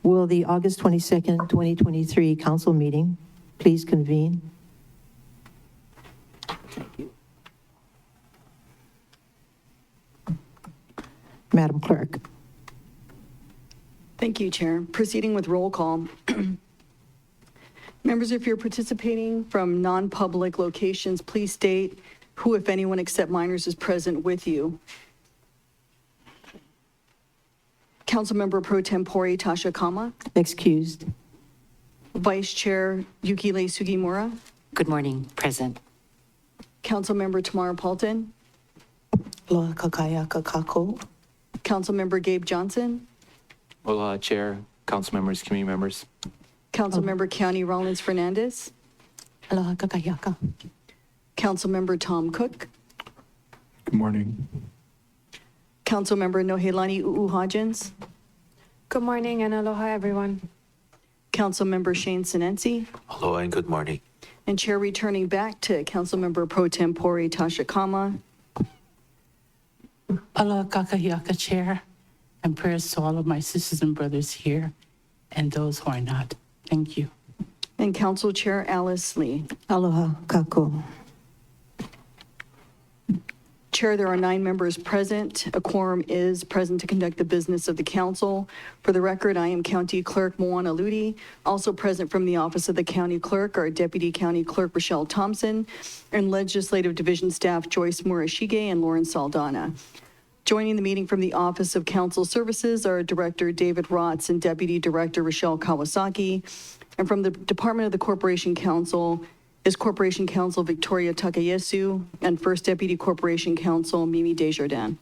Will the August 22nd, 2023 council meeting please convene? Thank you. Madam Clerk. Thank you, Chair. Proceeding with roll call. Members, if you're participating from non-public locations, please state who, if anyone, except minors, is present with you. Councilmember Pro Tempore Tasha Kama. Excused. Vice Chair Yukile Sugimura. Good morning, present. Councilmember Tamara Paulton. Loa kakaya kakako. Councilmember Gabe Johnson. Aloha, Chair, council members, community members. Councilmember County Rollins Fernandez. Aloha kakayaka. Councilmember Tom Cook. Good morning. Councilmember Nohelani Hodgins. Good morning and aloha, everyone. Councilmember Shane Sinensi. Hello and good morning. And Chair returning back to Councilmember Pro Tempore Tasha Kama. Aloha kakayaka, Chair, and prayers to all of my sisters and brothers here and those who are not. Thank you. And Council Chair Alice Lee. Aloha kako. Chair, there are 9 members present. A quorum is present to conduct the business of the council. For the record, I am County Clerk Moana Ludi. Also present from the Office of the County Clerk are Deputy County Clerk Rochelle Thompson and Legislative Division staff Joyce Murashige and Lauren Saldana. Joining the meeting from the Office of Council Services are Director David Rotz and Deputy Director Rochelle Kawasaki. And from the Department of the Corporation Counsel is Corporation Counsel Victoria Takayesu and First Deputy Corporation Counsel Mimi Desjardins.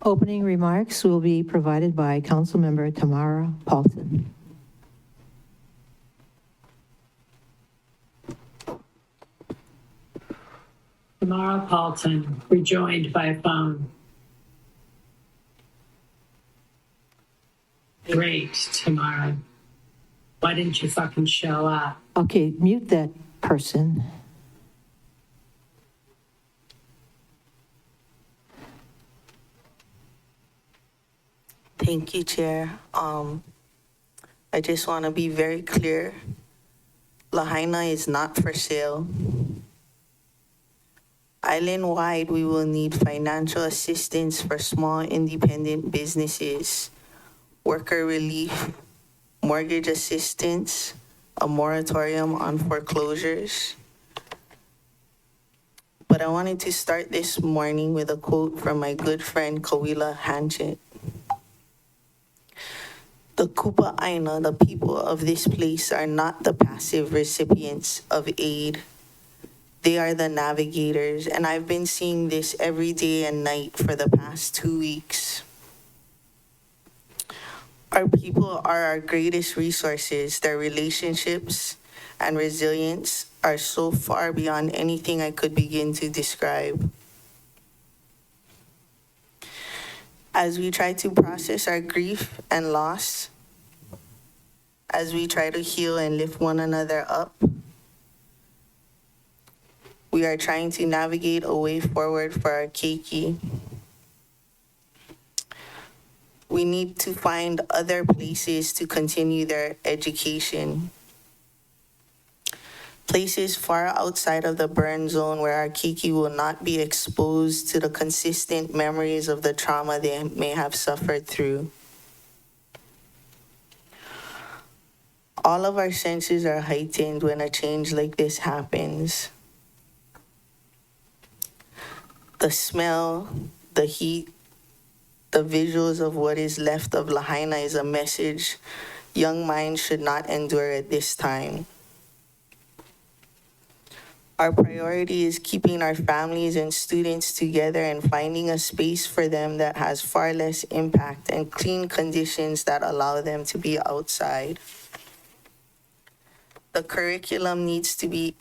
Opening remarks will be provided by Councilmember Tamara Paulton. Tamara Paulton, rejoined by phone. Great, Tamara. Why didn't you fucking show up? Okay, mute that person. Thank you, Chair. I just want to be very clear. Lahaina is not for sale. Island-wide, we will need financial assistance for small independent businesses, worker relief, mortgage assistance, a moratorium on foreclosures. But I wanted to start this morning with a quote from my good friend Kawila Hanchett. The Kupa Aina, the people of this place, are not the passive recipients of aid. They are the navigators, and I've been seeing this every day and night for the past 2 weeks. Our people are our greatest resources. Their relationships and resilience are so far beyond anything I could begin to describe. As we try to process our grief and loss, as we try to heal and lift one another up, we are trying to navigate a way forward for our keiki. We need to find other places to continue their education. Places far outside of the burn zone where our keiki will not be exposed to the consistent memories of the trauma they may have suffered through. All of our senses are heightened when a change like this happens. The smell, the heat, the visuals of what is left of Lahaina is a message young minds should not endure at this time. Our priority is keeping our families and students together and finding a space for them that has far less impact and clean conditions that allow them to be outside. The curriculum needs to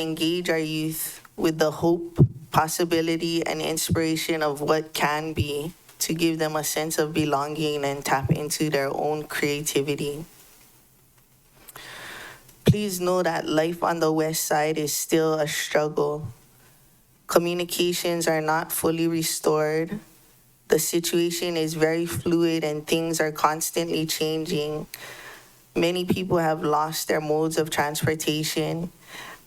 engage our youth with the hope, possibility, and inspiration of what can be, to give them a sense of belonging and tap into their own creativity. Please know that life on the West Side is still a struggle. Communications are not fully restored. The situation is very fluid and things are constantly changing. Many people have lost their modes of transportation,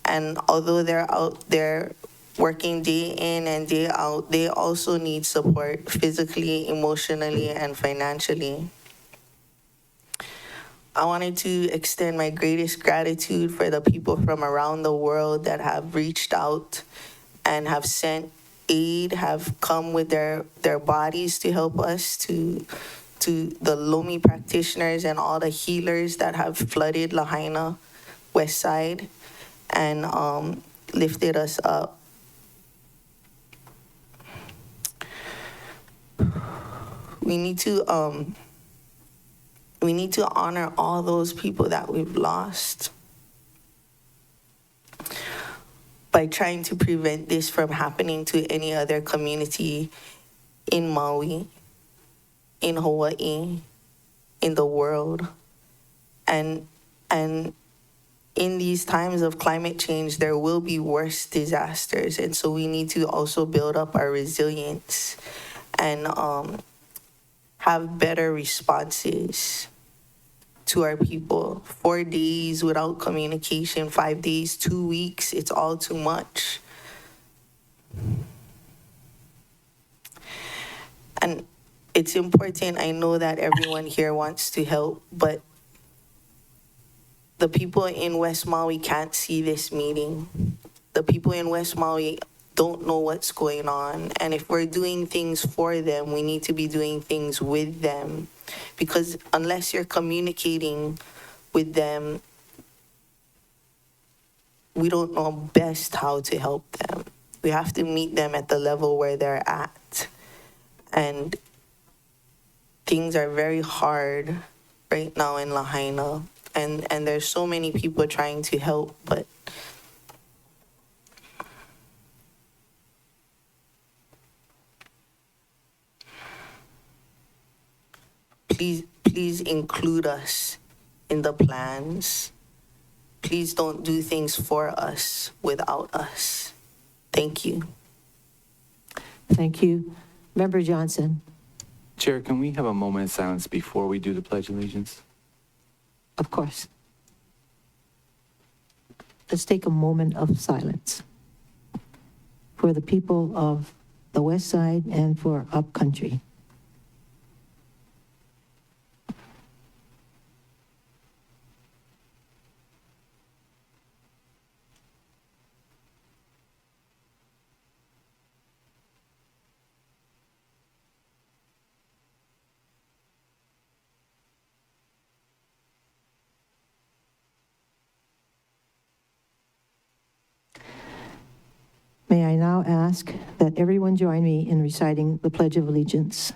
and although they're out there working day in and day out, they also need support physically, emotionally, and financially. I wanted to extend my greatest gratitude for the people from around the world that have reached out and have sent aid, have come with their bodies to help us, to the Lomi practitioners and all the healers that have flooded Lahaina West Side and lifted us up. We need to honor all those people that we've lost by trying to prevent this from happening to any other community in Maui, in Hawaii, in the world. And in these times of climate change, there will be worse disasters. And so we need to also build up our resilience and have better responses to our people. 4 days without communication, 5 days, 2 weeks, it's all too much. And it's important, I know that everyone here wants to help, but the people in West Maui can't see this meeting. The people in West Maui don't know what's going on. And if we're doing things for them, we need to be doing things with them. Because unless you're communicating with them, we don't know best how to help them. We have to meet them at the level where they're at. And things are very hard right now in Lahaina. And there's so many people trying to help, but please include us in the plans. Please don't do things for us without us. Thank you. Thank you. Member Johnson. Chair, can we have a moment of silence before we do the Pledge of Allegiance? Of course. Let's take a moment of silence for the people of the West Side and for Upcountry. May I now ask that everyone join me in reciting the Pledge of Allegiance.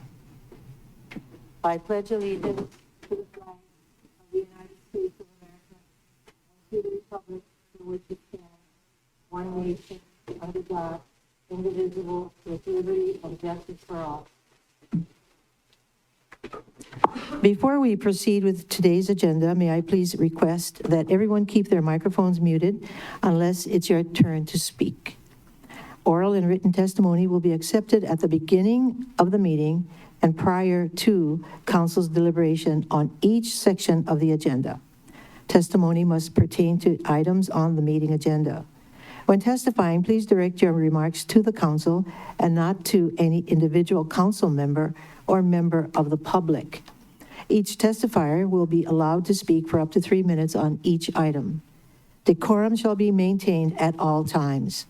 I pledge allegiance to the flag of the United States of America and to the republic for which it stands, one nation, under God, indivisible, with liberty and justice for all. Before we proceed with today's agenda, may I please request that everyone keep their microphones muted unless it's your turn to speak. Oral and written testimony will be accepted at the beginning of the meeting and prior to council's deliberation on each section of the agenda. Testimony must pertain to items on the meeting agenda. When testifying, please direct your remarks to the council and not to any individual council member or member of the public. Each testifier will be allowed to speak for up to 3 minutes on each item. Decorum shall be maintained at all times.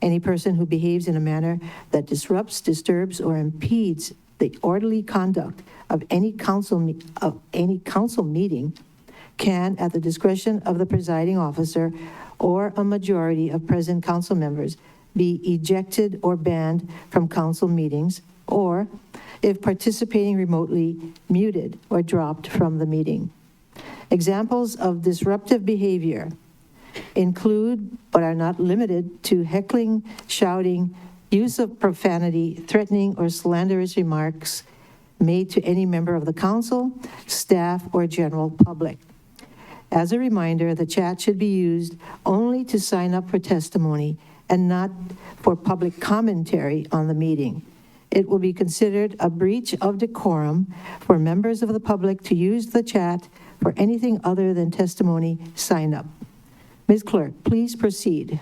Any person who behaves in a manner that disrupts, disturbs, or impedes the orderly conduct of any council meeting can, at the discretion of the presiding officer or a majority of present council members, be ejected or banned from council meetings, or, if participating remotely, muted or dropped from the meeting. Examples of disruptive behavior include, but are not limited to, heckling, shouting, use of profanity, threatening, or slanderous remarks made to any member of the council, staff, or general public. As a reminder, the chat should be used only to sign up for testimony and not for public commentary on the meeting. it will be considered a breach of decorum for members of the public to use the chat for anything other than testimony signed up. Ms. Clerk, please proceed.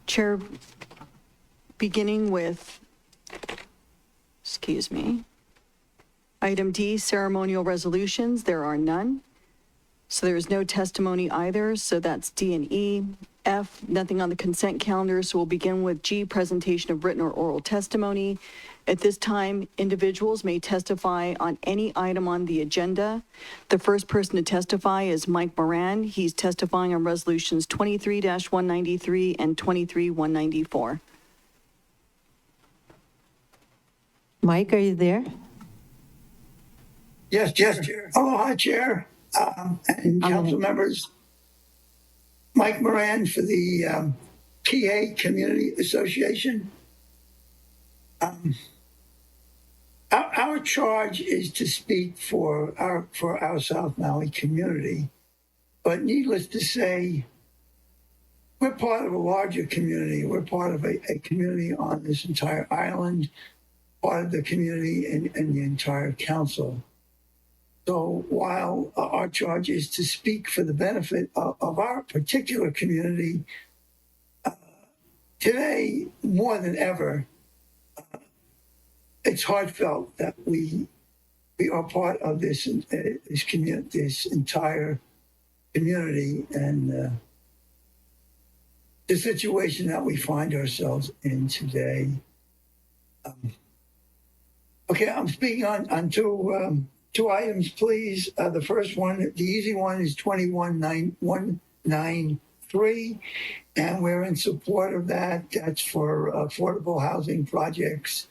Chair, beginning with, item D, ceremonial resolutions, there are none. So there is no testimony either, so that's D and E. F, nothing on the consent calendar, so we'll begin with G, presentation of written or oral testimony. At this time, individuals may testify on any item on the agenda. The first person to testify is Mike Moran. He's testifying on resolutions 23-193 and 23-194. Mike, are you there? Yes, Chair. Aloha, Chair, and council members. Mike Moran for the PA Community Association. Our charge is to speak for our South Maui community, but needless to say, we're part of a larger community. We're part of a community on this entire island, part of the community and the entire council. So while our charge is to speak for the benefit of our particular community, today, more than ever, it's heartfelt that we are part of this entire community and the situation that we find ourselves in today. Okay, I'm speaking on two items, please. The first one, the easy one, is 21-193, and we're in support of that. That's for affordable housing projects.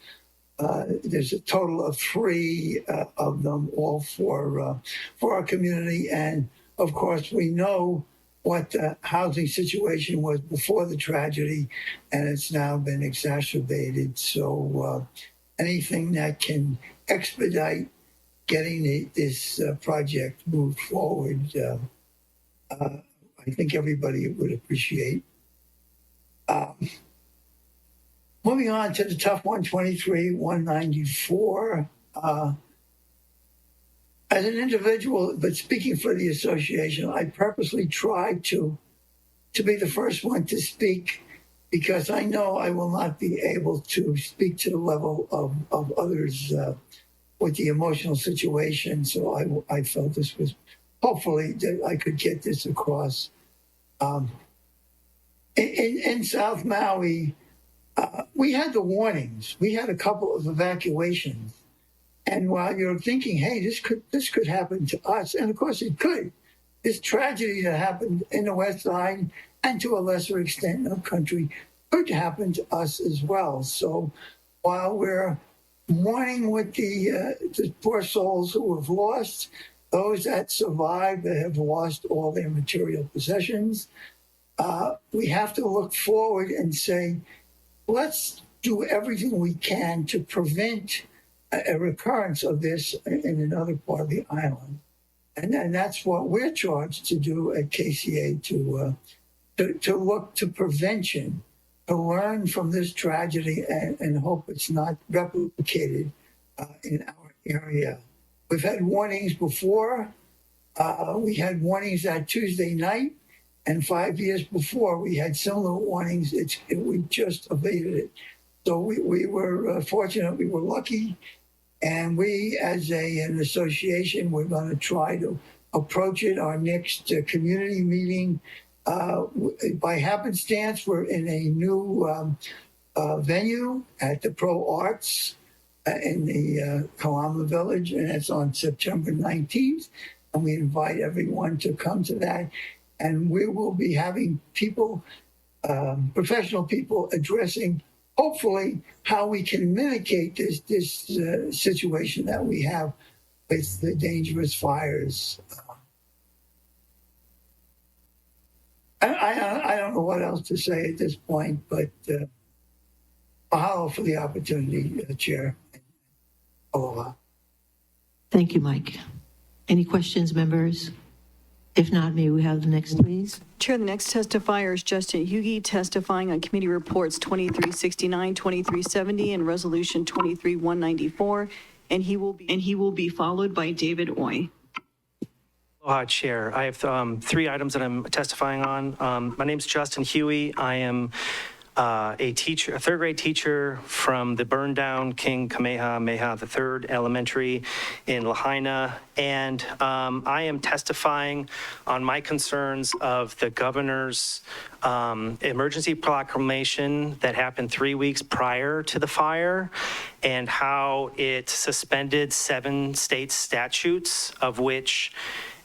There's a total of 3 of them, all for our community. And of course, we know what the housing situation was before the tragedy, and it's now been exacerbated. So anything that can expedite getting this project moved forward, I think everybody would appreciate. Moving on to the tough one, 23-194. As an individual, but speaking for the association, I purposely tried to be the first one to speak because I know I will not be able to speak to the level of others with the emotional situation. So I felt this was, hopefully, that I could get this across. In South Maui, we had the warnings. We had a couple of evacuations. And while you're thinking, hey, this could happen to us, and of course it could. This tragedy that happened in the West Side and to a lesser extent in the country could happen to us as well. So while we're mourning with the poor souls who have lost, those that survived that have lost all their material possessions, we have to look forward and say, let's do everything we can to prevent a recurrence of this in another part of the island. And that's what we're charged to do at KCA, to look to prevention, to learn from this tragedy and hope it's not replicated in our area. We've had warnings before. We had warnings that Tuesday night, and 5 years before we had similar warnings. We just evaded it. So we were fortunate, we were lucky. And we, as an association, we're going to try to approach it. Our next community meeting, by happenstance, we're in a new venue at the Pro Arts in the Kalama Village, and it's on September 19th. And we invite everyone to come to that. And we will be having people, professional people, addressing hopefully how we can mitigate this situation that we have with the dangerous fires. I don't know what else to say at this point, but mahalo for the opportunity, Chair. Aloha. Thank you, Mike. Any questions, members? If not, may we have the next, please? Chair, the next testifier is Justin Hughey, testifying on committee reports 2369, 2370, and resolution 23194, and he will be followed by David Oy. Chair. I have three items that I'm testifying on. My name's Justin Huey. I am a teacher, a third grade teacher from the burned down King Kamehameha III Elementary in Lahaina. And I am testifying on my concerns of the governor's emergency proclamation that happened 3 weeks prior to the fire, and how it suspended 7 state statutes, of which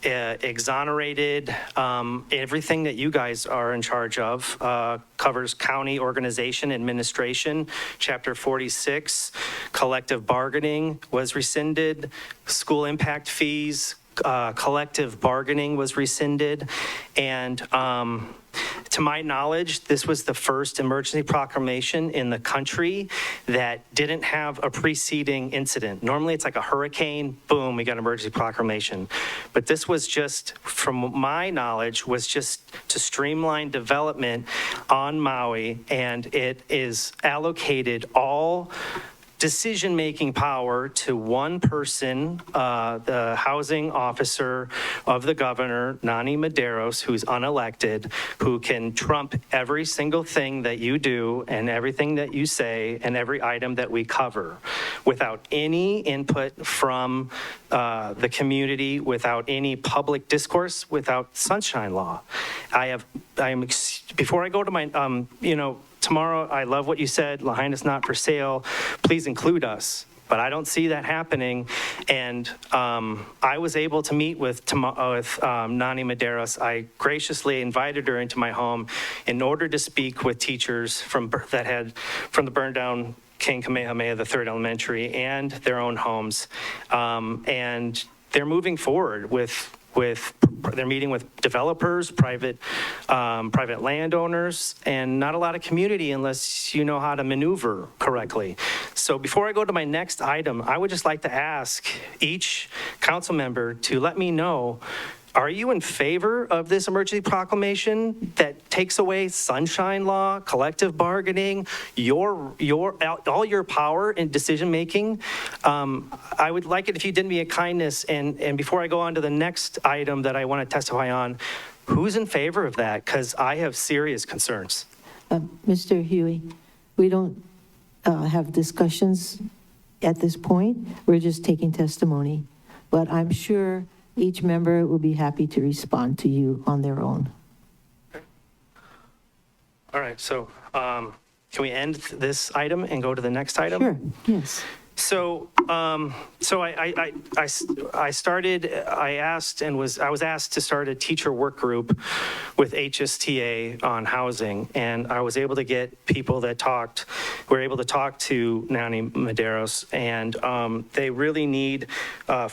exonerated everything that you guys are in charge of, covers county organization administration. Chapter 46, collective bargaining was rescinded, school impact fees, collective bargaining was rescinded, and to my knowledge, this was the first emergency proclamation in the country that didn't have a preceding incident. Normally it's like a hurricane, boom, we got an emergency proclamation. But this was just, from my knowledge, was just to streamline development on Maui, and it is allocated all decision-making power to one person, the housing officer of the governor, Nani Medeiros, who's unelected, who can trump every single thing that you do and everything that you say and every item that we cover, without any input from the community, without any public discourse, without sunshine law. Before I go to my, tomorrow, I love what you said, Lahaina's not for sale, please include us. But I don't see that happening, and I was able to meet with Nani Medeiros. I graciously invited her into my home in order to speak with teachers from the burned down King Kamehameha III Elementary and their own homes, and they're moving forward they're meeting with developers, private landowners, and not a lot of community unless you know how to maneuver correctly. So before I go to my next item, I would just like to ask each council member to let me know, are you in favor of this emergency proclamation that takes away sunshine law, collective bargaining, all your power in decision making? I would like it if you did me a kindness, and before I go on to the next item that I want to testify on, who's in favor of that? Because I have serious concerns. Mr. Huey, we don't have discussions at this point. We're just taking testimony. But I'm sure each member will be happy to respond to you on their own. All right, so can we end this item and go to the next item? Sure, yes. So, I was asked to start a teacher work group with HSTA on housing, and I was able to get people that were able to talk to Nani Medeiros, and they really need, I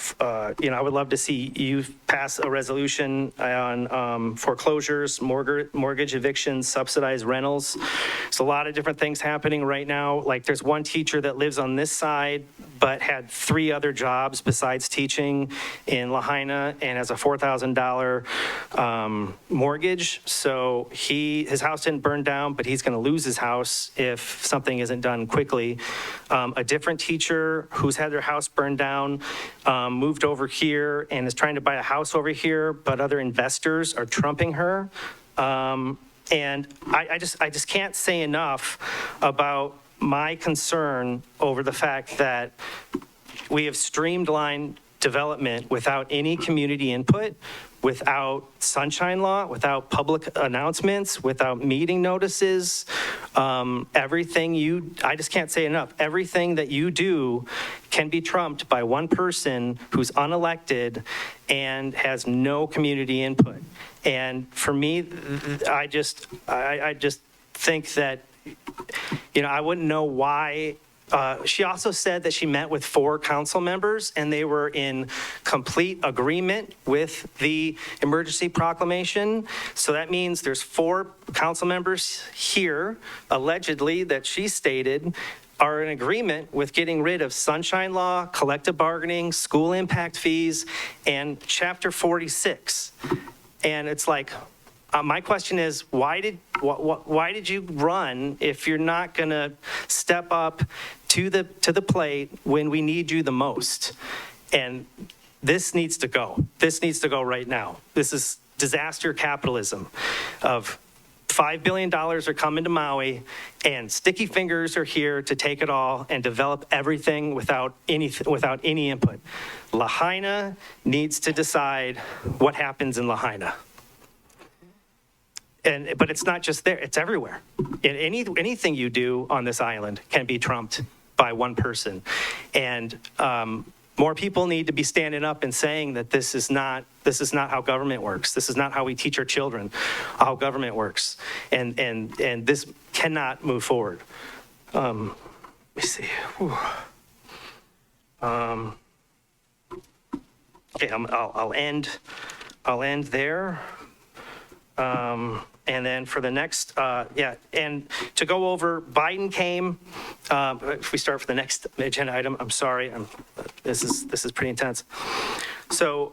would love to see you pass a resolution on foreclosures, mortgage evictions, subsidized rentals. There's a lot of different things happening right now. Like, there's one teacher that lives on this side but had 3 other jobs besides teaching in Lahaina and has a $4,000 mortgage. So his house didn't burn down, but he's going to lose his house if something isn't done quickly. A different teacher who's had their house burned down moved over here and is trying to buy a house over here, but other investors are trumping her. And I just can't say enough about my concern over the fact that we have streamlined development without any community input, without sunshine law, without public announcements, without meeting notices. I just can't say enough. Everything that you do can be trumped by one person who's unelected and has no community input. And for me, I just think that, I wouldn't know why. She also said that she met with 4 council members and they were in complete agreement with the emergency proclamation. So that means there's 4 council members here, allegedly, that she stated are in agreement with getting rid of sunshine law, collective bargaining, school impact fees, and Chapter 46. And it's like, my question is, why did you run if you're not going to step up to the plate when we need you the most? And this needs to go. This needs to go right now. This is disaster capitalism of $5 billion are coming to Maui, and sticky fingers are here to take it all and develop everything without any input. Lahaina needs to decide what happens in Lahaina. But it's not just there, it's everywhere. And anything you do on this island can be trumped by one person. And more people need to be standing up and saying that this is not how government works. This is not how we teach our children how government works. And this cannot move forward. Let me see. Okay, I'll end there. And then for the next, and to go over, Biden came, if we start for the next agenda item, I'm sorry, this is pretty intense. So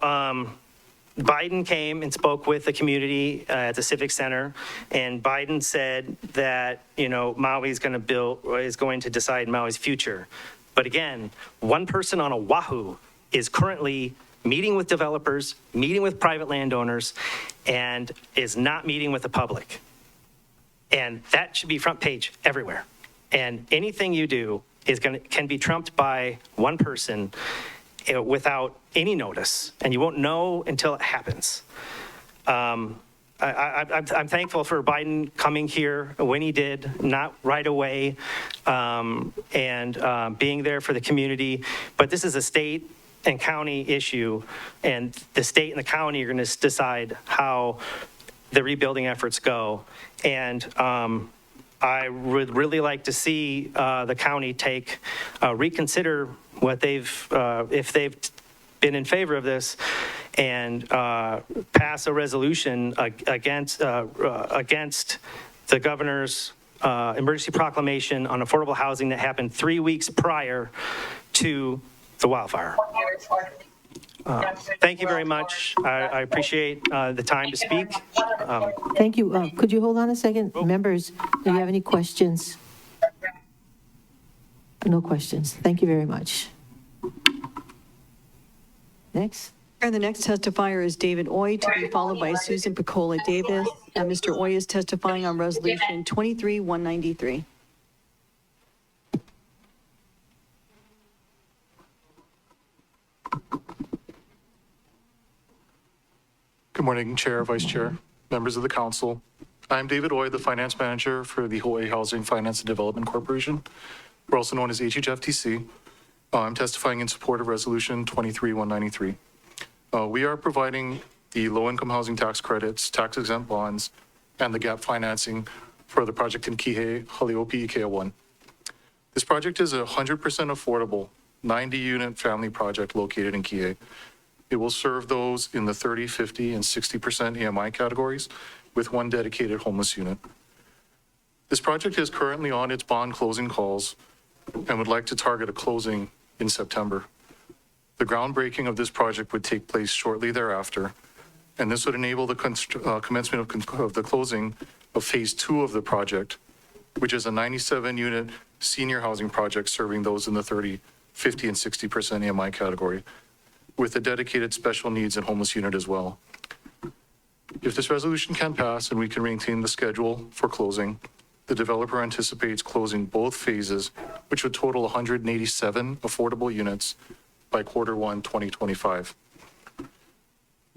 Biden came and spoke with the community at the Civic Center, and Biden said that, Maui is going to decide Maui's future. But again, one person on Oahu is currently meeting with developers, meeting with private landowners, and is not meeting with the public. And that should be front page everywhere. And anything you do can be trumped by one person without any notice, and you won't know until it happens. I'm thankful for Biden coming here when he did, not right away, and being there for the community. But this is a state and county issue, and the state and the county are going to decide how the rebuilding efforts go. And I would really like to see the county reconsider what if they've been in favor of this, and pass a resolution against the governor's emergency proclamation on affordable housing that happened 3 weeks prior to the wildfire. Thank you very much. I appreciate the time to speak. Thank you. Could you hold on a second? Members, do you have any questions? No questions. Thank you very much. Next. And the next testifier is David Oy, to be followed by Susan Picola Davis. And Mr. Oy is testifying on Resolution 23-193. Good morning, Chair, Vice Chair, members of the council. I'm David Oy, the Finance Manager for the Hawaii Housing Finance and Development Corporation. We're also known as HHFTC. I'm testifying in support of Resolution 23-193. We are providing the low-income housing tax credits, tax-exempt bonds, and the gap financing for the project in Kihei, Haliopi, Ikea 1. This project is a 100% affordable 90-unit family project located in Kihei. It will serve those in the 30, 50, and 60% EMI categories with one dedicated homeless unit. This project is currently on its bond closing calls and would like to target a closing in September. The groundbreaking of this project would take place shortly thereafter, and this would enable the commencement of the closing of phase 2 of the project, which is a 97-unit senior housing project serving those in the 30, 50, and 60% EMI category, with a dedicated special needs and homeless unit as well. If this resolution can pass and we can maintain the schedule for closing, the developer anticipates closing both phases, which would total 187 affordable units by Q1 2025.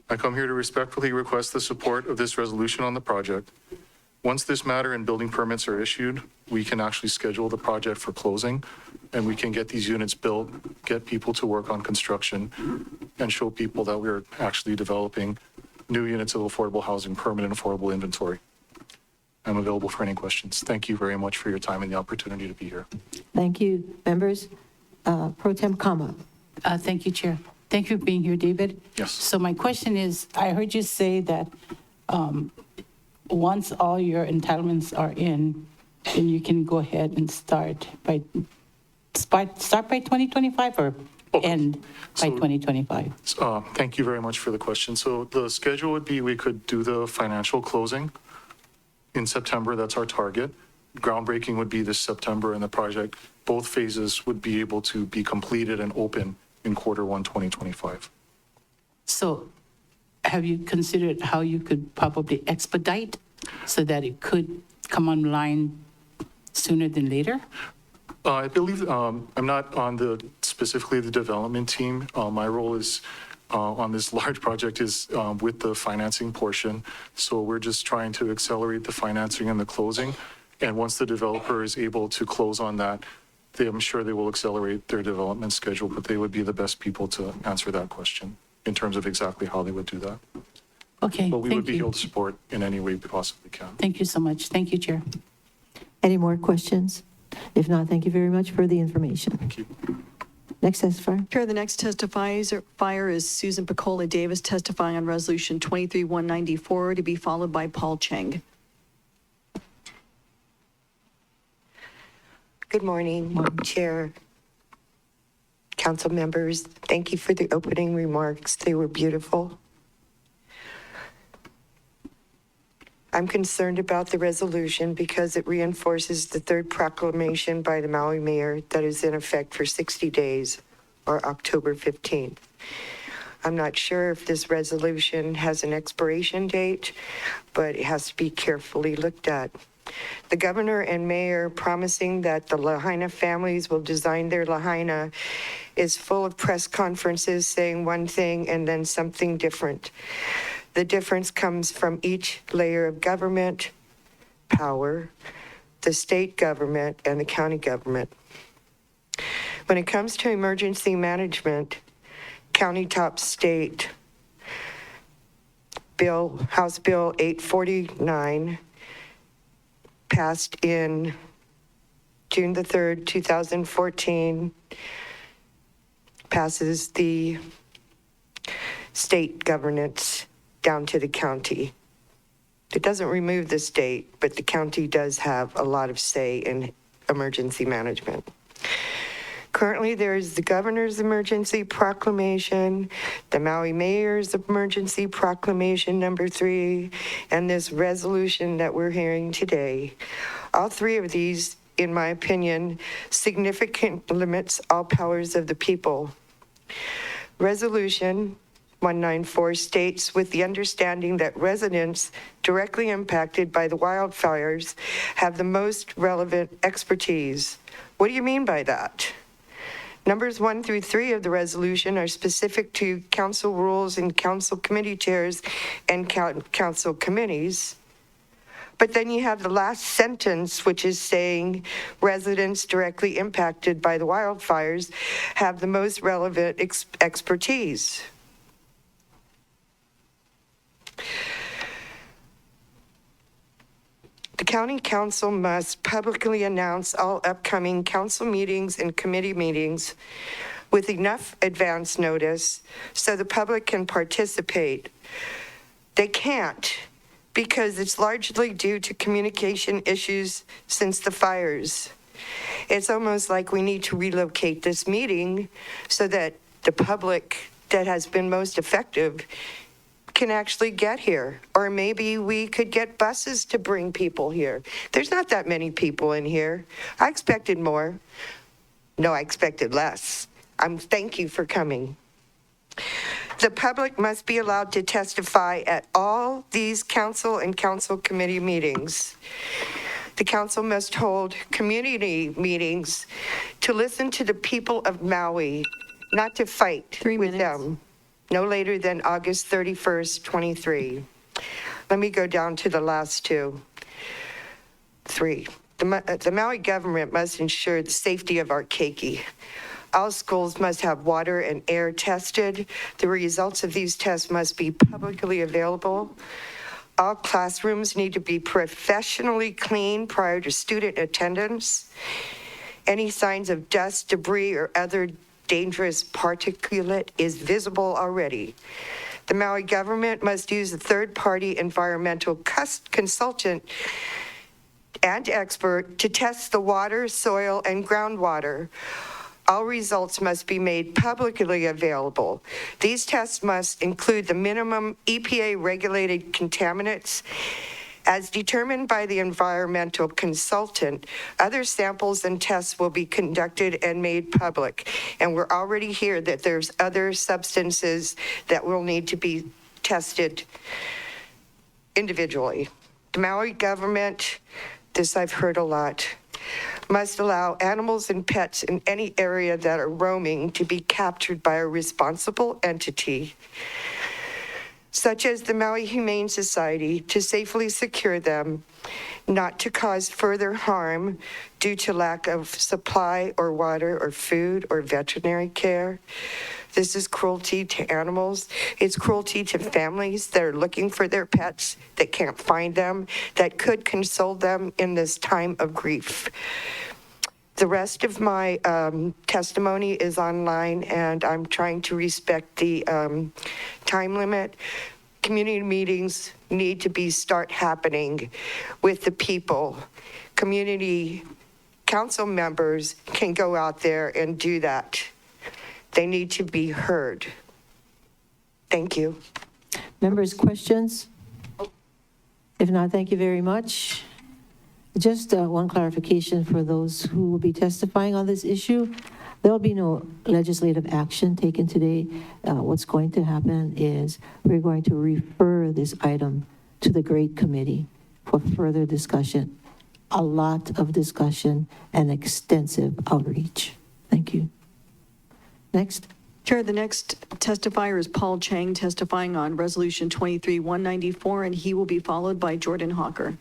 I come here to respectfully request the support of this resolution on the project. Once this matter and building permits are issued, we can actually schedule the project for closing, and we can get these units built, get people to work on construction, and show people that we're actually developing new units of affordable housing, permanent affordable inventory. I'm available for any questions. Thank you very much for your time and the opportunity to be here. Thank you. Members, Pro Tem Kama. Thank you, Chair. Thank you for being here, David. Yes. So my question is, I heard you say that once all your entitlements are in, then you can go ahead and start by 2025 or Okay. end by So- 2025? Thank you very much for the question. So the schedule would be, we could do the financial closing in September, that's our target. Groundbreaking would be this September, and the project, both phases would be able to be completed and open in Q1 2025. So have you considered how you could probably expedite so that it could come online sooner than later? I believe, I'm not on specifically the development team. My role is on this large project is with the financing portion. So we're just trying to accelerate the financing and the closing. And once the developer is able to close on that, I'm sure they will accelerate their development schedule, but they would be the best people to answer that question in terms of exactly how they would do that. Okay, But we would thank be able you. to support in any way we possibly can. Thank you so much. Thank you, Chair. Any more questions? If not, thank you very much for the information. Thank you. Next testifier. Chair, the next testifier is Susan Picola Davis testifying on Resolution 23-194 to be followed by Paul Cheng. Good morning, Chair, council members. Thank you for the opening remarks. They were beautiful. I'm concerned about the resolution because it reinforces the third proclamation by the Maui mayor that is in effect for 60 days, or October 15th. I'm not sure if this resolution has an expiration date, but it has to be carefully looked at. The governor and mayor promising that the Lahaina families will design their Lahaina is full of press conferences saying one thing and then something different. The difference comes from each layer of government power, the state government and the county government. When it comes to emergency management, county top state House Bill 849 passed in June the 3rd, 2014, passes the state governance down to the county. It doesn't remove the state, but the county does have a lot of say in emergency management. Currently, there is the governor's emergency proclamation, the Maui mayor's emergency proclamation number 3, and this resolution that we're hearing today. All three of these, in my opinion, significant limits all powers of the people. Resolution 194 states, with the understanding that residents directly impacted by the wildfires have the most relevant expertise. What do you mean by that? Numbers 1 through 3 of the resolution are specific to council rules and council committee chairs and council committees. But then you have the last sentence, which is saying residents directly impacted by the wildfires have the most relevant expertise. The county council must publicly announce all upcoming council meetings and committee meetings with enough advance notice so the public can participate. They can't because it's largely due to communication issues since the fires. It's almost like we need to relocate this meeting so that the public that has been most effective can actually get here. Or maybe we could get buses to bring people here. There's not that many people in here. I expected more. No, I expected less. Thank you for coming. The public must be allowed to testify at all these council and council committee meetings. The council must hold community meetings to listen to the people of Maui, not to fight 3 with minutes. them. No later than August 31st, 23. Let me go down to the last 2. 3. The Maui government must ensure the safety of our keiki. All schools must have water and air tested. The results of these tests must be publicly available. All classrooms need to be professionally cleaned prior to student attendance. Any signs of dust, debris, or other dangerous particulate is visible already. The Maui government must use a third-party environmental consultant and expert to test the water, soil, and groundwater. All results must be made publicly available. These tests must include the minimum EPA-regulated contaminants as determined by the environmental consultant. Other samples and tests will be conducted and made public. And we're already here that there's other substances that will need to be tested individually. The Maui government, this I've heard a lot, must allow animals and pets in any area that are roaming to be captured by a responsible entity, such as the Maui Humane Society, to safely secure them, not to cause further harm due to lack of supply or water or food or veterinary care. This is cruelty to animals. It's cruelty to families that are looking for their pets, that can't find them, that could console them in this time of grief. The rest of my testimony is online, and I'm trying to respect the time limit. Community meetings need to start happening with the people. Community council members can go out there and do that. They need to be heard. Thank you. Members, questions? If not, thank you very much. Just one clarification for those who will be testifying on this issue. There will be no legislative action taken today. What's going to happen is we're going to refer this item to the Great Committee for further discussion, a lot of discussion and extensive outreach. Thank you. Next. Chair, the next testifier is Paul Chang, testifying on Resolution 23-194, and he will be followed by Jordan Hawker.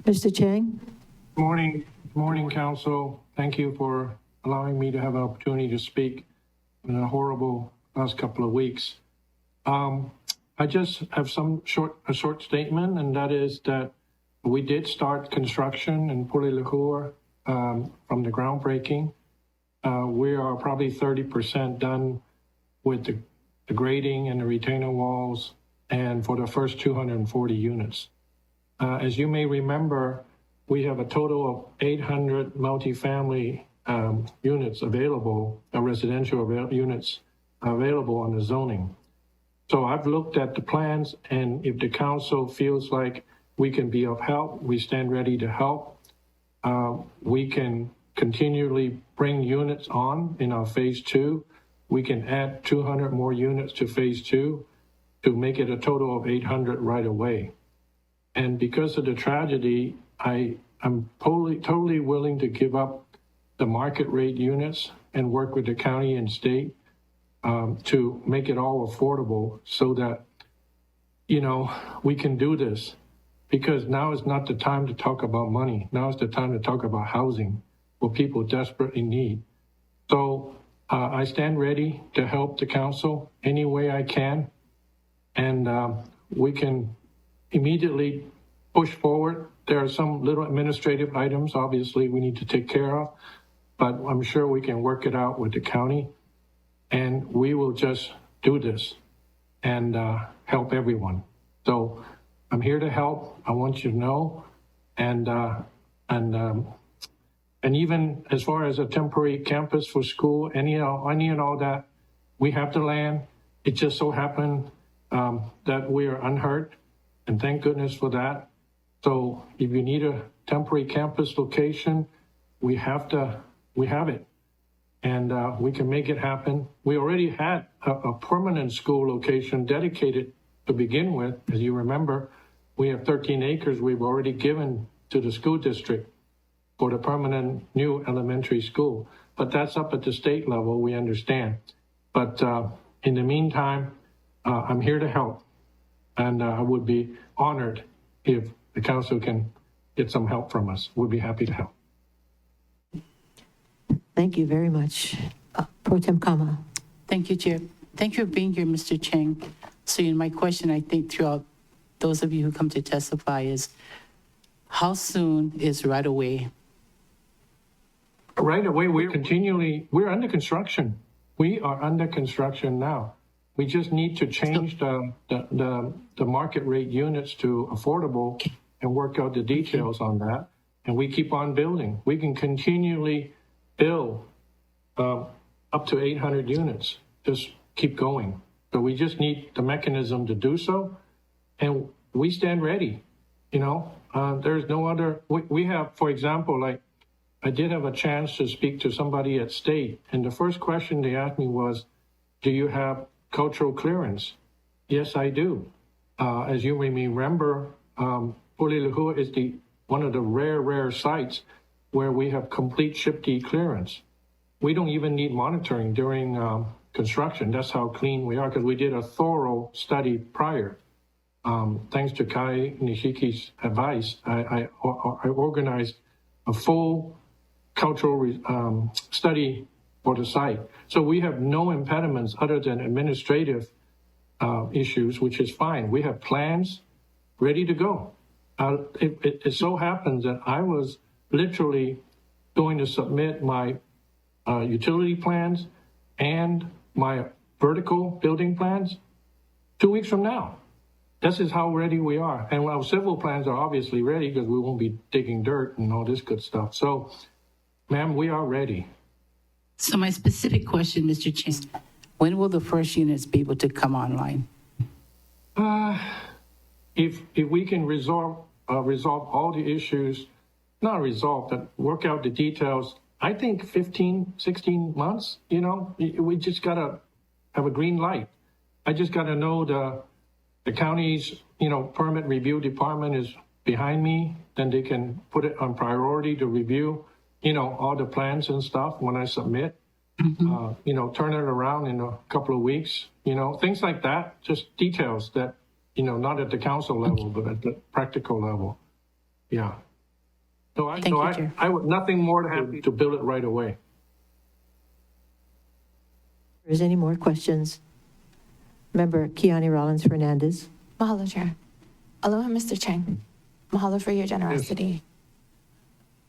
Mr. Chang? Morning, Council. Thank you for allowing me to have an opportunity to speak in a horrible last couple of weeks. I just have a short statement, and that is that we did start construction in Pulilakur from the groundbreaking. We are probably 30% done with the grading and the retainer walls, and for the first 240 units. As you may remember, we have a total of 800 multifamily units available, residential units available on the zoning. So I've looked at the plans, and if the council feels like we can be of help, we stand ready to help. We can continually bring units on in our phase 2. We can add 200 more units to phase 2 to make it a total of 800 right away. And because of the tragedy, I'm totally willing to give up the market rate units and work with the county and state to make it all affordable so that, we can do this. Because now is not the time to talk about money. Now is the time to talk about housing, what people desperately need. So I stand ready to help the council any way I can. And we can immediately push forward. There are some little administrative items, obviously, we need to take care of, but I'm sure we can work it out with the county, and we will just do this and help everyone. So I'm here to help. I want you to know, and even as far as a temporary campus for school, any and all that, we have the land. It just so happened that we are unhurt, and thank goodness for that. So if you need a temporary campus location, we have it, and we can make it happen. We already had a permanent school location dedicated to begin with. As you remember, we have 13 acres we've already given to the school district for the permanent new elementary school. But that's up at the state level, we understand. But in the meantime, I'm here to help, and I would be honored if the council can get some help from us. We'd be happy to help. Thank you very much. Pro Tem Kama. Thank you, Chair. Thank you for being here, Mr. Chang. So my question, I think, throughout those of you who come to testify is, how soon is right away? Right away, we're under construction. We are under construction now. We just need to change the market rate units to affordable and work out the details on that. and we keep on building. We can continually build up to 800 units. Just keep going. So we just need the mechanism to do so, and we stand ready. There's no other. We have, for example, like I did have a chance to speak to somebody at State, and the first question they asked me was, "Do you have cultural clearance?" Yes, I do. As you may remember, Pulilehua is one of the rare sites where we have complete SHPD clearance. We don't even need monitoring during construction. That's how clean we are, because we did a thorough study prior. Thanks to Kai Nishiki's advice, I organized a full cultural study for the site. So we have no impediments other than administrative issues, which is fine. We have plans ready to go. It so happens that I was literally going to submit my utility plans and my vertical building plans 2 weeks from now. This is how ready we are. And our civil plans are obviously ready because we won't be digging dirt and all this good stuff. So, ma'am, we are ready. So my specific question, Mr. Chang, when will the first units be able to come online? If we can resolve all the issues, not resolve, but work out the details, I think 15, 16 months, we just got to have a green light. I just got to know the county's, permit review department is behind me, then they can put it on priority to review, all the plans and stuff when I submit, turn it around in a couple of weeks, things like that, just details that, not at the council level, but at the practical level. Yeah. So I would nothing more than happy to build it right away. Is there any more questions? Member Kiani Rollins Fernandez. Mahalo, Chair. Aloha, Mr. Chang. Mahalo for your generosity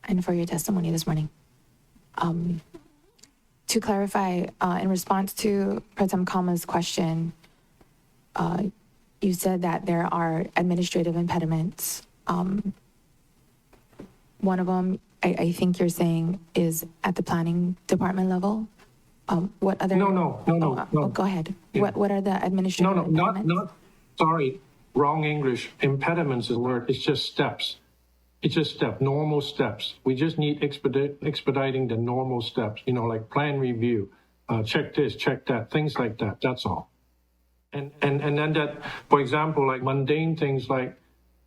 and for your testimony this morning. To clarify, in response to President Kama's question, you said that there are administrative impediments. One of them, I think you're saying, is at the planning department level. What other? No. Oh, go ahead. Yeah. What are the administrative impediments? Not. Sorry, wrong English. Impediments is the word. It's just steps. It's just normal steps. We just need expediting the normal steps. Like plan review, check this, check that, things like that. That's all. And then that, for example, like mundane things like,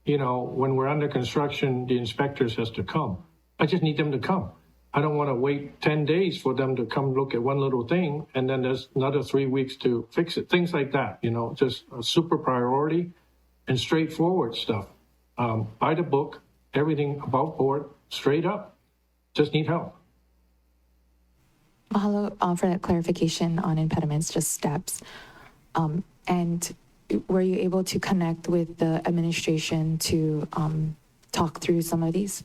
when we're under construction, the inspectors has to come. I just need them to come. I don't want to wait 10 days for them to come look at one little thing, and then there's another 3 weeks to fix it. Things like that, just a super priority and straightforward stuff. By the book, everything above board, straight up. Just need help. Mahalo for that clarification on impediments, just steps. And were you able to connect with the administration to talk through some of these?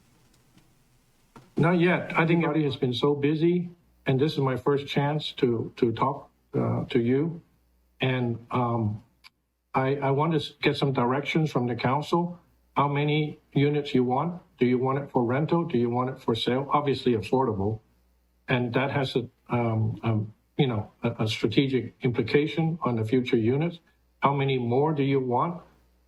Not yet. I think everybody has been so busy, and this is my first chance to talk to you. And I want to get some directions from the council. How many units you want? Do you want it for rental? Do you want it for sale? Obviously affordable. And that has a strategic implication on the future units. How many more do you want?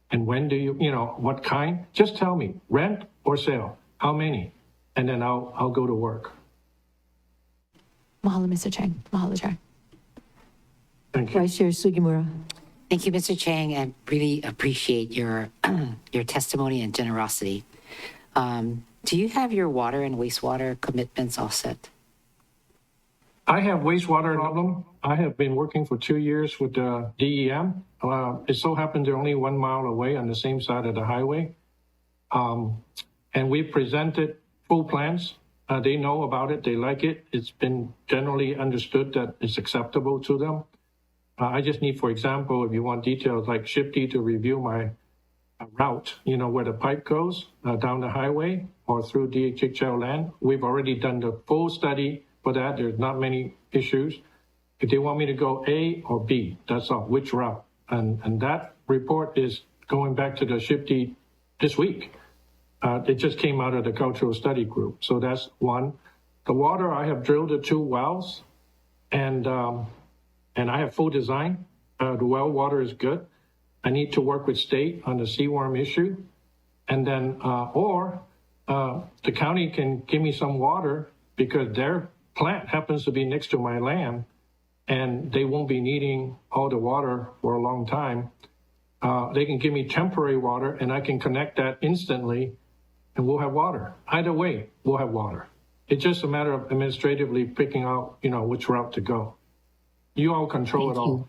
And when do you, what kind? Just tell me, rent or sale? How many? And then I'll go to work. Mahalo, Mr. Chang. Mahalo, Chair. Thank you. Vice Chair Sugimura. Thank you, Mr. Chang, and really appreciate your your testimony and generosity. Do you have your water and wastewater commitments all set? I have wastewater problem. I have been working for 2 years with the DEM. It so happens they're only 1 mile away on the same side of the highway. And we presented full plans. They know about it. They like it. It's been generally understood that it's acceptable to them. I just need, for example, if you want details, like SHPD to review my route, where the pipe goes down the highway or through DHHL land. We've already done the full study for that. There's not many issues. If they want me to go A or B, that's all, which route. And that report is going back to the SHPD this week. It just came out of the cultural study group. So that's one. The water, I have drilled the 2 wells, and I have full design. The well water is good. I need to work with state on the seaworm issue. And then, the county can give me some water because their plant happens to be next to my land, and they won't be needing all the water for a long time. They can give me temporary water, and I can connect that instantly, and we'll have water. Either way, we'll have water. It's just a matter of administratively picking out, which route to go. You all control it all.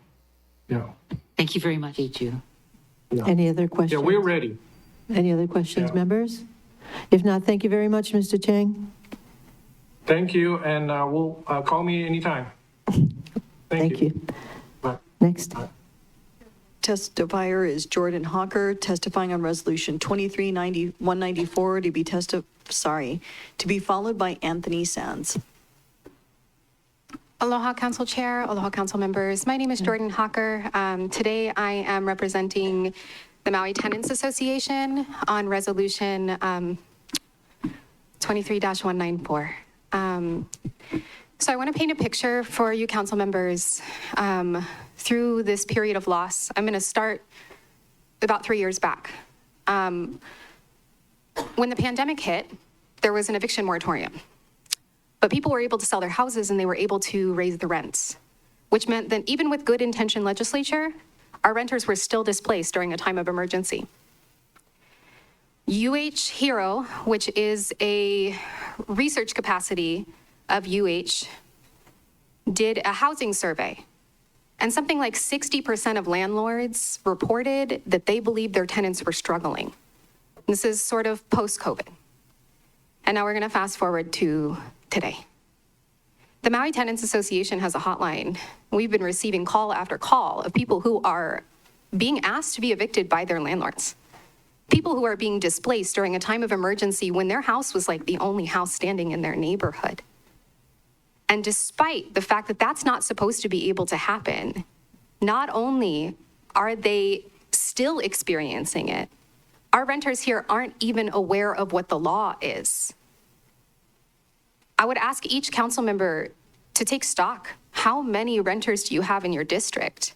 Yeah. Thank you very much, Ichu. Any other questions? Yeah, we're ready. Any other questions, Yeah. members? If not, thank you very much, Mr. Chang. Thank you, and we'll call me anytime. Thank you. Bye. Next. Testifier is Jordan Hawker, testifying on Resolution 239194 to be followed by Anthony Sands. Aloha Council Chair, aloha Council members. My name is Jordan Hawker. Today I am representing the Maui Tenants Association on Resolution 23-194. So I want to paint a picture for you council members through this period of loss. I'm going to start about 3 years back. When the pandemic hit, there was an eviction moratorium. But people were able to sell their houses and they were able to raise the rents, which meant that even with good intention legislature, our renters were still displaced during a time of emergency. UH Hero, which is a research capacity of UH, did a housing survey. And something like 60% of landlords reported that they believed their tenants were struggling. This is sort of post-COVID. And now we're going to fast forward to today. The Maui Tenants Association has a hotline. We've been receiving call after call of people who are being asked to be evicted by their landlords. People who are being displaced during a time of emergency when their house was like the only house standing in their neighborhood. And despite the fact that that's not supposed to be able to happen, not only are they still experiencing it, our renters here aren't even aware of what the law is. I would ask each council member to take stock. How many renters do you have in your district?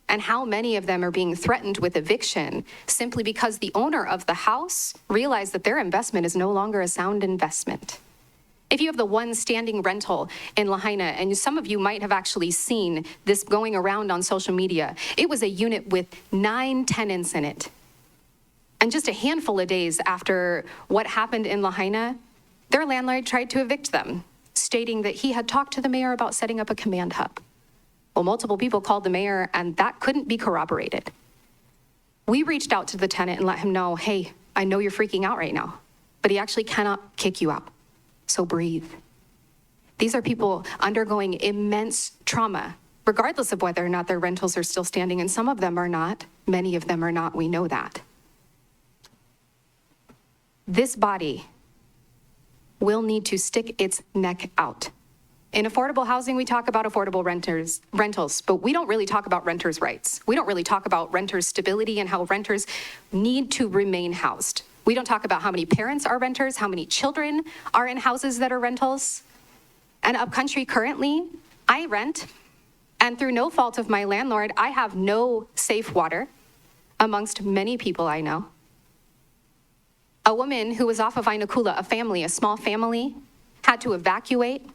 And how many of them are being threatened with eviction simply because the owner of the house realized that their investment is no longer a sound investment? If you have the one standing rental in Lahaina, and some of you might have actually seen this going around on social media, it was a unit with 9 tenants in it. And just a handful of days after what happened in Lahaina, their landlord tried to evict them, stating that he had talked to the mayor about setting up a command hub. Well, multiple people called the mayor, and that couldn't be corroborated. We reached out to the tenant and let him know, hey, I know you're freaking out right now, but he actually cannot kick you out. So breathe. These are people undergoing immense trauma, regardless of whether or not their rentals are still standing, and some of them are not. Many of them are not. We know that. This body will need to stick its neck out. In affordable housing, we talk about affordable rentals, but we don't really talk about renters' rights. We don't really talk about renters' stability and how renters need to remain housed. We don't talk about how many parents are renters, how many children are in houses that are rentals. And upcountry currently, I rent, and through no fault of my landlord, I have no safe water amongst many people I know. A woman who was off of Ainakula, a small family, had to evacuate.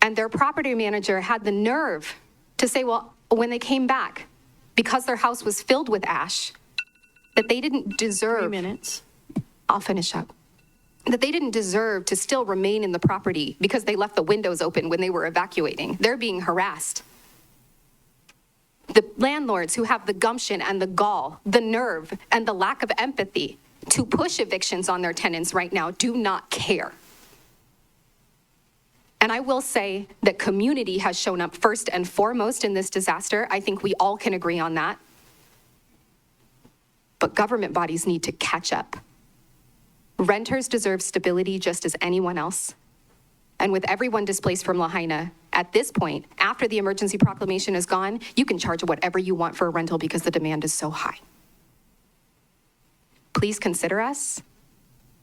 And their property manager had the nerve to say, well, when they came back, because their house was filled with ash, that they didn't deserve. 3 minutes. I'll finish up. That they didn't deserve to still remain in the property because they left the windows open when they were evacuating. They're being harassed. The landlords who have the gumption and the gall, the nerve and the lack of empathy to push evictions on their tenants right now do not care. And I will say that community has shown up first and foremost in this disaster. I think we all can agree on that. But government bodies need to catch up. Renters deserve stability just as anyone else. And with everyone displaced from Lahaina, at this point, after the emergency proclamation is gone, you can charge whatever you want for a rental because the demand is so high. please consider us.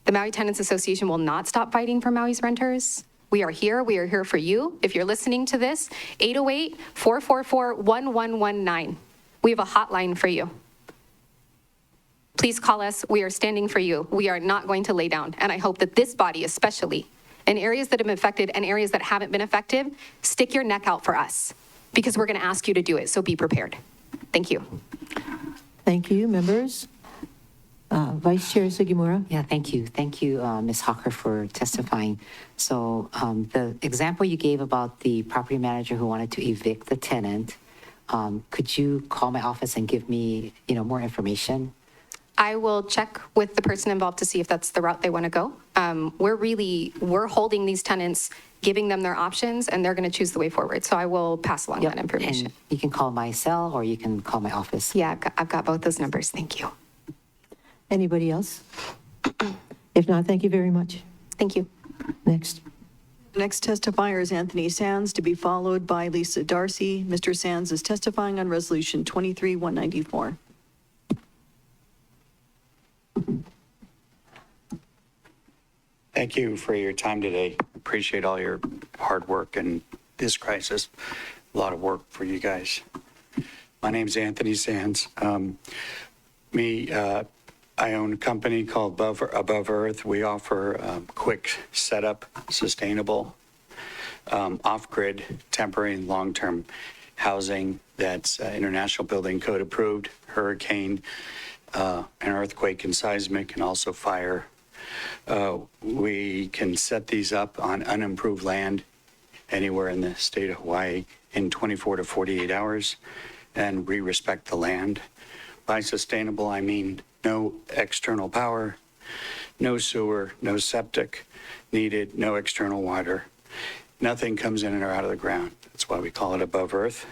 The Maui Tenants Association will not stop fighting for Maui's renters. We are here. We are here for you. If you're listening to this, 808-444-1119. We have a hotline for you. Please call us. We are standing for you. We are not going to lay down. And I hope that this body, especially in areas that have been affected and areas that haven't been affected, stick your neck out for us because we're going to ask you to do it. So be prepared. Thank you. Thank you, members. Vice Chair Sugimura. Yeah, thank you. Thank you, Ms. Hawker, for testifying. So the example you gave about the property manager who wanted to evict the tenant, could you call my office and give me, more information? I will check with the person involved to see if that's the route they want to go. We're holding these tenants, giving them their options, and they're going to choose the way forward. So I will pass along that information. And you can call my cell or you can call my office. Yeah, I've got both those numbers. Thank you. Anybody else? If not, thank you very much. Thank you. Next. Next testifier is Anthony Sands, to be followed by Lisa Darcy. Mr. Sands is testifying on Resolution 23-194. Thank you for your time today. Appreciate all your hard work in this crisis. A lot of work for you guys. My name's Anthony Sands. I own a company called Above Earth. We offer quick setup, sustainable, off-grid, temporary and long-term housing that's International Building Code approved, hurricane, and earthquake and seismic, and also fire. We can set these up on unimproved land anywhere in the state of Hawaii in 24 to 48 hours, and we respect the land. By sustainable, I mean no external power, no sewer, no septic needed, no external water. Nothing comes in or out of the ground. That's why we call it Above Earth.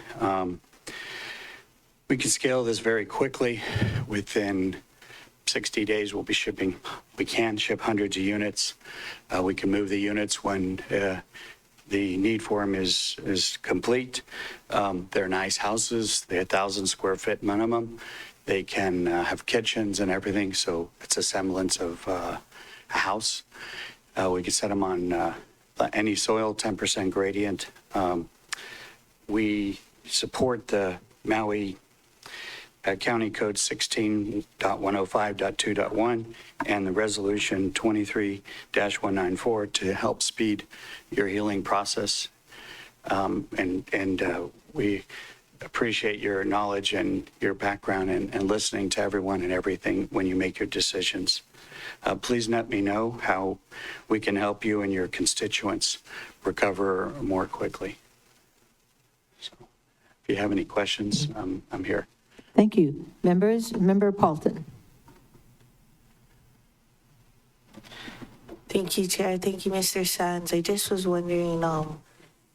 We can scale this very quickly. Within 60 days, we'll be shipping. We can ship hundreds of units. We can move the units when the need for them is complete. They're nice houses. They're 1,000 square foot minimum. They can have kitchens and everything, so it's a semblance of a house. We can set them on any soil, 10% gradient. We support the Maui County Code 16.105.2.1 and the Resolution 23-194 to help speed your healing process. We appreciate your knowledge and your background and listening to everyone and everything when you make your decisions. Please let me know how we can help you and your constituents recover more quickly. So if you have any questions, I'm here. Thank you. Members, Member Paulton. Thank you, Chair. Thank you, Mr. Sands. I just was wondering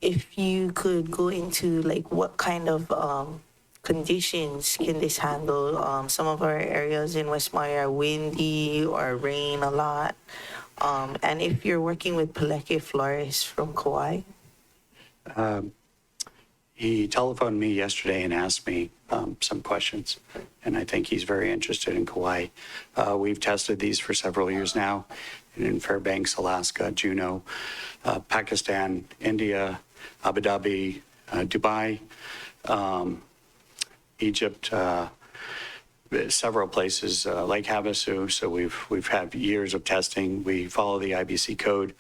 if you could go into like what kind of conditions can this handle? Some of our areas in West Maui are windy or rain a lot. And if you're working with Peleke Flores from Kauai? He telephoned me yesterday and asked me some questions, and I think he's very interested in Kauai. We've tested these for several years now in Fairbanks, Alaska, Juneau, Pakistan, India, Abu Dhabi, Dubai, Egypt, several places, Lake Havasu. So we've had years of testing. We follow the IBC code,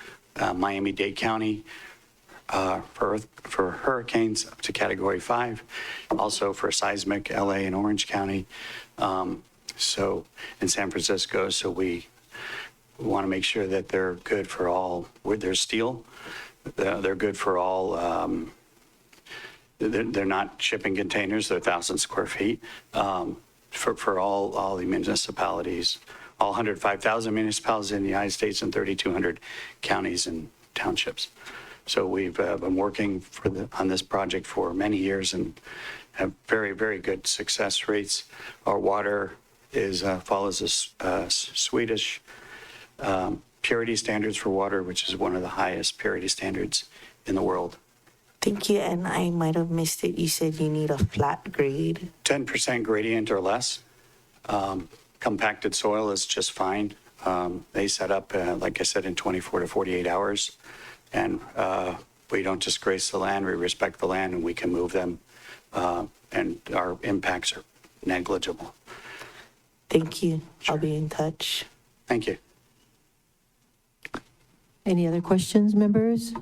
Miami-Dade County, for hurricanes up to Category 5, also for seismic, LA and Orange County, so in San Francisco. So we want to make sure that they're good for all. They're steel. They're good for all. They're not shipping containers. They're 1,000 square feet for all the municipalities, all 105,000 municipalities in the United States and 3,200 counties and townships. So we've been working on this project for many years and have very, very good success rates. Our water follows the Swedish purity standards for water, which is one of the highest purity standards in the world. Thank you, and I might have missed it. You said you need a flat grade. 10% gradient or less. Compacted soil is just fine. They set up, like I said, in 24 to 48 hours. And we don't disgrace the land, we respect the land, and we can move them. And our impacts are negligible. Thank you. I'll be in touch. Thank you. Any other questions, members?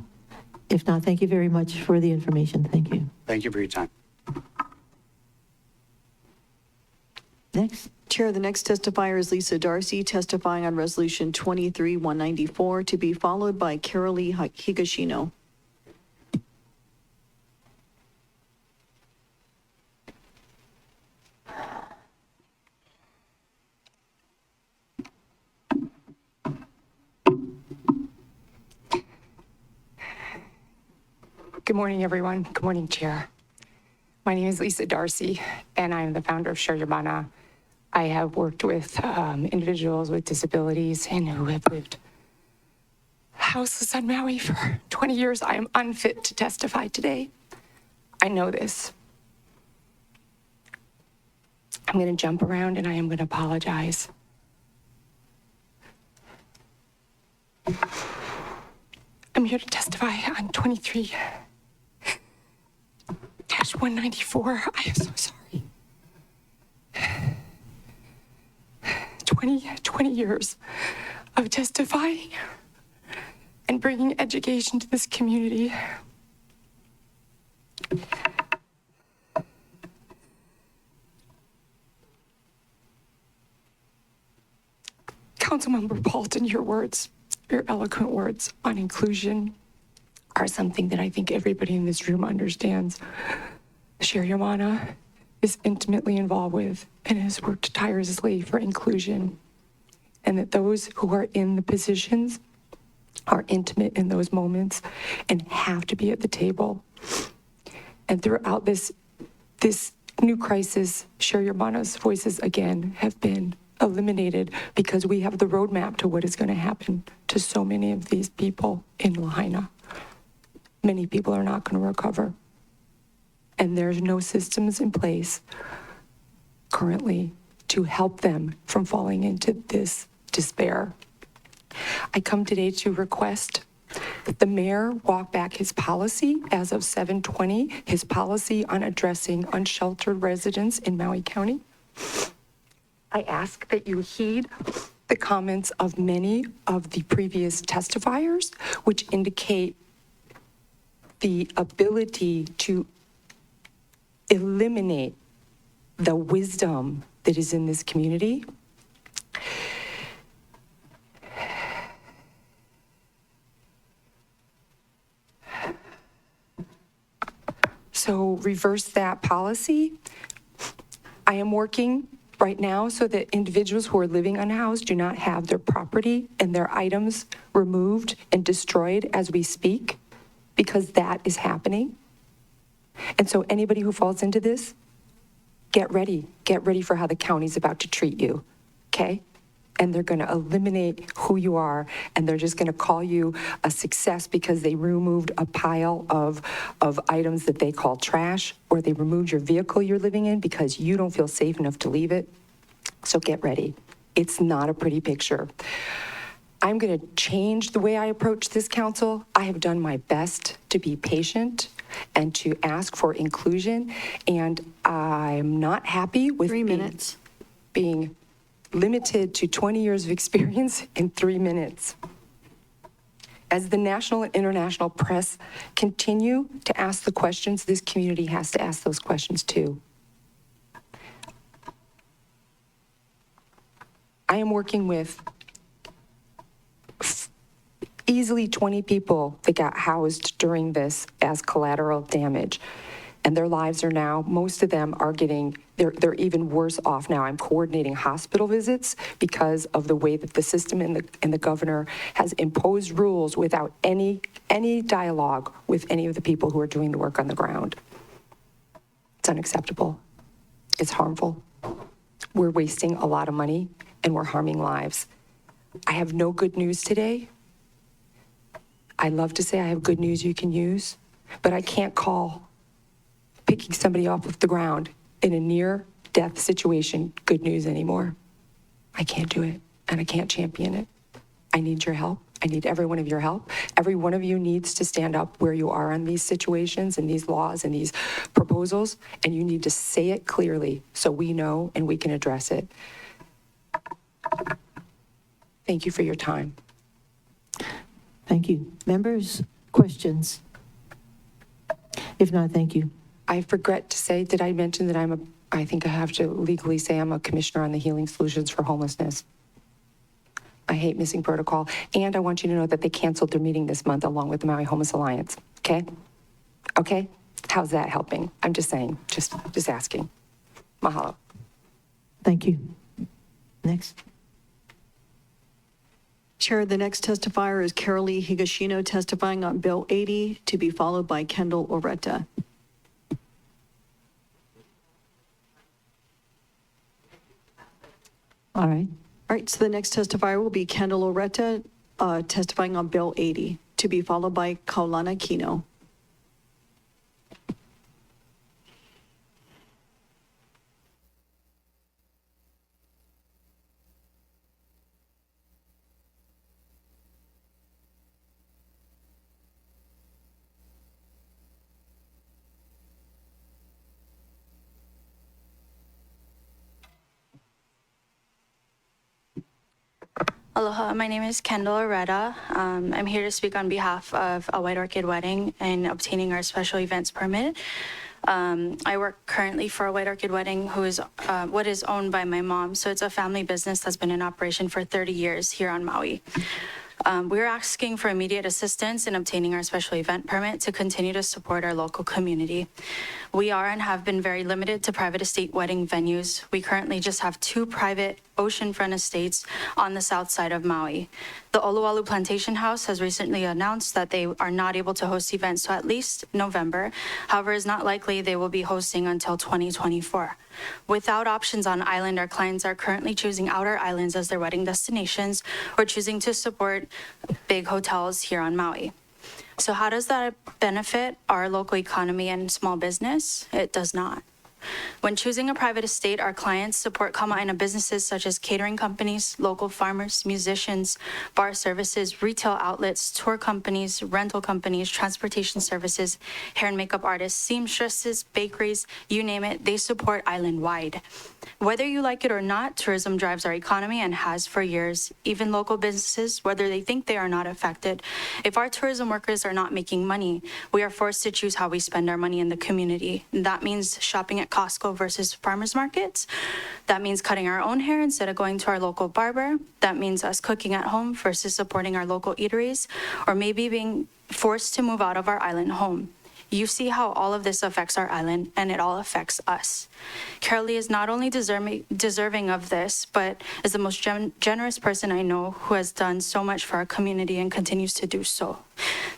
If not, thank you very much for the information. Thank you. Thank you for your time. Next. Chair, the next testifier is Lisa Darcy, testifying on Resolution 23-194, to be followed by Carolee Higashino. Good morning, everyone. Good morning, Chair. My name is Lisa Darcy, and I'm the founder of Share Your Mana. I have worked with individuals with disabilities and who have lived houseless on Maui for 20 years. I am unfit to testify today. I know this. I'm going to jump around and I am going to apologize. I'm here to testify on 23-194. I am so sorry. 20 years of testifying and bringing education to this community. Councilmember Paulton, your words, your eloquent words on inclusion are something that I think everybody in this room understands. Share Your Mana is intimately involved with and has worked tirelessly for inclusion, and that those who are in the positions are intimate in those moments and have to be at the table. And throughout this new crisis, Share Your Mana's voices again have been eliminated because we have the roadmap to what is going to happen to so many of these people in Lahaina. Many people are not going to recover. And there's no systems in place currently to help them from falling into this despair. I come today to request that the mayor walk back his policy as of 7/20, his policy on addressing unsheltered residents in Maui County. I ask that you heed the comments of many of the previous testifiers, which indicate the ability to eliminate the wisdom that is in this community. So reverse that policy. I am working right now so that individuals who are living unhoused do not have their property and their items removed and destroyed as we speak, because that is happening. And so anybody who falls into this, get ready for how the county's about to treat you, okay? And they're gonna eliminate who you are, and they're just gonna call you a success because they removed a pile of items that they call trash, or they removed your vehicle you're living in because you don't feel safe enough to leave it. So get ready. It's not a pretty picture. I'm gonna change the way I approach this council. I have done my best to be patient and to ask for inclusion, and I'm not happy with being limited to 20 years of experience in 3 minutes. As the national and international press continue to ask the questions, this community has to ask those questions too. I am working with easily 20 people that got housed during this as collateral damage. And their lives are now, most of them are they're even worse off now. I'm coordinating hospital visits because of the way that the system and the governor has imposed rules without any dialogue with any of the people who are doing the work on the ground. It's unacceptable. It's harmful. We're wasting a lot of money and we're harming lives. I have no good news today. I love to say I have good news you can use, but I can't call picking somebody off of the ground in a near-death situation good news anymore. I can't do it, and I can't champion it. I need your help. I need every one of your help. Every one of you needs to stand up where you are on these situations and these laws and these proposals, and you need to say it clearly so we know and we can address it. Thank you for your time. Thank you. Members, questions? If not, thank you. I forgot to say, did I mention that I think I have to legally say I'm a commissioner on the Healing Solutions for Homelessness. I hate missing protocol. And I want you to know that they canceled their meeting this month along with the Maui Homeless Alliance. Okay? Okay? How's that helping? I'm just saying, just asking. Mahalo. Thank you. Next. Chair, the next testifier is Carolee Higashino testifying on Bill 80, to be followed by Kendall Oretta. All right. All right, so the next testifier will be Kendall Oretta, testifying on Bill 80, to be followed by Kaulana Kino. Aloha, my name is Kendall Oretta. I'm here to speak on behalf of a White Orchid Wedding and obtaining our special events permit. I work currently for a White Orchid Wedding, who is what is owned by my mom. So it's a family business that's been in operation for 30 years here on Maui. We're asking for immediate assistance in obtaining our special event permit to continue to support our local community. We are and have been very limited to private estate wedding venues. We currently just have 2 private oceanfront estates on the south side of Maui. The Oluwalu Plantation House has recently announced that they are not able to host events to at least November. However, it's not likely they will be hosting until 2024. Without options on island, our clients are currently choosing outer islands as their wedding destinations or choosing to support big hotels here on Maui. So how does that benefit our local economy and small business? It does not. When choosing a private estate, our clients support Kama'aina businesses such as catering companies, local farmers, musicians, bar services, retail outlets, tour companies, rental companies, transportation services, hair and makeup artists, seamstresses, bakeries, you name it, they support island-wide. Whether you like it or not, tourism drives our economy and has for years. Even local businesses, whether they think they are not affected. If our tourism workers are not making money, we are forced to choose how we spend our money in the community. That means shopping at Costco versus farmers markets. That means cutting our own hair instead of going to our local barber. That means us cooking at home versus supporting our local eateries, or maybe being forced to move out of our island home. You see how all of this affects our island, and it all affects us. Carolee is not only deserving of this, but is the most generous person I know who has done so much for our community and continues to do so.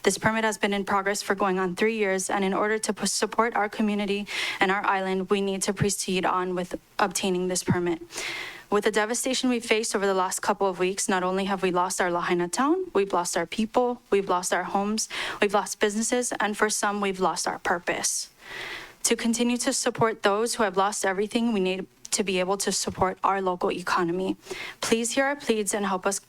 This permit has been in progress for going on 3 years, and in order to support our community and our island, we need to proceed on with obtaining this permit. With the devastation we've faced over the last couple of weeks, not only have we lost our Lahaina town, we've lost our people, we've lost our homes, we've lost businesses, and for some, we've lost our purpose. To continue to support those who have lost everything, we need to be able to support our local economy. Please hear our pleas and help us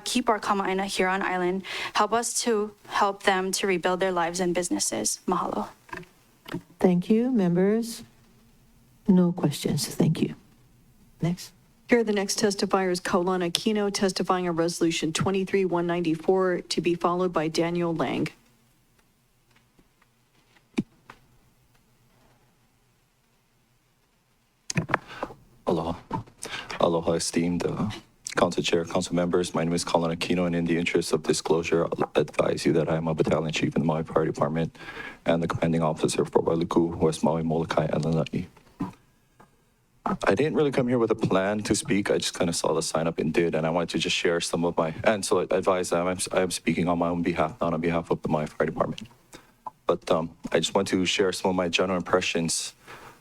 keep our Kama'aina here on island. Help us to help them to rebuild their lives and businesses. Mahalo. Thank you, members. No questions. Thank you. Next. Here, the next testifier is Kaulana Kino, testifying on Resolution 23-194, to be followed by Daniel Lang. Aloha. Aloha, esteemed Council Chair, Council members. My name is Colin Aquino, and in the interest of disclosure, I'll advise you that I am a battalion chief in the Maui Fire Department and the commanding officer for Wailuku, West Maui, Molokai, and Lanai. I didn't really come here with a plan to speak. I just kind of saw the sign up and did, and I wanted to just share some of my, and so I advise that I'm speaking on my own behalf, not on behalf of the Maui Fire Department. But I just want to share some of my general impressions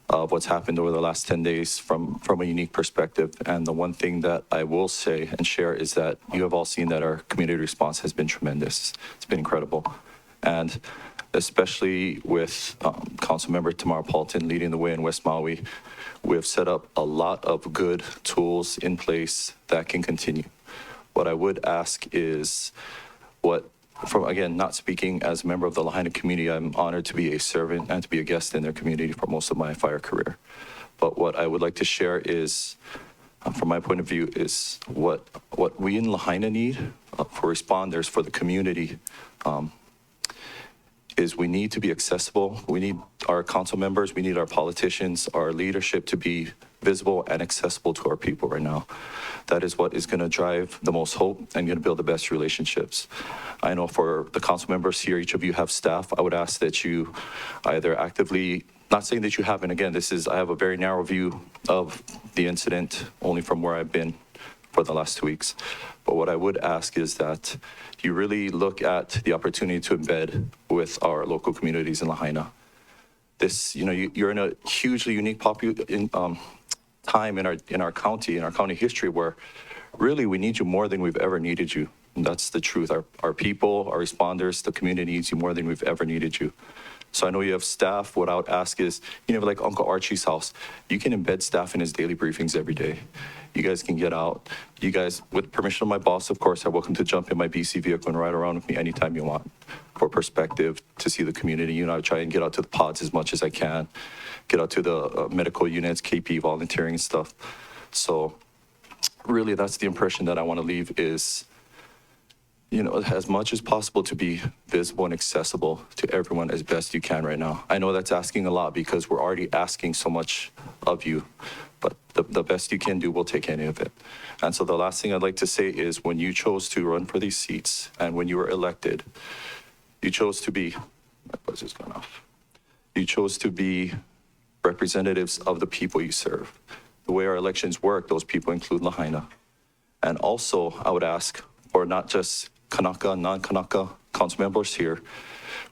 of what's happened over the last 10 days from a unique perspective. And the one thing that I will say and share is that you have all seen that our community response has been tremendous. It's been incredible. And especially with Councilmember Tamara Paulton leading the way in West Maui, We have set up a lot of good tools in place that can continue. What I would ask is again, not speaking as a member of the Lahaina community, I'm honored to be a servant and to be a guest in their community for most of my fire career. But what I would like to share is, from my point of view, is what we in Lahaina need for responders, for the community, is we need to be accessible. We need our council members, we need our politicians, our leadership to be visible and accessible to our people right now. That is what is going to drive the most hope and going to build the best relationships. I know for the council members here, each of you have staff. I would ask that you either actively, not saying that you haven't, again, I have a very narrow view of the incident only from where I've been for the last 2 weeks. But what I would ask is that you really look at the opportunity to embed with our local communities in Lahaina. You're in a hugely unique time in our county history where really we need you more than we've ever needed you. And that's the truth. Our people, our responders, the community needs you more than we've ever needed you. So I know you have staff. What I would ask is, like Uncle Archie's house, you can embed staff in his daily briefings every day. You guys can get out. You guys, with permission of my boss, of course, are welcome to jump in my BC vehicle and ride around with me anytime you want for perspective to see the community. I try and get out to the pods as much as I can, get out to the medical units, KP volunteering and stuff. So really, that's the impression that I want to leave is, as much as possible to be visible and accessible to everyone as best you can right now. I know that's asking a lot because we're already asking so much of you, but the best you can do, we'll take any of it. And so the last thing I'd like to say is when you chose to run for these seats and when you were elected, you chose to be, my buzzer's gone off. You chose to be representatives of the people you serve. The way our elections work, those people include Lahaina. And also, I would ask, or not just Kanaka, non-Kanaka council members here,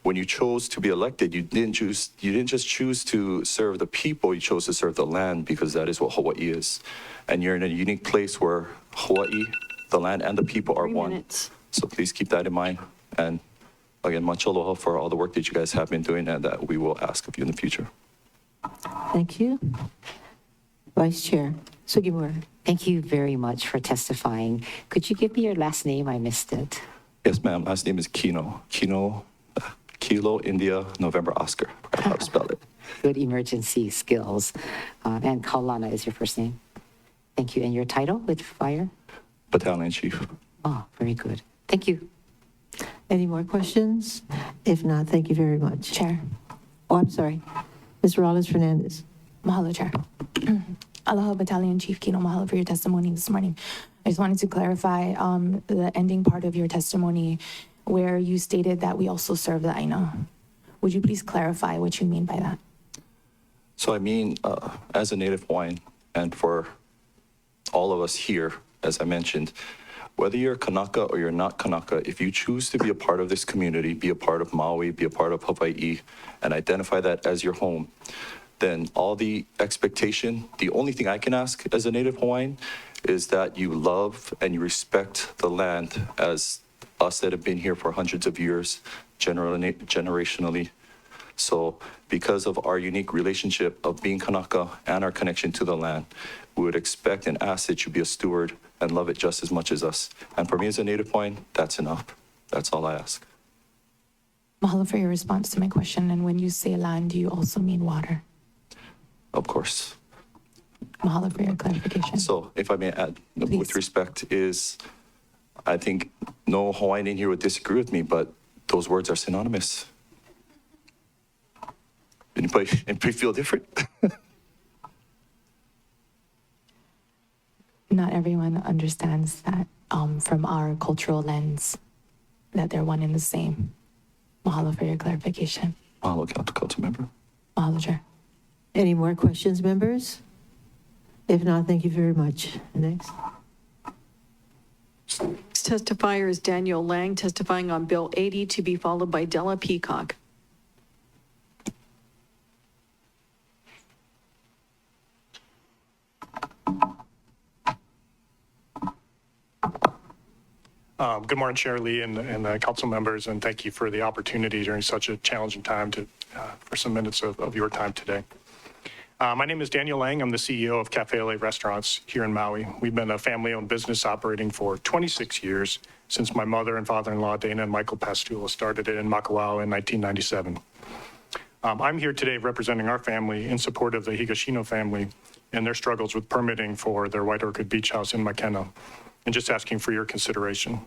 when you chose to be elected, you didn't just choose to serve the people, you chose to serve the land because that is what Hawaii is. And you're in a unique place where Hawaii, the land and the people are one. So please keep that in mind. And again, much aloha for all the work that you guys have been doing and that we will ask of you in the future. Thank you. Vice Chair Sugimura. Thank you very much for testifying. Could you give me your last name? I missed it. Yes, ma'am. Last name is Kino. Kilo, India, November, Oscar. How to spell it. Good emergency skills. And Kaulana is your first name. Thank you. And your title with fire? Battalion Chief. Oh, very good. Thank you. Any more questions? If not, thank you very much. Chair. Oh, I'm sorry. Ms. Rollins Fernandez. Mahalo, Chair. Aloha, Battalion Chief Kino. Mahalo for your testimony this morning. I just wanted to clarify the ending part of your testimony where you stated that we also serve the Aina. Would you please clarify what you mean by that? So I mean, as a Native Hawaiian, and for all of us here, as I mentioned, whether you're Kanaka or you're not Kanaka, if you choose to be a part of this community, be a part of Maui, be a part of Hawaii, and identify that as your home, then all the expectation, the only thing I can ask as a Native Hawaiian is that you love and you respect the land as us that have been here for hundreds of years, generationally. So because of our unique relationship of being Kanaka and our connection to the land, we would expect and ask that you be a steward and love it just as much as us. And for me as a Native Hawaiian, that's enough. That's all I ask. Mahalo for your response to my question. And when you say land, do you also mean water? Of course. Mahalo for your clarification. So if I may add, Please. with respect is, I think no Hawaiian in here would disagree with me, but those words are synonymous. Anybody feel different? Not everyone understands that from our cultural lens, that they're one and the same. Mahalo for your clarification. Mahalo, Council Member. Mahalo, Chair. Any more questions, members? If not, thank you very much. Next. Next testifier is Daniel Lang, testifying on Bill 80, to be followed by Della Peacock. Good morning, Chair Lee and council members, and thank you for the opportunity during such a challenging time for some minutes of your time today. My name is Daniel Lang. I'm the CEO of Cafe LA Restaurants here in Maui. We've been a family-owned business operating for 26 years since my mother and father-in-law, Dana and Michael Pastula, started it in Makawao in 1997. I'm here today representing our family in support of the Higashino family and their struggles with permitting for their White Orchid Beach House in Makena, and just asking for your consideration.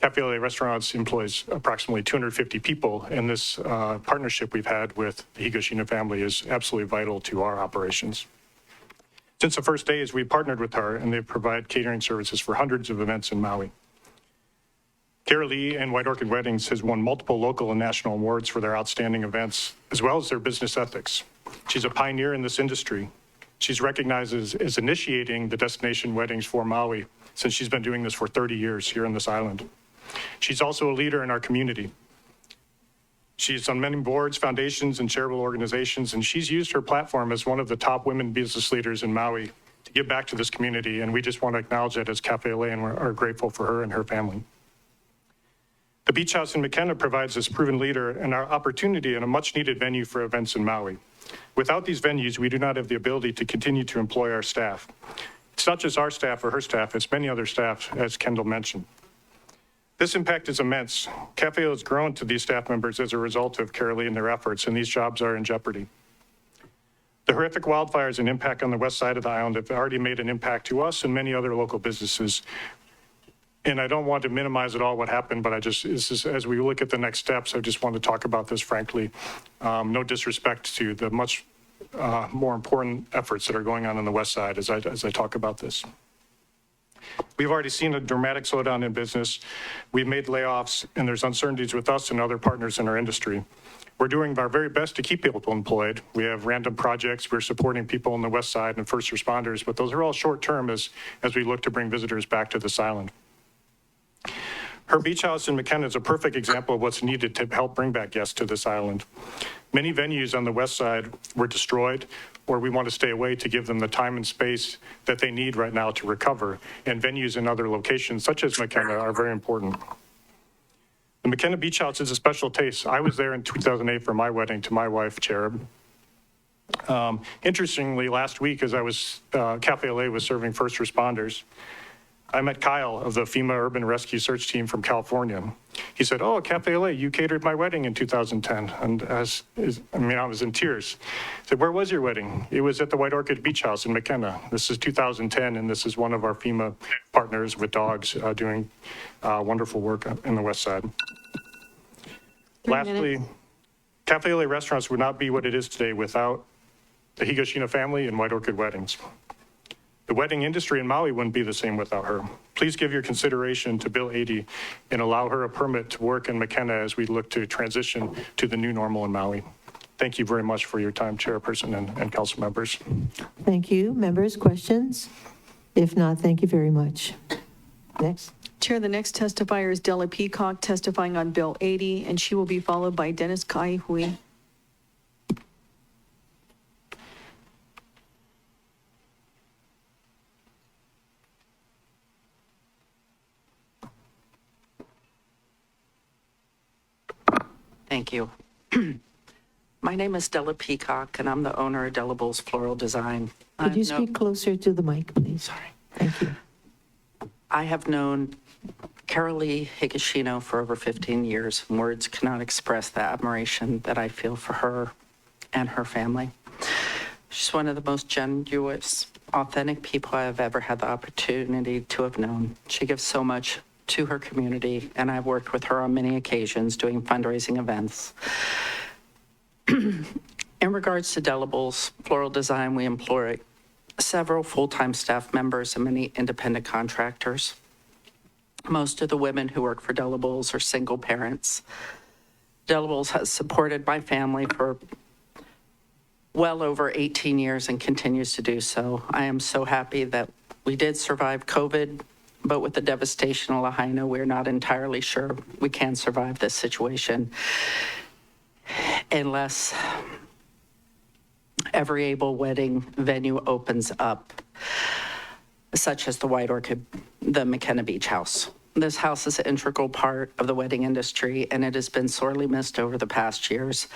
Cafe LA Restaurants employs approximately 250 people, and this partnership we've had with the Higashino family is absolutely vital to our operations. Since the first days, we partnered with her, and they provide catering services for hundreds of events in Maui. Kara Lee and White Orchid Weddings has won multiple local and national awards for their outstanding events, as well as their business ethics. She's a pioneer in this industry. She's recognized as initiating the destination weddings for Maui, since she's been doing this for 30 years here on this island. She's also a leader in our community. She's on many boards, foundations, and charitable organizations, and she's used her platform as one of the top women business leaders in Maui to give back to this community, and we just want to acknowledge that as Cafe LA, and are grateful for her and her family. The Beach House in Makena provides this proven leader and our opportunity and a much-needed venue for events in Maui. Without these venues, we do not have the ability to continue to employ our staff. It's not just our staff or her staff, it's many other staff, as Kendall mentioned. This impact is immense. Cafe has grown to these staff members as a result of Kara Lee and their efforts, and these jobs are in jeopardy. The horrific wildfires and impact on the west side of the island have already made an impact to us and many other local businesses. And I don't want to minimize at all what happened, but as we look at the next steps, I just want to talk about this frankly. No disrespect to the much more important efforts that are going on the west side as I talk about this. We've already seen a dramatic slowdown in business. We've made layoffs, and there's uncertainties with us and other partners in our industry. We're doing our very best to keep people employed. We have random projects. We're supporting people on the west side and first responders, but those are all short-term as we look to bring visitors back to this island. Her beach house in Makena is a perfect example of what's needed to help bring back guests to this island. Many venues on the west side were destroyed, or we want to stay away to give them the time and space that they need right now to recover. And venues in other locations, such as Makena, are very important. The Makena Beach House is a special taste. I was there in 2008 for my wedding to my wife, Cherub. Interestingly, last week, as I was, Cafe LA was serving first responders, I met Kyle of the FEMA Urban Rescue Search Team from California. He said, "Oh, Cafe LA, you catered my wedding in 2010. And I was in tears. I said, "Where was your wedding?" "It was at the White Orchid Beach House in Makena. This is 2010, and this is one of our FEMA partners with dogs doing wonderful work in the west side. Lastly, Cafe LA Restaurants would not be what it is today without the Higashino family and White Orchid Weddings. The wedding industry in Maui wouldn't be the same without her. Please give your consideration to Bill 80 and allow her a permit to work in Makena as we look to transition to the new normal in Maui. Thank you very much for your time, Chairperson and council members. Thank you. Members, questions? If not, thank you very much. Next. Chair, the next testifier is Della Peacock testifying on Bill 80, and she will be followed by Dennis Kaihui. Thank you. My name is Della Peacock, and I'm the owner of Delables Floral Design. Could you speak closer to the mic, please? Sorry. Thank you. I have known Carolee Higashino for over 15 years. Words cannot express the admiration that I feel for her and her family. She's one of the most genuine, authentic people I have ever had the opportunity to have known. She gives so much to her community, and I've worked with her on many occasions doing fundraising events. In regards to Delables Floral Design, we employ several full-time staff members and many independent contractors. Most of the women who work for Delables are single parents. Delables has supported my family for well over 18 years and continues to do so. I am so happy that we did survive COVID, but with the devastation of Lahaina, we're not entirely sure we can survive this situation unless every able wedding venue opens up, such as the White Orchid, the Makena Beach House. This house is an integral part of the wedding industry, and it has been sorely missed over the past years.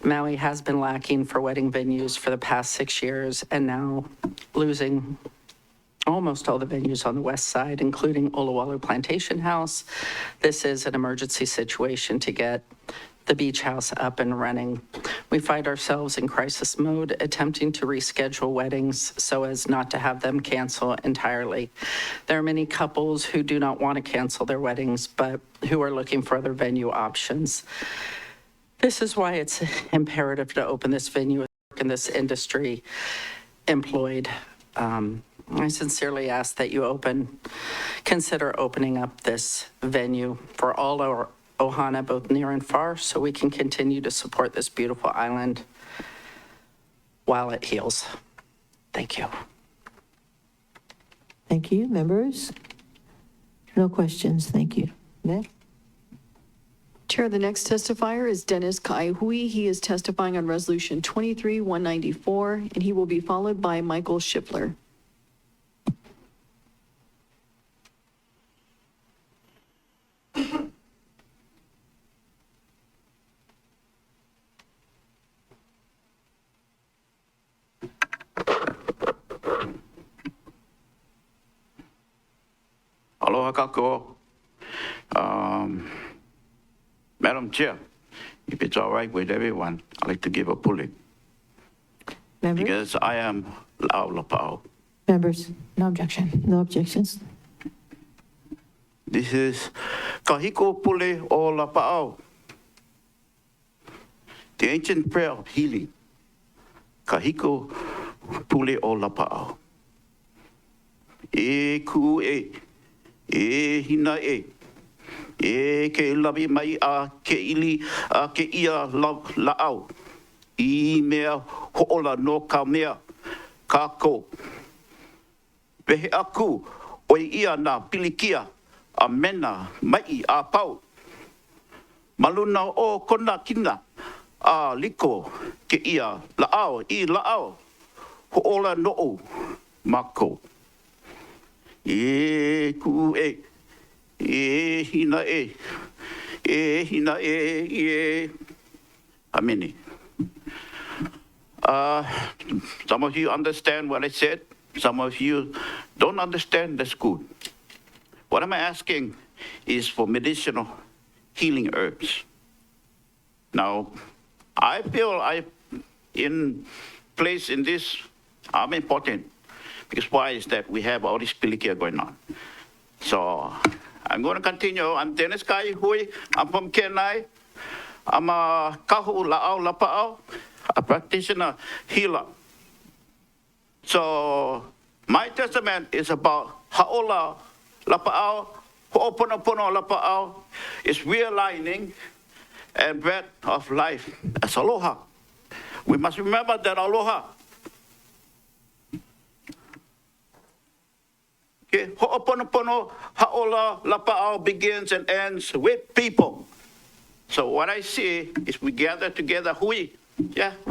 Maui has been lacking for wedding venues for the past 6 years, and now losing almost all the venues on the west side, including Olowalu Plantation House. This is an emergency situation to get the beach house up and running. We find ourselves in crisis mode, attempting to reschedule weddings so as not to have them cancel entirely. There are many couples who do not want to cancel their weddings, but who are looking for other venue options. This is why it's imperative to open this venue in this industry employed. I sincerely ask that you consider opening up this venue for all our Ohana, both near and far, so we can continue to support this beautiful island while it heals. Thank you. Thank you. Members? No questions. Thank you. Matt? Chair, the next testifier is Dennis Kaihui. He is testifying on Resolution 23-194, and he will be followed by Michael Schiffler. Aloha kako. Madam Chair, if it's all right with everyone, I'd like to give a pulley. Members? Because I am La'au Lapa'au. Members? No objection. No objections. This is Kahiko Pule o Lapa'au. The ancient prayer of healing. Kahiko Pule o Lapa'au. E ku e. E hina e. E ke labi mai a ke ili a ke ia la'au. I mea ho'ola no ka mea ka ko. Pehe aku o ia na pilikia a mena mai a pau. Maluna o kona kina a liko ke ia la'au I la'au ho'ola no'o mako. E ku e. E hina e. E hina e. E. Amini. Some of you understand what I said. Some of you don't understand. That's good. What I'm asking is for medicinal healing herbs. Now, I feel I'm in place in this. I'm important. Because why is that we have all this pilikia going on? So I'm going to continue. I'm Dennis Kaihui. I'm from Kenai. I'm a kahu la'au lapa'au, a practitioner healer. So my testament is about ha'ola lapa'au, ho'oponopono lapa'au, is realigning and breath of life. That's aloha. We must remember that aloha. Okay, ho'oponopono ha'ola lapa'au begins and ends with people. So what I see is we gather together, we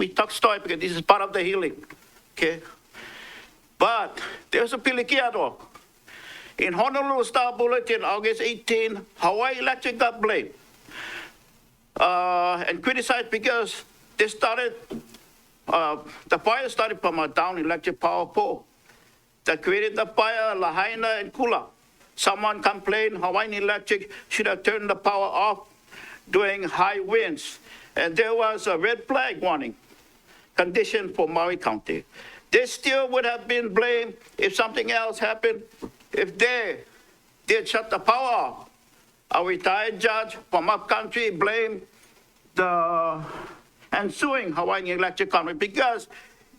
talk story because this is part of the healing, okay? But there's a pilikiado. In Honolulu Star Bulletin, August 18, Hawaii Electric got blamed and criticized because they started, the fire started from a down electric power pole that created the fire, Lahaina and Kula. Someone complained Hawaiian Electric should have turned the power off during high winds. And there was a red flag warning condition for Maui County. They still would have been blamed if something else happened, if they did shut the power off. A retired judge from upcountry blamed the ensuing Hawaiian Electric Company because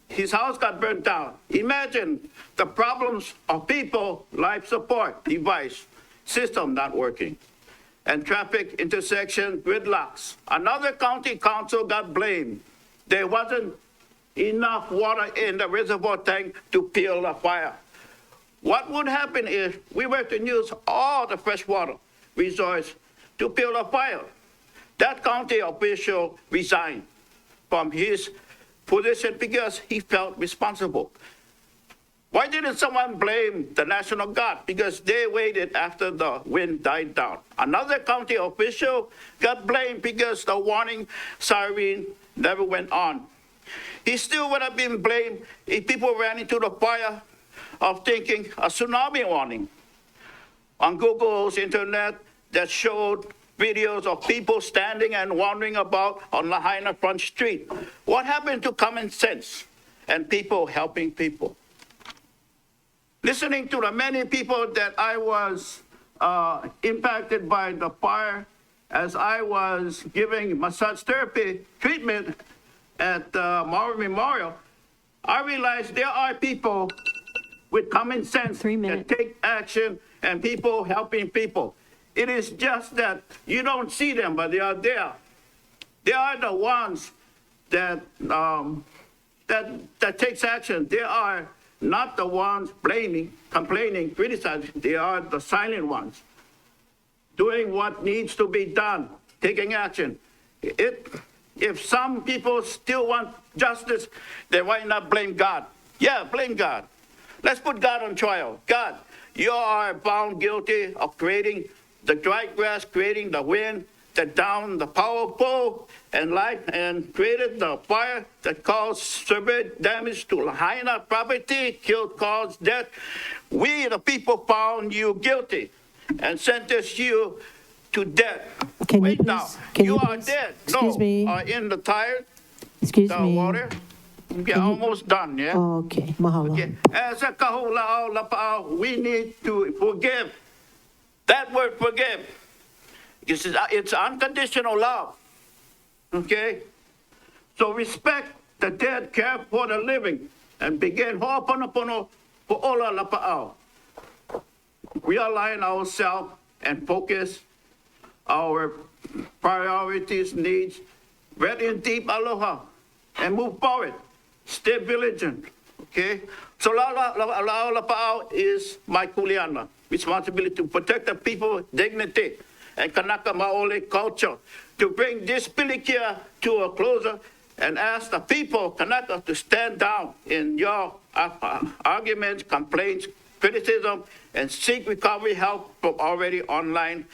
his house got burnt down. Imagine the problems of people, life support device, system not working, and traffic intersection gridlocks. Another county council got blamed. There wasn't enough water in the reservoir tank to peel the fire. What would happen if we were to use all the freshwater resources to peel the fire? That county official resigned from his position because he felt responsible. Why didn't someone blame the National Guard? Because they waited after the wind died down. Another county official got blamed because the warning siren never went on. He still would have been blamed if people ran into the fire of thinking a tsunami warning. On Google's internet that showed videos of people standing and wandering about on Lahaina Front Street. What happened to common sense and people helping people? Listening to the many people that I was impacted by the fire as I was giving massage therapy treatment at Maui Memorial, I realized there are people with common sense that take action and people helping people. It is just that you don't see them, but they are there. They are the ones that that takes action. They are not the ones blaming, complaining, criticizing. They are the silent ones, doing what needs to be done, taking action. If some people still want justice, then why not blame God? Yeah, blame God. Let's put God on trial. God, you are found guilty of creating the dry grass, creating the wind, that down the power pole and light, and created the fire that caused severe damage to Lahaina property, killed, caused death. We, the people, found you guilty and sentenced you to death. Wait now, you are dead. Excuse me. Are in the tire, Excuse the me. water. Okay, almost done, yeah? Okay, mahalo. Okay. As a kahula'au lapa'au, we need to forgive. That word forgive, it's unconditional love, okay? So respect the dead, care for the living, and begin ho'oponopono po'ola lapa'au. Realign ourselves and focus our priorities, needs, read in deep aloha, and move forward. Stay vigilant, okay? So la'au lapa'au is my kuleana. Responsibility to protect the people's dignity and Kanaka Maoli culture, to bring this pilikia to a closure and ask the people, Kanaka, to stand down in your arguments, complaints, criticism, and seek recovery help from already online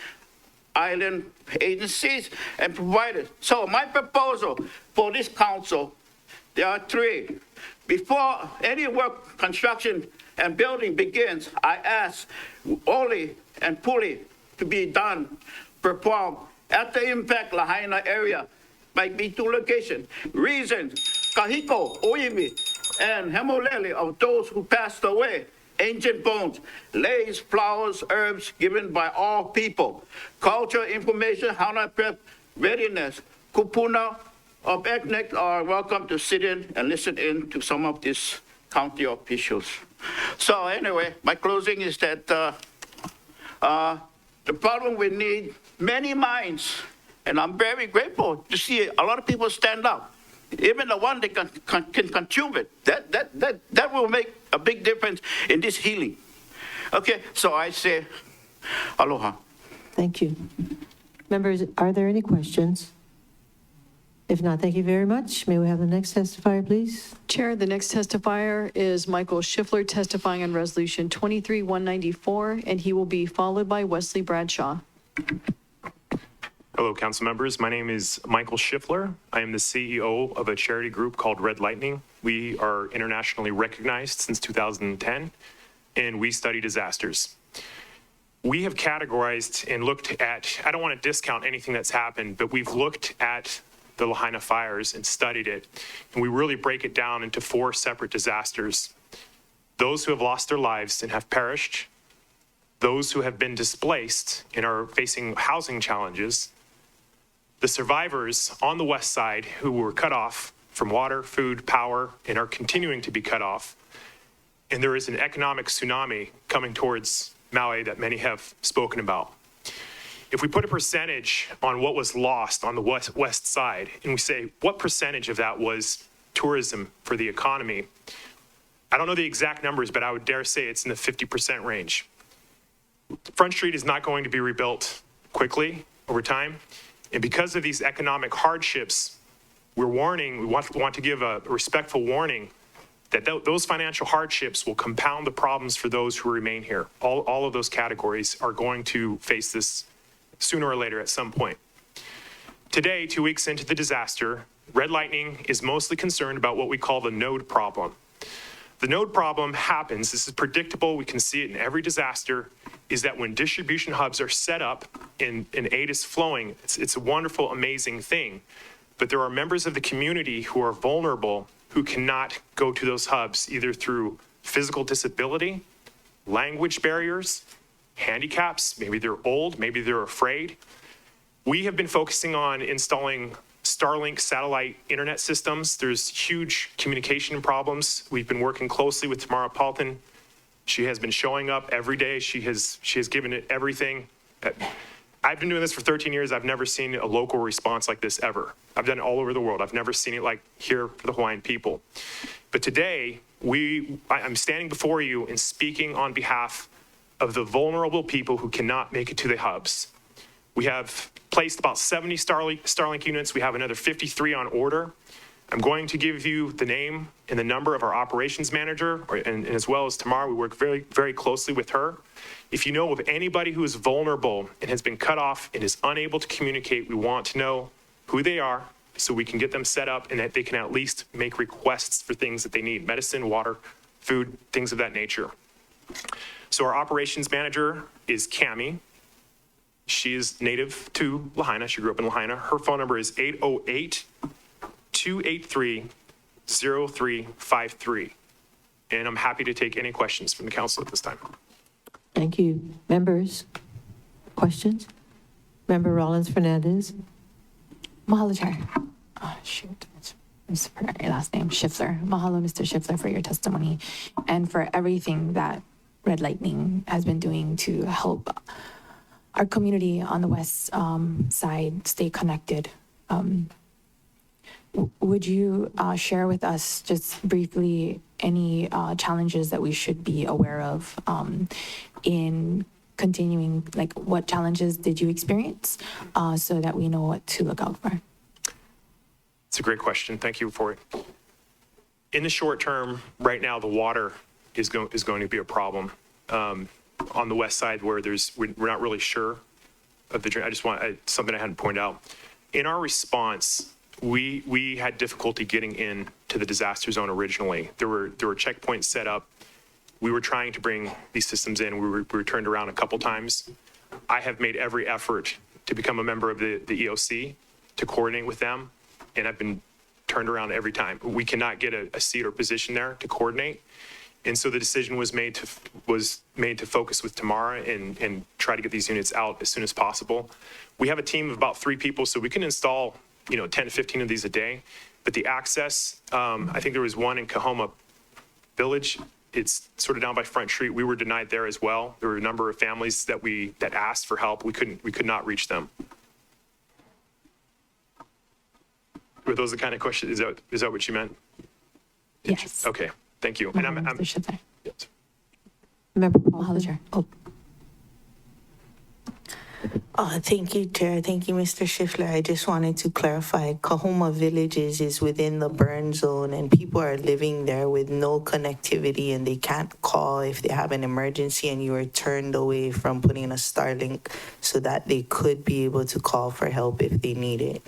island agencies and providers. So my proposal for this council, there are three. Before any work, construction, and building begins, I ask only and fully to be done, performed at the impact Lahaina area. Might be two locations. Reasons, Kahiko, Oiwi, and Hemolele of those who passed away. Ancient bones, leis, flowers, herbs given by all people. Culture, information, Hana prep, readiness. Kupuna of ethnic are welcome to sit in and listen in to some of these county officials. So anyway, my closing is that the problem we need many minds, and I'm very grateful to see a lot of people stand up. Even the one that can contribute, that will make a big difference in this healing. Okay, so I say aloha. Thank you. Members, are there any questions? If not, thank you very much. May we have the next testifier, please? Chair, the next testifier is Michael Schiffler testifying on Resolution 23-194, and he will be followed by Wesley Bradshaw. Hello, council members. My name is Michael Schiffler. I am the CEO of a charity group called Red Lightning. We are internationally recognized since 2010, and we study disasters. We have categorized and looked at, I don't want to discount anything that's happened, but we've looked at the Lahaina fires and studied it. And we really break it down into 4 separate disasters. Those who have lost their lives and have perished, those who have been displaced and are facing housing challenges, the survivors on the west side who were cut off from water, food, power, and are continuing to be cut off. And there is an economic tsunami coming towards Maui that many have spoken about. If we put a percentage on what was lost on the west side, and we say, what percentage of that was tourism for the economy? I don't know the exact numbers, but I would dare say it's in the 50% range. Front Street is not going to be rebuilt quickly over time. And because of these economic hardships, we want to give a respectful warning that those financial hardships will compound the problems for those who remain here. All of those categories are going to face this sooner or later at some point. Today, 2 weeks into the disaster, Red Lightning is mostly concerned about what we call the node problem. The node problem happens, this is predictable, we can see it in every disaster, is that when distribution hubs are set up and aid is flowing, it's a wonderful, amazing thing. But there are members of the community who are vulnerable who cannot go to those hubs either through physical disability, language barriers, handicaps, maybe they're old, maybe they're afraid. We have been focusing on installing Starlink satellite internet systems. There's huge communication problems. We've been working closely with Tamara Paulton. She has been showing up every day. She has given it everything. I've been doing this for 13 years. I've never seen a local response like this ever. I've done it all over the world. I've never seen it like here for the Hawaiian people. But today, I'm standing before you and speaking on behalf of the vulnerable people who cannot make it to the hubs. We have placed about 70 Starlink units. We have another 53 on order. I'm going to give you the name and the number of our operations manager, and as well as Tamara. We work very, very closely with her. If you know of anybody who is vulnerable and has been cut off and is unable to communicate, we want to know who they are so we can get them set up and that they can at least make requests for things that they need, medicine, water, food, things of that nature. So our operations manager is Cami. She is native to Lahaina. She grew up in Lahaina. Her phone number is 808-283-0353. And I'm happy to take any questions from the council at this time. Thank you. Members, questions? Member Rollins Fernandez. Mahalo, Chair. Oh, shoot. I just forgot your last name, Schiffler. Mahalo, Mr. Schiffler, for your testimony and for everything that Red Lightning has been doing to help our community on the west side stay connected. Would you share with us just briefly any challenges that we should be aware of in continuing, like what challenges did you experience so that we know what to look out for? It's a great question. Thank you for it. In the short term, right now, the water is going to be a problem. On the west side where we're not really sure of the drain. I just want something I hadn't pointed out. In our response, we had difficulty getting in to the disaster zone originally. There were checkpoints set up. We were trying to bring these systems in. We were turned around a couple times. I have made every effort to become a member of the EOC to coordinate with them, and I've been turned around every time. We cannot get a seat or position there to coordinate. And so the decision was made to focus with Tamara and try to get these units out as soon as possible. We have a team of about 3 people, so we can install 10 to 15 of these a day. But the access, I think there was one in Kahoma Village. It's sort of down by Front Street. We were denied there as well. There were a number of families that asked for help. We could not reach them. Were those the kind of questions? Is that what you meant? Yes. Okay. Thank you. And I'm yes. Member Mahalo, Chair. Thank you, Chair. Thank you, Mr. Schiffler. I just wanted to clarify, Kahoma Villages is within the burn zone and people are living there with no connectivity and they can't call if they have an emergency, and you were turned away from putting a Starlink so that they could be able to call for help if they need it.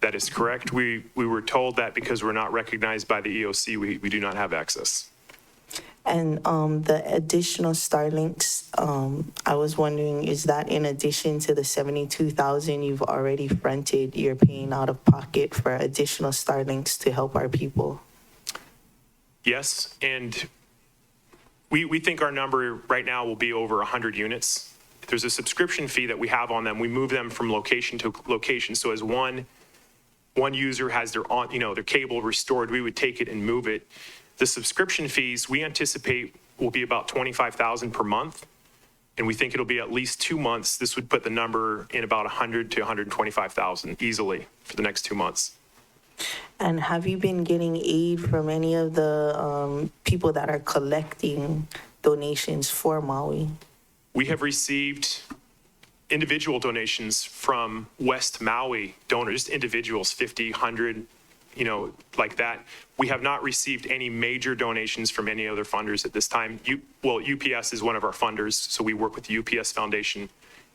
That is correct. We were told that because we're not recognized by the EOC, we do not have access. And the additional Starlinks, I was wondering, is that in addition to the $72,000 you've already fronted, you're paying out of pocket for additional Starlinks to help our people? Yes, and we think our number right now will be over 100 units. There's a subscription fee that we have on them. We move them from location to location. So as one user has their cable restored, we would take it and move it. The subscription fees we anticipate will be about $25,000 per month, and we think it'll be at least 2 months. This would put the number in about $100,000 to $125,000 easily for the next 2 months. And have you been getting aid from any of the people that are collecting donations for Maui? We have received individual donations from West Maui donors, just individuals, 50, 100, like that. We have not received any major donations from any other funders at this time. UPS is one of our funders, so we work with the UPS Foundation.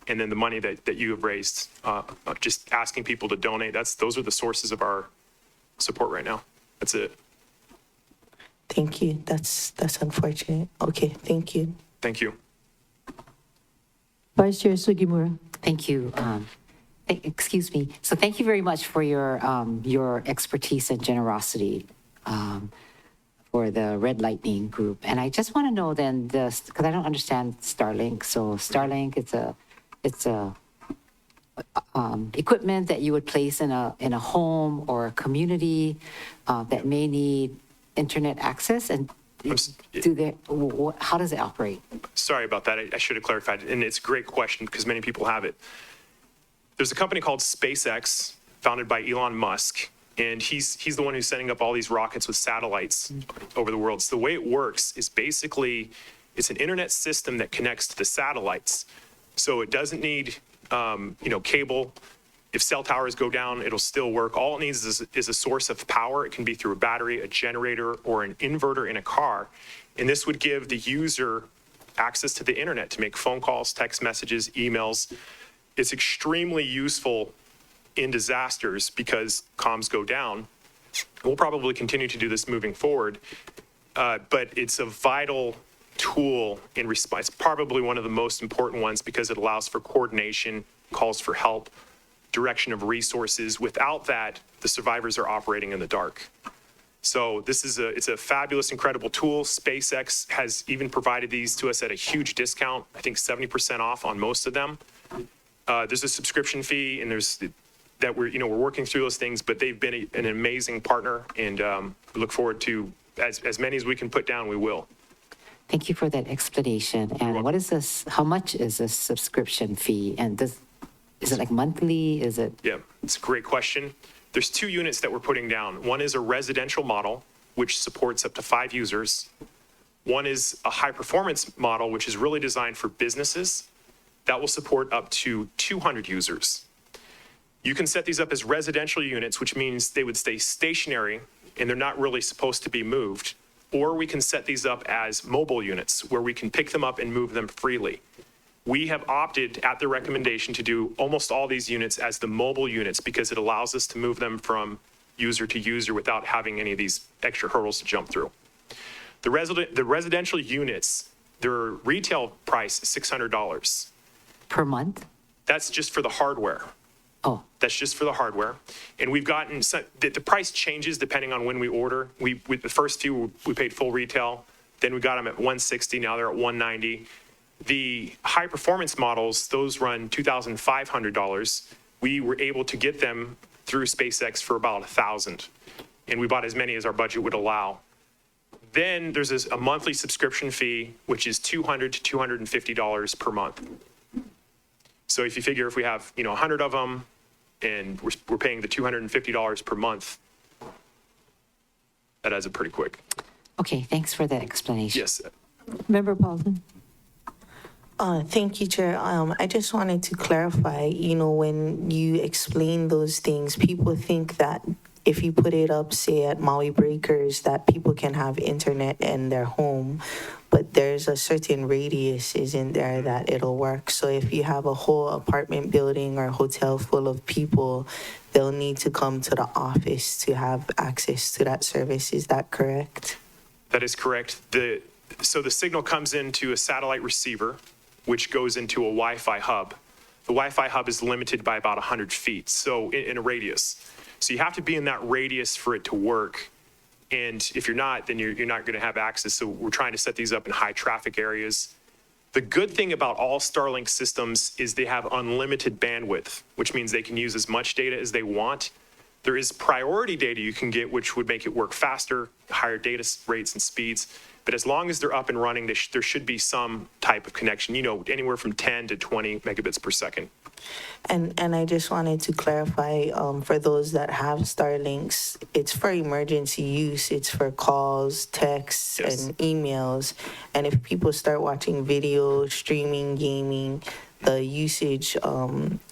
And then the money that you have raised, just asking people to donate, those are the sources of our support right now. That's it. Thank you. That's unfortunate. Okay, thank you. Thank you. Vice Chair Sugimura. Thank you. Excuse me. So thank you very much for your expertise and generosity for the Red Lightning Group. And I just want to know then, because I don't understand Starlink. So Starlink, it's a equipment that you would place in a home or a community that may need internet access. And how does it operate? Sorry about that. I should have clarified. And it's a great question because many people have it. There's a company called SpaceX, founded by Elon Musk, and he's the one who's sending up all these rockets with satellites over the world. So the way it works is basically it's an internet system that connects to the satellites. So it doesn't need cable. If cell towers go down, it'll still work. All it needs is a source of power. It can be through a battery, a generator, or an inverter in a car. And this would give the user access to the internet to make phone calls, text messages, emails. It's extremely useful in disasters because comms go down. We'll probably continue to do this moving forward, but it's a vital tool in response. It's probably one of the most important ones because it allows for coordination, calls for help, direction of resources. Without that, the survivors are operating in the dark. So it's a fabulous, incredible tool. SpaceX has even provided these to us at a huge discount, I think 70% off on most of them. There's a subscription fee, and we're working through those things, but they've been an amazing partner, and we look forward to as many as we can put down, we will. Thank you for that explanation. And what is this? How much is this subscription fee? And is it like monthly? Is it? Yeah, it's a great question. There's 2 units that we're putting down. One is a residential model, which supports up to 5 users. One is a high performance model, which is really designed for businesses. That will support up to 200 users. You can set these up as residential units, which means they would stay stationary and they're not really supposed to be moved. Or we can set these up as mobile units where we can pick them up and move them freely. We have opted at the recommendation to do almost all these units as the mobile units because it allows us to move them from user to user without having any of these extra hurdles to jump through. The residential units, their retail price is $600. Per month? That's just for the hardware. Oh. That's just for the hardware. And we've gotten, the price changes depending on when we order. With the first few, we paid full retail. Then we got them at $160, now they're at $190. The high performance models, those run $2,500. We were able to get them through SpaceX for about $1,000. And we bought as many as our budget would allow. Then there's a monthly subscription fee, which is $200 to $250 per month. So if you figure if we have 100 of them and we're paying the $250 per month, that adds up pretty quick. Okay, thanks for that explanation. Yes. Member Paulson. Thank you, Chair. I just wanted to clarify, when you explain those things, people think that if you put it up, say, at Maui Breakers, that people can have internet in their home, but there's a certain radius, isn't there, that it'll work. So if you have a whole apartment building or hotel full of people, they'll need to come to the office to have access to that service. Is that correct? That is correct. So the signal comes into a satellite receiver, which goes into a Wi-Fi hub. The Wi-Fi hub is limited by about 100 feet, so in a radius. So you have to be in that radius for it to work. And if you're not, then you're not going to have access. So we're trying to set these up in high traffic areas. The good thing about all Starlink systems is they have unlimited bandwidth, which means they can use as much data as they want. There is priority data you can get, which would make it work faster, higher data rates and speeds. But as long as they're up and running, there should be some type of connection, anywhere from 10 to 20 megabits per second. And I just wanted to clarify, for those that have Starlinks, it's for emergency use. It's for calls, texts, and emails. And if people start watching video, streaming, gaming, the usage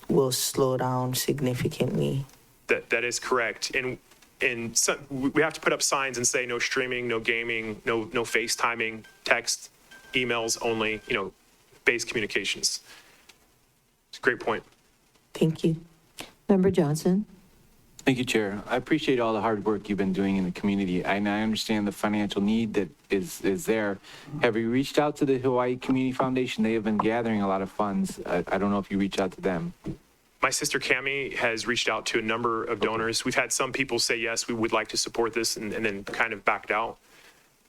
will slow down significantly. That is correct. And And we have to put up signs and say no streaming, no gaming, no FaceTiming, text, emails only, base communications. It's a great point. Thank you. Member Johnson? Thank you, Chair. I appreciate all the hard work you've been doing in the community, and I understand the financial need that is there. Have you reached out to the Hawaii Community Foundation? They have been gathering a lot of funds. I don't know if you reached out to them. My sister Cami has reached out to a number of donors. We've had some people say, yes, we would like to support this, and then kind of backed out.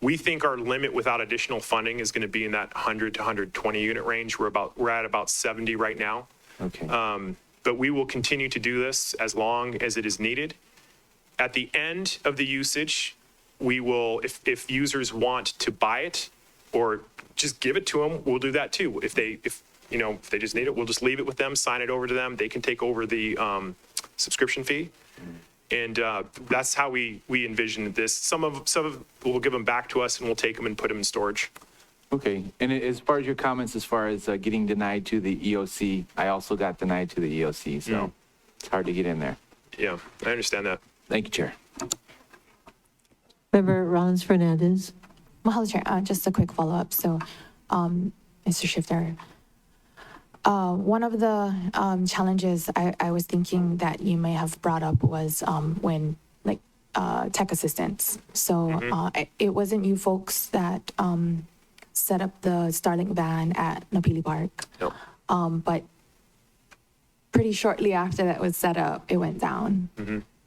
We think our limit without additional funding is going to be in that 100 to 120 unit range. We're at about 70 right now. Okay. But we will continue to do this as long as it is needed. At the end of the usage, we will, if users want to buy it or just give it to them, we'll do that too. If they just need it, we'll just leave it with them, sign it over to them. They can take over the subscription fee. And that's how we envision this. Some of we'll give them back to us, and we'll take them and put them in storage. Okay. And as far as your comments, as far as getting denied to the EOC, I also got denied to the EOC, so it's hard to get in there. Yeah, I understand that. Thank you, Chair. Member Rollins Fernandez? Mahalo, Chair. Just a quick follow-up. So, Mr. Shifter, one of the challenges I was thinking that you may have brought up was when, tech assistance. So it wasn't you folks that set up the Starlink van at Napili Park. No. But pretty shortly after that was set up, it went down.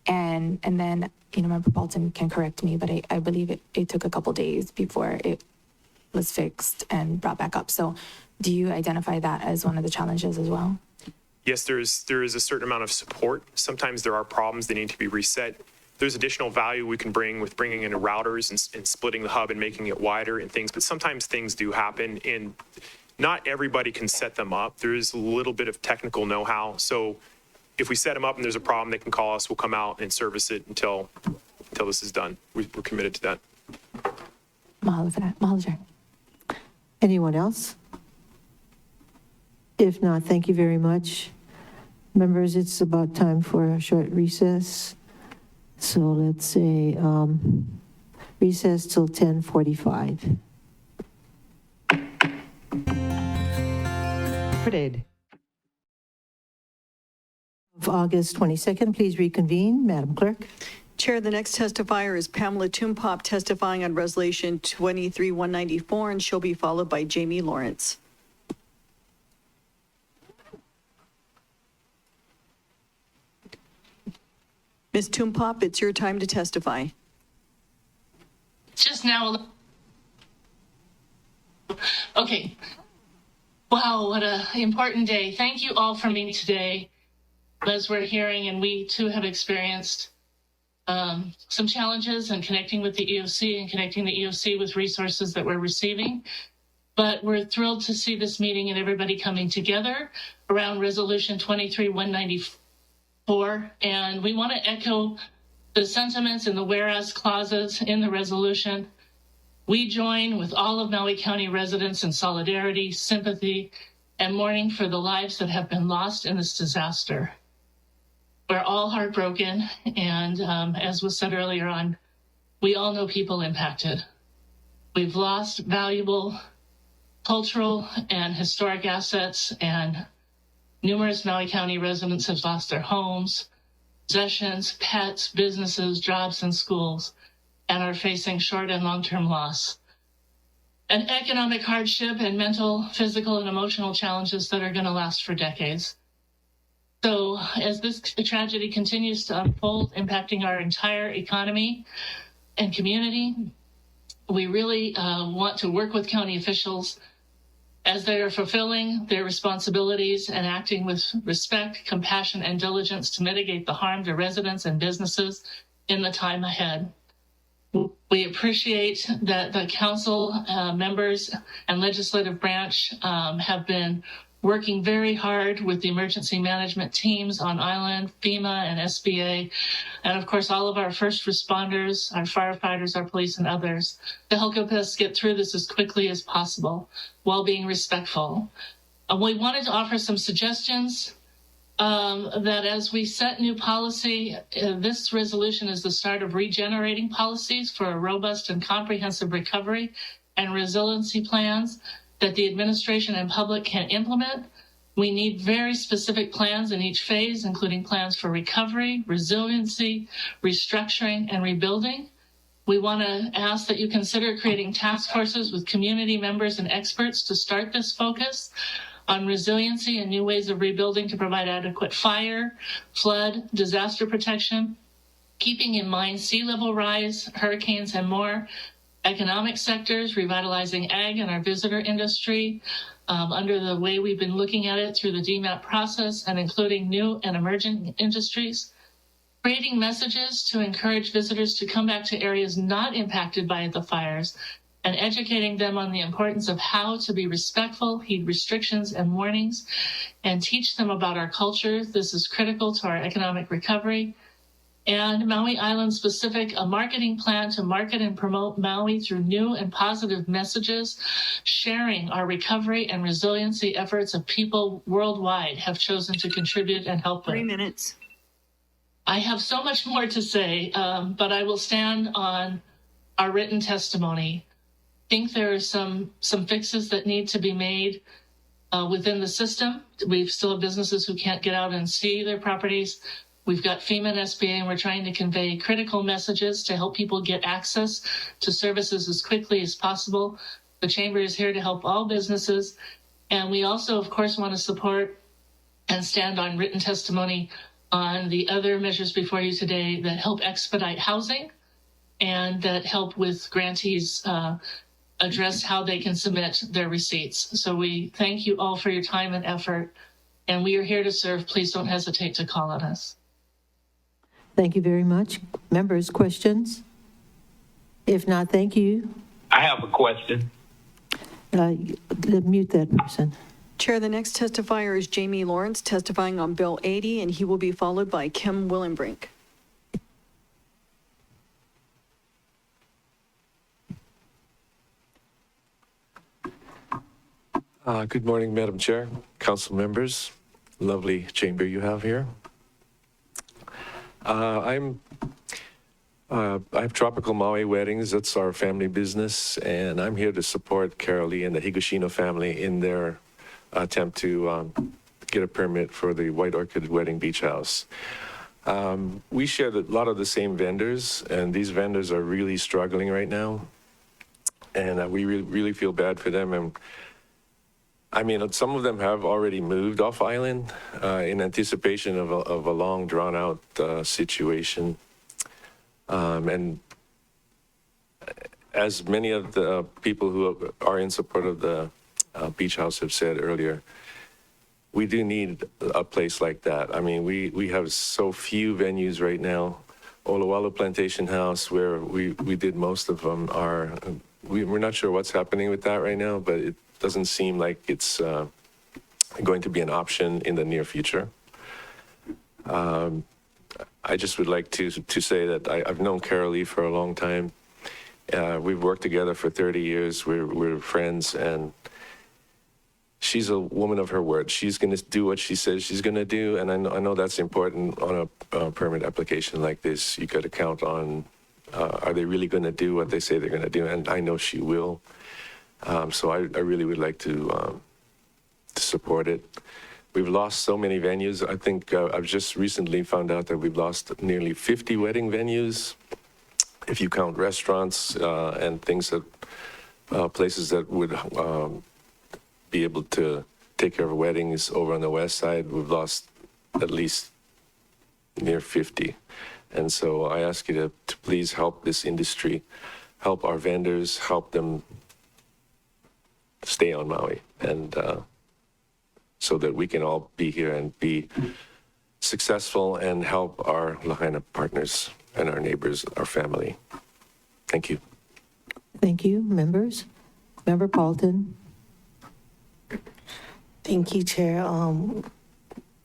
And then, Member Bolton can correct me, but I believe it took a couple days before it was fixed and brought back up. So do you identify that as one of the challenges as well? Yes, there is a certain amount of support. Sometimes there are problems that need to be reset. There's additional value we can bring with bringing in routers and splitting the hub and making it wider and things, but sometimes things do happen, and not everybody can set them up. There is a little bit of technical know-how. So if we set them up and there's a problem, they can call us. We'll come out and service it until this is done. We're committed to that. Mahalo for that. Mahalo, Chair. Anyone else? If not, thank you very much. Members, it's about time for a short recess. So let's say recess till 10:45. Of August 22nd, please reconvene. Madam Clerk. Chair, the next testifier is Pamela Tompop testifying on Resolution 23-194, and she'll be followed by Jamie Lawrence. Ms. Tompop, it's your time to testify. Just now. Okay. Wow, what an important day. Thank you all for being today. As we're hearing, and we too have experienced some challenges in connecting with the EOC and connecting the EOC with resources that we're receiving. But we're thrilled to see this meeting and everybody coming together around Resolution 23-194. And we want to echo the sentiments in the whereas clauses in the resolution. We join with all of Maui County residents in solidarity, sympathy, and mourning for the lives that have been lost in this disaster. We're all heartbroken, and as was said earlier on, we all know people impacted. We've lost valuable cultural and historic assets, and numerous Maui County residents have lost their homes, possessions, pets, businesses, jobs, and schools, and are facing short and long-term loss. And economic hardship and mental, physical, and emotional challenges that are going to last for decades. So as this tragedy continues to unfold, impacting our entire economy and community, we really want to work with county officials as they are fulfilling their responsibilities and acting with respect, compassion, and diligence to mitigate the harm to residents and businesses in the time ahead. We appreciate that the council members and legislative branch have been working very hard with the emergency management teams on island, FEMA and SBA, and of course all of our first responders, our firefighters, our police, and others to help us get through this as quickly as possible while being respectful. We wanted to offer some suggestions that as we set new policy, this resolution is the start of regenerating policies for a robust and comprehensive recovery and resiliency plans that the administration and public can implement. We need very specific plans in each phase, including plans for recovery, resiliency, restructuring, and rebuilding. We want to ask that you consider creating task forces with community members and experts to start this focus on resiliency and new ways of rebuilding to provide adequate fire, flood, disaster protection, keeping in mind sea level rise, hurricanes, and more, economic sectors, revitalizing ag and our visitor industry, under the way we've been looking at it through the DMAP process, and including new and emerging industries, creating messages to encourage visitors to come back to areas not impacted by the fires, and educating them on the importance of how to be respectful, heed restrictions and warnings, and teach them about our culture. This is critical to our economic recovery. And Maui Island specific, a marketing plan to market and promote Maui through new and positive messages, sharing our recovery and resiliency efforts of people worldwide have chosen to contribute and help with. 3 minutes. I have so much more to say, but I will stand on our written testimony. I think there are some fixes that need to be made within the system. We still have businesses who can't get out and see their properties. We've got FEMA and SBA, and we're trying to convey critical messages to help people get access to services as quickly as possible. The Chamber is here to help all businesses. And we also, of course, want to support and stand on written testimony on the other measures before you today that help expedite housing and that help with grantees address how they can submit their receipts. So we thank you all for your time and effort, and we are here to serve. Please don't hesitate to call on us. Thank you very much. Members, questions? If not, thank you. I have a question. Mute that person. Chair, the next testifier is Jamie Lawrence, testifying on Bill 80, and he will be followed by Kim Willenbrink. Good morning, Madam Chair, council members. Lovely chamber you have here. I have Tropical Maui Weddings. That's our family business, and I'm here to support Carol Lee and the Higashino family in their attempt to get a permit for the White Orchid Wedding Beach House. We share a lot of the same vendors, and these vendors are really struggling right now, and we really feel bad for them. And I mean, some of them have already moved off island in anticipation of a long, drawn-out situation. And as many of the people who are in support of the beach house have said earlier, we do need a place like that. I mean, we have so few venues right now. Olawalo Plantation House, where we did most of them, we're not sure what's happening with that right now, but it doesn't seem like it's going to be an option in the near future. I just would like to say that I've known Carol Lee for a long time. We've worked together for 30 years. We're friends, and she's a woman of her word. She's going to do what she says she's going to do, and I know that's important on a permit application like this. You got to count on, are they really going to do what they say they're going to do? And I know she will. So I really would like to support it. We've lost so many venues. I think I've just recently found out that we've lost nearly 50 wedding venues, if you count restaurants and things that, places that would be able to take care of weddings over on the west side. We've lost at least near 50. And so I ask you to please help this industry, help our vendors, help them stay on Maui, and so that we can all be here and be successful and help our Lahaina partners and our neighbors, our family. Thank you. Thank you, members. Member Paulton. Thank you, Chair.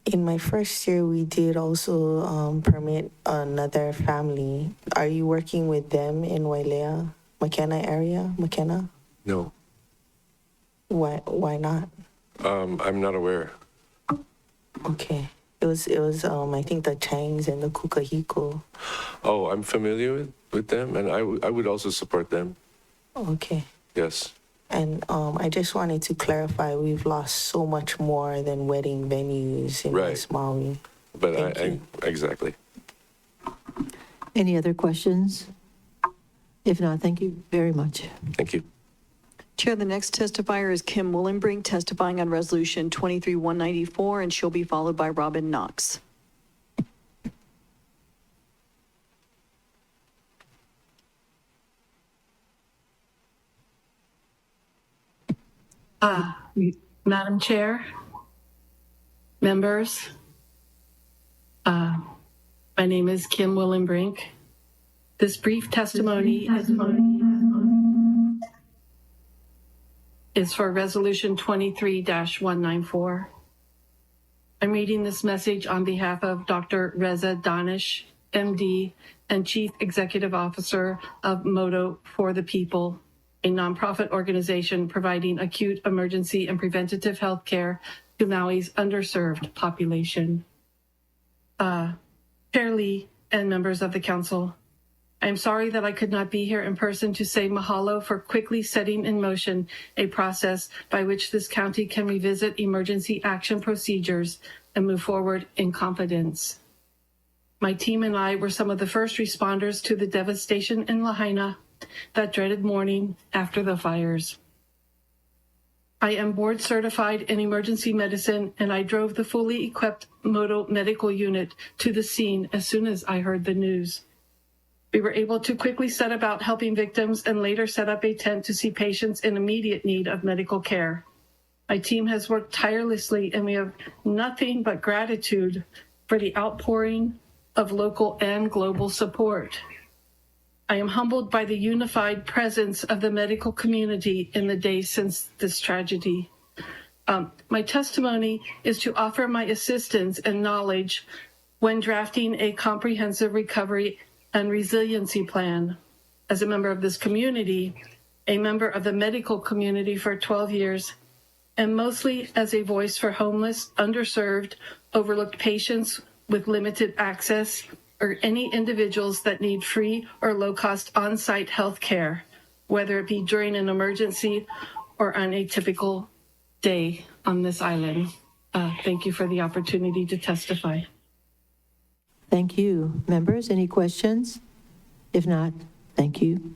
In my first year, we did also permit another family. Are you working with them in Wailea, McKenna area? McKenna? No. Why not? I'm not aware. Okay. It was I think the Changs and the Kukahiko. Oh, I'm familiar with them, and I would also support them. Okay. Yes. And I just wanted to clarify, we've lost so much more than wedding venues in Right. West Maui. But Thank you. Exactly. Any other questions? If not, thank you very much. Thank you. Chair, the next testifier is Kim Willenbrink, testifying on Resolution 23-194, and she'll be followed by Robin Knox. Madam Chair, members, my name is Kim Willenbrink. This brief testimony is for Resolution 23-194. I'm reading this message on behalf of Dr. Reza Danish, MD, and Chief Executive Officer of Moto for the People, a nonprofit organization providing acute emergency and preventative health care to Maui's underserved population. Chair Lee and members of the council, I'm sorry that I could not be here in person to say mahalo for quickly setting in motion a process by which this county can revisit emergency action procedures and move forward in confidence. My team and I were some of the first responders to the devastation in Lahaina that dreaded morning after the fires. I am board certified in emergency medicine, and I drove the fully equipped Moto medical unit to the scene as soon as I heard the news. We were able to quickly set about helping victims and later set up a tent to see patients in immediate need of medical care. My team has worked tirelessly, and we have nothing but gratitude for the outpouring of local and global support. I am humbled by the unified presence of the medical community in the days since this tragedy. My testimony is to offer my assistance and knowledge when drafting a comprehensive recovery and resiliency plan. As a member of this community, a member of the medical community for 12 years, and mostly as a voice for homeless, underserved, overlooked patients with limited access, or any individuals that need free or low-cost on-site health care, whether it be during an emergency or on a typical day on this island. Thank you for the opportunity to testify. Thank you. Members, any questions? If not, thank you.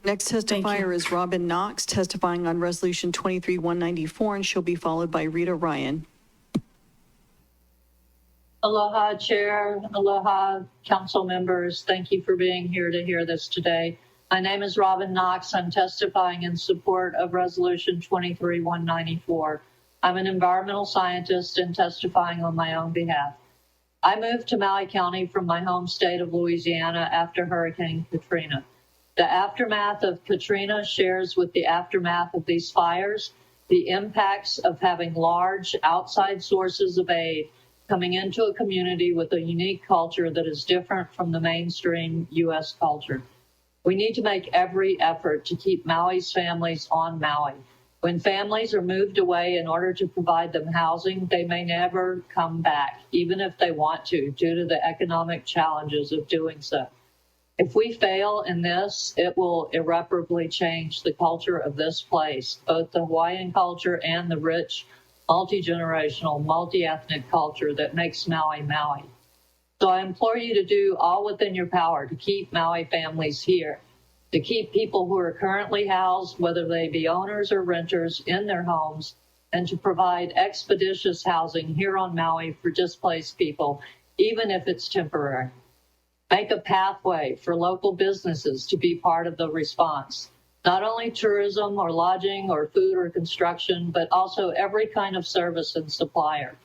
Next testifier is Robin Knox, testifying on Resolution 23-194, and she'll be followed by Rita Ryan. Aloha, Chair. Aloha, council members. Thank you for being here to hear this today. My name is Robin Knox. I'm testifying in support of Resolution 23-194. I'm an environmental scientist and testifying on my own behalf. I moved to Maui County from my home state of Louisiana after Hurricane Katrina. The aftermath of Katrina shares with the aftermath of these fires the impacts of having large outside sources of aid coming into a community with a unique culture that is different from the mainstream U.S. culture. We need to make every effort to keep Maui's families on Maui. When families are moved away in order to provide them housing, they may never come back, even if they want to, due to the economic challenges of doing so. If we fail in this, it will irreparably change the culture of this place, both the Hawaiian culture and the rich, multi-generational, multi-ethnic culture that makes Maui Maui. So I implore you to do all within your power to keep Maui families here, to keep people who are currently housed, whether they be owners or renters, in their homes, and to provide expeditious housing here on Maui for displaced people, even if it's temporary. Make a pathway for local businesses to be part of the response. Not only tourism or lodging or food or construction, but also every kind of service and supplier,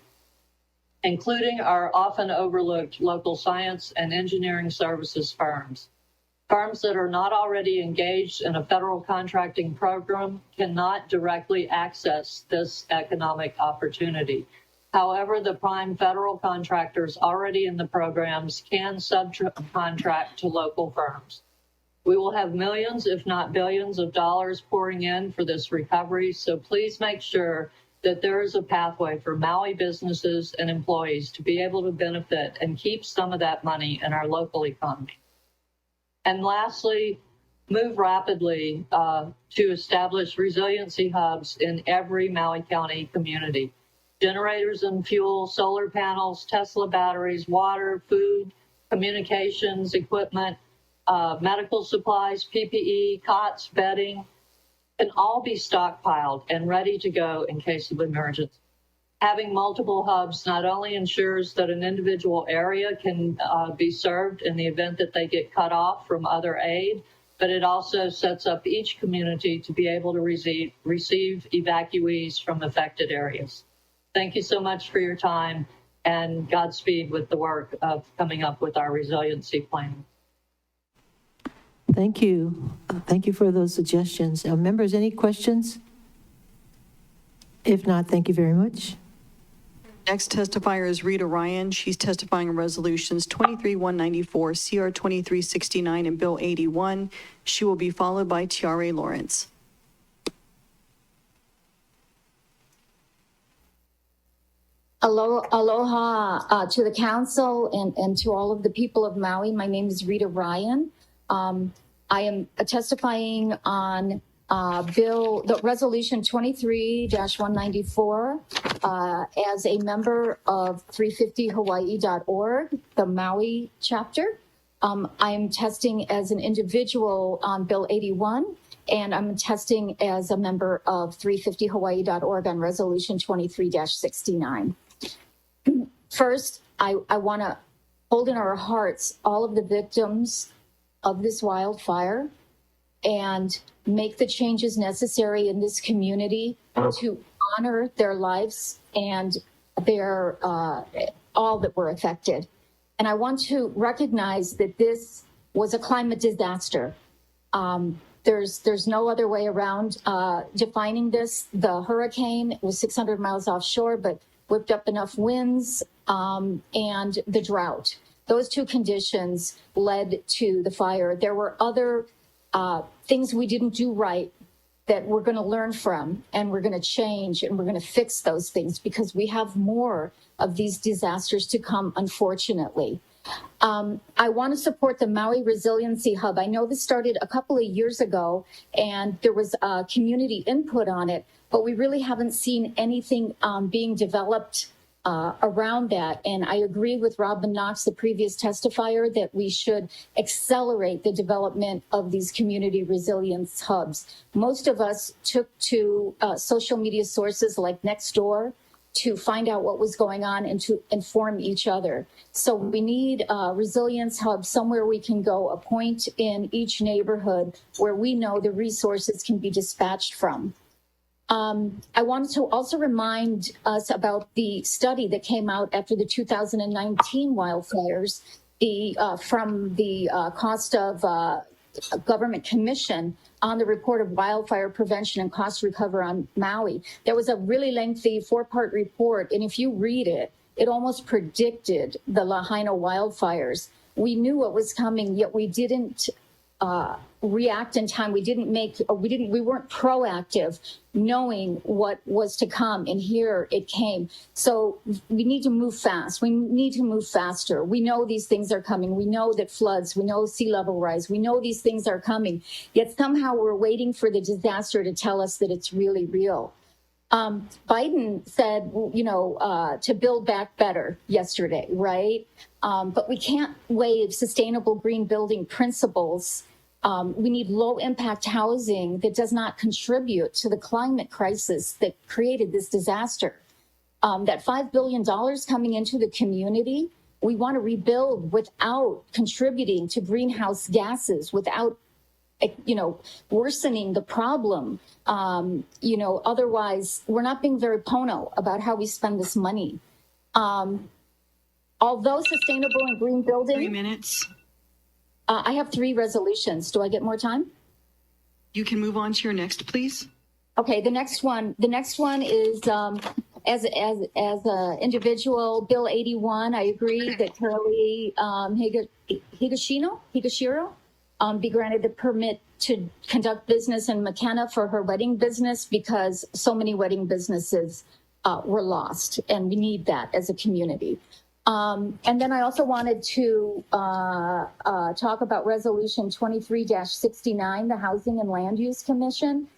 including our often overlooked local science and engineering services firms. Firms that are not already engaged in a federal contracting program cannot directly access this economic opportunity. However, the prime federal contractors already in the programs can subcontract to local firms. We will have millions, if not billions, of dollars pouring in for this recovery, so please make sure that there is a pathway for Maui businesses and employees to be able to benefit and keep some of that money in our local economy. And lastly, move rapidly to establish resiliency hubs in every Maui County community. Generators and fuel, solar panels, Tesla batteries, water, food, communications, equipment, medical supplies, PPE, cots, bedding, can all be stockpiled and ready to go in case of emergency. Having multiple hubs not only ensures that an individual area can be served in the event that they get cut off from other aid, but it also sets up each community to be able to receive evacuees from affected areas. Thank you so much for your time, and Godspeed with the work of coming up with our resiliency plan. Thank you. Thank you for those suggestions. Members, any questions? If not, thank you very much. Next testifier is Rita Ryan. She's testifying on resolutions 23-194, CR 2369, and Bill 81. She will be followed by Tiare Lawrence. Aloha to the council and to all of the people of Maui. My name is Rita Ryan. I am testifying on the resolution 23-194 as a member of 350hawaii.org, the Maui chapter. I am testing as an individual on Bill 81, and I'm testing as a member of 350hawaii.org on resolution 23-69. First, I want to hold in our hearts all of the victims of this wildfire and make the changes necessary in this community to honor their lives and their all that were affected. And I want to recognize that this was a climate disaster. There's no other way around defining this. The hurricane was 600 miles offshore, but whipped up enough winds and the drought. Those two conditions led to the fire. There were other things we didn't do right that we're going to learn from, and we're going to change, and we're going to fix those things because we have more of these disasters to come, unfortunately. I want to support the Maui Resiliency Hub. I know this started a couple of years ago, and there was community input on it, but we really haven't seen anything being developed around that. And I agree with Robin Knox, the previous testifier, that we should accelerate the development of these community resilience hubs. Most of us took to social media sources like Nextdoor to find out what was going on and to inform each other. So we need a resilience hub, somewhere we can go, a point in each neighborhood where we know the resources can be dispatched from. I wanted to also remind us about the study that came out after the 2019 wildfires, from the cost of government commission on the report of wildfire prevention and cost recovery on Maui. There was a really lengthy 4-part report, and if you read it, it almost predicted the Lahaina wildfires. We knew what was coming, yet we didn't react in time. We weren't proactive, knowing what was to come, and here it came. So we need to move fast. We need to move faster. We know these things are coming. We know that floods, we know sea level rise, we know these things are coming, yet somehow we're waiting for the disaster to tell us that it's really real. Biden said, to build back better yesterday, right? But we can't waive sustainable green building principles. We need low impact housing that does not contribute to the climate crisis that created this disaster. That $5 billion coming into the community, we want to rebuild without contributing to greenhouse gases, without worsening the problem. Otherwise, we're not being very pono about how we spend this money. Although sustainable and green building. 3 minutes. I have 3 resolutions. Do I get more time? You can move on to your next, please. Okay, the next one is as an individual, Bill 81. I agree that Curly Higashiro be granted the permit to conduct business in McKenna for her wedding business because so many wedding businesses were lost, and we need that as a community. And then I also wanted to talk about Resolution 23-69, the Housing and Land Use Commission.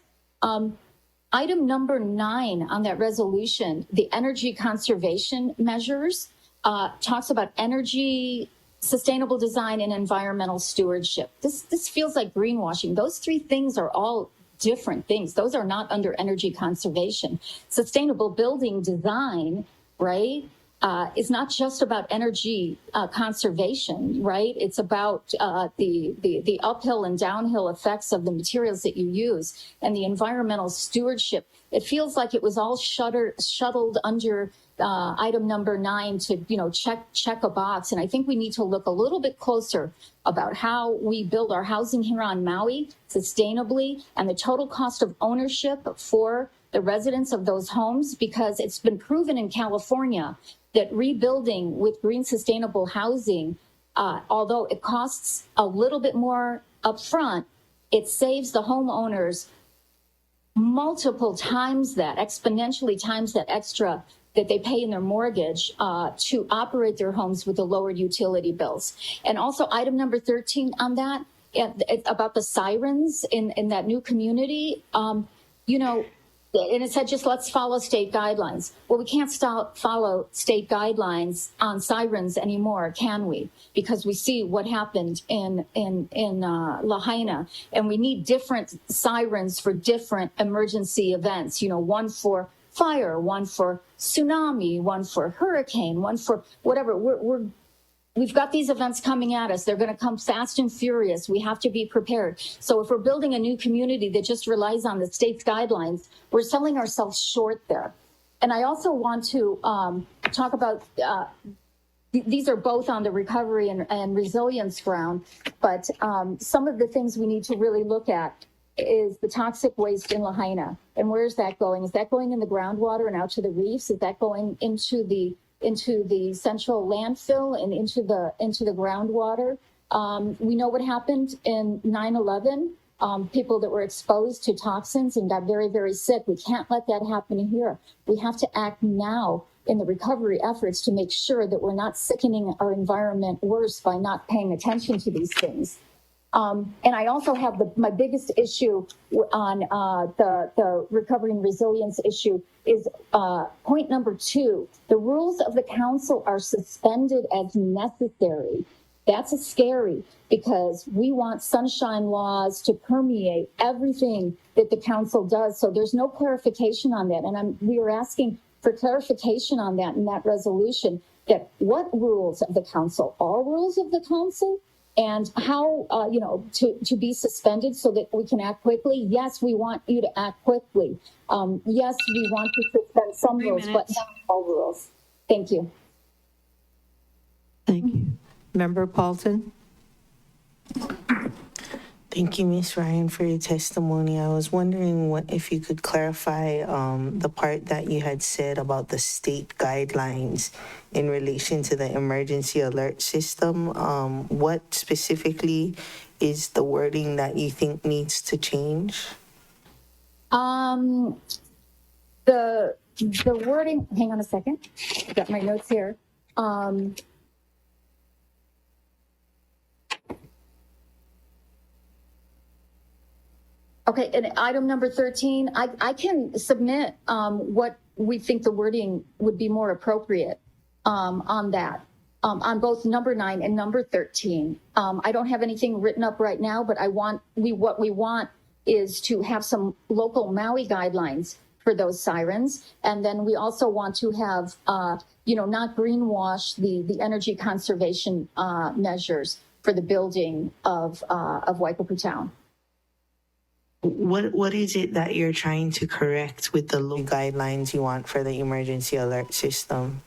Item number 9 on that resolution, the energy conservation measures, talks about energy, sustainable design, and environmental stewardship. This feels like greenwashing. Those 3 things are all different things. Those are not under energy conservation. Sustainable building design, right, is not just about energy conservation, right? It's about the uphill and downhill effects of the materials that you use and the environmental stewardship. It feels like it was all shuttled under item number 9 to, check a box. And I think we need to look a little bit closer about how we build our housing here on Maui sustainably and the total cost of ownership for the residents of those homes, because it's been proven in California that rebuilding with green sustainable housing, although it costs a little bit more upfront, it saves the homeowners multiple times that, exponentially times that extra that they pay in their mortgage to operate their homes with the lowered utility bills. And also item number 13 on that, about the sirens in that new community, and it said, just let's follow state guidelines. Well, we can't follow state guidelines on sirens anymore, can we? Because we see what happened in Lahaina, and we need different sirens for different emergency events. One for fire, one for tsunami, one for hurricane, one for whatever. We've got these events coming at us. They're going to come fast and furious. We have to be prepared. So if we're building a new community that just relies on the state's guidelines, we're selling ourselves short there. And I also want to talk about, these are both on the recovery and resilience ground, but some of the things we need to really look at is the toxic waste in Lahaina. And where's that going? Is that going in the groundwater and out to the reefs? Is that going into the central landfill and into the groundwater? We know what happened in 9/11. People that were exposed to toxins and got very, very sick. We can't let that happen here. We have to act now in the recovery efforts to make sure that we're not sickening our environment worse by not paying attention to these things. And I also have my biggest issue on the recovery and resilience issue is point number 2. The rules of the council are suspended as necessary. That's scary because we want sunshine laws to permeate everything that the council does. So there's no clarification on that. And we are asking for clarification on that in that resolution, that what rules of the council, all rules of the council, and how, to be suspended so that we can act quickly. Yes, we want you to act quickly. Yes, we want to suspend some rules, but not all rules. Thank you. Thank you. Member Paulton? Thank you, Ms. Ryan, for your testimony. I was wondering if you could clarify the part that you had said about the state guidelines in relation to the emergency alert system. What specifically is the wording that you think needs to change? The wording, hang on a second. I got my notes here. Okay, and item number 13, I can submit what we think the wording would be more appropriate on that, on both number 9 and number 13. I don't have anything written up right now, but what we want is to have some local Maui guidelines for those sirens. And then we also want to have, not greenwash the energy conservation measures for the building of Waipuku Town. What is it that you're trying to correct with the guidelines you want for the emergency alert system?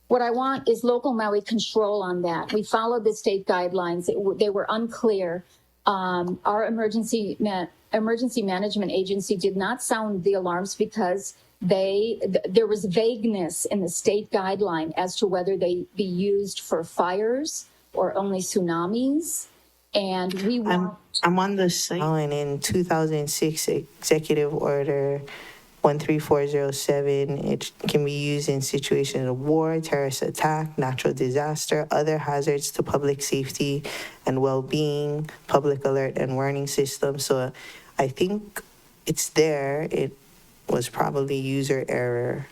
What I want is local Maui control on that. We followed the state guidelines. They were unclear. Our emergency management agency did not sound the alarms because there was vagueness in the state guideline as to whether they be used for fires or only tsunamis. And we want. I'm on the site. And in 2006, Executive Order 13407, it can be used in situations of war, terrorist attack, natural disaster, other hazards to public safety and well-being, public alert and warning system. So I think it's there. It was probably user error.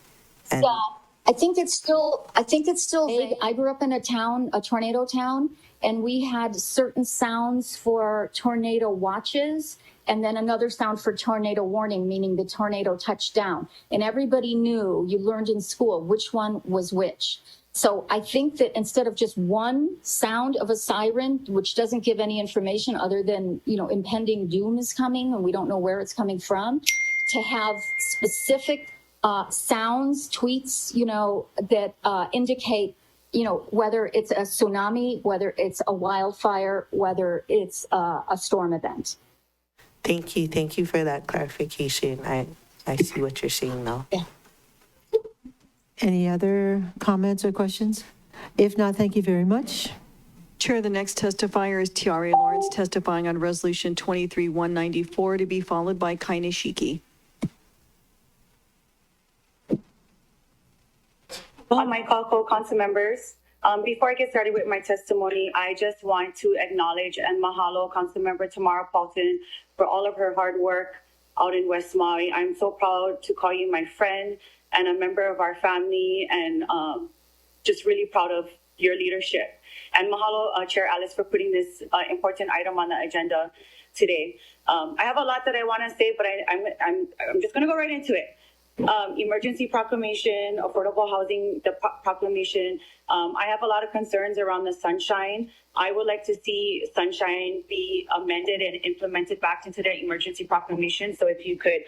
And Yeah, I think it's still vague. I grew up in a tornado town, and we had certain sounds for tornado watches and then another sound for tornado warning, meaning the tornado touched down. And everybody knew, you learned in school, which one was which. So I think that instead of just one sound of a siren, which doesn't give any information other than, impending doom is coming and we don't know where it's coming from, to have specific sounds, tweets, that indicate, whether it's a tsunami, whether it's a wildfire, whether it's a storm event. Thank you for that clarification. I see what you're saying now. Yeah. Any other comments or questions? If not, thank you very much. Chair, the next testifier is Tiare Lawrence testifying on Resolution 23-194 to be followed by Kai Nishiki. On my call, council members. Before I get started with my testimony, I just want to acknowledge and mahalo Councilmember Tamara Paulton for all of her hard work out in West Maui. I'm so proud to call you my friend and a member of our family, and just really proud of your leadership. And mahalo, Chair Alice, for putting this important item on the agenda today. I have a lot that I want to say, but I'm just going to go right into it. Emergency proclamation, affordable housing, the proclamation. I have a lot of concerns around the sunshine. I would like to see sunshine be amended and implemented back into the emergency proclamation. So if you could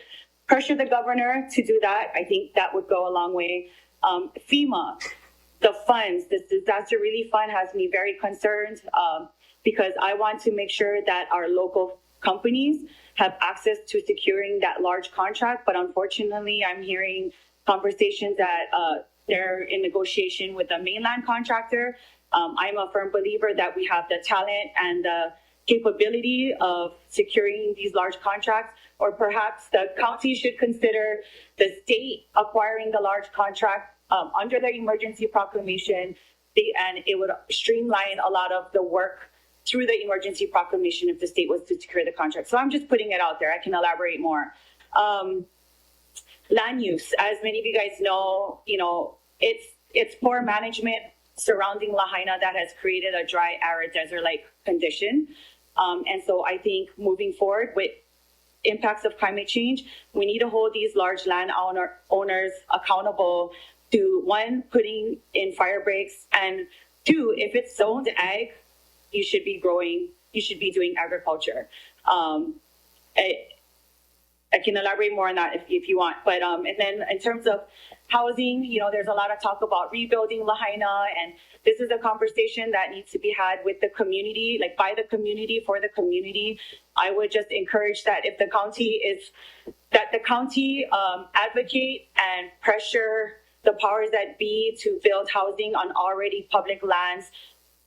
pressure the governor to do that, I think that would go a long way. FEMA, the funds, this disaster relief fund has me very concerned because I want to make sure that our local companies have access to securing that large contract. But unfortunately, I'm hearing conversations that they're in negotiation with a mainland contractor. I'm a firm believer that we have the talent and the capability of securing these large contracts, or perhaps the county should consider the state acquiring the large contract under the emergency proclamation, and it would streamline a lot of the work through the emergency proclamation if the state was to secure the contract. So I'm just putting it out there. I can elaborate more. Land use, as many of you guys know, it's poor management surrounding Lahaina that has created a dry, arid, desert-like condition. And so I think moving forward with impacts of climate change, we need to hold these large land owners accountable to, one, putting in fire breaks, and two, if it's zoned ag, you should be doing agriculture. I can elaborate more on that if you want. But and then in terms of housing, there's a lot of talk about rebuilding Lahaina, and this is a conversation that needs to be had with the community, like by the community, for the community. I would just encourage that if the county advocate and pressure the powers that be to build housing on already public lands.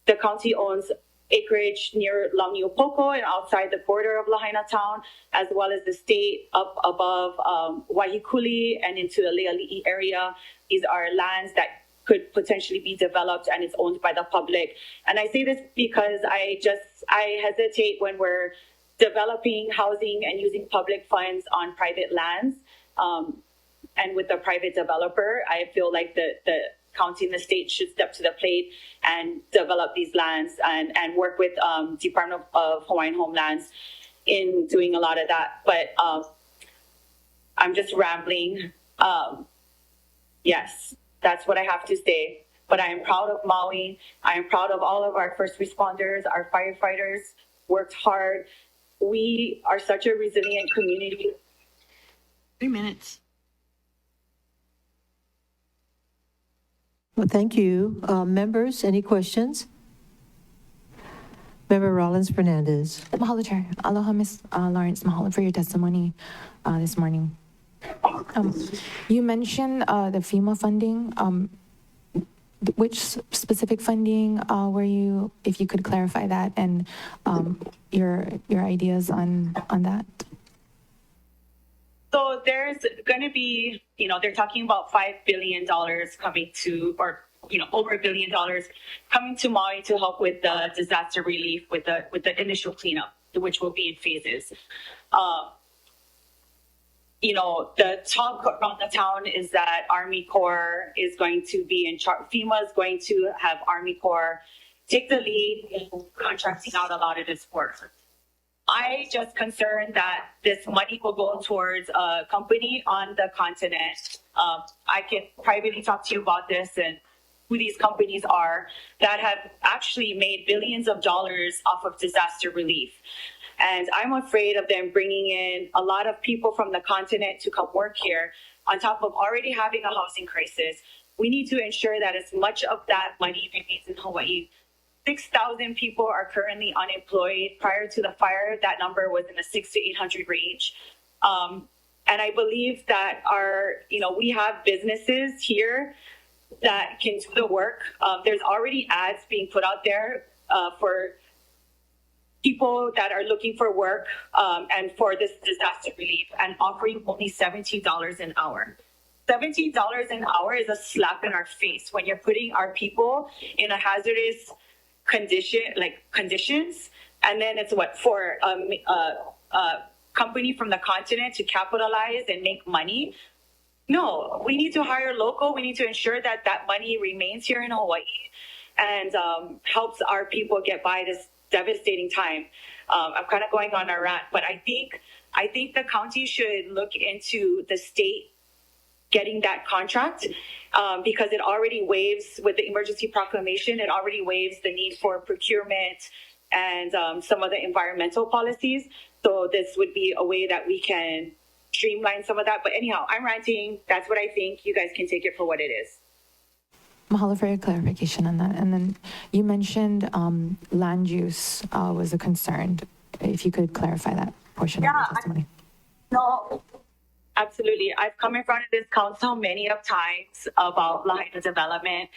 The county owns acreage near Launiupoko and outside the border of Lahaina town, as well as the state up above Waihikuli and into the Leali'i area. These are lands that could potentially be developed, and it's owned by the public. And I say this because I hesitate when we're developing housing and using public funds on private lands. And with the private developer, I feel like the county and the state should step to the plate and develop these lands and work with Department of Hawaiian Homelands in doing a lot of that. But I'm just rambling. Yes, that's what I have to say. But I am proud of Maui. I am proud of all of our first responders, our firefighters worked hard. We are such a resilient community. 3 minutes. Well, thank you. Members, any questions? Member Rollins Fernandez. Mahalo, Chair. Aloha, Ms. Lawrence. Mahalo for your testimony this morning. You mentioned the FEMA funding. which specific funding were you, if you could clarify that, and your ideas on that? So there's going to be, they're talking about $5 billion coming to, or over $1 billion coming to Maui to help with the disaster relief with the initial cleanup, which will be in phases. The talk around the town is that Army Corps is going to be in charge. FEMA is going to have Army Corps take the lead in contracting out a lot of this work. I just concerned that this money will go towards a company on the continent. I can privately talk to you about this and who these companies are that have actually made billions of dollars off of disaster relief. And I'm afraid of them bringing in a lot of people from the continent to come work here on top of already having a housing crisis. We need to ensure that as much of that money remains in Hawaii. 6,000 people are currently unemployed. Prior to the fire, that number was in the 600 to 800 range. And I believe that we have businesses here that can do the work. There's already ads being put out there for people that are looking for work and for this disaster relief, and offering only $17 an hour. $17 an hour is a slap in our face when you're putting our people in a hazardous conditions, and then it's for a company from the continent to capitalize and make money. No, we need to hire local. We need to ensure that that money remains here in Hawaii and helps our people get by this devastating time. I'm kind of going on a rant, but I think the county should look into the state getting that contract because it already waives, with the emergency proclamation, it already waives the need for procurement and some of the environmental policies. So this would be a way that we can streamline some of that. But anyhow, I'm ranting. That's what I think. You guys can take it for what it is. Mahalo for your clarification on that. And then you mentioned land use was a concern. If you could clarify that portion of your testimony. No, absolutely. I've come in front of this council many of times about Lahaina development.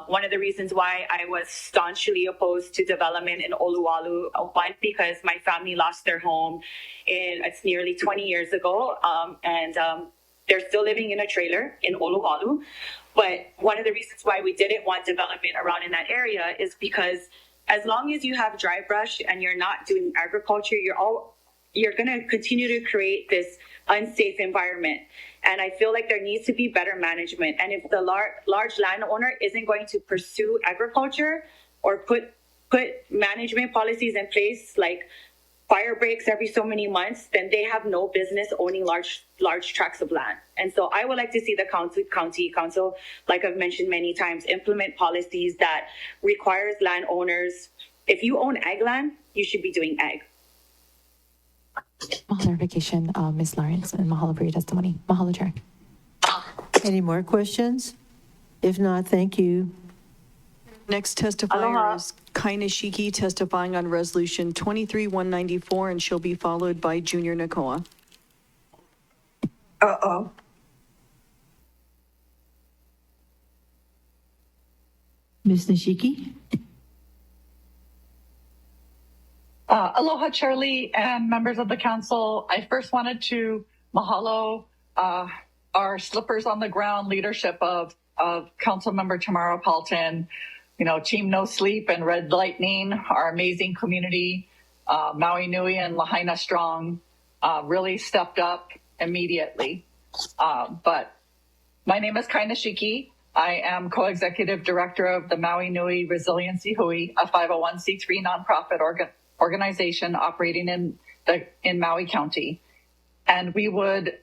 One of the reasons why I was staunchly opposed to development in Oluwalu, one, because my family lost their home it's nearly 20 years ago, and they're still living in a trailer in Oluwalu. But one of the reasons why we didn't want development around in that area is because as long as you have dry brush and you're not doing agriculture, you're going to continue to create this unsafe environment. And I feel like there needs to be better management. And if the large landowner isn't going to pursue agriculture or put management policies in place, like fire breaks every so many months, then they have no business owning large tracts of land. And so I would like to see the county council, like I've mentioned many times, implement policies that requires landowners, if you own ag land, you should be doing ag. Mahalo clarification, Ms. Lawrence, and mahalo for your testimony. Mahalo, Chair. Any more questions? If not, thank you. Next testifier is Kaina Shiki, testifying on Resolution 23-194, and she'll be followed by Junior Nakoa. Ms. Nishiki? Aloha, Charlie, and members of the council. I first wanted to mahalo our slippers on the ground leadership of Councilmember Tamara Paulton, Team No Sleep and Red Lightning, our amazing community, Maui Nui and Lahaina Strong, really stepped up immediately. But my name is Kaina Shiki. I am co-executive director of the Maui Nui Resiliency Hui, a 501c3 nonprofit organization operating in Maui County. And we would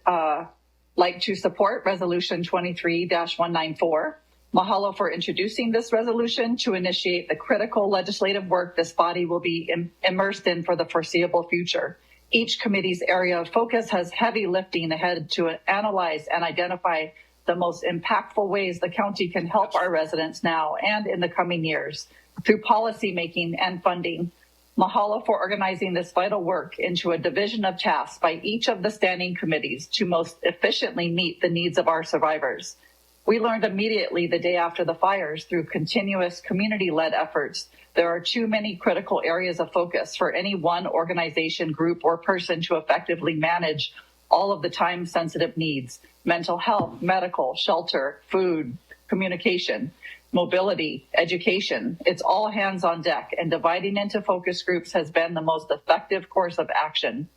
like to support Resolution 23-194. Mahalo for introducing this resolution to initiate the critical legislative work this body will be immersed in for the foreseeable future. Each committee's area of focus has heavy lifting ahead to analyze and identify the most impactful ways the county can help our residents now and in the coming years through policy making and funding. Mahalo for organizing this vital work into a division of tasks by each of the standing committees to most efficiently meet the needs of our survivors. We learned immediately the day after the fires through continuous community-led efforts there are too many critical areas of focus for any one organization, group, or person to effectively manage all of the time-sensitive needs: mental health, medical, shelter, food, communication, mobility, education. It's all hands on deck, and dividing into focus groups has been the most effective course of action.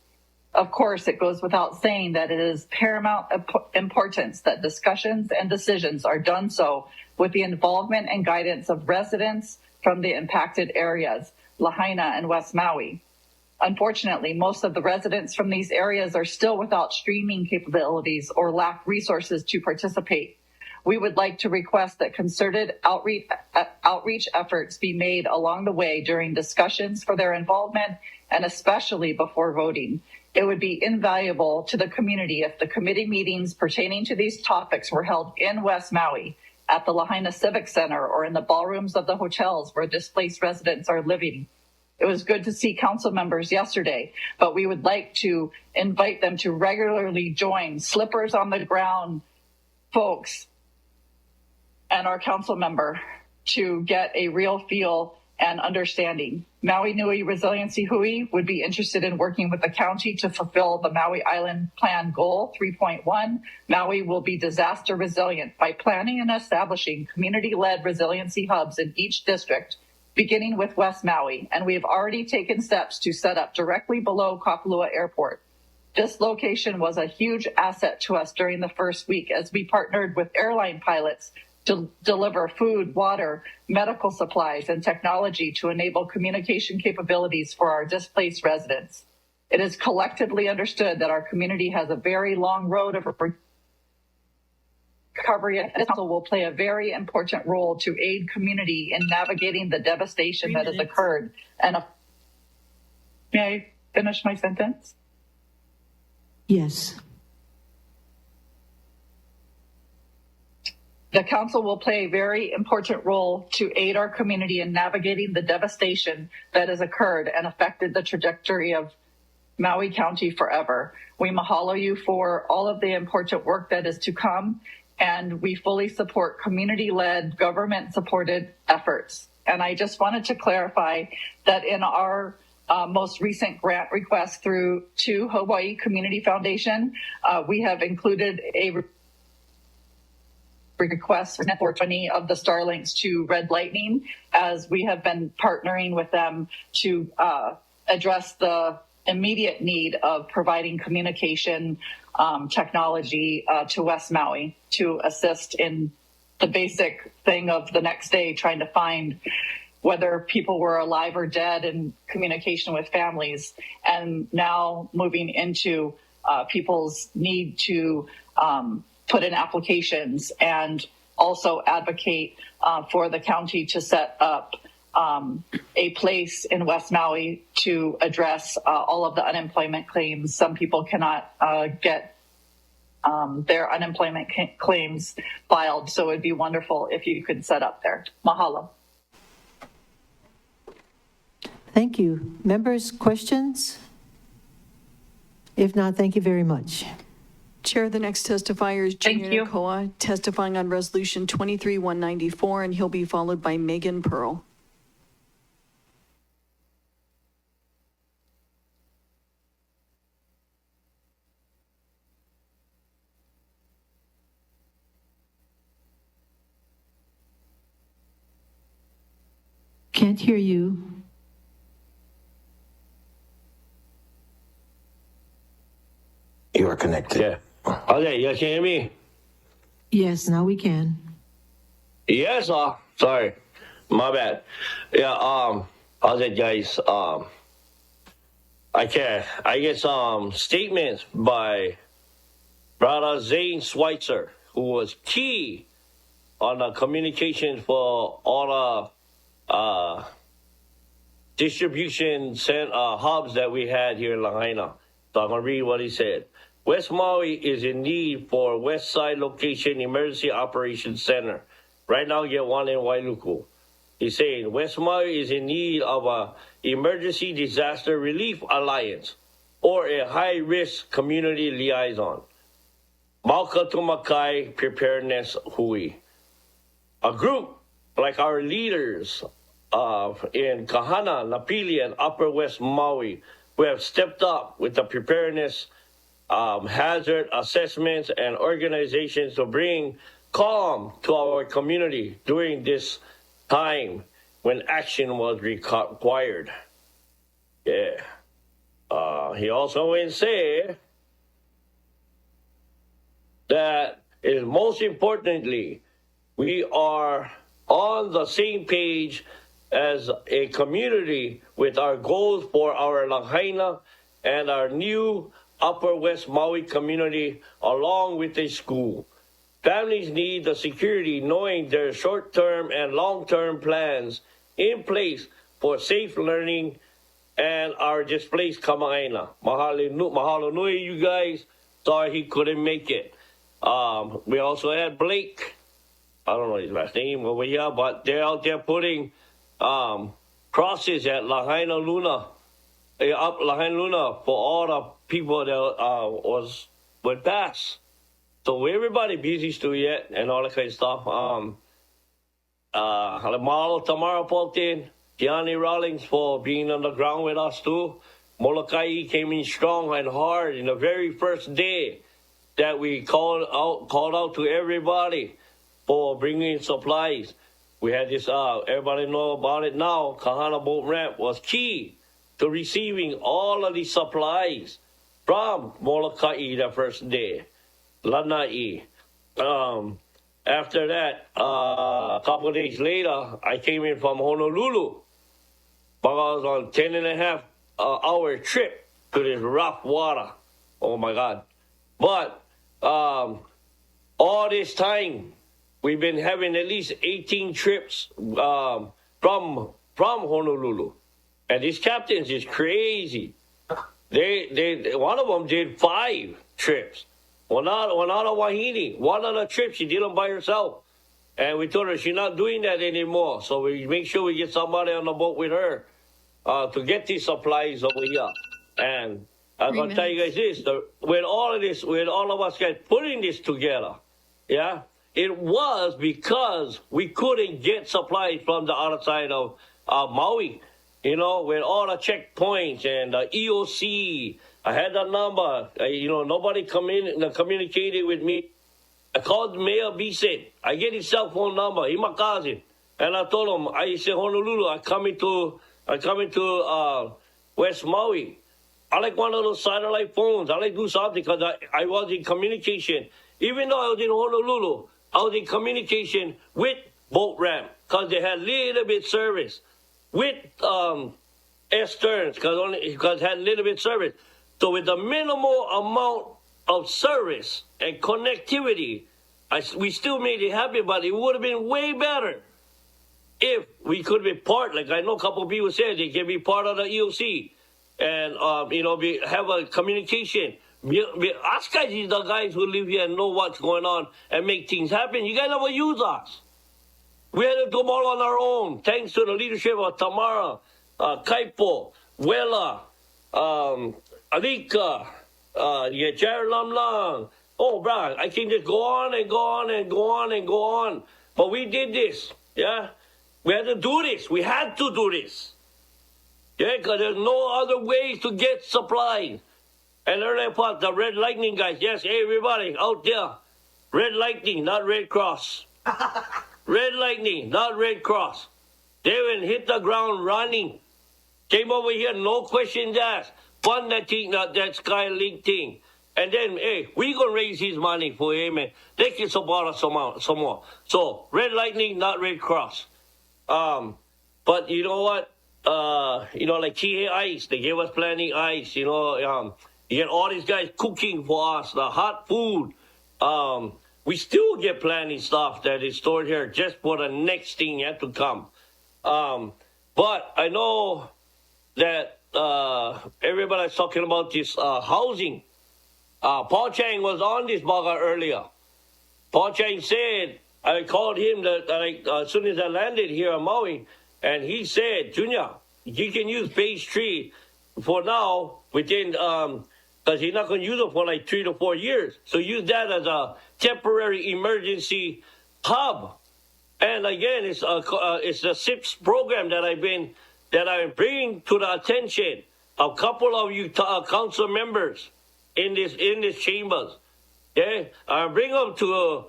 Of course, it goes without saying that it is paramount importance that discussions and decisions are done so with the involvement and guidance of residents from the impacted areas, Lahaina and West Maui. Unfortunately, most of the residents from these areas are still without streaming capabilities or lack resources to participate. We would like to request that concerted outreach efforts be made along the way during discussions for their involvement, and especially before voting. It would be invaluable to the community if the committee meetings pertaining to these topics were held in West Maui, at the Lahaina Civic Center, or in the ballrooms of the hotels where displaced residents are living. It was good to see council members yesterday, but we would like to invite them to regularly join slippers on the ground folks and our council member to get a real feel and understanding. Maui Nui Resiliency Hui would be interested in working with the county to fulfill the Maui Island Plan Goal 3.1. Maui will be disaster resilient by planning and establishing community-led resiliency hubs in each district, beginning with West Maui, and we have already taken steps to set up directly below Kapalua Airport. This location was a huge asset to us during the first week as we partnered with airline pilots to deliver food, water, medical supplies, and technology to enable communication capabilities for our displaced residents. It is collectively understood that our community has a very long road of recovery, and council will play a very important role to aid community in navigating the devastation that has occurred. And may I finish my sentence? Yes. The council will play a very important role to aid our community in navigating the devastation that has occurred and affected the trajectory of Maui County forever. We mahalo you for all of the important work that is to come, and we fully support community-led, government-supported efforts. And I just wanted to clarify that in our most recent grant request to Hawaii Community Foundation, we have included a request for 20 of the Starlinks to Red Lightning, as we have been partnering with them to address the immediate need of providing communication technology to West Maui to assist in the basic thing of the next day, trying to find whether people were alive or dead in communication with families, and now moving into people's need to put in applications and also advocate for the county to set up a place in West Maui to address all of the unemployment claims. Some people cannot get their unemployment claims filed, so it'd be wonderful if you could set up there. Mahalo. Thank you. Members, questions? If not, thank you very much. Chair, the next testifier is Junior Nakoa, testifying on Resolution 23-194, and he'll be followed by Megan Pearl. Can't hear you. You are connected. Yeah. Okay, you can hear me? Yes, now we can. Yes, sorry. My bad. Yeah, how's it, guys? I get some statements by Brother Zane Schweitzer, who was key on the communication for all the distribution hubs that we had here in Lahaina. So I'm going to read what he said. West Maui is in need for West Side Location Emergency Operations Center. Right now, we get one in Wailuku. He's saying West Maui is in need of a Emergency Disaster Relief Alliance or a high-risk community liaison. Maukatumakai Preparedness Hui. A group like our leaders in Kahana, Napili, and Upper West Maui, who have stepped up with the preparedness, hazard assessments, and organizations to bring calm to our community during this time when action was required. Yeah. He also went and said that is most importantly, we are on the same page as a community with our goals for our Lahaina and our new Upper West Maui community along with a school. Families need the security knowing their short-term and long-term plans in place for safe learning and our displaced Kama'aina. Mahalo nui, you guys. Sorry he couldn't make it. We also had Blake. I don't know his last name over here, but they're out there putting crosses at Lahaina Luna, up Lahaina Luna for all the people that went past. So everybody busy still yet and all that kind of stuff. Mahalo Tamara Poltin, Tiani Rawlings for being on the ground with us too. Molokai came in strong and hard in the very first day that we called out to everybody for bringing supplies. We had this, everybody know about it now, Kahana Boat Ramp was key to receiving all of these supplies from Molokai the first day, Lanai. After that, a couple of days later, I came in from Honolulu, but I was on 10.5-hour trip to this rough water. Oh my God. But all this time, we've been having at least 18 trips from Honolulu. And these captains is crazy. They one of them did 5 trips. Wanara Wahine, one of the trips, she did them by herself. And we told her she's not doing that anymore. So we make sure we get somebody on the boat with her to get these supplies over here. And I'm going to tell you guys this, with all of us guys putting this together, yeah, it was because we couldn't get supplies from the other side of Maui. You know, with all the checkpoints and the EOC, I had the number. Nobody communicated with me. I called Mayor Bissett. I get his cell phone number. He's my cousin, and I told him, I said, Honolulu, I'm coming to West Maui. I like one of those satellite phones. I like to do something because I was in communication. Even though I was in Honolulu, I was in communication with Boat Ramp because they had little bit service. With S-turns, because it had a little bit service. So with the minimal amount of service and connectivity, we still made it happen, but it would have been way better if we could be part, like I know a couple of people said, they can be part of the EOC and, have a communication. Us guys is the guys who live here and know what's going on and make things happen. You guys never use us. We had to do them all on our own, thanks to the leadership of Tamara, Kaipo, Wela, Alika, Jared Lamlang. Oh, bro, I can just go on and go on and go on and go on. But we did this, yeah? We had to do this. We had to do this. Yeah, because there's no other ways to get supplies. And earlier part, the Red Lightning guys, yes, hey, everybody out there, Red Lightning, not Red Cross. Red Lightning, not Red Cross. They went hit the ground running. Came over here, no questions asked. Fund that thing, that Skylink thing. And then, hey, we gonna raise his money for him and they can support us some more. So, Red Lightning, not Red Cross. But you know what? Like Kihei Ice, they gave us plenty ice, you get all these guys cooking for us, the hot food. We still get plenty stuff that is stored here just for the next thing yet to come. But I know that everybody's talking about this housing. Paul Chang was on this baga earlier. Paul Chang said, I called him as soon as I landed here on Maui, and he said, Junior, you can use phase 3 for now within the because he's not going to use them for like 3 to 4 years. So use that as a temporary emergency hub. And again, it's the SIPS program that I'm bringing to the attention of a couple of you council members in this chambers. Okay, I bring them to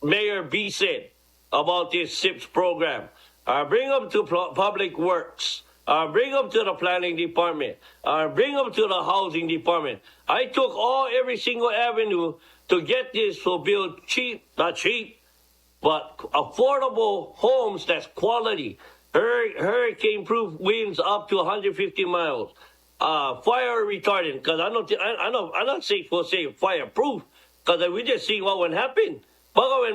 Mayor Beeson about this SIPS program. I bring them to Public Works. I bring them to the Planning Department. I bring them to the Housing Department. I took every single avenue to get this to build not cheap, but affordable homes that's quality. Hurricane-proof winds up to 150 miles. Fire retardant, because I'm not safe for say fireproof, because we just see what would happen. Bugger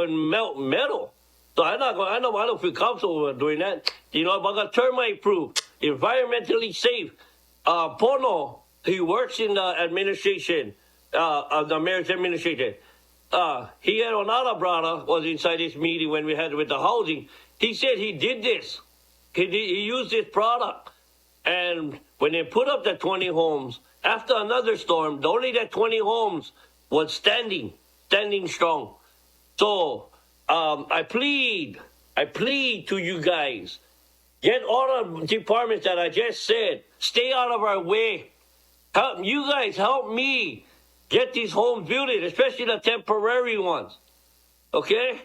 and melt metal. So I don't feel comfortable doing that. But termite proof, environmentally safe. Pono, he works in the administration, the mayor's administration. He had another brother was inside this meeting when we had with the housing. He said he did this. He used this product. And when they put up the 20 homes, after another storm, only that 20 homes was standing strong. So I plead to you guys, get all the departments that I just said, stay out of our way. Help me get these homes built, especially the temporary ones. Okay?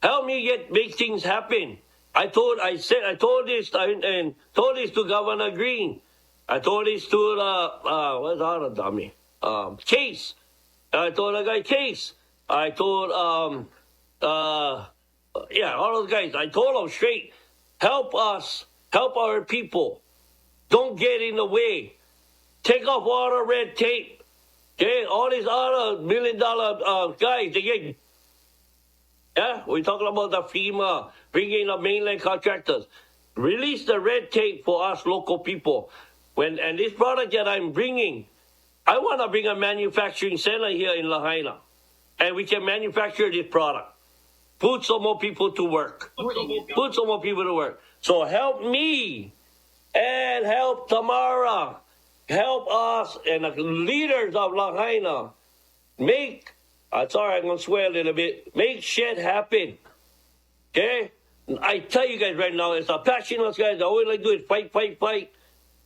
Help me make things happen. I told this to Governor Green. I told this to what's the other dummy? Case. I told the guy Case. I told all those guys. I told them straight, help us, help our people. Don't get in the way. Take off all the red tape. Okay, all these other $1 million guys, they get. Yeah, we're talking about the FEMA, bringing the mainland contractors. Release the red tape for us local people. And this product that I'm bringing, I want to bring a manufacturing center here in Lahaina. And we can manufacture this product. Put some more people to work. So help me and help Tamara. Help us and the leaders of Lahaina make, sorry, I'm going to swear a little bit, make shit happen. Okay? I tell you guys right now, it's a passionate guys. All we like to do is fight.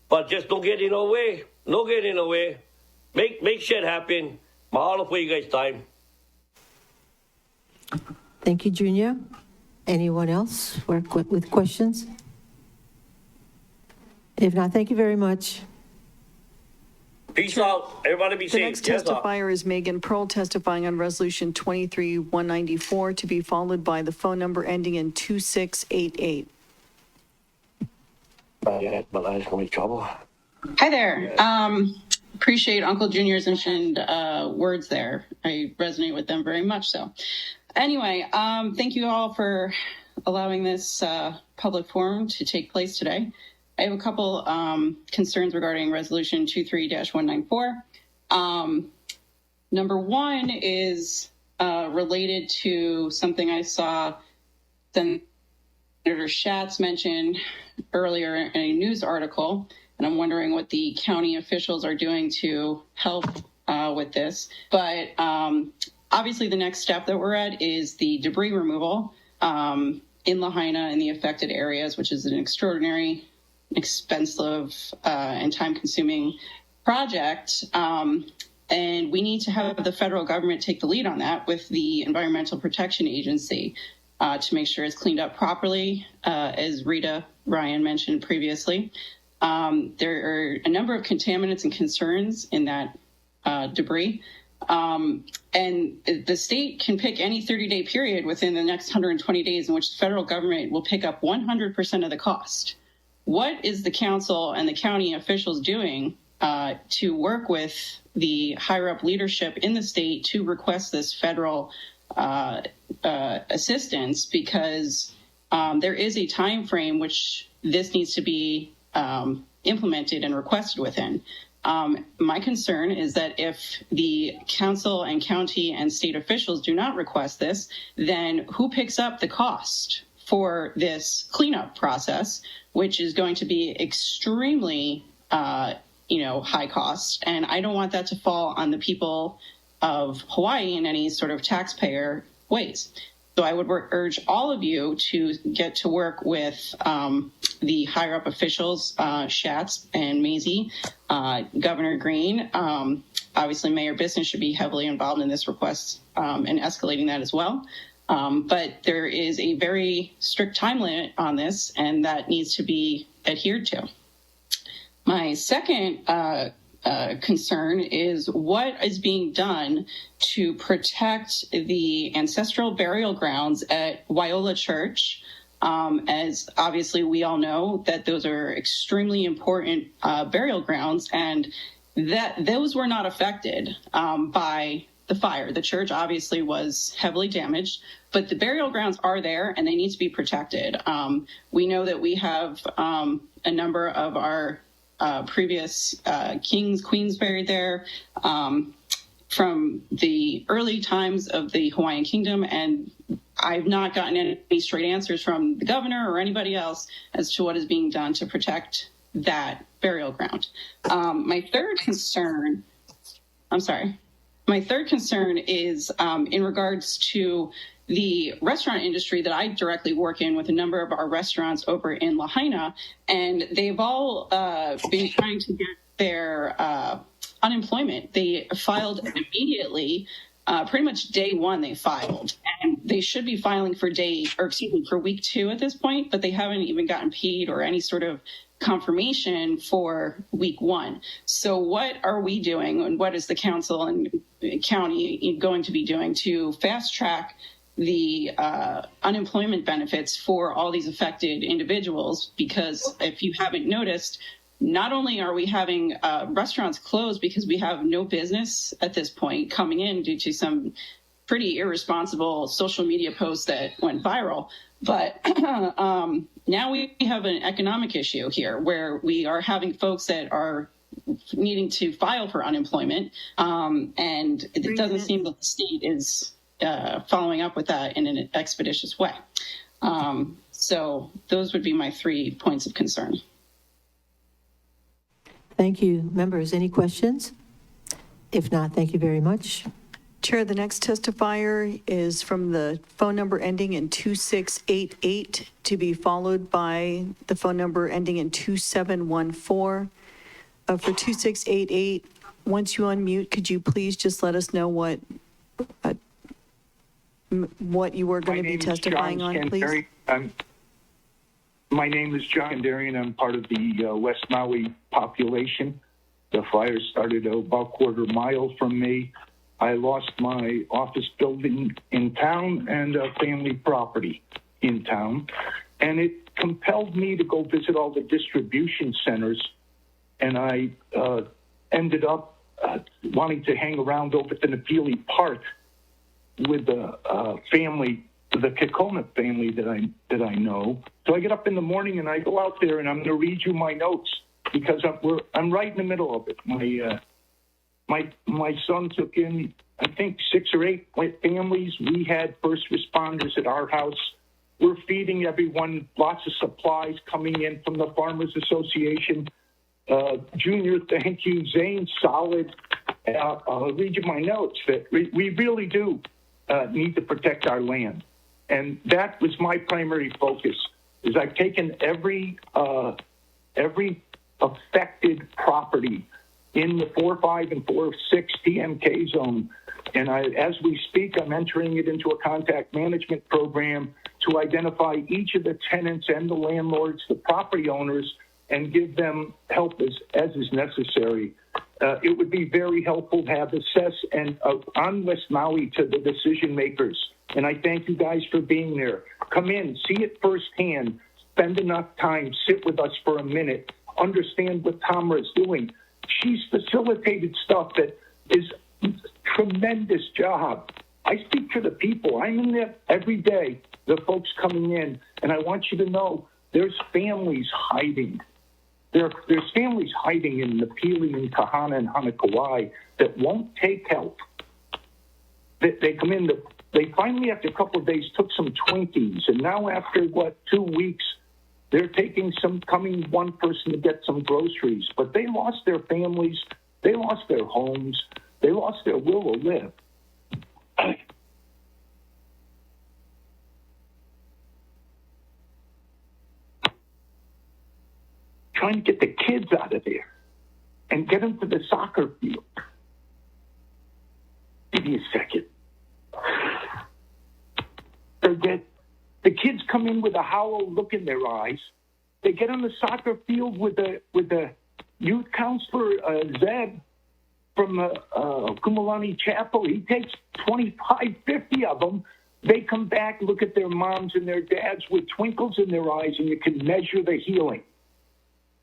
But just don't get in the way. Don't get in the way. Make shit happen. Mahalo for you guys' time. Thank you, Junior. Anyone else with questions? If not, thank you very much. Peace out. Everybody be The safe. next testifier is Megan Pearl testifying on Resolution 23-194 to be followed by the phone number ending in 2688. Hi there. Appreciate Uncle Junior's mentioned words there. I resonate with them very much so. Anyway, thank you all for allowing this public forum to take place today. I have a couple concerns regarding Resolution 23-194. Number one is related to something I saw Senator Schatz mention earlier in a news article, and I'm wondering what the county officials are doing to help with this. But obviously the next step that we're at is the debris removal in Lahaina in the affected areas, which is an extraordinary, expensive, and time-consuming project. And we need to have the federal government take the lead on that with the Environmental Protection Agency to make sure it's cleaned up properly, as Rita Ryan mentioned previously. There are a number of contaminants and concerns in that debris. And the state can pick any 30-day period within the next 120 days in which the federal government will pick up 100% of the cost. What is the council and the county officials doing to work with the higher-up leadership in the state to request this federal assistance? Because there is a time frame which this needs to be implemented and requested within. My concern is that if the council and county and state officials do not request this, then who picks up the cost for this cleanup process, which is going to be extremely high cost. And I don't want that to fall on the people of Hawaii in any sort of taxpayer ways. So I would urge all of you to get to work with the higher up officials, Schatz and Mazie, Governor Green. Obviously, Mayor Bisson should be heavily involved in this request and escalating that as well. But there is a very strict time limit on this, and that needs to be adhered to. My second concern is what is being done to protect the ancestral burial grounds at Waiоla Church. As obviously we all know that those are extremely important burial grounds, and that those were not affected by the fire. The church obviously was heavily damaged, but the burial grounds are there and they need to be protected. We know that we have a number of our previous kings, queens buried there from the early times of the Hawaiian Kingdom, and I've not gotten any straight answers from the governor or anybody else as to what is being done to protect that burial ground. My third concern is in regards to the restaurant industry that I directly work in with a number of our restaurants over in Lahaina, and they've all been trying to get their unemployment. They filed immediately, pretty much day one they filed, and they should be filing for week 2 at this point, but they haven't even gotten paid or any sort of confirmation for week 1. So what are we doing, and what is the council and county going to be doing to fast track the unemployment benefits for all these affected individuals? Because if you haven't noticed, not only are we having restaurants closed because we have no business at this point coming in due to some pretty irresponsible social media posts that went viral, but now we have an economic issue here where we are having folks that are needing to file for unemployment, and it doesn't seem that the state is following up with that in an expeditious way. So those would be my 3 points of concern. Thank you. Members, any questions? If not, thank you very much. Chair, the next testifier is from the phone number ending in 2688, to be followed by the phone number ending in 2714. For 2688, once you unmute, could you please just let us know what you were going to be testifying on, please? My name is John Kandarian. I'm part of the West Maui population. The fire started about quarter mile from me. I lost my office building in town and family property in town, and it compelled me to go visit all the distribution centers, and I ended up wanting to hang around over at the Napili Park with the family, the Kekona family that I know. So I get up in the morning and I go out there, and I'm going to read you my notes because I'm right in the middle of it. My son took in, I think, 6 or 8 families. We had first responders at our house. We're feeding everyone, lots of supplies coming in from the Farmers Association. Junior, thank you. Zane, solid. I'll read you my notes that we really do need to protect our land. And that was my primary focus, is I've taken every affected property in the 4.5 and 4.6 TMK zone. And as we speak, I'm entering it into a contact management program to identify each of the tenants and the landlords, the property owners, and give them help as is necessary. It would be very helpful to have access and on West Maui to the decision makers. And I thank you guys for being there. Come in, see it firsthand, spend enough time, sit with us for a minute, understand what Tamara is doing. She's facilitated stuff that is a tremendous job. I speak to the people. I'm in there every day, the folks coming in, and I want you to know there's families hiding. There's families hiding in Napili and Kahana and Hanakauai that won't take help. They come in, they finally, after a couple of days, took some Twinkies, and now after, 2 weeks, They're taking coming one person to get some groceries, but they lost their families, they lost their homes, they lost their will to live. Trying to get the kids out of there and get them to the soccer field. Give me a second. The kids come in with a hollow look in their eyes. They get on the soccer field with the youth counselor, Zeb, from Kumalani Chapel. He takes 25, 50 of them. They come back, look at their moms and their dads with twinkles in their eyes, and you can measure the healing.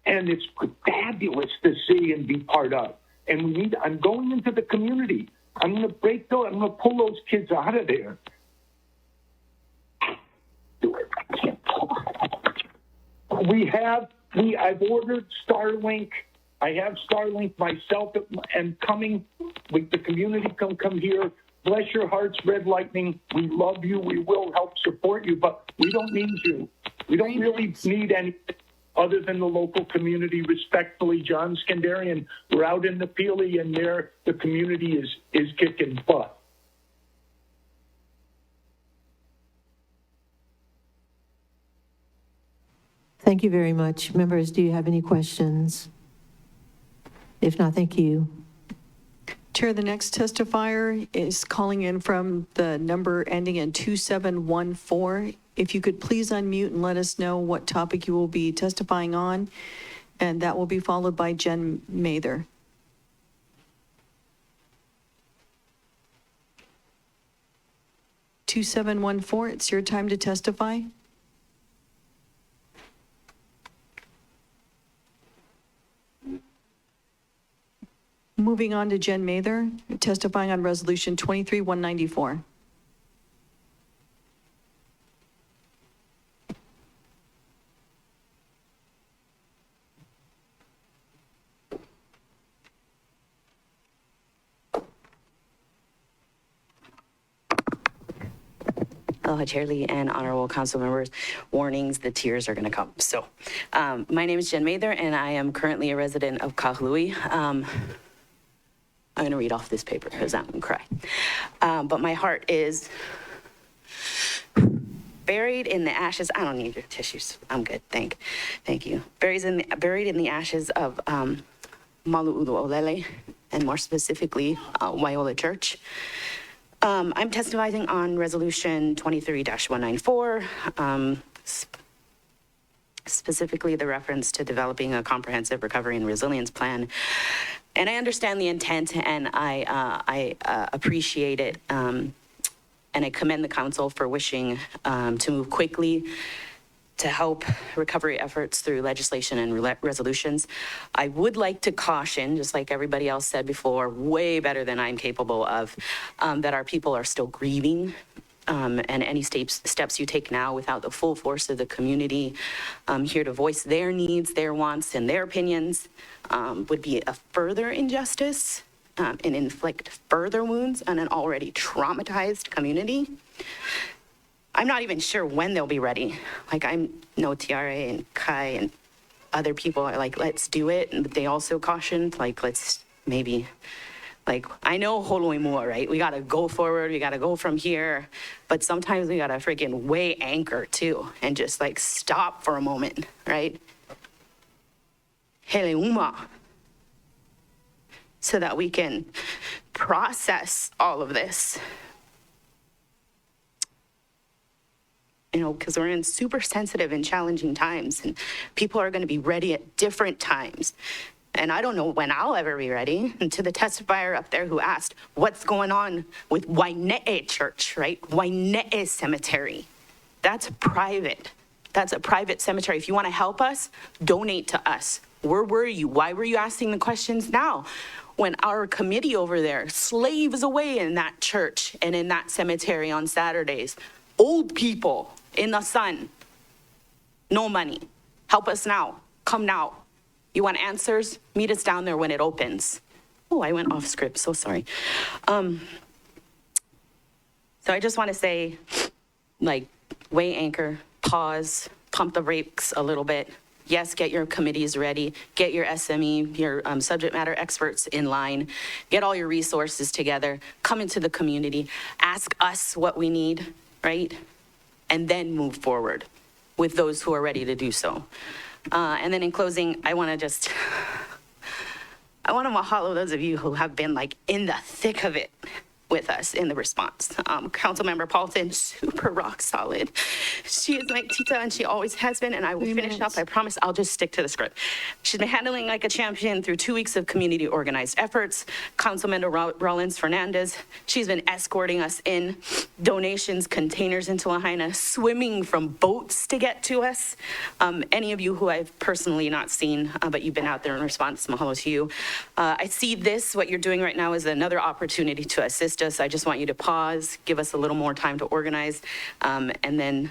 And it's fabulous to see and be part of. And I'm going into the community. I'm going to break those. I'm going to pull those kids out of there. I can't talk. I've ordered Starlink. I have Starlink myself and coming with the community. Come here. Bless your hearts, Red Lightning. We love you. We will help support you, but we don't need you. We don't really need anything other than the local community. Respectfully, John Skandarian, we're out in the Peely, and there the community is kicking butt. Thank you very much. Members, do you have any questions? If not, thank you. Chair, the next testifier is calling in from the number ending in 2714. If you could please unmute and let us know what topic you will be testifying on, and that will be followed by Jen Mather. (2714), it's your time to testify. Moving on to Jen Mather, testifying on Resolution 23-194. Aloha, Chair Lee and honorable council members. Warnings, the tears are going to come. So my name is Jen Mather, and I am currently a resident of Kahului. I'm going to read off this paper because I'm going to cry. But my heart is buried in the ashes. I don't need your tissues. I'm good. Thank you. Buried in the ashes of Malu'ulu'olele, and more specifically, Waiola Church. I'm testifying on Resolution 23-194, specifically the reference to developing a comprehensive recovery and resilience plan. And I understand the intent, and I appreciate it, and I commend the council for wishing to move quickly to help recovery efforts through legislation and resolutions. I would like to caution, just like everybody else said before, way better than I'm capable of, that our people are still grieving, and any steps you take now without the full force of the community here to voice their needs, their wants, and their opinions would be a further injustice and inflict further wounds on an already traumatized community. I'm not even sure when they'll be ready. Like, I know Tiare and Kai and other people are like, let's do it. But they also cautioned, like, let's maybe, like, I know Holoimua, right? We got to go forward. We got to go from here. But sometimes we got to freaking weigh anchor too and just like stop for a moment, right? Heleuma. So that we can process all of this. You know, because we're in super sensitive and challenging times, and people are going to be ready at different times. And I don't know when I'll ever be ready. And to the testifier up there who asked, what's going on with Waine'e Church, right? Waine'e Cemetery. That's private. That's a private cemetery. If you want to help us, donate to us. Where were you? Why were you asking the questions now? When our committee over there slaves away in that church and in that cemetery on Saturdays. Old people in the sun, no money. Help us now. Come now. You want answers? Meet us down there when it opens. Oh, I went off script. So sorry. So I just want to say, like, weigh anchor, pause pump the brakes a little bit. Yes, get your committees ready, get your SME, your subject matter experts in line, get all your resources together, come into the community, ask us what we need, right? And then move forward with those who are ready to do so. And then in closing, I want to mahalo those of you who have been like in the thick of it with us in the response. Councilmember Paulson, super rock solid. She is like Tita, and she always has been, and I will finish up. I promise I'll just stick to the script. She's been handling like a champion through 2 weeks of community organized efforts. Councilmember Rollins Fernandez, she's been escorting us in, donations, containers into Lahaina, swimming from boats to get to us. Any of you who I've personally not seen, but you've been out there in response, mahalo to you. I see this, what you're doing right now, is another opportunity to assist us. I just want you to pause, give us a little more time to organize, and then,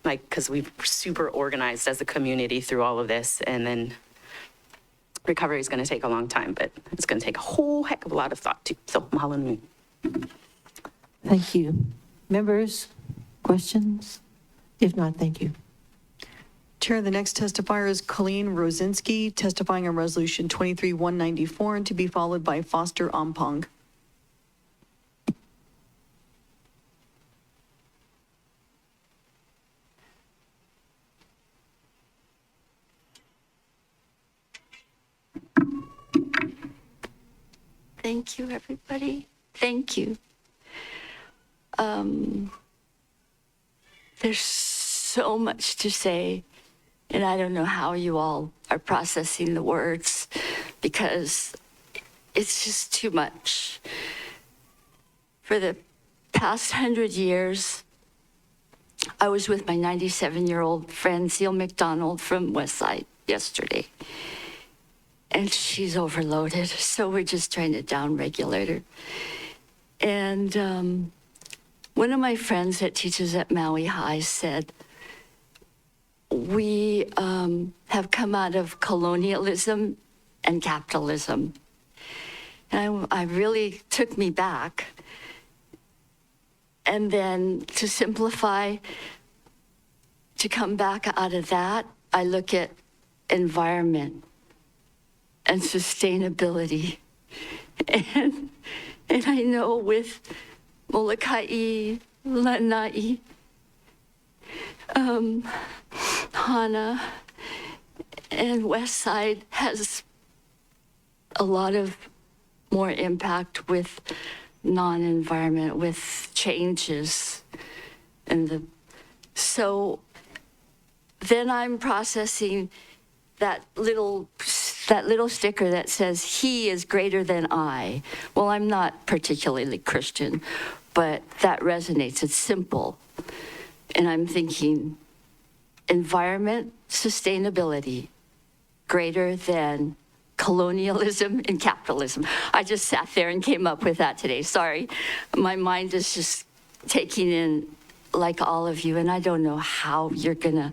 like, because we've super organized as a community through all of this, and then recovery is going to take a long time, but it's going to take a whole heck of a lot of thought too. So, mahalo nui. Thank you. Members, questions? If not, thank you. Chair, the next testifier is Colleen Rosinski, testifying on Resolution 23-194, and to be followed by Foster Ompong. Thank you, everybody. Thank you. There's so much to say, and I don't know how you all are processing the words because it's just too much. For the past 100 years, I was with my 97-year-old friend, Seal McDonald from Westside yesterday. And she's overloaded, so we're just trying to down-regulate her. And one of my friends that teaches at Maui High said, we have come out of colonialism and capitalism. And I really took me back. And then to simplify, to come back out of that, I look at environment and sustainability. And I know with Molokai, Lanai, Hana, and Westside has a lot of more impact with non-environment, with changes. So then I'm processing that little sticker that says, he is greater than I. Well, I'm not particularly Christian, but that resonates. It's simple. And I'm thinking, environment, sustainability, greater than colonialism and capitalism. I just sat there and came up with that today. Sorry. My mind is just taking in, like all of you, and I don't know how you're going to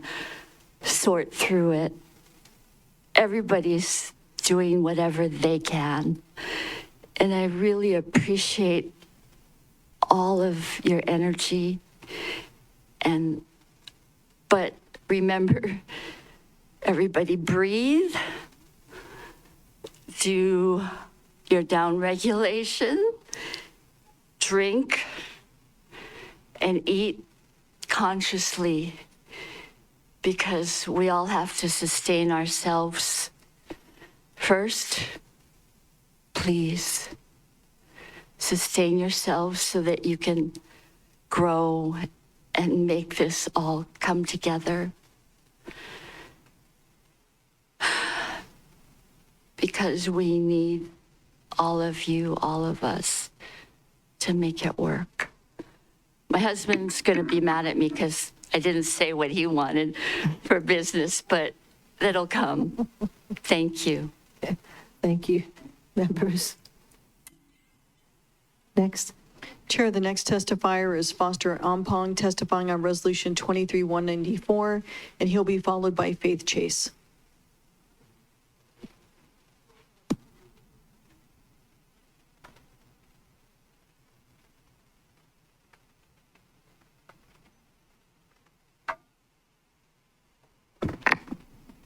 sort through it. Everybody's doing whatever they can. And I really appreciate all of your energy. But remember, everybody breathe, do your down regulation, drink, and eat consciously, because we all have to sustain ourselves. First, please sustain yourselves so that you can grow and make this all come together. Because we need all of you, all of us, to make it work. My husband's going to be mad at me because I didn't say what he wanted for business, but it'll come. Thank you. Thank you, members. Next. Chair, the next testifier is Foster Ompong, testifying on Resolution 23-194, and he'll be followed by Faith Chase.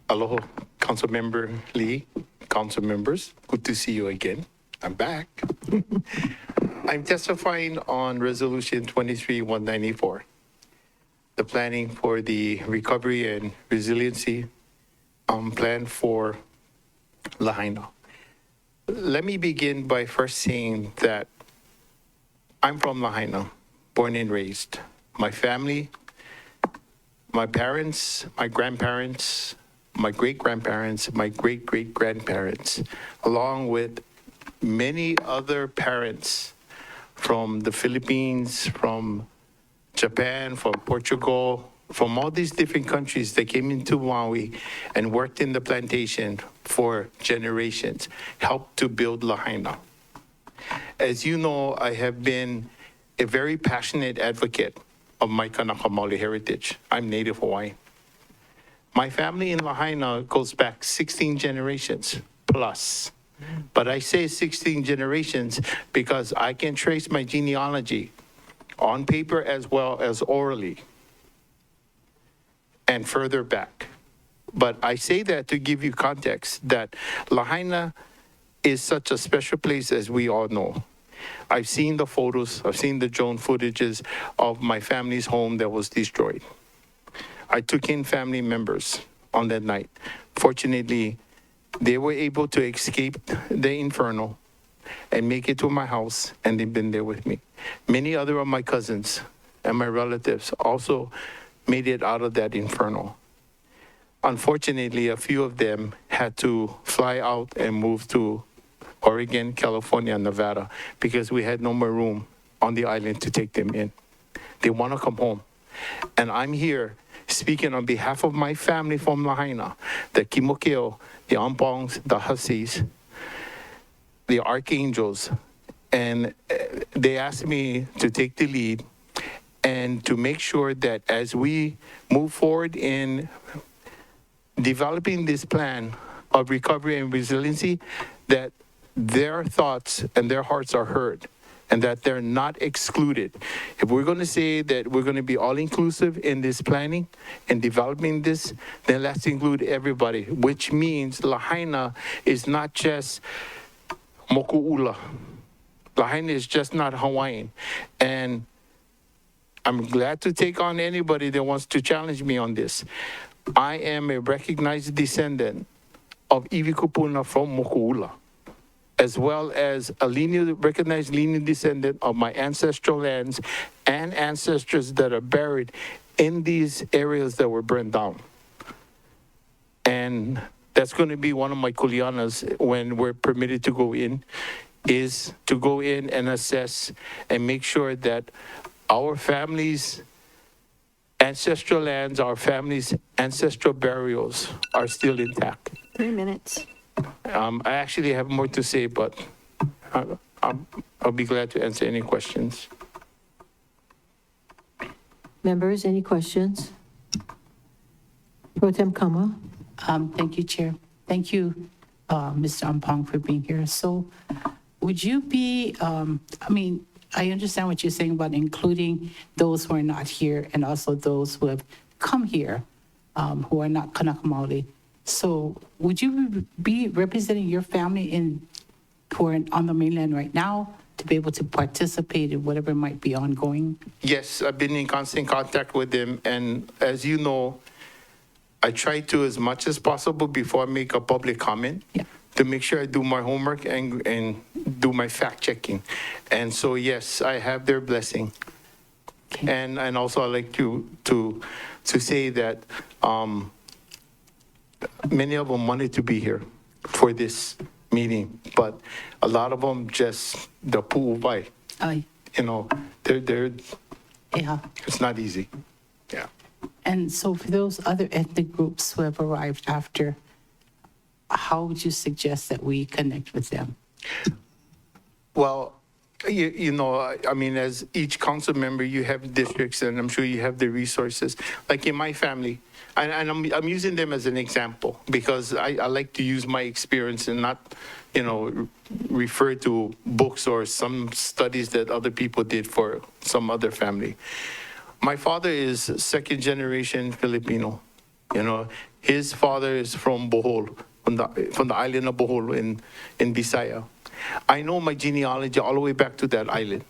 Aloha, Councilmember Lee, council members. Good to see you again. I'm back. I'm testifying on Resolution 23-194, the planning for the recovery and resiliency plan for Lahaina. Let me begin by first saying that I'm from Lahaina, born and raised. My family, my parents, my grandparents, my great-grandparents, my great-great-grandparents, along with many other parents from the Philippines, from Japan, from Portugal, from all these different countries that came into Maui and worked in the plantation for generations, helped to build Lahaina. As you know, I have been a very passionate advocate of my Kanaka Maoli heritage. I'm Native Hawaiian. My family in Lahaina goes back 16 generations plus. But I say 16 generations because I can trace my genealogy on paper as well as orally and further back. But I say that to give you context that Lahaina is such a special place, as we all know. I've seen the photos, I've seen the drone footages of my family's home that was destroyed. I took in family members on that night. Fortunately, they were able to escape the inferno and make it to my house, and they've been there with me. Many other of my cousins and my relatives also made it out of that inferno. Unfortunately, a few of them had to fly out and move to Oregon, California, and Nevada because we had no more room on the island to take them in. They want to come home. And I'm here speaking on behalf of my family from Lahaina, the Kimokeo, the Ampongs, the Hussies, the Archangels, and they asked me to take the lead and to make sure that as we move forward in developing this plan of recovery and resiliency, that their thoughts and their hearts are heard and that they're not excluded. If we're going to say that we're going to be all-inclusive in this planning and developing this, then let's include everybody, which means Lahaina is not just Moku'ula. Lahaina is just not Hawaiian. And I'm glad to take on anybody that wants to challenge me on this. I am a recognized descendant of Iwi Kupuna from Moku'ula, as well as a recognized lineal descendant of my ancestral lands and ancestors that are buried in these areas that were burned down. And that's going to be one of my kuleanas when we're permitted to go in, is to go in and assess and make sure that our families' ancestral lands, our families' ancestral burials are still intact. 3 minutes. I actually have more to say, but I'll be glad to answer any questions. Members, any questions? Pro Tem Kama. Thank you, Chair. Thank you, Mr. Ampong, for being here. So would you be, I understand what you're saying about including those who are not here and also those who have come here who are not Kanaka Maoli. So would you be representing your family who are on the mainland right now to be able to participate in whatever might be ongoing? Yes, I've been in constant contact with them. And as you know, I try to, as much as possible before I make a public comment, to make sure I do my homework and do my fact checking. And so, yes, I have their blessing. Okay. And also I'd like to say that many of them wanted to be here for this meeting, but a lot of them just the pu'uwai. You know, they're it's not easy. Yeah. And so for those other ethnic groups who have arrived after, how would you suggest that we connect with them? Well, you know, I mean, as each council member, you have districts, and I'm sure you have the resources. Like in my family, and I'm using them as an example because I like to use my experience and not, you know, refer to books or some studies that other people did for some other family. My father is second generation Filipino. You know, His father is from Bohol, from the island of Bohol in Bisaya. I know my genealogy all the way back to that island.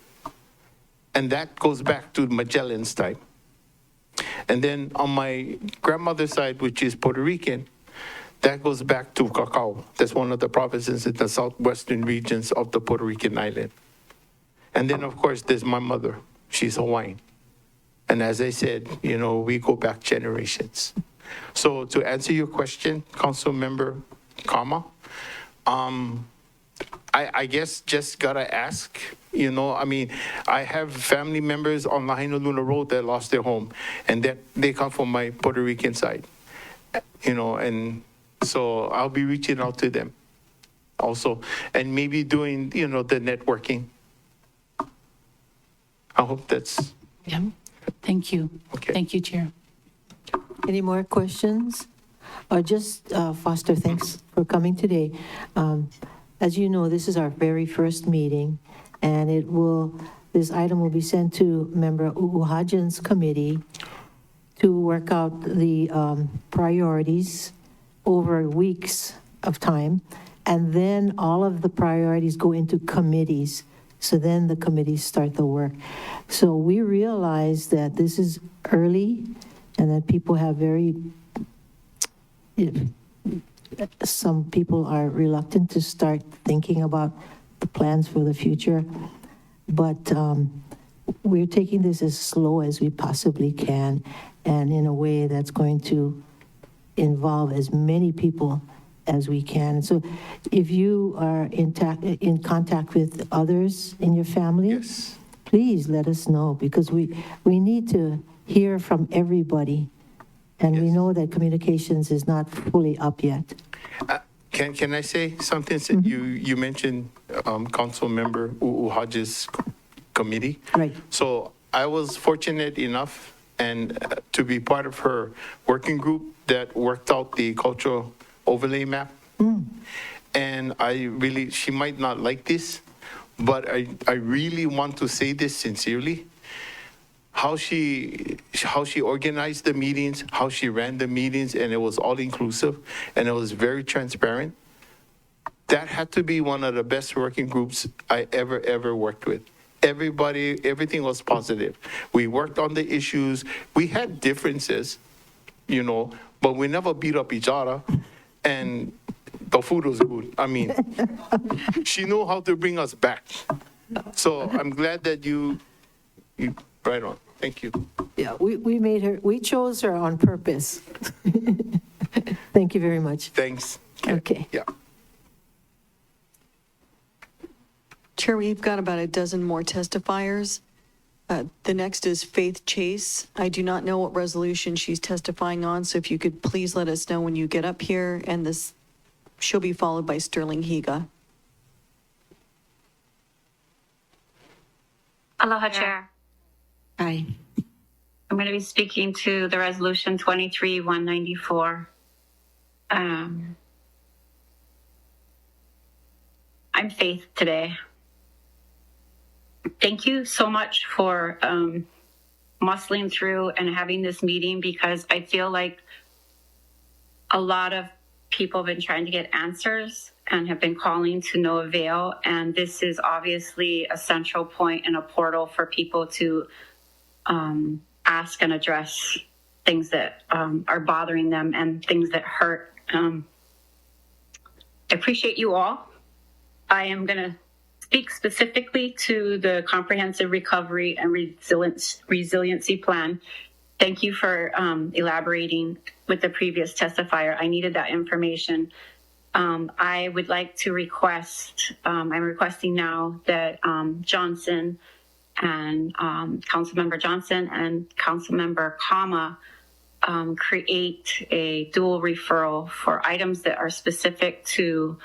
And that goes back to Magellan's time. And then on my grandmother's side, which is Puerto Rican, that goes back to Cacao. That's one of the provinces in the southwestern regions of the Puerto Rican island. And then, of course, there's my mother. She's Hawaiian. And as I said, you know, we go back generations. So to answer your question, Council Member Kama, I guess just gotta ask, you know, I mean, I have family members on Lahaina Luna Road that lost their home, and that they come from my Puerto Rican side, you know, and so I'll be reaching out to them also, and maybe doing, you know, the networking. I hope that's. Yeah. Thank you. Okay. Thank you, Chair. Any more questions? Or just, Foster, thanks for coming today. As you know, this is our very first meeting, and this item will be sent to Member Uhajan's committee to work out the priorities over weeks of time, and then all of the priorities go into committees. So then the committees start the work. So we realize that this is early and that people have some people are reluctant to start thinking about the plans for the future. But we're taking this as slow as we possibly can and in a way that's going to involve as many people as we can. So if you are in contact with others in your family, Yes. please let us know, because we need to hear from everybody. And we know that communications is not fully up yet. Can I say something? Since you mentioned Council Member Uhaja's committee. Right. So I was fortunate enough and to be part of her working group that worked out the cultural overlay map. And she might not like this, but I really want to say this sincerely. How she organized the meetings, how she ran the meetings, and it was all inclusive, and it was very transparent. That had to be one of the best working groups I ever worked with. Everything was positive. We worked on the issues. We had differences, you know, but we never beat up each other, and the food was good. I mean, she knew how to bring us back. So I'm glad that you right on. Thank you. Yeah, we chose her on purpose. Thank you very much. Thanks. Okay. Yeah. Chair, we've got about a dozen more testifiers. The next is Faith Chase. I do not know what resolution she's testifying on, so if you could please let us know when you get up here, and she'll be followed by Sterling Higa. Aloha, Chair. Hi. I'm going to be speaking to the resolution 23-194. I'm Faith today. Thank you so much for muscling through and having this meeting, because I feel like a lot of people have been trying to get answers and have been calling to no avail. And this is obviously a central point and a portal for people to ask and address things that are bothering them and things that hurt. I appreciate you all. I am going to speak specifically to the Comprehensive Recovery and Resiliency Plan. Thank you for elaborating with the previous testifier. I needed that information. I would like to request, I'm requesting now that Johnson and Councilmember Johnson and Councilmember Kama create a dual referral for items that are specific to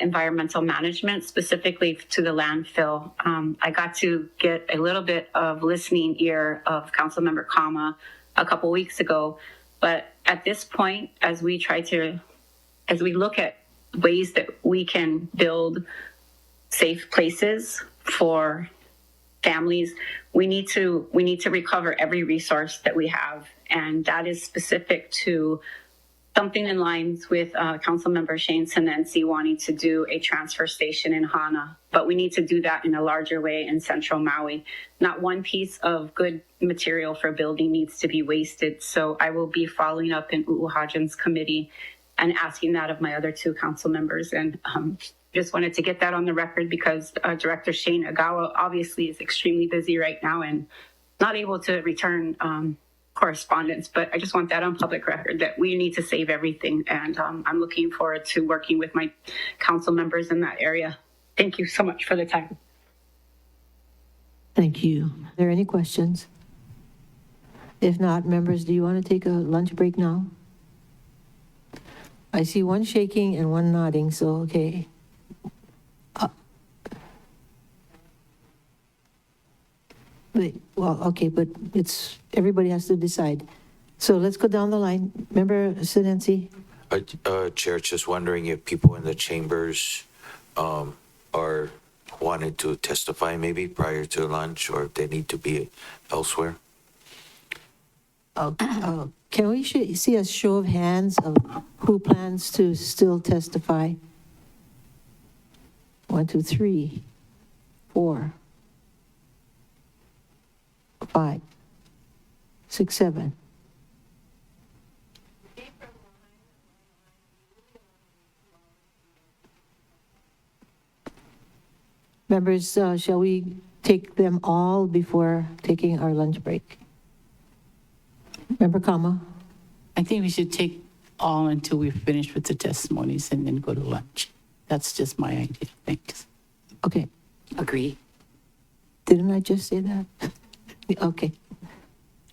environmental management, specifically to the landfill. I got to get a little bit of listening ear of Councilmember Kama a couple weeks ago, but at this point, as we look at ways that we can build safe places for families, we need to recover every resource that we have, and that is specific to something in lines with Councilmember Shane Sinensi wanting to do a transfer station in Hana, but we need to do that in a larger way in Central Maui. Not one piece of good material for building needs to be wasted. So I will be following up in U'uhajan's committee and asking that of my other two council members. And just wanted to get that on the record because Director Shane Agawa obviously is extremely busy right now and not able to return correspondence, but I just want that on public record that we need to save everything. And I'm looking forward to working with my council members in that area. Thank you so much for the time. Thank you. Are there any questions? If not, members, do you want to take a lunch break now? I see one shaking and one nodding, so okay. Well, okay, but everybody has to decide. So let's go down the line. Member Sinensi? Chair, just wondering if people in the chambers are wanted to testify maybe prior to lunch or if they need to be elsewhere. Can we see a show of hands of who plans to still testify? 1, 2, 3, 4, 5, 6, 7. Members, shall we take them all before taking our lunch break? Member Kama? I think we should take all until we're finished with the testimonies and then go to lunch. That's just my idea. Thanks. Okay. Agree. Didn't I just say that? Okay.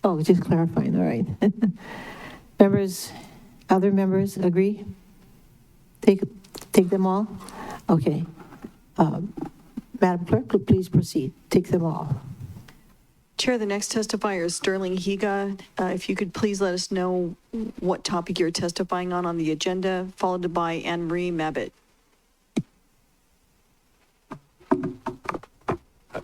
Oh, just clarifying, all right. Members, other members agree? Take them all? Okay. Madam Clerk, please proceed. Take them all. Chair, the next testifier is Sterling Higa. If you could please let us know what topic you're testifying on the agenda, followed by Anne Marie Mabbitt.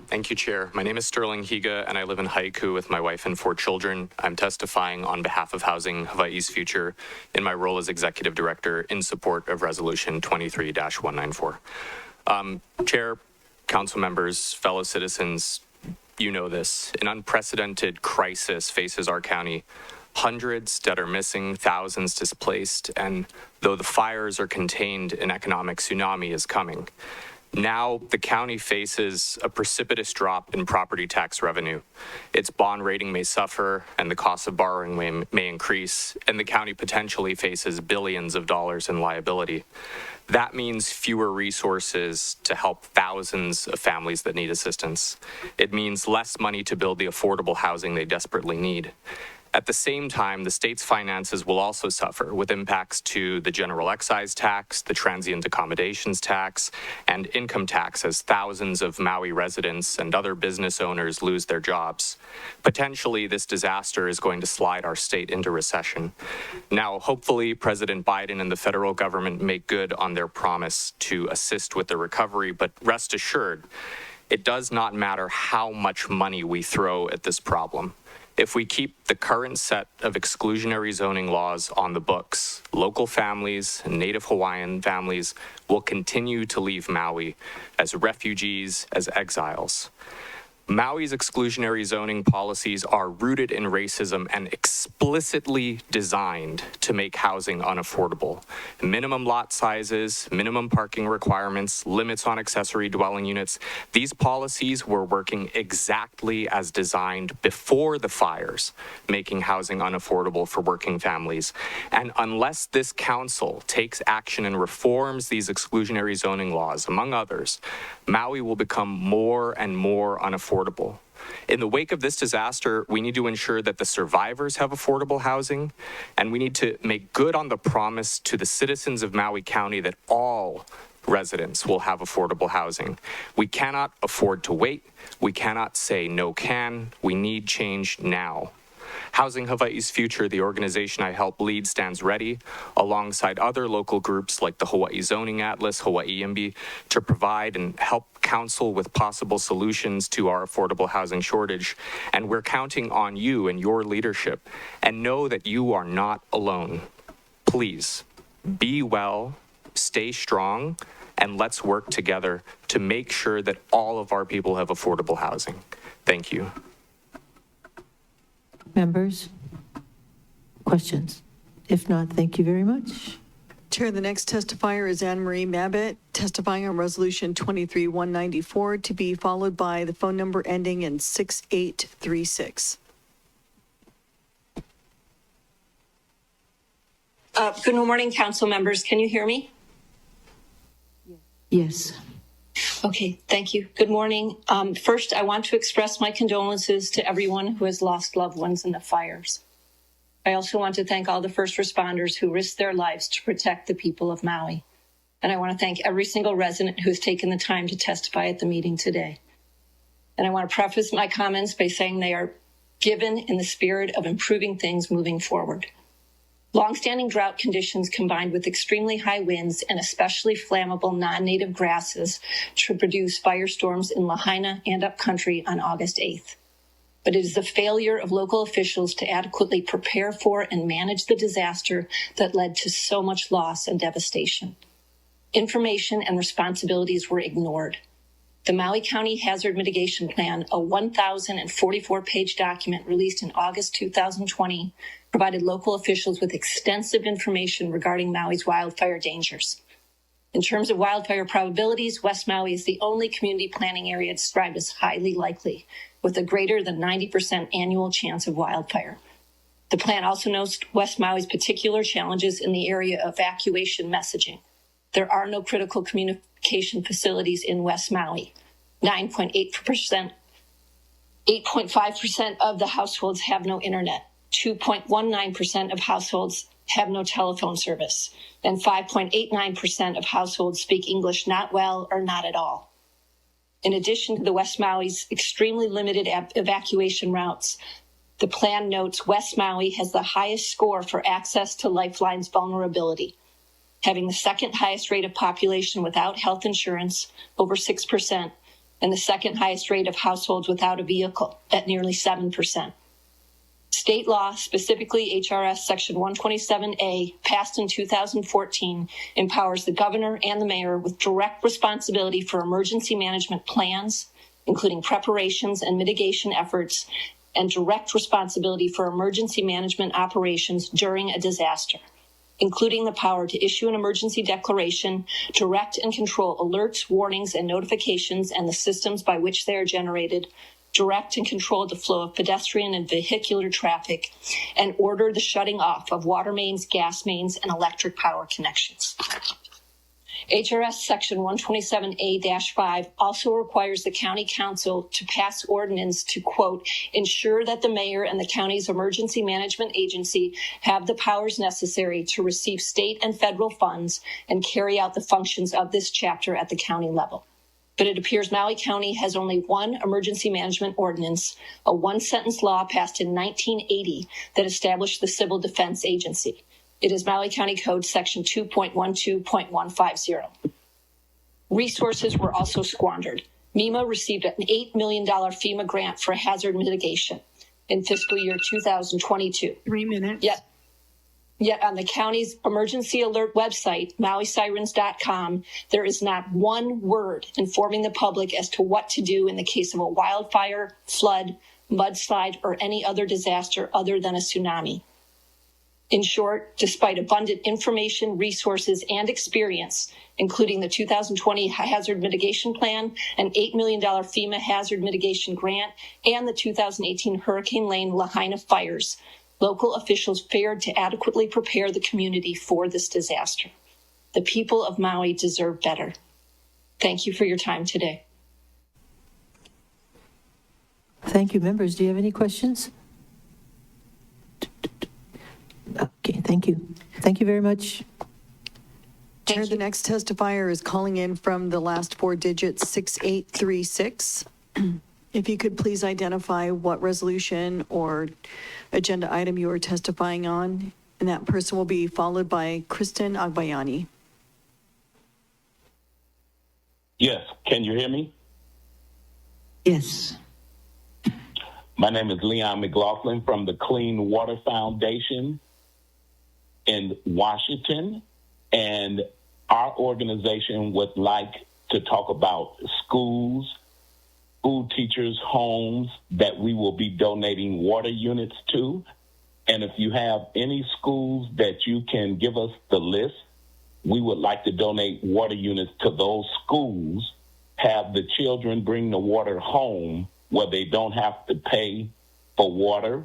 Thank you, Chair. My name is Sterling Higa, and I live in Haiku with my wife and 4 children. I'm testifying on behalf of Housing Hawaii's Future in my role as Executive Director in support of Resolution 23-194. Chair, council members, fellow citizens, you know this. An unprecedented crisis faces our county. Hundreds that are missing, thousands displaced, and though the fires are contained, an economic tsunami is coming. Now, the county faces a precipitous drop in property tax revenue. Its bond rating may suffer, and the cost of borrowing may increase, and the county potentially faces billions of dollars in liability. That means fewer resources to help thousands of families that need assistance. It means less money to build the affordable housing they desperately need. At the same time, the state's finances will also suffer with impacts to the general excise tax, the transient accommodations tax, and income tax as thousands of Maui residents and other business owners lose their jobs. Potentially, this disaster is going to slide our state into recession. Now, hopefully, President Biden and the federal government make good on their promise to assist with the recovery, but rest assured, it does not matter how much money we throw at this problem. If we keep the current set of exclusionary zoning laws on the books, local families and Native Hawaiian families will continue to leave Maui as refugees, as exiles. Maui's exclusionary zoning policies are rooted in racism and explicitly designed to make housing unaffordable. Minimum lot sizes, minimum parking requirements, limits on accessory dwelling units. These policies were working exactly as designed before the fires, making housing unaffordable for working families. And unless this council takes action and reforms these exclusionary zoning laws, among others, Maui will become more and more unaffordable. In the wake of this disaster, we need to ensure that the survivors have affordable housing, and we need to make good on the promise to the citizens of Maui County that all residents will have affordable housing. We cannot afford to wait. We cannot say no can. We need change now. Housing Hawaii's Future, the organization I help lead, stands ready, alongside other local groups like the Hawaii Zoning Atlas, Hawaii IMBI, to provide and help council with possible solutions to our affordable housing shortage. And we're counting on you and your leadership. And know that you are not alone. please be well, stay strong, and let's work together to make sure that all of our people have affordable housing. Thank you. Members, questions? If not, thank you very much. Chair, the next testifier is Anne Marie Mabbitt, testifying on Resolution 23-194, to be followed by the phone number ending in 6836. Good morning, council members. Can you hear me? Yes. Okay, thank you. Good morning. First, I want to express my condolences to everyone who has lost loved ones in the fires. I also want to thank all the first responders who risked their lives to protect the people of Maui. And I want to thank every single resident who's taken the time to testify at the meeting today. And I want to preface my comments by saying they are given in the spirit of improving things moving forward. Longstanding drought conditions combined with extremely high winds and especially flammable non-native grasses to produce firestorms in Lahaina and upcountry on August 8th. But it is the failure of local officials to adequately prepare for and manage the disaster that led to so much loss and devastation. Information and responsibilities were ignored. The Maui County Hazard Mitigation Plan, a 1,044-page document released in August 2020, provided local officials with extensive information regarding Maui's wildfire dangers. In terms of wildfire probabilities, West Maui is the only community planning area described as highly likely, with a greater than 90% annual chance of wildfire. The plan also notes West Maui's particular challenges in the area of evacuation messaging. There are no critical communication facilities in West Maui. 9.8%, 8.5% of the households have no internet. 2.19% of households have no telephone service, and 5.89% of households speak English not well or not at all. In addition to the West Maui's extremely limited evacuation routes, the plan notes West Maui has the highest score for access to Lifeline's vulnerability, having the second highest rate of population without health insurance, over 6%, and the second highest rate of households without a vehicle at nearly 7%. State law, specifically HRS Section 127A, passed in 2014, empowers the governor and the mayor with direct responsibility for emergency management plans, including preparations and mitigation efforts, and direct responsibility for emergency management operations during a disaster, including the power to issue an emergency declaration, direct and control alerts, warnings, and notifications and the systems by which they are generated, direct and control the flow of pedestrian and vehicular traffic, and order the shutting off of water mains, gas mains, and electric power connections. HRS Section 127A-5 also requires the County Council to pass ordinance to, quote, ensure that the mayor and the county's emergency management agency have the powers necessary to receive state and federal funds and carry out the functions of this chapter at the county level. But it appears Maui County has only one emergency management ordinance, a one-sentence law passed in 1980 that established the Civil Defense Agency. It is Maui County Code Section 2.12.150. Resources were also squandered. MEMA received an $8 million FEMA grant for hazard mitigation in fiscal year 2022. 3 minutes. Yet on the county's emergency alert website, MauiSirens.com, there is not one word informing the public as to what to do in the case of a wildfire, flood, mudslide, or any other disaster other than a tsunami. In short, despite abundant information, resources, and experience, including the 2020 Hazard Mitigation Plan, an $8 million FEMA Hazard Mitigation Grant, and the 2018 Hurricane Lane Lahaina fires, local officials failed to adequately prepare the community for this disaster. The people of Maui deserve better. Thank you for your time today. Thank you, members. Do you have any questions? Okay, thank you. Thank you very much. Chair, the next testifier is calling in from the last four digits, 6836. If you could please identify what resolution or agenda item you are testifying on, and that person will be followed by Kristen Agbayani. Yes, can you hear me? Yes. My name is Leon McLaughlin from the Clean Water Foundation. in Washington, and our organization would like to talk about schools, school teachers' homes that we will be donating water units to. And if you have any schools that you can give us the list, we would like to donate water units to those schools, have the children bring the water home where they don't have to pay for water,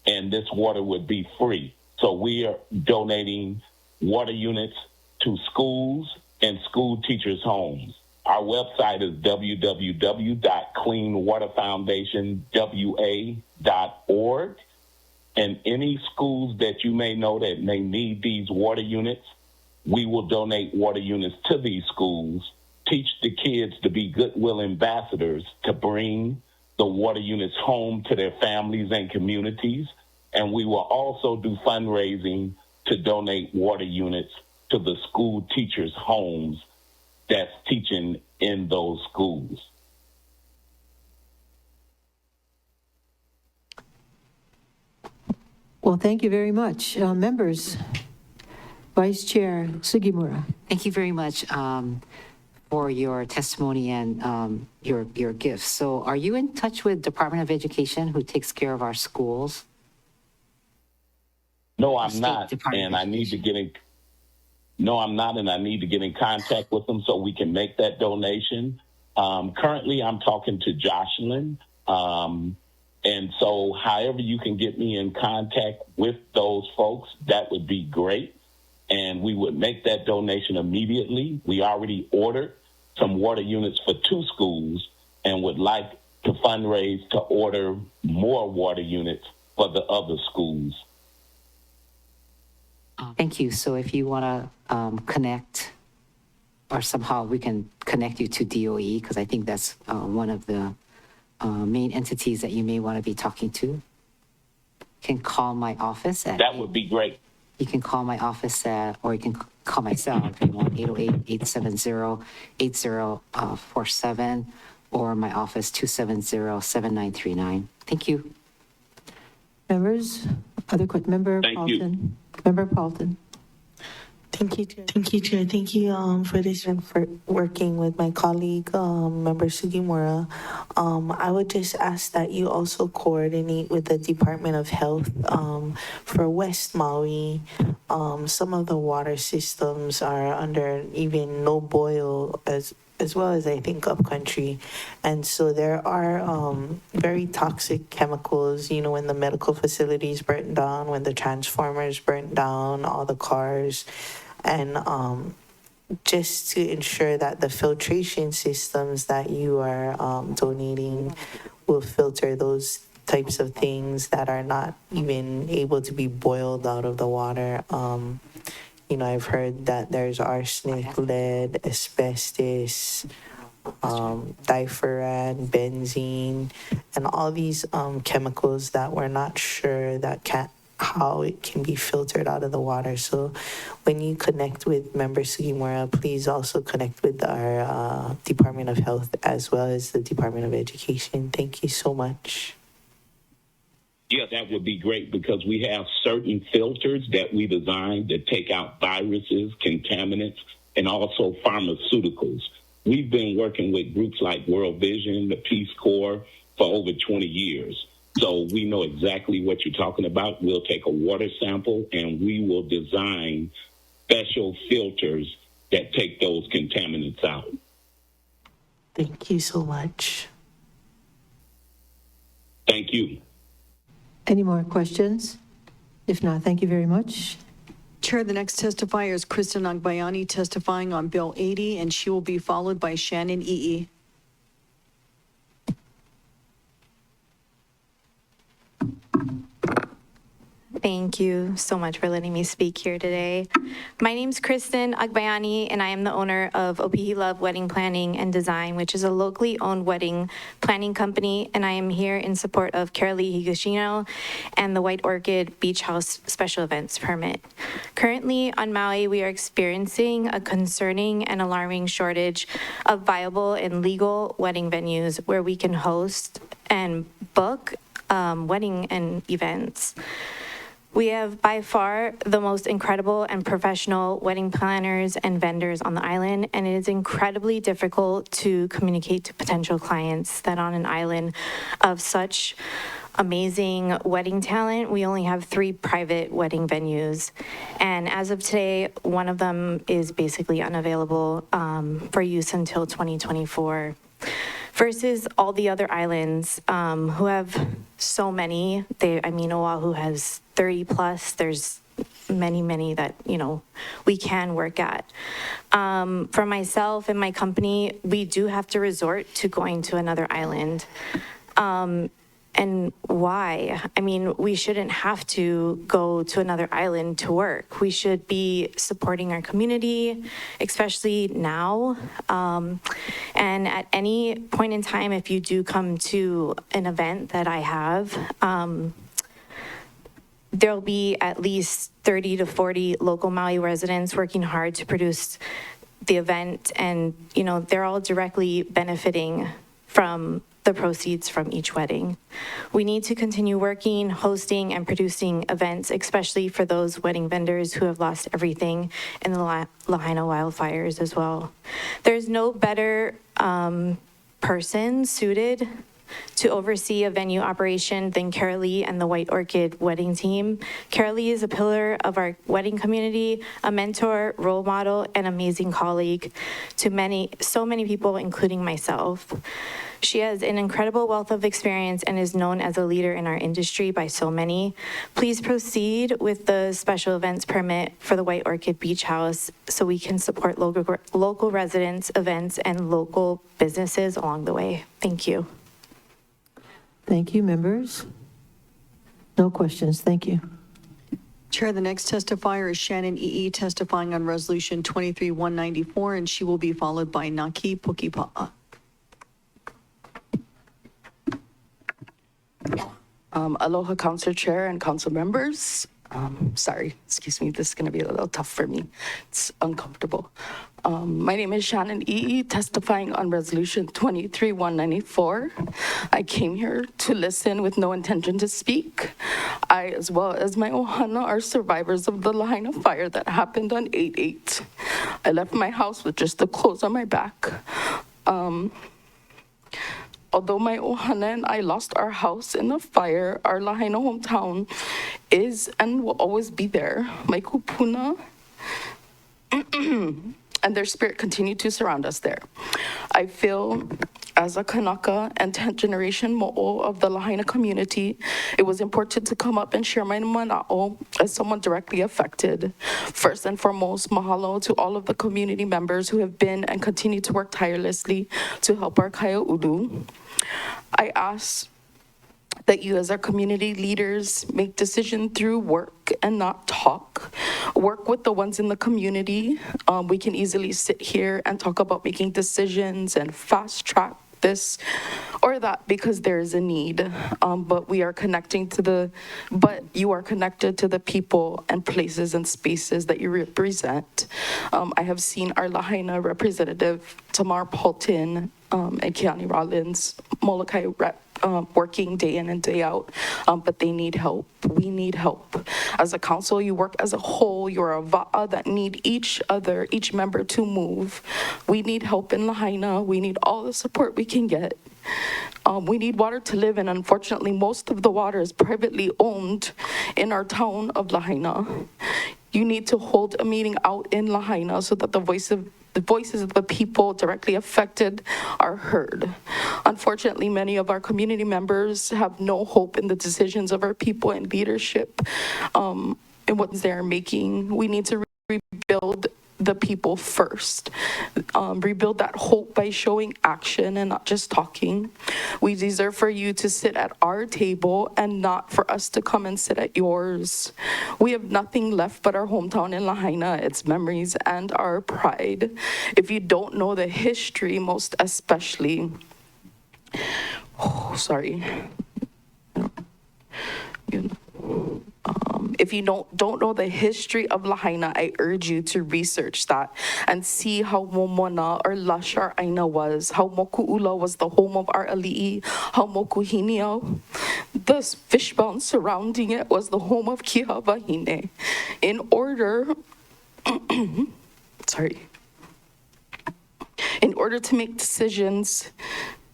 and this water would be free. So we are donating water units to schools and school teachers' homes. Our website is www.cleanwaterfoundationwa.org. And any schools that you may know that may need these water units, we will donate water units to these schools, teach the kids to be goodwill ambassadors to bring the water units home to their families and communities. And we will also do fundraising to donate water units to the school teachers' homes that's teaching in those schools. Well, thank you very much. Members, Vice Chair Sugimura. Thank you very much for your testimony and your gifts. So are you in touch with Department of Education, who takes care of our schools? No, I'm not, and I need to get in. No, I'm not, and I need to get in contact with them so we can make that donation. Currently, I'm talking to Jocelyn, and so however you can get me in contact with those folks, that would be great, and we would make that donation immediately. We already ordered some water units for 2 schools and would like to fundraise to order more water units for the other schools. Thank you. So if you want to connect, or somehow we can connect you to DOE, because I think that's one of the main entities that you may want to be talking to, you can call my office at... That would be great. You can call my office at, or you can call myself if you want, 808-870-8047, or my office, 270-7939. Thank you. Members, Member Thank Paulton. you. Member Paulton. Thank you, Chair. Thank you, Chair. Thank you for this and for working with my colleague, Member Sugimura. I would just ask that you also coordinate with the Department of Health for West Maui. Some of the water systems are under even no boil as well as I think upcountry. And so there are very toxic chemicals, you know, when the medical facilities burnt down, when the transformers burnt down, all the cars. And just to ensure that the filtration systems that you are donating will filter those types of things that are not even able to be boiled out of the water. You know, I've heard that there's arsenic, lead, asbestos, difuran, benzene, and all these chemicals that we're not sure how it can be filtered out of the water. So when you connect with Member Sugimura, please also connect with our Department of Health as well as the Department of Education. Thank you so much. Yeah, that would be great because we have certain filters that we designed that take out viruses, contaminants, and also pharmaceuticals. We've been working with groups like World Vision, the Peace Corps for over 20 years. So we know exactly what you're talking about. We'll take a water sample and we will design special filters that take those contaminants out. Thank you so much. Thank you. Any more questions? If not, thank you very much. Chair, the next testifier is Kristen Agbayani testifying on Bill 80, and she will be followed by Shannon Ee. Thank you so much for letting me speak here today. My name's Kristen Agbayani, and I am the owner of Opihi Love Wedding Planning and Design, which is a locally owned wedding planning company, and I am here in support of Carolee Higashino and the White Orchid Beach House Special Events Permit. Currently on Maui, we are experiencing a concerning and alarming shortage of viable and legal wedding venues where we can host and book wedding and events. We have by far the most incredible and professional wedding planners and vendors on the island, and it is incredibly difficult to communicate to potential clients that on an island of such amazing wedding talent, we only have 3 private wedding venues. And as of today, one of them is basically unavailable for use until 2024. Versus all the other islands who have so many. Oahu has 30 plus. There's many that, we can work at. For myself and my company, we do have to resort to going to another island. And why? We shouldn't have to go to another island to work. We should be supporting our community, especially now. And at any point in time, if you do come to an event that I have, there'll be at least 30 to 40 local Maui residents working hard to produce the event. And, they're all directly benefiting from the proceeds from each wedding. We need to continue working, hosting, and producing events, especially for those wedding vendors who have lost everything in the Lahaina wildfires as well. There's no better person suited to oversee a venue operation than Carolee and the White Orchid wedding team. Carolee is a pillar of our wedding community, a mentor, role model, and amazing colleague to so many people, including myself. She has an incredible wealth of experience and is known as a leader in our industry by so many. Please proceed with the special events permit for the White Orchid Beach House so we can support local residents, events, and local businesses along the way. Thank you. Thank you, members. No questions. Thank you. Chair, the next testifier is Shannon E.E. testifying on Resolution 23-194, and she will be followed by Naki Pukipa'a. Aloha, Council Chair and Council members. Sorry, excuse me, this is going to be a little tough for me. It's uncomfortable. My name is Shannon E.E., testifying on Resolution 23-194. I came here to listen with no intention to speak. I, as well as my ohana, are survivors of the Lahaina fire that happened on 8/8. I left my house with just the clothes on my back. Although my ohana and I lost our house in the fire, our Lahaina hometown is and will always be there. My kupuna and their spirit continue to surround us there. I feel as a Kanaka and 10th generation mo'o of the Lahaina community, it was important to come up and share my mana'o as someone directly affected. First and foremost, mahalo to all of the community members who have been and continue to work tirelessly to help our kaia'ulu. I ask that you as our community leaders make decisions through work and not talk. Work with the ones in the community. We can easily sit here and talk about making decisions and fast track this or that because there is a need. But you are connected to the people and places and spaces that you represent. I have seen our Lahaina representative, Tamar Paulton, and Keani Rollins, Molokai rep, working day in and day out, but they need help. We need help. As a council, you work as a whole. You're a va'a that need each member to move. We need help in Lahaina. We need all the support we can get. We need water to live in. Unfortunately, most of the water is privately owned in our town of Lahaina. You need to hold a meeting out in Lahaina so that the voices of the people directly affected are heard. Unfortunately, many of our community members have no hope in the decisions of our people and leadership in what they're making. We need to rebuild the people first. Rebuild that hope by showing action and not just talking. We deserve for you to sit at our table and not for us to come and sit at yours. We have nothing left but our hometown in Lahaina, its memories and our pride. If you don't know the history, most especially, if If you don't know the history of Lahaina, I urge you to research that and see how Momona or lush our Aina was, how Moku'ula was the home of our ali'i, how Mokuhinio, the fishbound surrounding it, was the home of Kihavahine. In order to make decisions,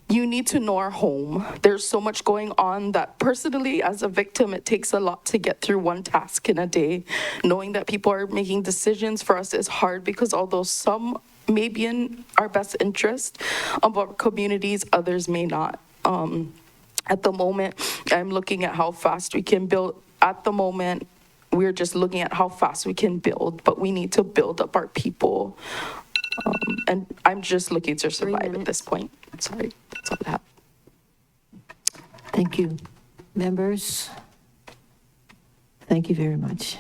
you need to know our home. There's so much going on that personally, as a victim, it takes a lot to get through one task in a day. Knowing that people are making decisions for us is hard because although some may be in our best interest of our communities, others may not. At the moment, I'm looking at how fast we can build. At the moment, we're just looking at how fast we can build, but we need to build up our people. And I'm just looking to survive at this point. Sorry, that's all I have. Thank you. Members, thank you very much.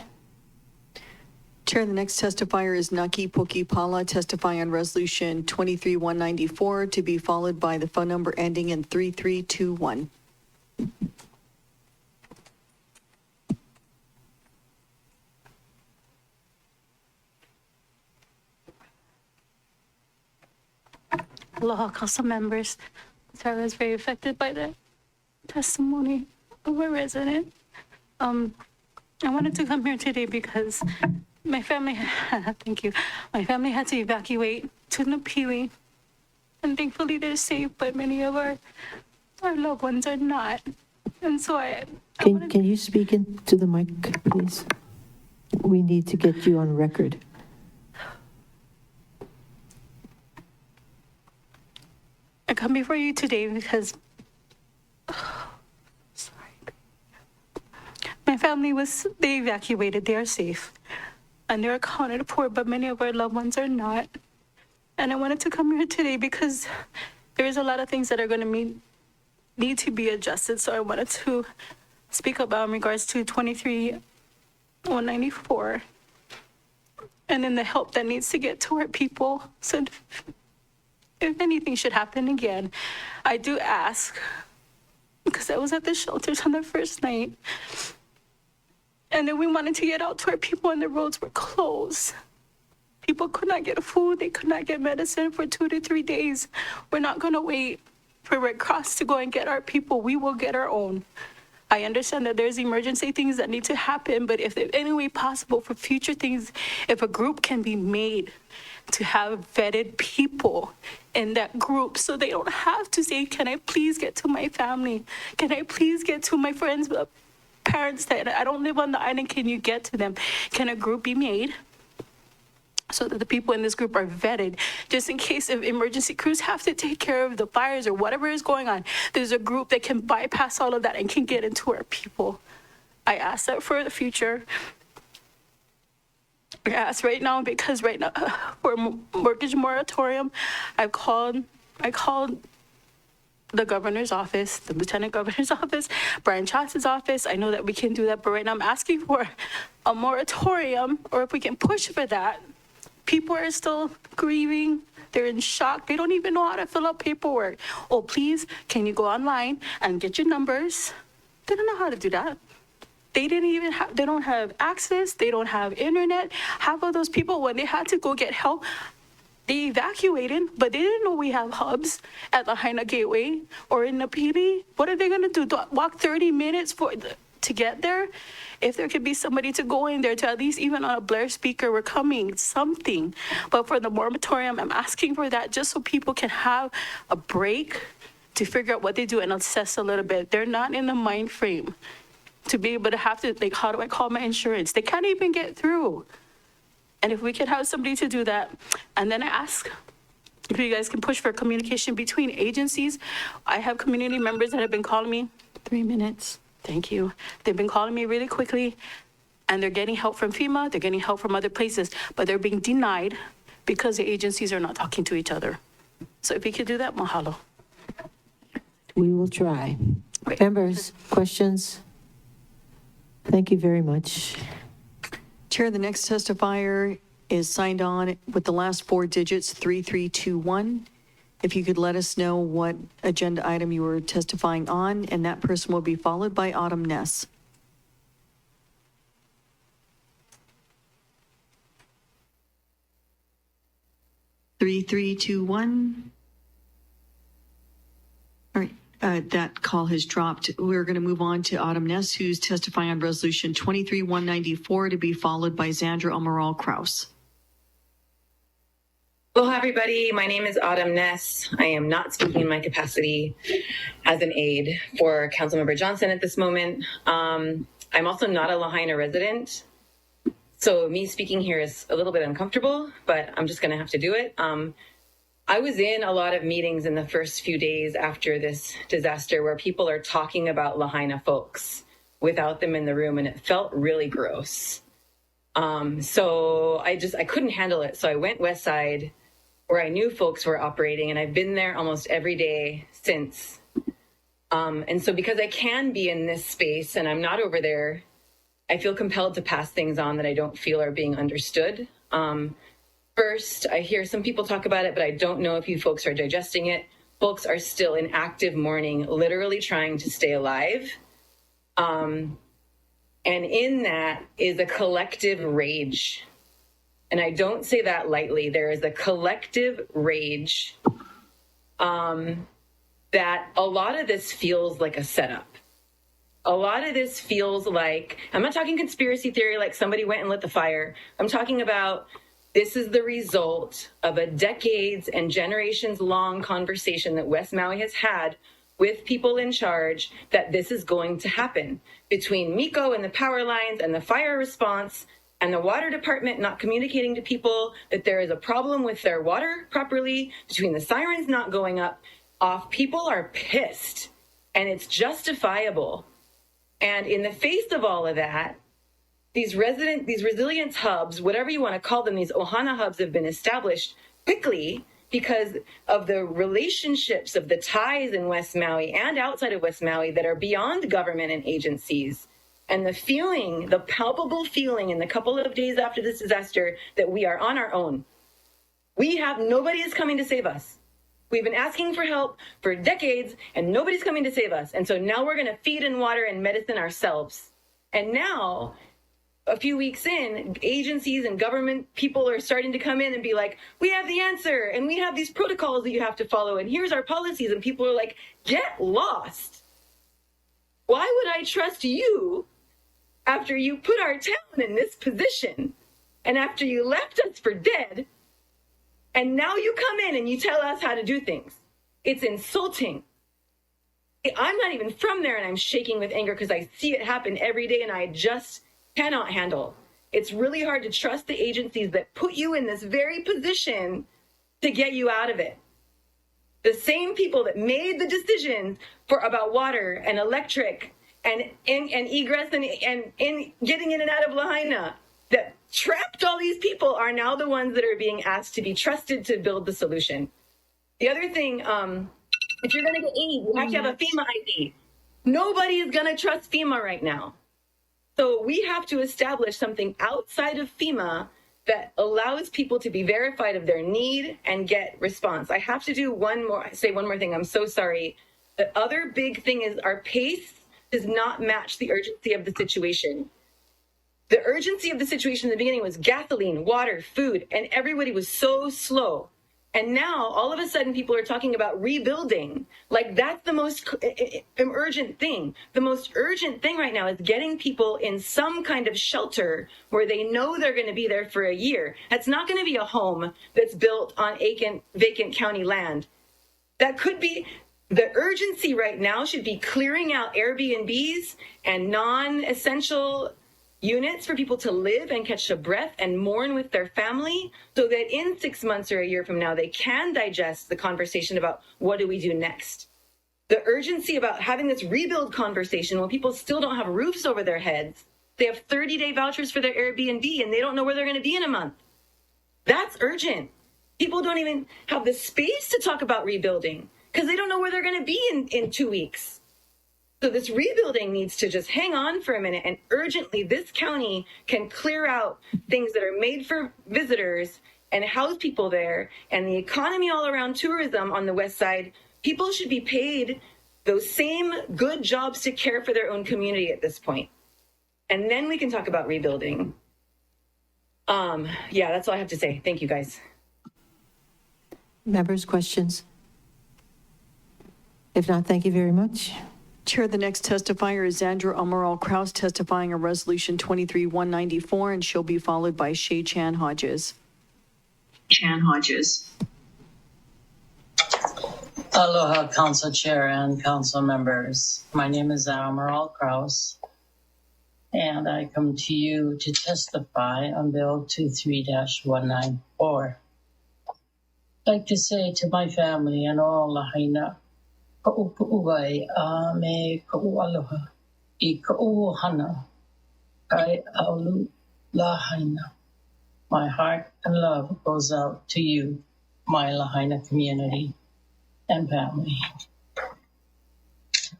Chair, the next testifier is Naki Pokipala, testifying on Resolution 23-194, to be followed by the phone number ending in 3321. Aloha, Council members. Sorry, I was very affected by the testimony of a resident. I wanted to come here today because my family, thank you, my family had to evacuate to Napili, and thankfully they're safe, but many of our loved ones are not. And so Can you speak into the mic, please? We need to get you on record. I come before you today because my family they evacuated, they are safe, and they're accounted for, but many of our loved ones are not. And I wanted to come here today because there is a lot of things that are going to need to be adjusted. So I wanted to speak about in regards to 23-194, and then the help that needs to get to our people. So if anything should happen again, I do ask, because I was at the shelters on the first night, and then we wanted to get out to our people and the roads were closed. People could not get food, they could not get medicine for 2 to 3 days. We're not gonna wait for Red Cross to go and get our people. We will get our own. I understand that there's emergency things that need to happen, but if there's any way possible for future things, if a group can be made to have vetted people in that group so they don't have to say, can I please get to my family? Can I please get to my friends' parents that I don't live on the island? Can you get to them? Can a group be made so that the people in this group are vetted, just in case if emergency crews have to take care of the fires or whatever is going on, there's a group that can bypass all of that and can get into our people. I ask that for the future. I ask right now because right now for mortgage moratorium, I called the governor's office, the lieutenant governor's office, Brian Chatz's office. I know that we can do that, but right now I'm asking for a moratorium, or if we can push for that. People are still grieving. They're in shock. They don't even know how to fill out paperwork. Oh, please, can you go online and get your numbers? They don't know how to do that. They don't have access. They don't have internet. Half of those people, when they had to go get help, they evacuated, but they didn't know we have hubs at Lahaina Gateway or in Napili. What are they gonna do? Walk 30 minutes to get there? If there could be somebody to go in there to at least even on a Blair speaker, we're coming, something. But for the moratorium, I'm asking for that just so people can have a break to figure out what they do and assess a little bit. They're not in the mind frame to be able to have to think, how do I call my insurance? They can't even get through. And if we can have somebody to do that, and then I ask if you guys can push for communication between agencies. I have community members that have been calling me. 3 minutes. Thank you. They've been calling me really quickly, and they're getting help from FEMA, they're getting help from other places, but they're being denied because the agencies are not talking to each other. So if you could do that, mahalo. We will try. Members, questions? Thank you very much. Chair, the next testifier is signed on with the last 4 digits, 3321. If you could let us know what agenda item you were testifying on, and that person will be followed by Autumn Ness. 3, 3, 2, 1. All right, that call has dropped. We're going to move on to Autumn Ness, who's testifying on Resolution 23-194, to be followed by Zandra Amaral Kraus. Aloha, everybody. My name is Autumn Ness. I am not speaking in my capacity as an aide for Councilmember Johnson at this moment. I'm also not a Lahaina resident, so me speaking here is a little bit uncomfortable, but I'm just going to have to do it. I was in a lot of meetings in the first few days after this disaster where people are talking about Lahaina folks without them in the room, and it felt really gross. So I couldn't handle it. So I went west side where I knew folks were operating, and I've been there almost every day since. And so because I can be in this space and I'm not over there, I feel compelled to pass things on that I don't feel are being understood. First, I hear some people talk about it, but I don't know if you folks are digesting it. Folks are still in active mourning, literally trying to stay alive. And in that is a collective rage. And I don't say that lightly. There is a collective rage that a lot of this feels like a setup. A lot of this feels like, I'm not talking conspiracy theory like somebody went and lit the fire. I'm talking about this is the result of a decades and generations long conversation that West Maui has had with people in charge that this is going to happen between Miko and the power lines and the fire response and the water department not communicating to people that there is a problem with their water properly, between the sirens not going off. People are pissed, and it's justifiable. And in the face of all of that, these resilience hubs, whatever you want to call them, these Ohana hubs have been established quickly because of the relationships of the ties in West Maui and outside of West Maui that are beyond government and agencies. And the feeling, the palpable feeling in the couple of days after this disaster that we are on our own. Nobody is coming to save us. We've been asking for help for decades and nobody's coming to save us. And so now we're going to feed and water and medicine ourselves. And now, a few weeks in, agencies and government people are starting to come in and be like, we have the answer and we have these protocols that you have to follow and here's our policies. And people are like, get lost. Why would I trust you after you put our town in this position and after you left us for dead? And now you come in and you tell us how to do things. It's insulting. I'm not even from there and I'm shaking with anger because I see it happen every day and I just cannot handle. It's really hard to trust the agencies that put you in this very position to get you out of it. The same people that made the decisions about water and electric and egress and getting in and out of Lahaina that trapped all these people are now the ones that are being asked to be trusted to build the solution. The other thing, if you're going to get aid, you have to have a FEMA ID. Nobody is going to trust FEMA right now. So we have to establish something outside of FEMA that allows people to be verified of their need and get response. I have to say one more thing. I'm so sorry. The other big thing is our pace does not match the urgency of the situation. The urgency of the situation in the beginning was gasoline, water, food, and everybody was so slow. And now, all of a sudden, people are talking about rebuilding. Like, that's the most urgent thing. The most urgent thing right now is getting people in some kind of shelter where they know they're going to be there for a year. That's not going to be a home that's built on vacant county land. That could be... The urgency right now should be clearing out Airbnbs and non-essential units for people to live and catch a breath and mourn with their family so that in 6 months or a year from now, they can digest the conversation about what do we do next. The urgency about having this rebuild conversation when people still don't have roofs over their heads. They have 30-day vouchers for their Airbnb and they don't know where they're going to be in a month. That's urgent. People don't even have the space to talk about rebuilding because they don't know where they're going to be in 2 weeks. So this rebuilding needs to just hang on for a minute, and urgently this county can clear out things that are made for visitors and house people there, and the economy all around tourism on the west side. People should be paid those same good jobs to care for their own community at this point. And then we can talk about rebuilding. Yeah, that's all I have to say. Thank you, guys. Members, questions? If not, thank you very much. Chair, the next testifier is Zandra Amaral Kraus testifying on Resolution 23-194, and she'll be followed by Shay Chan Hodges. Aloha, Council Chair and Council members. My name is Amaral Kraus, and I come to you to testify on Bill 23-194. I'd like to say to my family and all Lahaina, ka'upu'uwai a me ka'ualoha I ka'uohana kai aulu Lahaina. My heart and love goes out to you, my Lahaina community and family.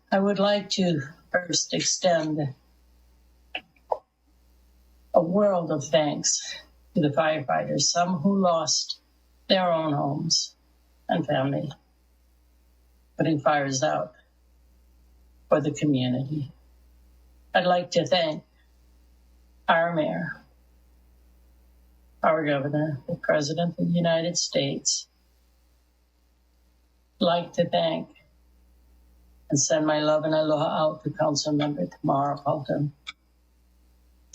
I would like to first extend a world of thanks to the firefighters, some who lost their own homes and family, putting fires out for the community. I'd like to thank our mayor, our governor, the President of the United States. I'd like to thank and send my love and aloha out to Council Member Tamara Paulton.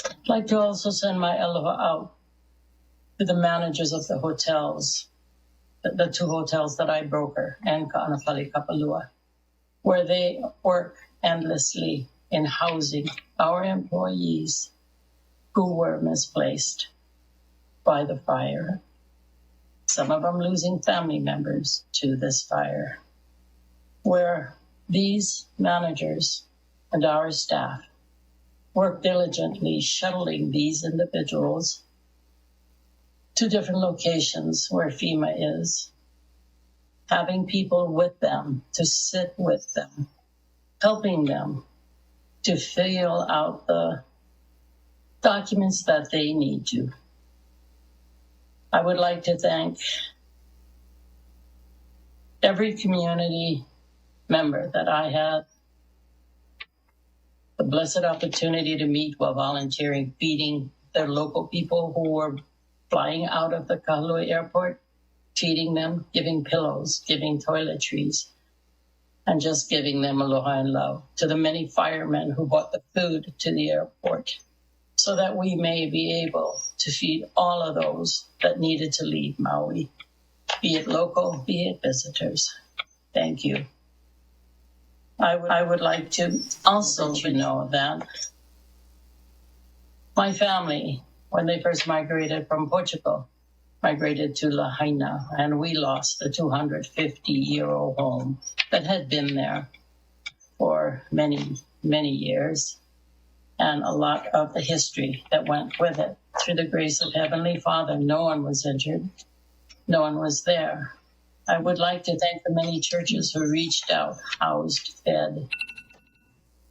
I'd like to also send my aloha out to the managers of the hotels, the two hotels that I broker, and Ka'anapali Kapalua, where they work endlessly in housing our employees who were misplaced by the fire. Some of them losing family members to this fire, where these managers and our staff work diligently shuttling these individuals to different locations where FEMA is, having people with them to sit with them, helping them to fill out the documents that they need to. I would like to thank every community member that I had the blessed opportunity to meet while volunteering, feeding their local people who were flying out of the Kahului airport, feeding them, giving pillows, giving toiletries, and just giving them aloha and love. To the many firemen who brought the food to the airport so that we may be able to feed all of those that needed to leave Maui, be it local, be it visitors. Thank you. I would like to also let you know that my family, when they first migrated from Portugal, migrated to Lahaina, and we lost a 250-year-old home that had been there for many, many years, and a lot of the history that went with it. Through the grace of Heavenly Father, no one was injured. No one was there. I would like to thank the many churches who reached out, housed, fed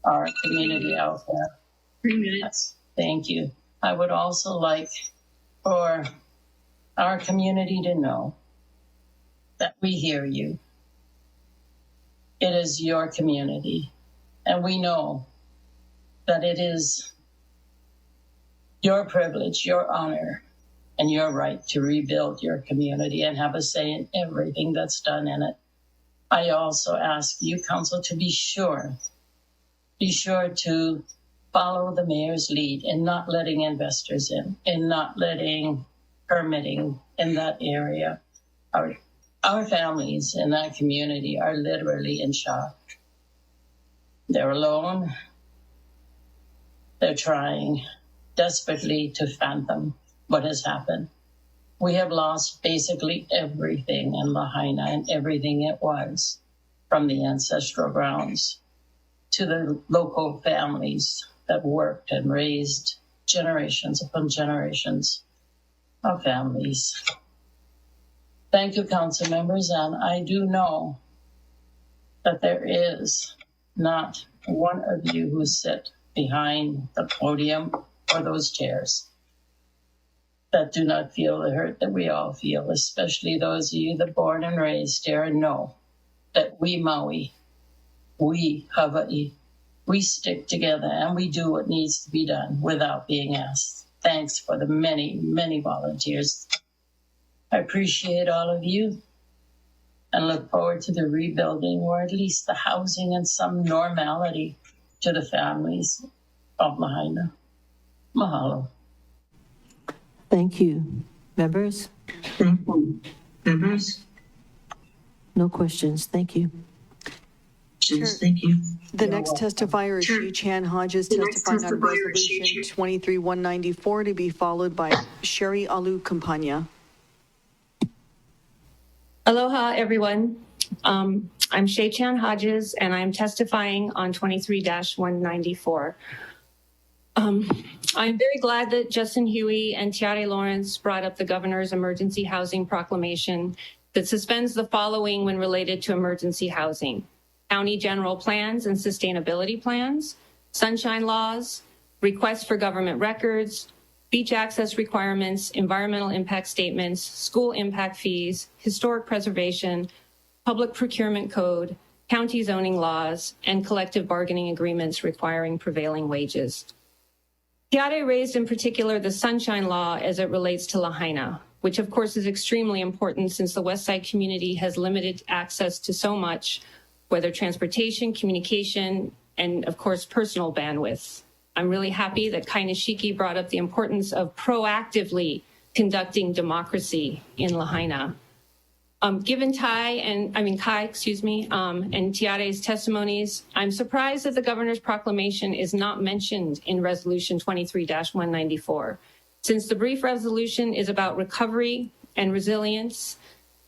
our community out there. 3 minutes. Thank you. I would also like for our community to know that we hear you. It is your community, and we know that it is your privilege, your honor, and your right to rebuild your community and have a say in everything that's done in it. I also ask you, Council, to be sure to follow the mayor's lead in not letting investors in not letting permitting in that area. Our families in that community are literally in shock. They're alone. They're trying desperately to fathom what has happened. We have lost basically everything in Lahaina and everything it was, from the ancestral grounds to the local families that worked and raised generations upon generations of families. Thank you, council members, and I do know that there is not one of you who sit behind the podium or those chairs that do not feel the hurt that we all feel, especially those of you that born and raised here and know that we Maui, we Hawaii, we stick together and we do what needs to be done without being asked. Thanks for the many, many volunteers. I appreciate all of you. and look forward to the rebuilding, or at least the housing and some normality to the families of Lahaina. Mahalo. Thank you. Members? Members? No questions. Thank you. Thank you. The next testifier is Shi Chan Hodges testifying on Resolution 23-194 to be followed by Sherry Alu Campagna. Aloha, everyone. I'm Shay Chan Hodges, and I'm testifying on 23-194. I'm very glad that Justin Huey and Tiare Lawrence brought up the governor's emergency housing proclamation that suspends the following when related to emergency housing: county general plans and sustainability plans, sunshine laws, requests for government records, beach access requirements, environmental impact statements, school impact fees, historic preservation, public procurement code, county zoning laws, and collective bargaining agreements requiring prevailing wages. Tiare raised in particular the Sunshine Law as it relates to Lahaina, which of course is extremely important since the Westside community has limited access to so much, whether transportation, communication, and of course personal bandwidth. I'm really happy that Kai Nishiki brought up the importance of proactively conducting democracy in Lahaina. Given Kai, and Tiare's testimonies, I'm surprised that the governor's proclamation is not mentioned in Resolution 23-194. Since the brief resolution is about recovery and resilience,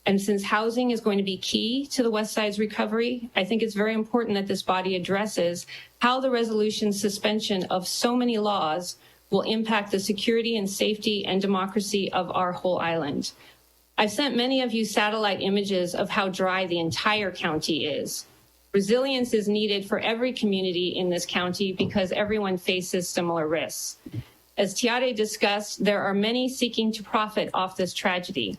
and since housing is going to be key to the West Side's recovery, I think it's very important that this body addresses how the resolution's suspension of so many laws will impact the security and safety and democracy of our whole island. I've sent many of you satellite images of how dry the entire county is. Resilience is needed for every community in this county because everyone faces similar risks. As Tiare discussed, there are many seeking to profit off this tragedy.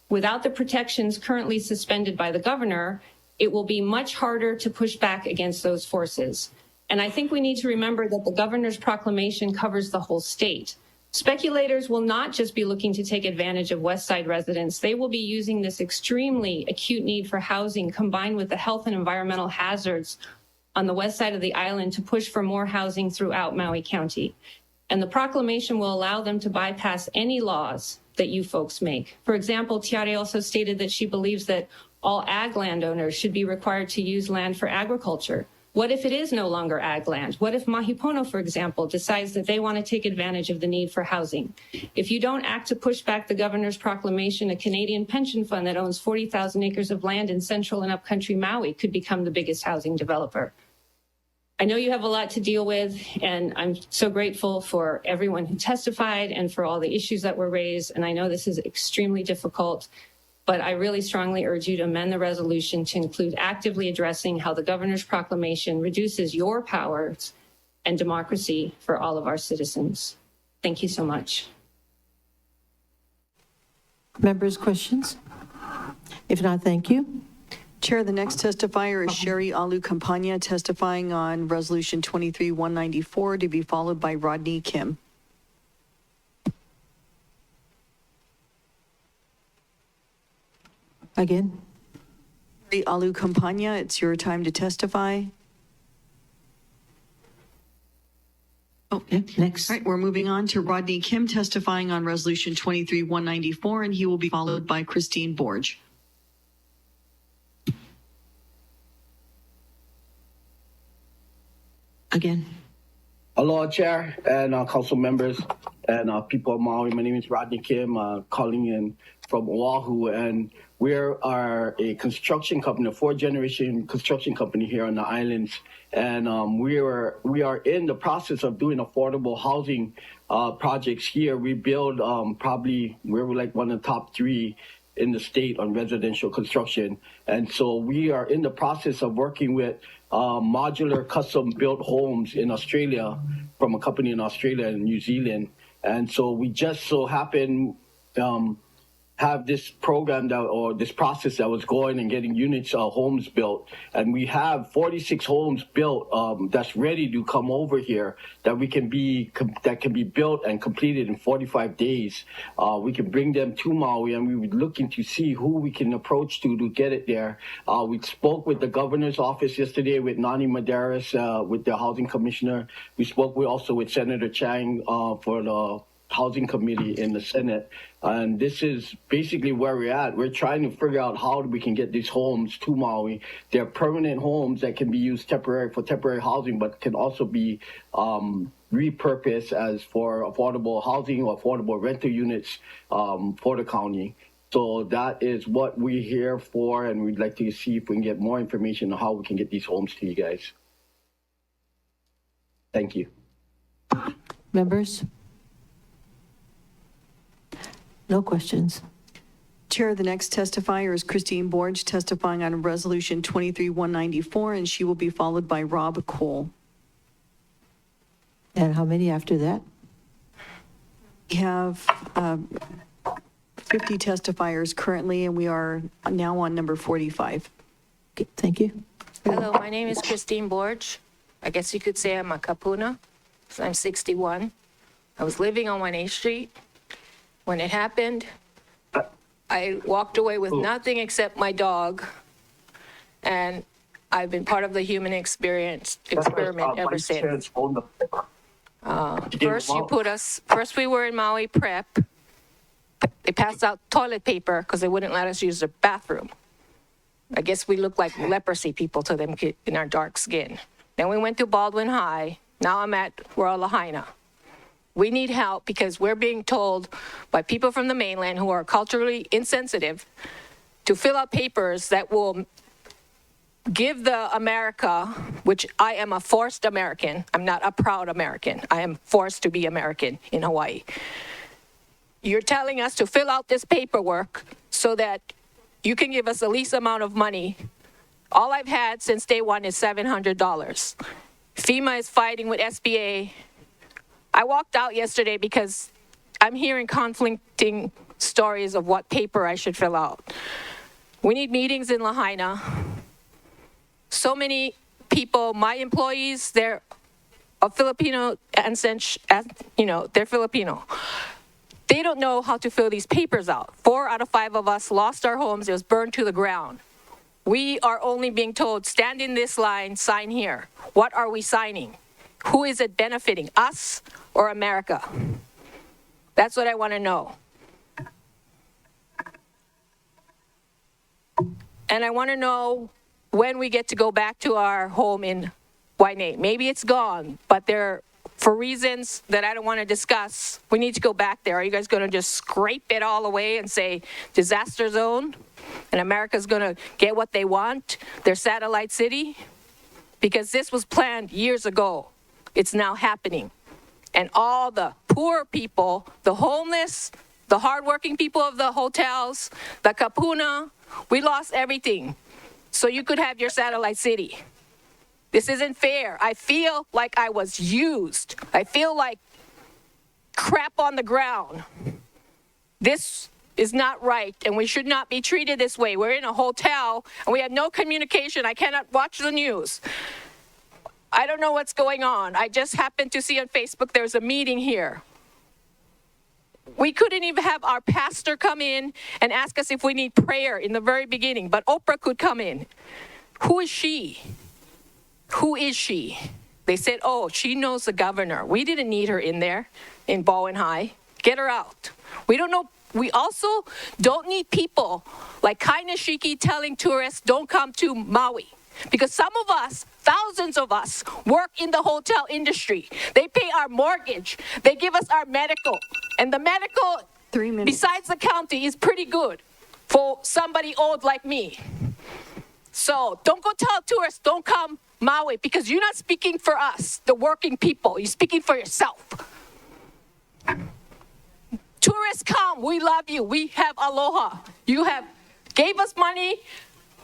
Without the protections currently suspended by the governor, it will be much harder to push back against those forces. And I think we need to remember that the governor's proclamation covers the whole state. Speculators will not just be looking to take advantage of West Side residents. They will be using this extremely acute need for housing combined with the health and environmental hazards on the west side of the island to push for more housing throughout Maui County. And the proclamation will allow them to bypass any laws that you folks make. For example, Tiare also stated that she believes that all ag landowners should be required to use land for agriculture. What if it is no longer ag land? What if Mahipono, for example, decides that they want to take advantage of the need for housing? If you don't act to push back the governor's proclamation, a Canadian pension fund that owns 40,000 acres of land in central and upcountry Maui could become the biggest housing developer. I know you have a lot to deal with, and I'm so grateful for everyone who testified and for all the issues that were raised. And I know this is extremely difficult, but I really strongly urge you to amend the resolution to include actively addressing how the governor's proclamation reduces your powers and democracy for all of our citizens. Thank you so much. Members, questions? If not, thank you. Chair, the next testifier is Sherry Alu Campagna testifying on Resolution 23-194 to be followed by Rodney Kim. Again. Sherry Alu Campagna, it's your time to testify. Okay, next. All right, we're moving on to Rodney Kim testifying on Resolution 23-194, and he will be followed by Christine Borge. Again. Aloha, Chair and Council members and people of Maui. My name is Rodney Kim, calling in from Oahu, and we are a construction company, a fourth-generation construction company here on the islands, and we are in the process of doing affordable housing projects here. We build we're like one of the top 3 in the state on residential construction, and so we are in the process of working with modular custom-built homes in Australia from a company in Australia and New Zealand. And so we just so happen have this program or this process that was going and getting units, homes built. And we have 46 homes built that's ready to come over here that can be built and completed in 45 days. We can bring them to Maui, and we were looking to see who we can approach to get it there. We spoke with the governor's office yesterday with Nani Madaris, with the housing commissioner. We spoke also with Senator Chang for the Housing Committee in the Senate. And this is basically where we're at. We're trying to figure out how we can get these homes to Maui. They're permanent homes that can be used for temporary housing, but can also be repurposed as for affordable housing or affordable rental units for the county. So that is what we're here for, and we'd like to see if we can get more information on how we can get these homes to you guys. Thank you. Members? No questions. Chair, the next testifier is Christine Borge, testifying on Resolution 23-194, and she will be followed by Rob Cole. And how many after that? We have 50 testifiers currently, and we are now on number 45. Okay, thank you. Hello, my name is Christine Borge. I guess you could say I'm a kapuna. I'm 61. I was living on 1A Street. When it happened, I walked away with nothing except my dog. And I've been part of the human experiment ever since. First we were in Maui Prep. They passed out toilet paper because they wouldn't let us use the bathroom. I guess we look like leprosy people to them in our dark skin. Then we went to Baldwin High. Now I'm at Royal Lahaina. We need help because we're being told by people from the mainland who are culturally insensitive to fill out papers that will give the America, which I am a forced American. I'm not a proud American. I am forced to be American in Hawaii. You're telling us to fill out this paperwork so that you can give us the least amount of money. All I've had since day one is $700. FEMA is fighting with SBA. I walked out yesterday because I'm hearing conflicting stories of what paper I should fill out. We need meetings in Lahaina. So many people, my employees, they're of Filipino ancestry, they're Filipino. They don't know how to fill these papers out. 4 out of 5 of us lost our homes. It was burned to the ground. We are only being told, stand in this line, sign here. What are we signing? Who is it benefiting, us or America? That's what I want to know. And I want to know when we get to go back to our home in Wainea. Maybe it's gone, but for reasons that I don't want to discuss, we need to go back there. Are you guys going to just scrape it all away and say disaster zone? And America's going to get what they want, their satellite city? Because this was planned years ago. It's now happening. And all the poor people, the homeless, the hardworking people of the hotels, the kapuna, we lost everything. So you could have your satellite city. This isn't fair. I feel like I was used. I feel like crap on the ground. This is not right, and we should not be treated this way. We're in a hotel, and we have no communication. I cannot watch the news. I don't know what's going on. I just happened to see on Facebook there's a meeting here. We couldn't even have our pastor come in and ask us if we need prayer in the very beginning, but Oprah could come in. Who is she? Who is she? They said, oh, she knows the governor. We didn't need her in there in Bowen High. Get her out. We don't know. We also don't need people like Kai Nishiki telling tourists don't come to Maui. Because some of us, thousands of us, work in the hotel industry. They pay our mortgage. They give us our medical. And the medical, besides the county, is pretty good for somebody old like me. So don't go tell tourists, don't come Maui, because you're not speaking for us, the working people. You're speaking for yourself. Tourists come, we love you. We have aloha. You have gave us money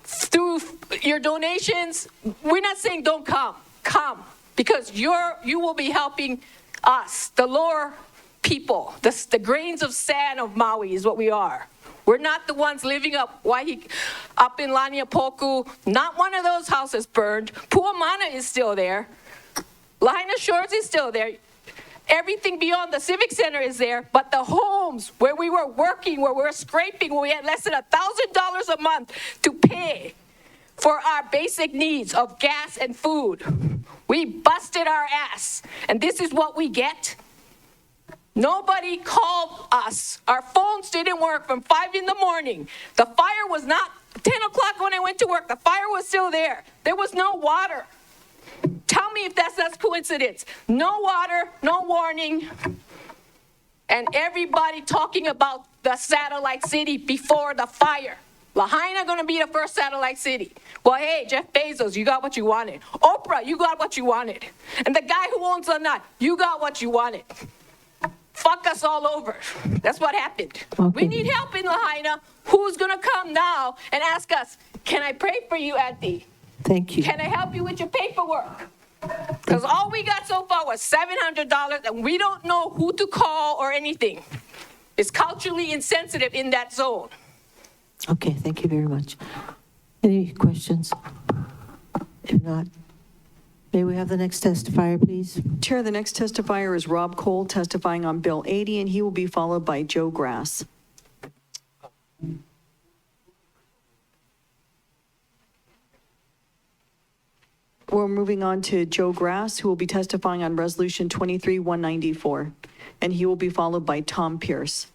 through your donations. We're not saying don't come. Come, because you will be helping us, the lower people. The grains of sand of Maui is what we are. We're not the ones living up in Laniapoku. Not one of those houses burned. Puamana is still there. Lahaina Shores is still there. Everything beyond the Civic Center is there, but the homes where we were working, where we were scraping, where we had less than $1,000 a month to pay for our basic needs of gas and food, we busted our ass. And this is what we get? Nobody called us. Our phones didn't work from 5 in the morning. The fire was not 10 o'clock when I went to work. The fire was still there. There was no water. Tell me if that's not coincidence. No water, no warning, and everybody talking about the satellite city before the fire. Lahaina gonna be the first satellite city. Well, hey, Jeff Bezos, you got what you wanted. Oprah, you got what you wanted. And the guy who owns the nut, you got what you wanted. Fuck us all over. That's what happened. Okay. We need help in Lahaina. Who's gonna come now and ask us, can I pray for you, Auntie? Thank you. Can I help you with your paperwork? Because all we got so far was $700, and we don't know who to call or anything. It's culturally insensitive in that zone. Okay, thank you very much. Any questions? If not, may we have the next testifier, please? Chair, the next testifier is Rob Cole, testifying on Bill 80, and he will be followed by Joe Grass. We're moving on to Joe Grass, who will be testifying on Resolution 23-194, and he will be followed by Tom Pierce.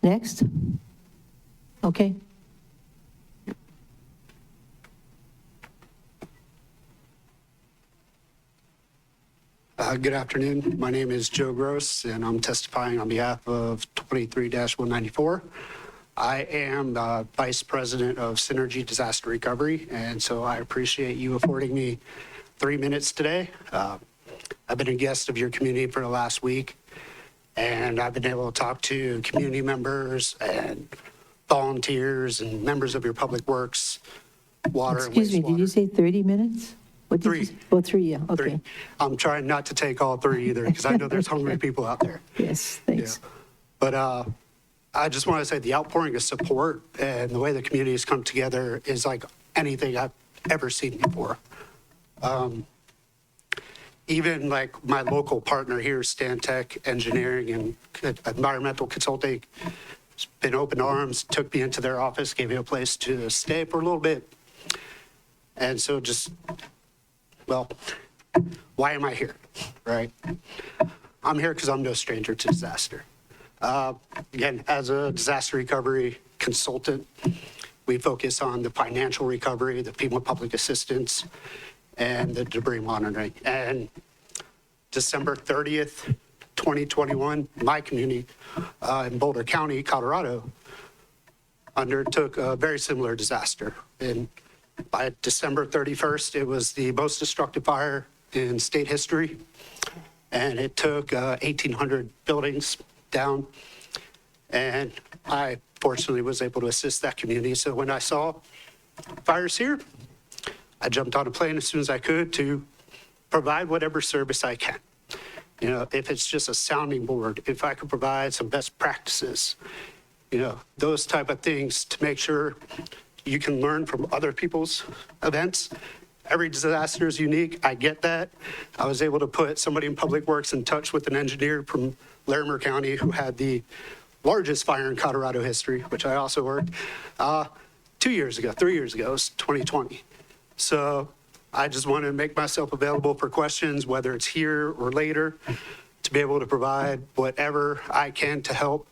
Next? Okay. Good afternoon. My name is Joe Gross, and I'm testifying on behalf of 23-194. I am Vice President of Synergy Disaster Recovery, and so I appreciate you affording me 3 minutes today. I've been a guest of your community for the last week, and I've been able to talk to community members and volunteers and members of your public works, water and wastewater. Excuse me, did you say 30 minutes? What did 3. you say? Oh, 3, yeah, okay. 3. I'm trying not to take all 3 either, because I know there's hungry people out there. Yes, thanks. Yeah. But I just want to say the outpouring of support and the way the community has come together is like anything I've ever seen before. Even like my local partner here, Stantec Engineering and Environmental Consulting, has been open arms, took me into their office, gave me a place to stay for a little bit. And so just, well, why am I here, right? I'm here because I'm no stranger to disaster. Again, as a disaster recovery consultant, we focus on the financial recovery, the FEMA public assistance, and the debris monitoring. And December 30th, 2021, my community in Boulder County, Colorado, undertook a very similar disaster. And by December 31st, it was the most destructive fire in state history. And it took 1,800 buildings down. And I fortunately was able to assist that community. So when I saw fires here, I jumped on a plane as soon as I could to provide whatever service I can. You know, if it's just a sounding board, if I could provide some best practices, you know, those type of things to make sure you can learn from other people's events. Every disaster is unique. I get that. I was able to put somebody in Public Works in touch with an engineer from Larimer County who had the largest fire in Colorado history, which I also worked 3 years ago, it was 2020. So I just want to make myself available for questions, whether it's here or later, to be able to provide whatever I can to help.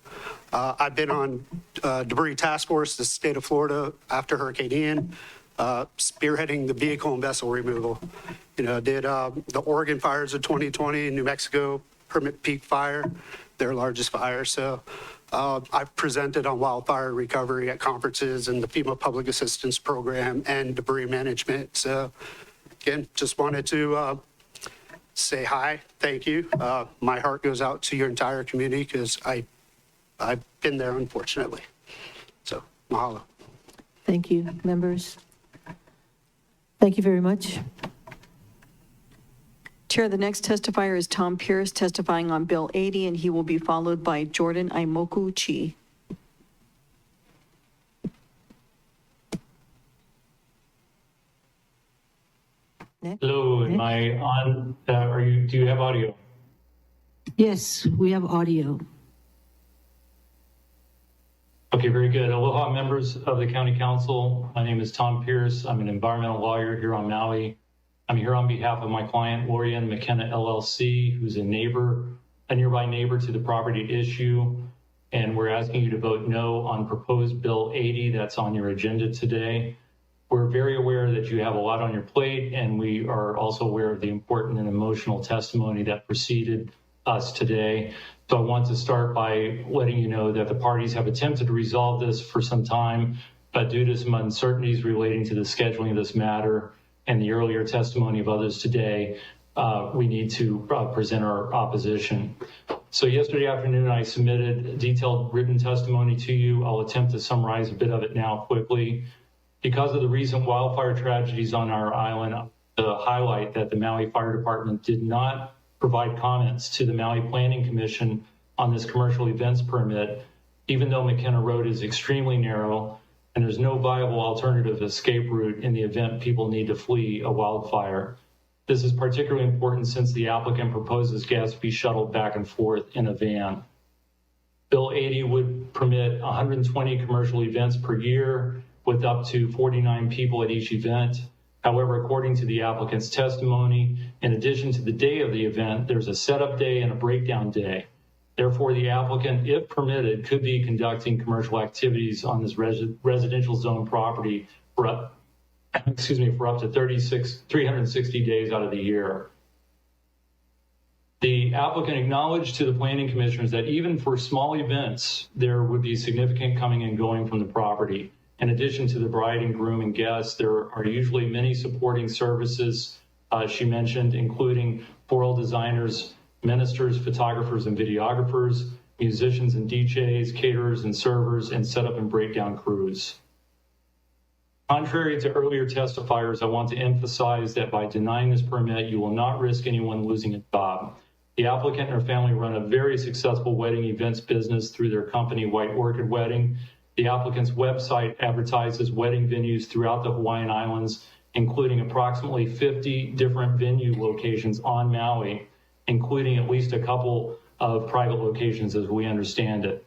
I've been on debris task force, the state of Florida, after Hurricane Ian, spearheading the vehicle and vessel removal. You know, did the Oregon fires of 2020, New Mexico Permit Peak fire, their largest fire. So I've presented on wildfire recovery at conferences and the FEMA Public Assistance Program and debris management. So again, just wanted to say hi, thank you. My heart goes out to your entire community because I've been there, unfortunately. So, mahalo. Thank you, members. Thank you very much. Chair, the next testifier is Tom Pierce testifying on Bill 80, and he will be followed by Jordan Aimoku Chi. Hello, am I on? Do you have audio? Yes, we have audio. Okay, very good. Aloha, members of the County Council. My name is Tom Pierce. I'm an environmental lawyer here on Maui. I'm here on behalf of my client, Lorianne McKenna LLC, who's a nearby neighbor to the property at issue. And we're asking you to vote no on proposed Bill 80 that's on your agenda today. We're very aware that you have a lot on your plate, and we are also aware of the important and emotional testimony that preceded us today. So I want to start by letting you know that the parties have attempted to resolve this for some time, but due to some uncertainties relating to the scheduling of this matter and the earlier testimony of others today, we need to present our opposition. So yesterday afternoon, I submitted detailed written testimony to you. I'll attempt to summarize a bit of it now quickly. Because of the recent wildfire tragedies on our island, to highlight that the Maui Fire Department did not provide comments to the Maui Planning Commission on this commercial events permit, even though McKenna Road is extremely narrow and there's no viable alternative escape route in the event people need to flee a wildfire. This is particularly important since the applicant proposes gas to be shuttled back and forth in a van. Bill 80 would permit 120 commercial events per year with up to 49 people at each event. However, according to the applicant's testimony, in addition to the day of the event, there's a setup day and a breakdown day. Therefore, the applicant, if permitted, could be conducting commercial activities on this residential zone property for up to 360 days out of the year. The applicant acknowledged to the planning commissioners that even for small events, there would be significant coming and going from the property. In addition to the bride and groom and guests, there are usually many supporting services, she mentioned, including floral designers, ministers, photographers and videographers, musicians and DJs, caterers and servers, and setup and breakdown crews. Contrary to earlier testifiers, I want to emphasize that by denying this permit, you will not risk anyone losing a job. The applicant and her family run a very successful wedding events business through their company, White Orchid Wedding. The applicant's website advertises wedding venues throughout the Hawaiian Islands, including approximately 50 different venue locations on Maui, including at least a couple of private locations as we understand it.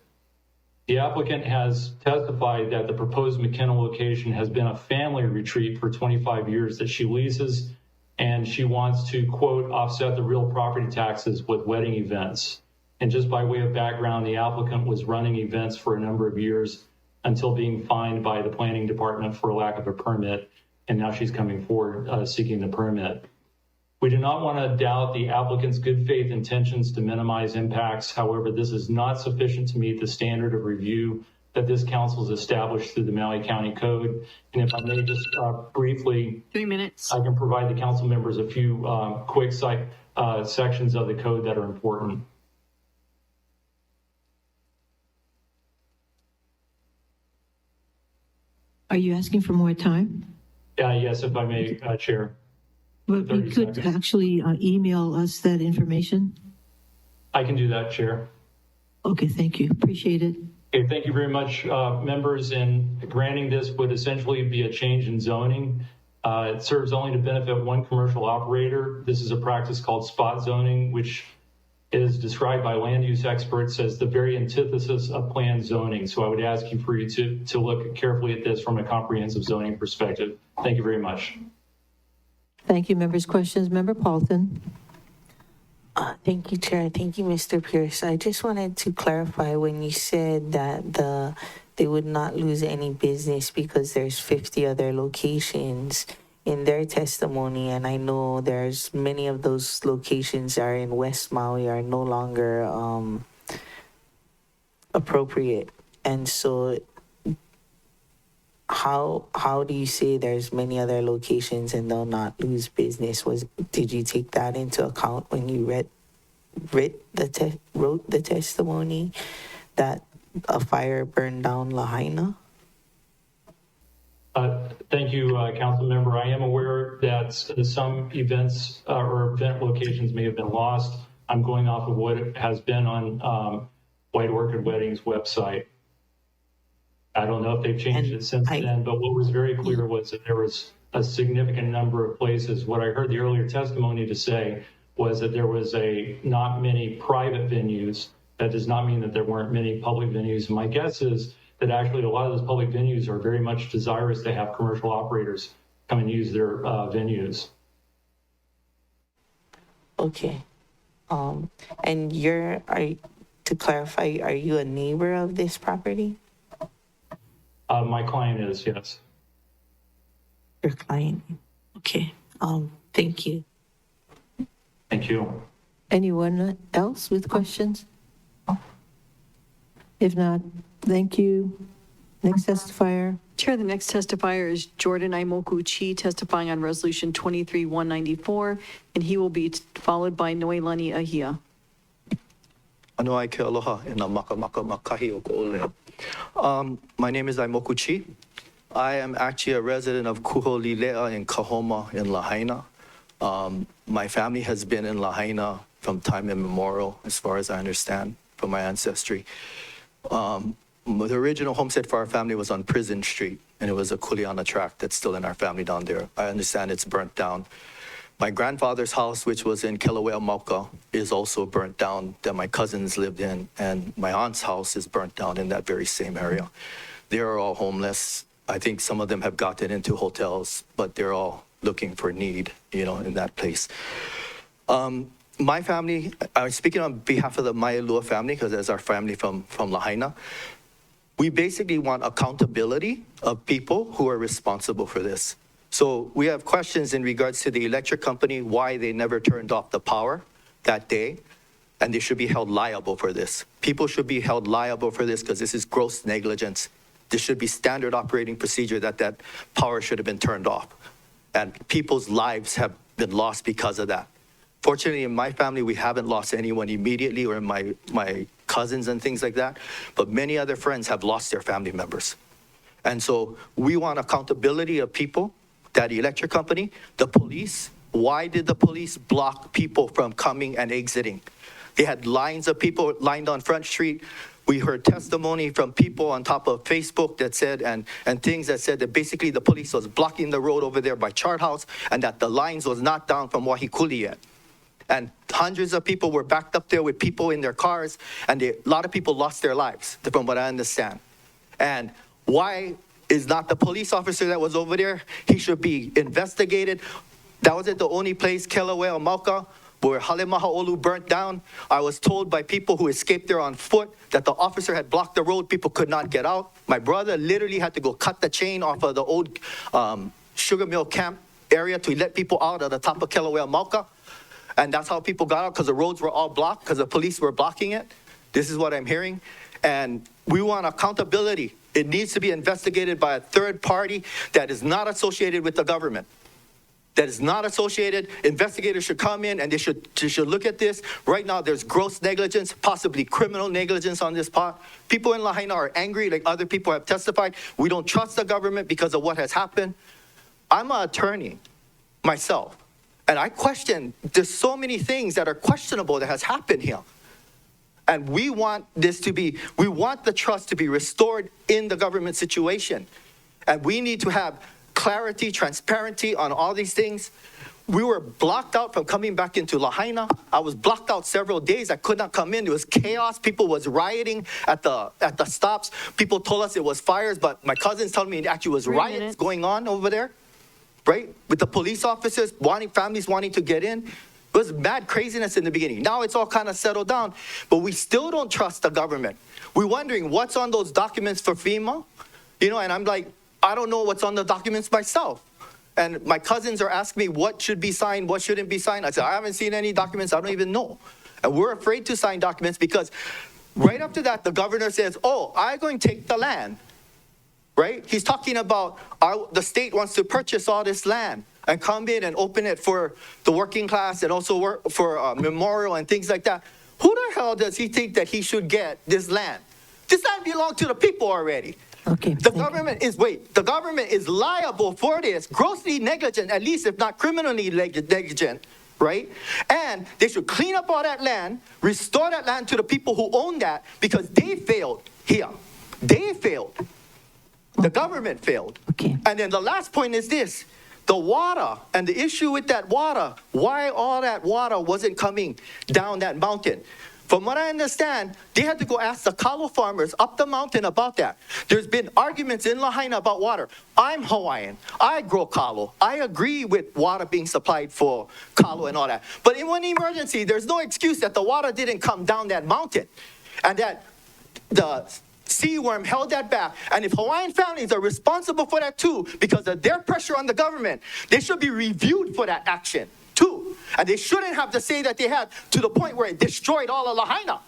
The applicant has testified that the proposed McKenna location has been a family retreat for 25 years that she leases, and she wants to, quote, offset the real property taxes with wedding events. And just by way of background, the applicant was running events for a number of years until being fined by the planning department for a lack of a permit, and now she's coming forward seeking the permit. We do not want to doubt the applicant's good faith intentions to minimize impacts. However, this is not sufficient to meet the standard of review that this council has established through the Maui County Code. And if I may just briefly, 3 minutes, I can provide the council members a few quick sections of the code that are important. Are you asking for more time? Yes, if I may, Chair. But you could actually email us that information. I can do that, Chair. Okay, thank you. Appreciate it. Okay, thank you very much, members. And granting this would essentially be a change in zoning. It serves only to benefit one commercial operator. This is a practice called spot zoning, which is described by land use experts as the very antithesis of planned zoning. So I would ask you for you to look carefully at this from a comprehensive zoning perspective. Thank you very much. Thank you, members. Questions? Member Paulton. Thank you, Chair. Thank you, Mr. Pierce. I just wanted to clarify when you said that they would not lose any business because there's 50 other locations. In their testimony, and I know there's many of those locations are in West Maui are no longer appropriate. And so how do you say there's many other locations and they'll not lose business? Did you take that into account when you wrote the testimony that a fire burned down Lahaina? Thank you, Council Member. I am aware that that some events or event locations may have been lost. I'm going off of what it has been on White Orchid Weddings website. I don't know if they've changed it since then, but what was very clear was that there was a significant number of places. What I heard the earlier testimony to say was that there was not many private venues. That does not mean that there weren't many public venues. My guess is that actually a lot of those public venues are very much desirous to have commercial operators come and use their venues. Okay. And to clarify, are you a neighbor of this property? My client is, yes. Your client. Okay. Thank you. Thank you. Anyone else with questions? If not, thank you. Next testifier. Chair, the next testifier is Jordan Aimoku Chi, testifying on Resolution 23-194, and he will be followed by Noelani Ahia. Anoai ke aloha e nā maka makahi o ko ole. My name is Aimoku Chi. I am actually a resident of Kuho Lilea in Kahoma in Lahaina. My family has been in Lahaina from time immemorial, as far as I understand, from my ancestry. The original homestead for our family was on Prison Street, and it was a kuleana tract that's still in our family down there. I understand it's burnt down. My grandfather's house, which was in Kilauea Mauka, is also burnt down, that my cousins lived in, and my aunt's house is burnt down in that very same area. They are all homeless. I think some of them have gotten into hotels, but they're all looking for need, in that place. My family, I'm speaking on behalf of the Maialua family, because that's our family from Lahaina. We basically want accountability of people who are responsible for this. So we have questions in regards to the electric company, why they never turned off the power that day, and they should be held liable for this. People should be held liable for this because this is gross negligence. This should be standard operating procedure that power should have been turned off. And people's lives have been lost because of that. Fortunately, in my family, we haven't lost anyone immediately, or in my cousins and things like that, but many other friends have lost their family members. And so we want accountability of people, that electric company, the police. Why did the police block people from coming and exiting? They had lines of people lined on Front Street. We heard testimony from people on top of Facebook that said, and things that said that basically the police was blocking the road over there by Chart House, and that the lines was not down from Wahikuli yet. And hundreds of people were backed up there with people in their cars, and a lot of people lost their lives, from what I understand. And why is not the police officer that was over there? He should be investigated. That wasn't the only place, Kilauea Mauka, where Halemaha'olu burnt down. I was told by people who escaped there on foot that the officer had blocked the road. People could not get out. My brother literally had to go cut the chain off of the old sugar mill camp area to let people out at the top of Kilauea Mauka. And that's how people got out, because the roads were all blocked, because the police were blocking it. This is what I'm hearing. And we want accountability. It needs to be investigated by a third party that is not associated with the government. That is not associated. Investigators should come in and they should look at this. Right now, there's gross negligence, possibly criminal negligence on this part. People in Lahaina are angry, like other people have testified. We don't trust the government because of what has happened. I'm an attorney myself. And I question, there's so many things that are questionable that has happened here. And we want the trust to be restored in the government situation. And we need to have clarity, transparency on all these things. We were blocked out from coming back into Lahaina. I was blocked out several days. I could not come in. There was chaos. People was rioting at the stops. People told us it was fires, but my cousins told me it actually was riots going on over there. Right? With the police officers families wanting to get in. It was mad craziness in the beginning. Now it's all kind of settled down, but we still don't trust the government. We're wondering what's on those documents for FEMA, and I'm like, I don't know what's on the documents myself. And my cousins are asking me what should be signed, what shouldn't be signed. I said, I haven't seen any documents. I don't even know. And we're afraid to sign documents because right after that, the governor says, I'm going to take the land. Right? He's talking about the state wants to purchase all this land and come in and open it for the working class and also work for memorial and things like that. Who the hell does he think that he should get this land? This land belongs to the people already. Okay. The government is liable for this, grossly negligent, at least if not criminally negligent, right? And they should clean up all that land, restore that land to the people who own that, because they failed here. They failed. The government failed. Okay. And then the last point is this. The water and the issue with that water, why all that water wasn't coming down that mountain. From what I understand, they had to go ask the kalo farmers up the mountain about that. There's been arguments in Lahaina about water. I'm Hawaiian. I grow kalo. I agree with water being supplied for kalo and all that. But in one emergency, there's no excuse that the water didn't come down that mountain and that the seaworm held that back. And if Hawaiian families are responsible for that too, because of their pressure on the government, they should be reviewed for that action too. And they shouldn't have to say that they had to the point where it destroyed all of Lahaina.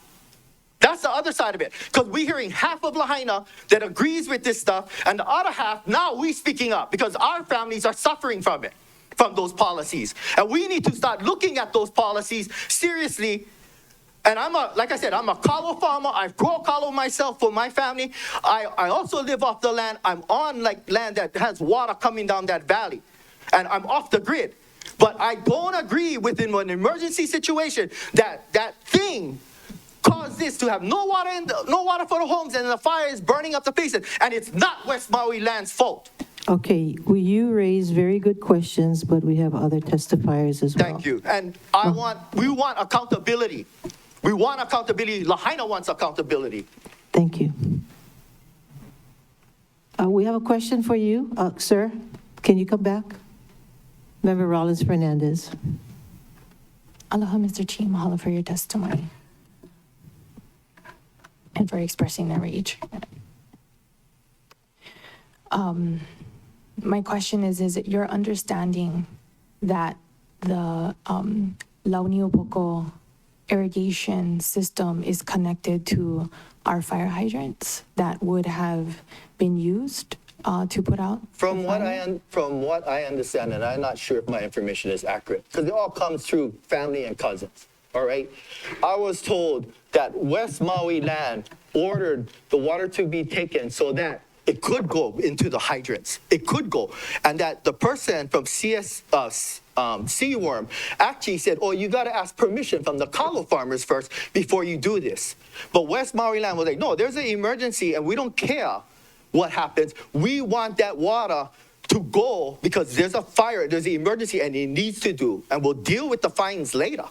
That's the other side of it. Because we're hearing half of Lahaina that agrees with this stuff, and the other half, now we speaking up because our families are suffering from it, from those policies. And we need to start looking at those policies seriously. And like I said, I'm a kalo farmer. I grow kalo myself for my family. I also live off the land. I'm on land that has water coming down that valley. And I'm off the grid. But I don't agree within an emergency situation that thing caused this to have no water for the homes, and the fire is burning up the places. And it's not West Maui land's fault. Okay, you raise very good questions, but we have other testifiers as well. Thank you. And we want accountability. We want accountability. Lahaina wants accountability. Thank you. We have a question for you, sir. Can you come back? Member Rollins Fernandez. Aloha, Mr. Chi. Mahalo for your testimony and for expressing their rage. My question is it your understanding that the Launiupoko irrigation system is connected to our fire hydrants that would have been used to put out? From what I understand, and I'm not sure if my information is accurate, because it all comes through family and cousins, all right? I was told that West Maui land ordered the water to be taken so that it could go into the hydrants. It could go. And that the person from Seaworm actually said, oh, you got to ask permission from the kalo farmers first before you do this. But West Maui land was like, no, there's an emergency and we don't care what happens. We want that water to go because there's a fire, there's an emergency, and it needs to do. And we'll deal with the fines later,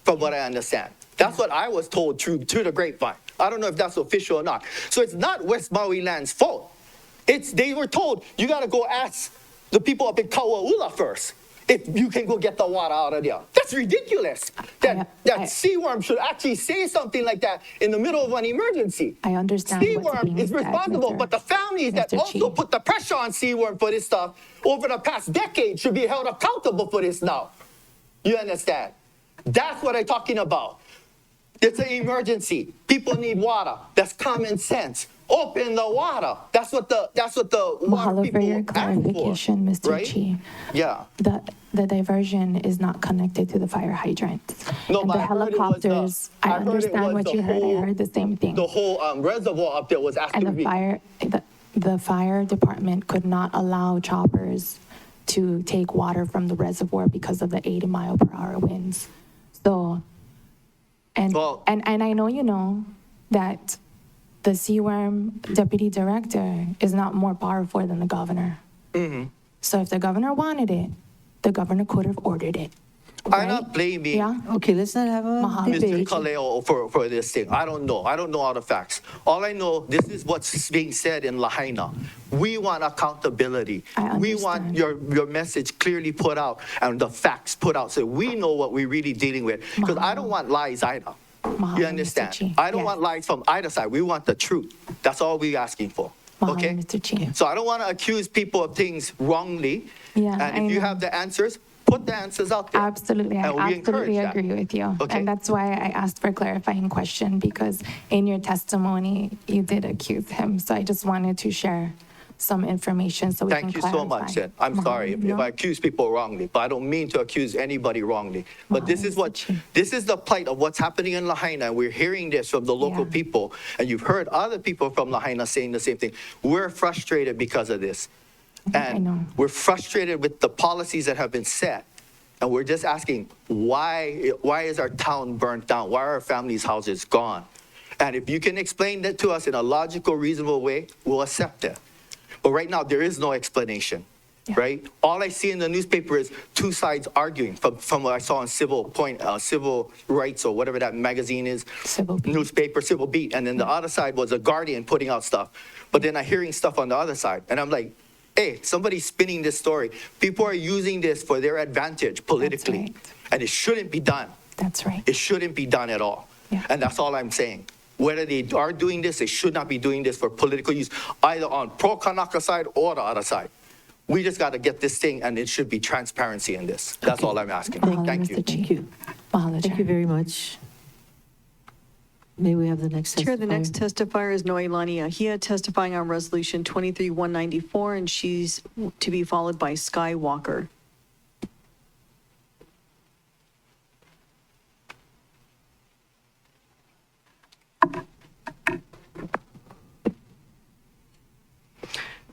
from what I understand. That's what I was told through the grapevine. I don't know if that's official or not. So it's not West Maui land's fault. They were told, you got to go ask the people up in Kauaula first if you can go get the water out of there. That's ridiculous. That Seaworm should actually say something like that in the middle of an emergency. I understand. Seaworm is responsible, but the families that also put the pressure on Seaworm for this stuff over the past decade should be held accountable for this now. You understand? That's what I'm talking about. It's an emergency. People need water. That's common sense. Open the water. That's what the water Mahalo people for your clarification, Mr. right? Chi. Yeah. The diversion is not connected to the fire hydrants. No, and but the helicopters, I understand what you heard. I heard the same thing. The whole reservoir up there was actually And the fire department could not allow choppers to take water from the reservoir because of the 80-mile-per-hour winds. So, and I know you know that the Seaworm deputy director is not more powerful than the governor. Mm-hmm. So if the governor wanted it, the governor could have ordered it. I'm not blaming Okay, let's not have a Mr. debate. Kaleo for this thing. I don't know. I don't know all the facts. All I know, this is what's being said in Lahaina. We want accountability. We want your message clearly put out and the facts put out so we know what we're really dealing with. Because I don't want lies either. You understand? I don't want lies from either side. We want the truth. That's all we're asking for. Okay? So I don't want to accuse people of things wrongly. Yeah, and if you have the answers, put the answers out there. Absolutely. I absolutely agree with you. Okay. And that's why I asked for a clarifying question, because in your testimony, you did accuse him. So I just wanted to share some information so we can Thank you clarify. so much, then. I'm sorry if I accuse people wrongly, but I don't mean to accuse anybody wrongly. But this is the plight of what's happening in Lahaina, and we're hearing this from the local people, and you've heard other people from Lahaina saying the same thing. We're frustrated because of this. And we're frustrated with the policies that have been set. And we're just asking, why is our town burnt down? Why are our families' houses gone? And if you can explain that to us in a logical, reasonable way, we'll accept it. But right now, there is no explanation, right? All I see in the newspaper is two sides arguing from what I saw in Civil Rights or whatever that magazine is, newspaper, Civil Beat. And then the other side was a Guardian putting out stuff. But then I'm hearing stuff on the other side. And I'm like, hey, somebody's spinning this story. People are using this for their advantage politically. And it shouldn't be done. That's right. It shouldn't be done at all. And that's all I'm saying. Whether they are doing this, they should not be doing this for political use, either on pro-Kanaka side or the other side. We just got to get this thing, and it should be transparency in this. That's all I'm asking. Thank you. Thank you. Thank you very much. May we have the next testifier? Chair, the next testifier is Noelani Ahia, testifying on Resolution 23-194, and she's to be followed by Sky Walker.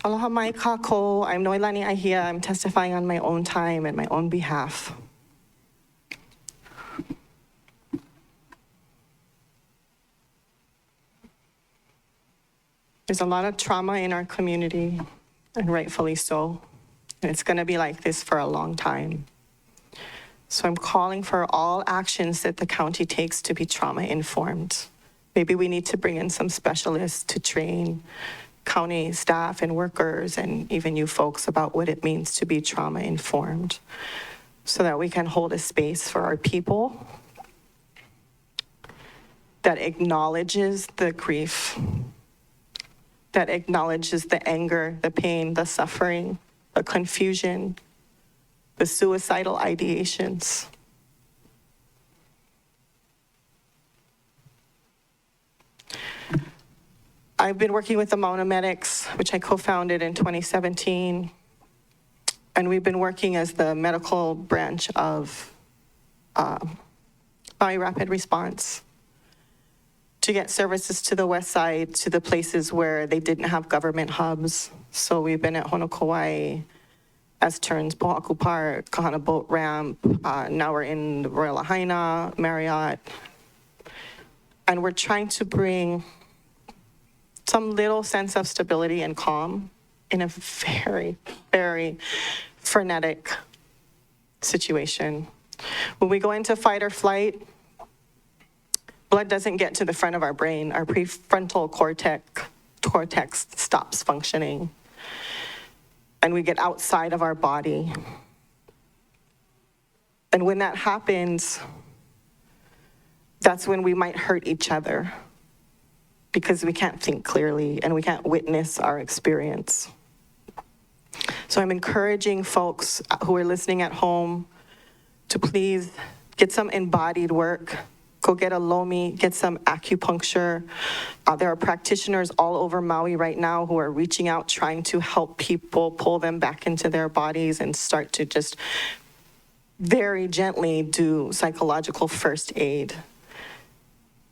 Aloha mai kako. I'm Noelani Ahia. I'm testifying on my own time and my own behalf. There's a lot of trauma in our community, and rightfully so. And it's going to be like this for a long time. So I'm calling for all actions that the county takes to be trauma-informed. Maybe we need to bring in some specialists to train county staff and workers and even you folks about what it means to be trauma-informed so that we can hold a space for our people that acknowledges the grief, that acknowledges the anger, the pain, the suffering, the confusion, the suicidal ideations. I've been working with the Mauna Medics, which I co-founded in 2017, and we've been working as the medical branch of Maui Rapid Response to get services to the west side, to the places where they didn't have government hubs. So we've been at Honokowai, S Turns, Pohaku Park, Kahana Boat Ramp. Now we're in the Royal Lahaina, Marriott. And we're trying to bring some little sense of stability and calm in a very, very frenetic situation. When we go into fight or flight, blood doesn't get to the front of our brain. Our prefrontal cortex stops functioning. And we get outside of our body. And when that happens, that's when we might hurt each other because we can't think clearly and we can't witness our experience. So I'm encouraging folks who are listening at home to please get some embodied work. Go get a lomi, get some acupuncture. There are practitioners all over Maui right now who are reaching out, trying to help people pull them back into their bodies and start to just very gently do psychological first aid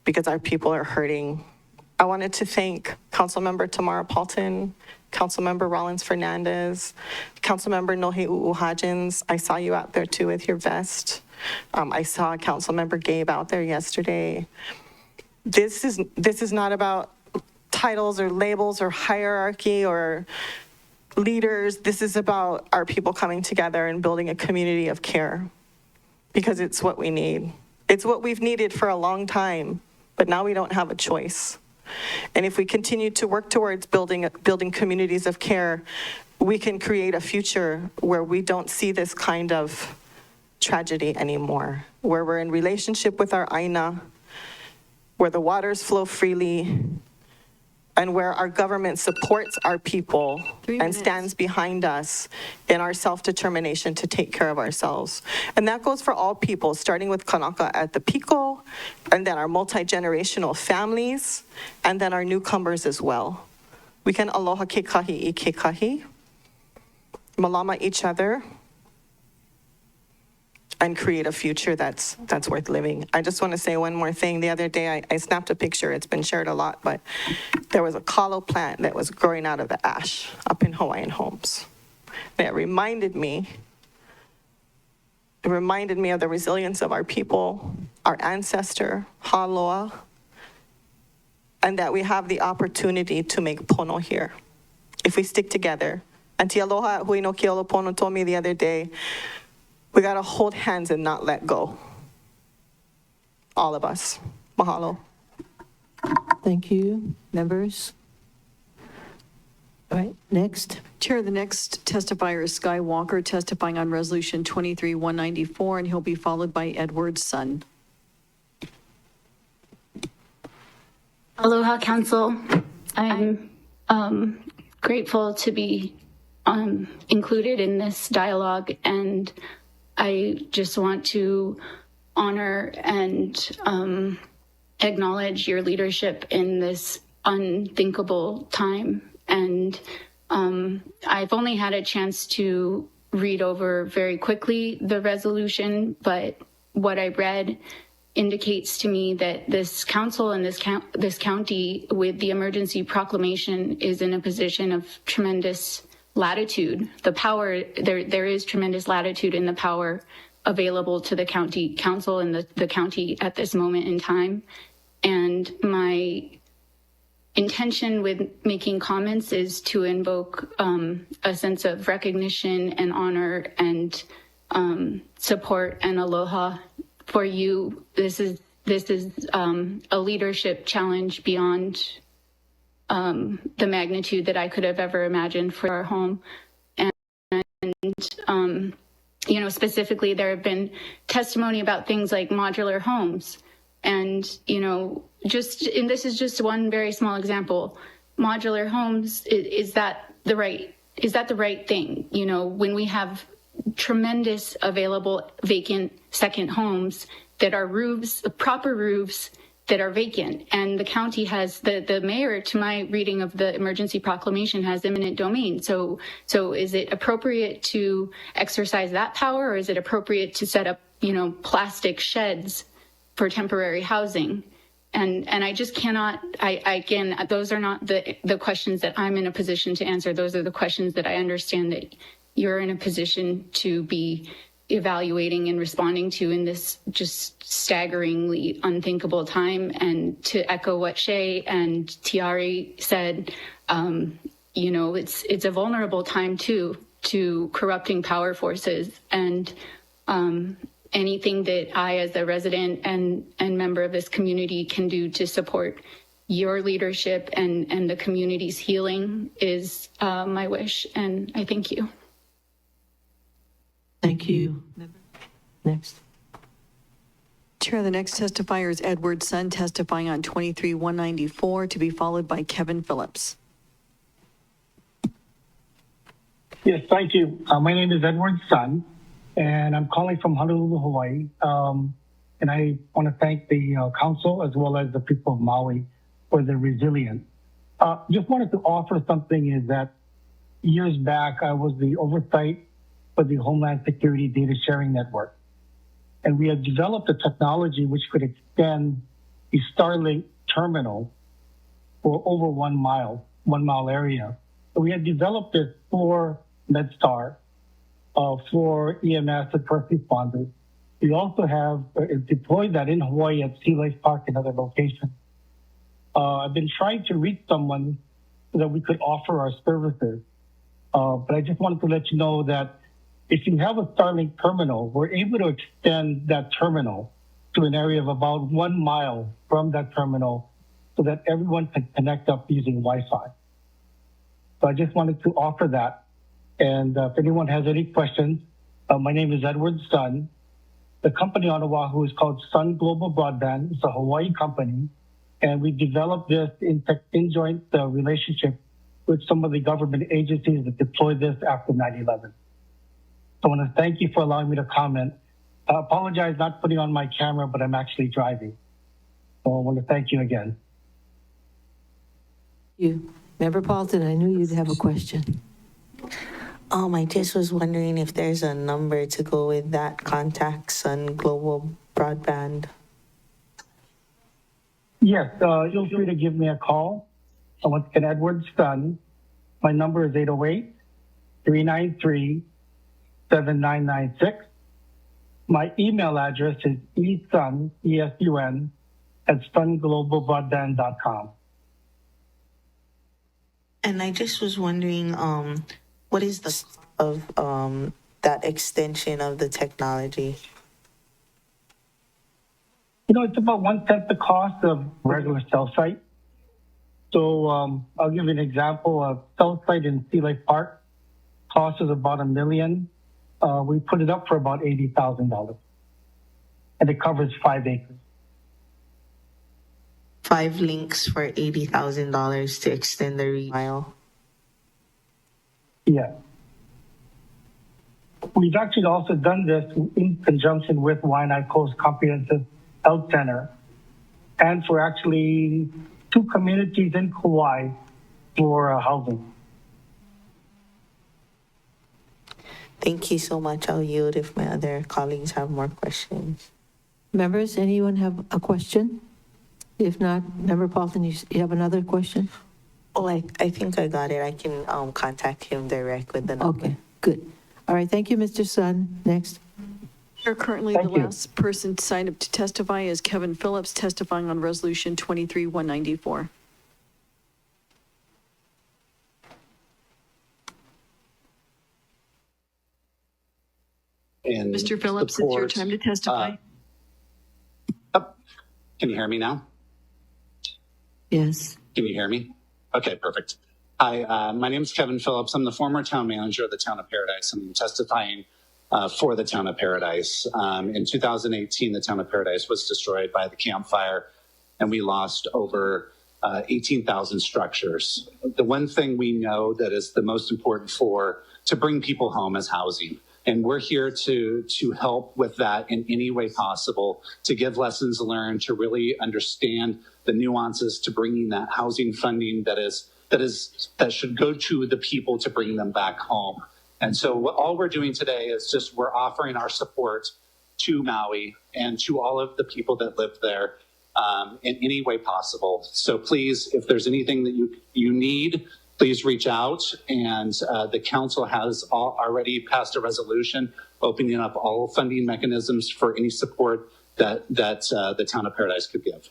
because our people are hurting. I wanted to thank Councilmember Tamara Paulton, Councilmember Rollins Fernandez, Councilmember Nohe Uuhajins. I saw you out there too with your vest. I saw Councilmember Gabe out there yesterday. This is not about titles or labels or hierarchy or leaders. This is about our people coming together and building a community of care because it's what we need. It's what we've needed for a long time, but now we don't have a choice. And if we continue to work towards building communities of care, we can create a future where we don't see this kind of tragedy anymore, where we're in relationship with our aina, where the waters flow freely, and where our government supports our people and stands behind us in our self-determination to take care of ourselves. And that goes for all people, starting with Kanaka at the Pico, and then our multi-generational families, and then our newcomers as well. we can aloha kekahi I kekahi, malama each other, and create a future that's worth living. I just want to say one more thing. The other day, I snapped a picture. It's been shared a lot, but there was a kalo plant that was growing out of the ash up in Hawaiian Homes. That reminded me of the resilience of our people, our ancestor, Haloa, and that we have the opportunity to make pono here if we stick together. Auntie Aloha Hui no Keolopono told me the other day, we gotta hold hands and not let go. All of us. Mahalo. Thank you, members. All right, next. Chair, the next testifier is Sky Walker, testifying on Resolution 23-194, and he'll be followed by Edward Sun. Aloha, Council. I'm grateful to be included in this dialogue, and I just want to honor and acknowledge your leadership in this unthinkable time. And I've only had a chance to read over very quickly the resolution, but what I read indicates to me that this council and this county with the emergency proclamation is in a position of tremendous latitude. The power, there is tremendous latitude in the power available to the county council and the county at this moment in time. And my intention with making comments is to invoke a sense of recognition and honor and support and aloha for you. This is a leadership challenge beyond the magnitude that I could have ever imagined for our home. And specifically, there have been testimony about things like modular homes. And, and this is just one very small example. Modular homes, is that the right thing? When we have tremendous available vacant second homes that are roofs, proper roofs that are vacant. And the county has, the mayor, to my reading of the emergency proclamation, has eminent domain. So is it appropriate to exercise that power, or is it appropriate to set up, plastic sheds for temporary housing? And I just cannot, again, those are not the questions that I'm in a position to answer. Those are the questions that I understand that you're in a position to be evaluating and responding to in this just staggeringly unthinkable time. And to echo what Shay and Tiari said, it's a vulnerable time too to corrupting power forces. And anything that I, as a resident and member of this community, can do to support your leadership and the community's healing is my wish. And I thank you. Thank you. Next. Chair, the next testifier is Edward Sun, testifying on 23-194, to be followed by Kevin Phillips. Yes, thank you. My name is Edward Sun, and I'm calling from Honolulu, Hawaii. And I want to thank the council as well as the people of Maui for their resilience. Just wanted to offer something, is that years back, I was the oversight for the Homeland Security Data Sharing Network. And we had developed a technology which could extend the Starlink terminal for over 1 mile area. So we had developed this for MedStar, for EMS and first responders. We also have deployed that in Hawaii at Sea Life Park and other locations. I've been trying to reach someone so that we could offer our services. But I just wanted to let you know that if you have a Starlink terminal, we're able to extend that terminal to an area of about 1 mile from that terminal so that everyone can connect up using Wi-Fi. So I just wanted to offer that. And if anyone has any questions, my name is Edward Sun. The company on Oahu is called Sun Global Broadband. It's a Hawaii company. And we developed this in joint relationship with some of the government agencies that deployed this after 9/11. So I want to thank you for allowing me to comment. I apologize not putting on my camera, but I'm actually driving. So I want to thank you again. You. Member Paulton, I knew you'd have a question. I just was wondering if there's a number to go with that contact Sun Global Broadband. Yes, feel free to give me a call. Once again, Edward Sun. My number is 808-393-7996. My email address is esun, E-S-U-N, at sunglobalbroadband.com. And I just was wondering, what is the cost of that extension of the technology? It's about 1/10 the cost of regular cell site. So I'll give you an example. A cell site in Sea Lake Park cost us about $1 million. We put it up for about $80,000, and it covers 5 acres. 5 links for $80,000 to extend the mile. Yeah. We've actually also done this in conjunction with Waianae Coast Comprehensive Health Center, and for actually 2 communities in Kauai for housing. Thank you so much. I'll yield if my other colleagues have more questions. Members, anyone have a question? If not, Member Paulton, you have another question? Oh, I think I got it. I can contact him direct with the number. Okay, good. All right, thank you, Mr. Sun. Next. Currently, the last person signed up to testify is Kevin Phillips, testifying on Resolution 23-194. In Mr. Phillips, it's your time to testify. Can you hear me now? Yes. Can you hear me? Okay, perfect. Hi, my name is Kevin Phillips. I'm the former town manager of the town of Paradise. I'm testifying for the town of Paradise. In 2018, the town of Paradise was destroyed by the Camp Fire, and we lost over 18,000 structures. The one thing we know that is the most important to bring people home is housing. And we're here to help with that in any way possible, to give lessons learned, to really understand the nuances to bringing that housing funding that should go to the people to bring them back home. And so all we're doing today is we're offering our support to Maui and to all of the people that live there in any way possible. So please, if there's anything that you need, please reach out. And the council has already passed a resolution opening up all funding mechanisms for any support that the town of Paradise could give.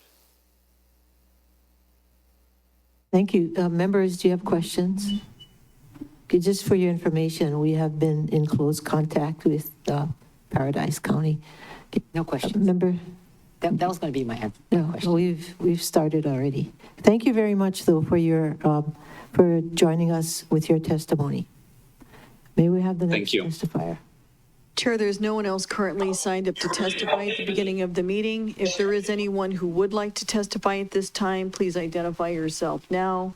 Thank you. Members, do you have questions? Okay, just for your information, we have been in close contact with Paradise County. No questions. Member? That was going to be my answer. No, we've started already. Thank you very much, though, for joining us with your testimony. May we have the next testifier? Chair, there's no one else currently signed up to testify at the beginning of the meeting. If there is anyone who would like to testify at this time, please identify yourself now.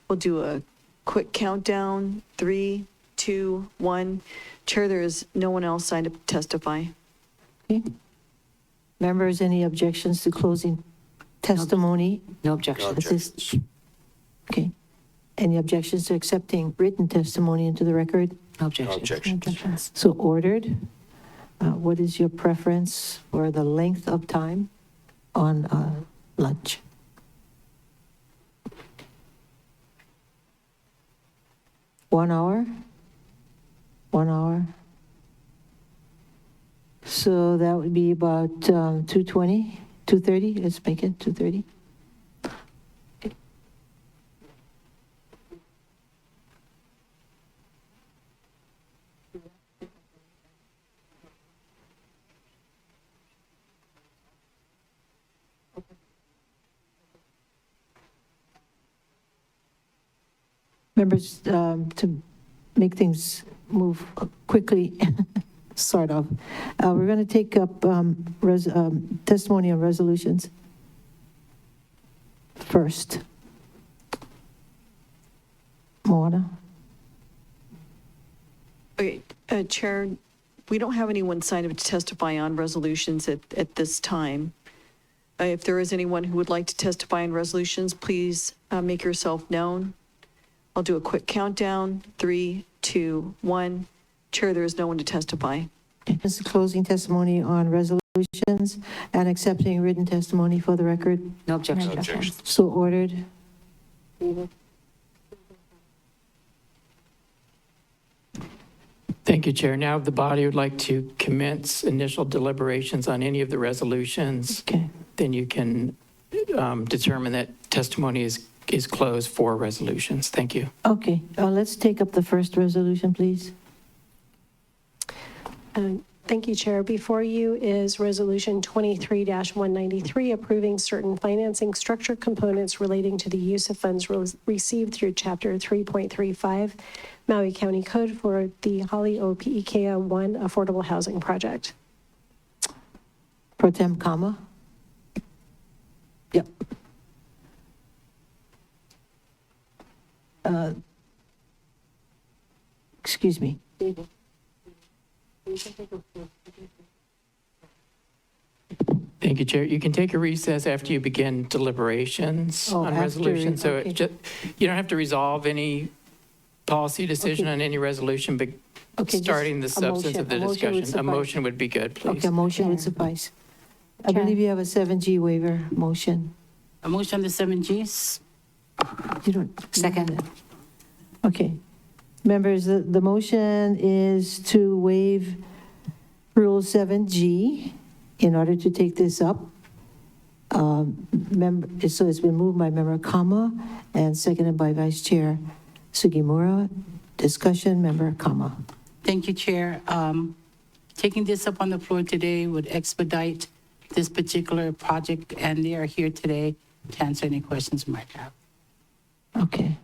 We'll do a quick countdown. 3, 2, 1. Chair, there is no one else signed up to testify. Okay. Members, any objections to closing testimony? No objections. Okay. Any objections to accepting written testimony into the record? No objections. So ordered. What is your preference for the length of time on lunch? One hour? 1 hour? So that would be about 2:20, 2:30. Let's make it 2:30. Members, to make things move quickly, sort of, we're going to take up testimony on resolutions first. Moana? Okay, Chair, we don't have anyone signed up to testify on resolutions at this time. If there is anyone who would like to testify on resolutions, please make yourself known. I'll do a quick countdown. 3, 2, 1. Chair, there is no one to testify. This is closing testimony on resolutions and accepting written testimony for the record. No objection. So ordered. Thank you, Chair. Now, if the body would like to commence initial deliberations on any of the resolutions, then you can determine that testimony is closed for resolutions. Thank you. Okay, let's take up the first resolution, please. Thank you, Chair. Before you is Resolution 23-193, approving certain financing structure components relating to the use of funds received through Chapter 3.35 Maui County Code for the Hali o Pi'ikea 1 Affordable Housing Project. Pro Tem Kama. Yep. Excuse me. Thank you, Chair. You can take a recess after you begin deliberations on after, resolutions. So okay. you don't have to resolve any policy decision on any resolution, but starting the substance of the discussion. A motion would be good, please. Okay, a motion would suffice. I believe you have a 7G waiver motion. A motion on the 7Gs? You don't. Second. Okay. Members, the motion is to waive Rule 7G in order to take this up. So it's been moved by Member Kama and seconded by Vice Chair Sugimura. Discussion, Member Kama. Thank you, Chair. Taking this up on the floor today would expedite this particular project, and they are here today to answer any questions you might have. Okay.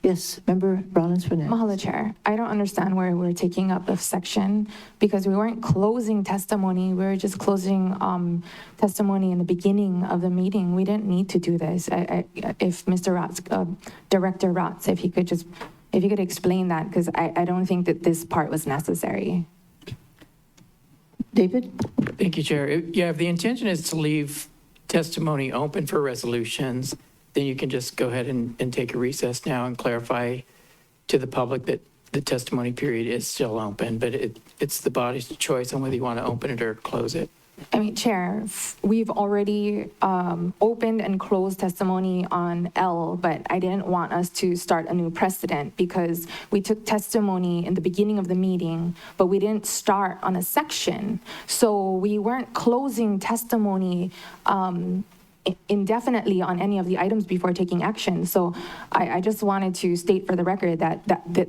Yes, Member Rollins-Fernandez. Mahalo, Chair. I don't understand why we're taking up this section because we weren't closing testimony. We were just closing testimony in the beginning of the meeting. We didn't need to do this. If Mr. Rotz, Director Rotz, if you could explain that, because I don't think that this part was necessary. David? Thank you, Chair. If the intention is to leave testimony open for resolutions, then you can just go ahead and take a recess now and clarify to the public that the testimony period is still open, but it's the body's choice on whether you want to open it or close it. I mean, Chair, we've already opened and closed testimony on L, but I didn't want us to start a new precedent because we took testimony in the beginning of the meeting, but we didn't start on a section. So we weren't closing testimony indefinitely on any of the items before taking action. So I just wanted to state for the record that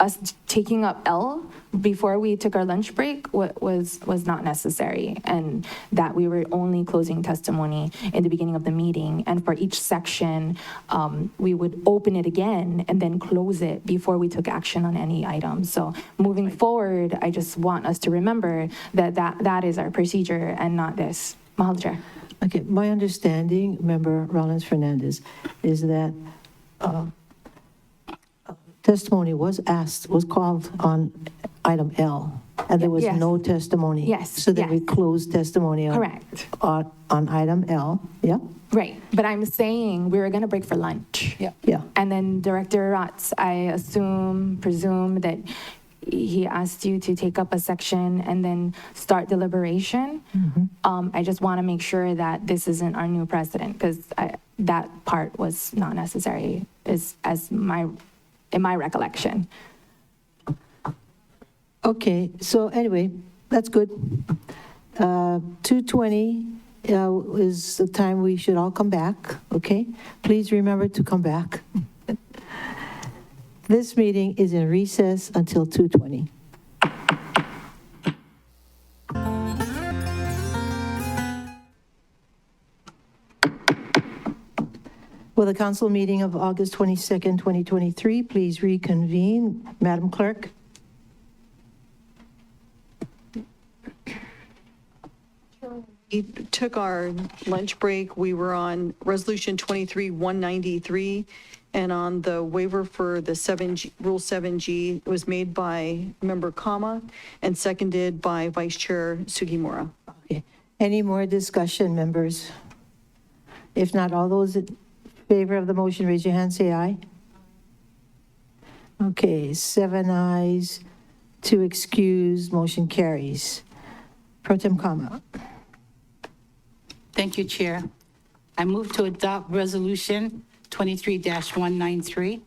us taking up L before we took our lunch break was not necessary, and that we were only closing testimony in the beginning of the meeting. And for each section, we would open it again and then close it before we took action on any item. So moving forward, I just want us to remember that is our procedure and not this. Mahalo, Chair. Okay, my understanding, Member Rollins-Fernandez, is that testimony was called on item L, and there was no testimony. Yes. So then we closed testimony Correct. on item L, yeah? Right, but I'm saying we were going to break for lunch. Yeah. And then Director Rotz, I presume that he asked you to take up a section and then start deliberation. I just want to make sure that this isn't our new precedent, because that part was not necessary, in my recollection. Okay, so anyway, that's good. 2:20 is the time we should all come back, okay? Please remember to come back. This meeting is in recess until 2:20. Will the council meeting of August 22nd, 2023 please reconvene? Madam Clerk? We took our lunch break. We were on Resolution 23-193, and on the waiver for the Rule 7G, it was made by Member Kama and seconded by Vice Chair Sugimura. Okay. Any more discussion, members? If not, all those favor of the motion, raise your hand, say aye. Okay, 7 ayes, 2 excused, motion carries. Pro Tem Kama. Thank you, Chair. I move to adopt Resolution 23-193.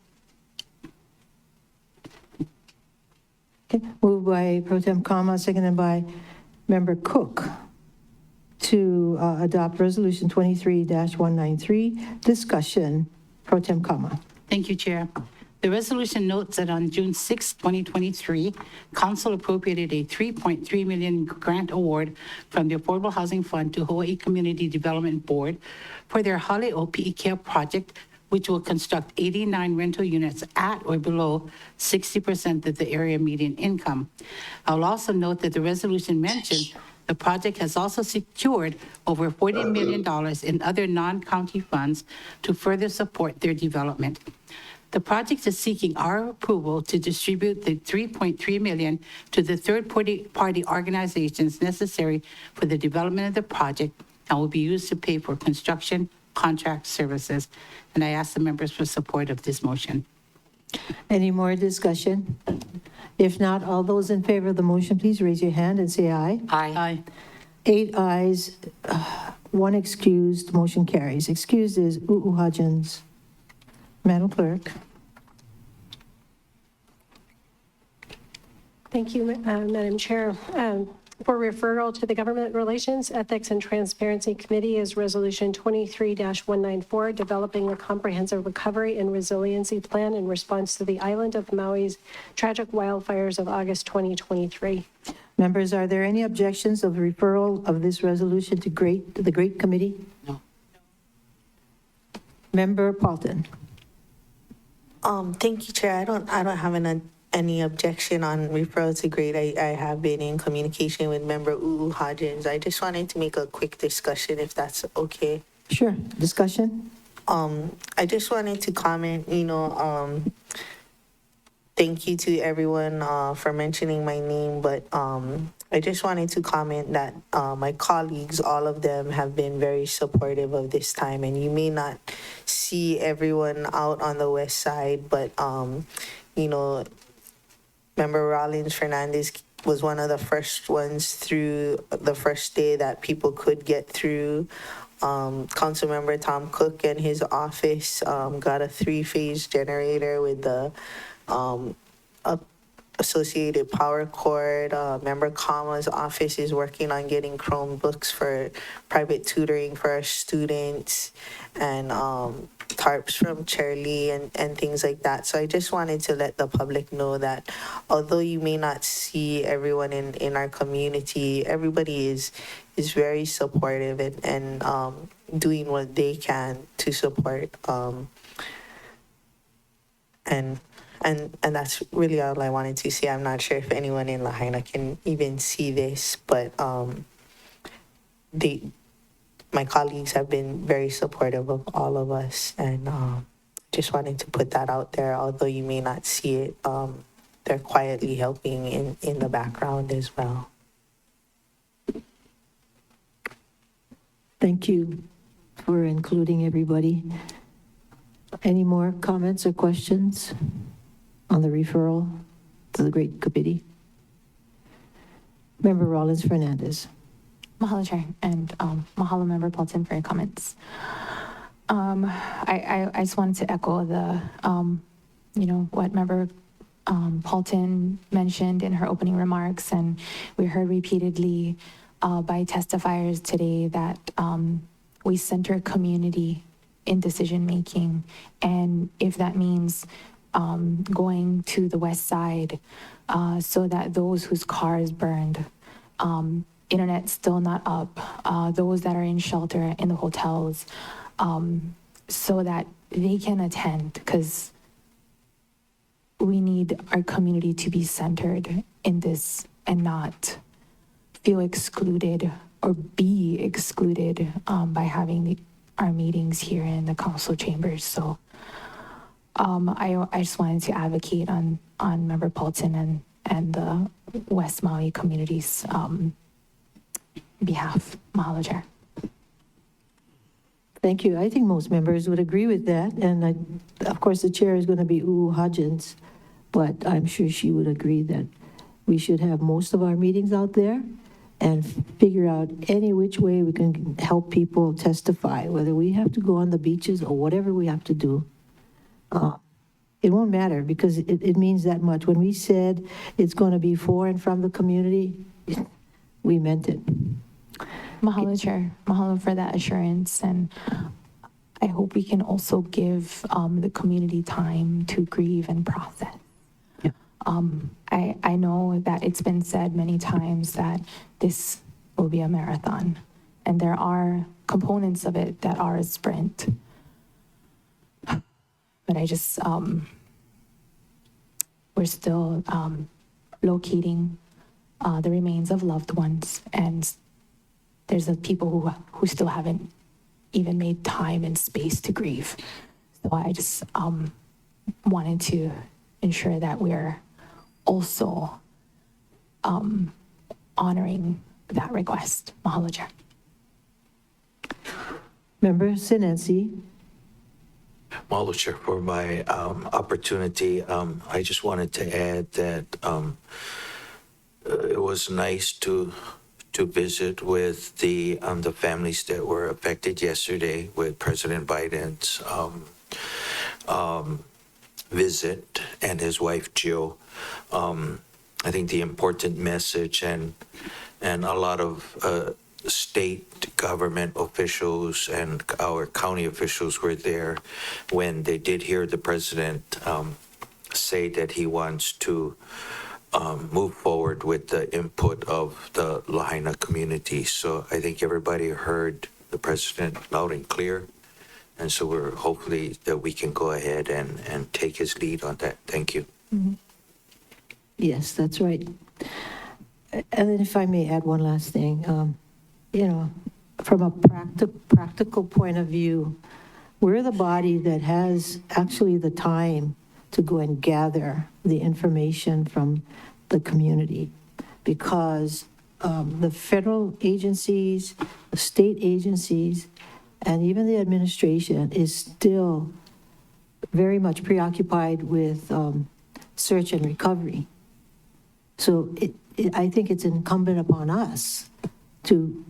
Okay, moved by Pro Tem Kama, seconded by Member Cook to adopt Resolution 23-193. Discussion, Pro Tem Kama. Thank you, Chair. The resolution notes that on June 6, 2023, Council appropriated a $3.3 million grant award from the Affordable Housing Fund to Hawaii Community Development Board for their Hale'opi'i Care project, which will construct 89 rental units at or below 60% of the area median income. I'll also note that the resolution mentioned the project has also secured over $40 million in other non-county funds to further support their development. The project is seeking our approval to distribute the $3.3 million to the third-party organizations necessary for the development of the project and will be used to pay for construction contract services. And I ask the members for support of this motion. Any more discussion? If not, all those in favor of the motion, please raise your hand and say aye. Aye. 8 ayes, 1 excused, motion carries. Excused is Hudgens. Madam Clerk. Thank you, Madam Chair. For referral to the Government Relations, Ethics, and Transparency Committee is Resolution 23-194, developing a comprehensive recovery and resiliency plan in response to the island of Maui's tragic wildfires of August 2023. Members, are there any objections of referral of this resolution to the Great Committee? No. Member Paulton. Thank you, Chair. I don't have any objection on referral to grade. I have been in communication with Member Hodgins. I just wanted to make a quick discussion, if that's okay. Sure. Discussion? I just wanted to comment, thank you to everyone for mentioning my name, but I just wanted to comment that my colleagues, all of them, have been very supportive of this time. And you may not see everyone out on the west side, but, Member Rollins Fernandez was one of the first ones through the first day that people could get through. Councilmember Tom Cook and his office got a 3-phase generator with the associated power cord. Member Kama's office is working on getting Chromebooks for private tutoring for our students, and tarps from Charlie and things like that. So I just wanted to let the public know that although you may not see everyone in our community, everybody is very supportive and doing what they can to support. And that's really all I wanted to say. I'm not sure if anyone in Lahaina can even see this, but my colleagues have been very supportive of all of us, and just wanted to put that out there. Although you may not see it, they're quietly helping in the background as well. Thank you for including everybody. Any more comments or questions on the referral to the Great Committee? Member Rollins Fernandez. Mahalo, Chair, and mahalo, Member Paulton, for your comments. I just wanted to echo the, what Member Paulton mentioned in her opening remarks, and we heard repeatedly by testifiers today that we center community in decision making, and if that means going to the west side so that those whose cars burned, internet still not up, those that are in shelter in the hotels, so that they can attend, because we need our community to be centered in this and not feel excluded or be excluded by having our meetings here in the council chambers. So I just wanted to advocate on Member Paulton and the West Maui community's behalf. Mahalo, Chair. Thank you. I think most members would agree with that. And of course, the chair is going to be Uu Hodgins, but I'm sure she would agree that we should have most of our meetings out there and figure out any which way we can help people testify, whether we have to go on the beaches or whatever we have to do. It won't matter because it means that much. When we said it's going to be for and from the community, we meant it. Mahalo, Chair. Mahalo for that assurance. And I hope we can also give the community time to grieve and process. Yeah. I know that it's been said many times that this will be a marathon, and there are components of it that are a sprint. But I just, we're still locating the remains of loved ones, and there's people who still haven't even made time and space to grieve. So I just wanted to ensure that we're also honoring that request. Mahalo, Chair. Member Sinensi. Mahalo, Chair, for my opportunity. I just wanted to add that it was nice to visit with the families that were affected yesterday with President Biden's visit and his wife Jill. I think the important message and a lot of state government officials and our county officials were there when they did hear the president say that he wants to move forward with the input of the Lahaina community. So I think everybody heard the president loud and clear. And so we're hopefully that we can go ahead and take his lead on that. Thank you. Mm-hmm. Yes, that's right. And then if I may add one last thing, from a practical point of view, we're the body that has actually the time to go and gather the information from the community, because the federal agencies, the state agencies, and even the administration is still very much preoccupied with search and recovery. So I think it's incumbent upon us to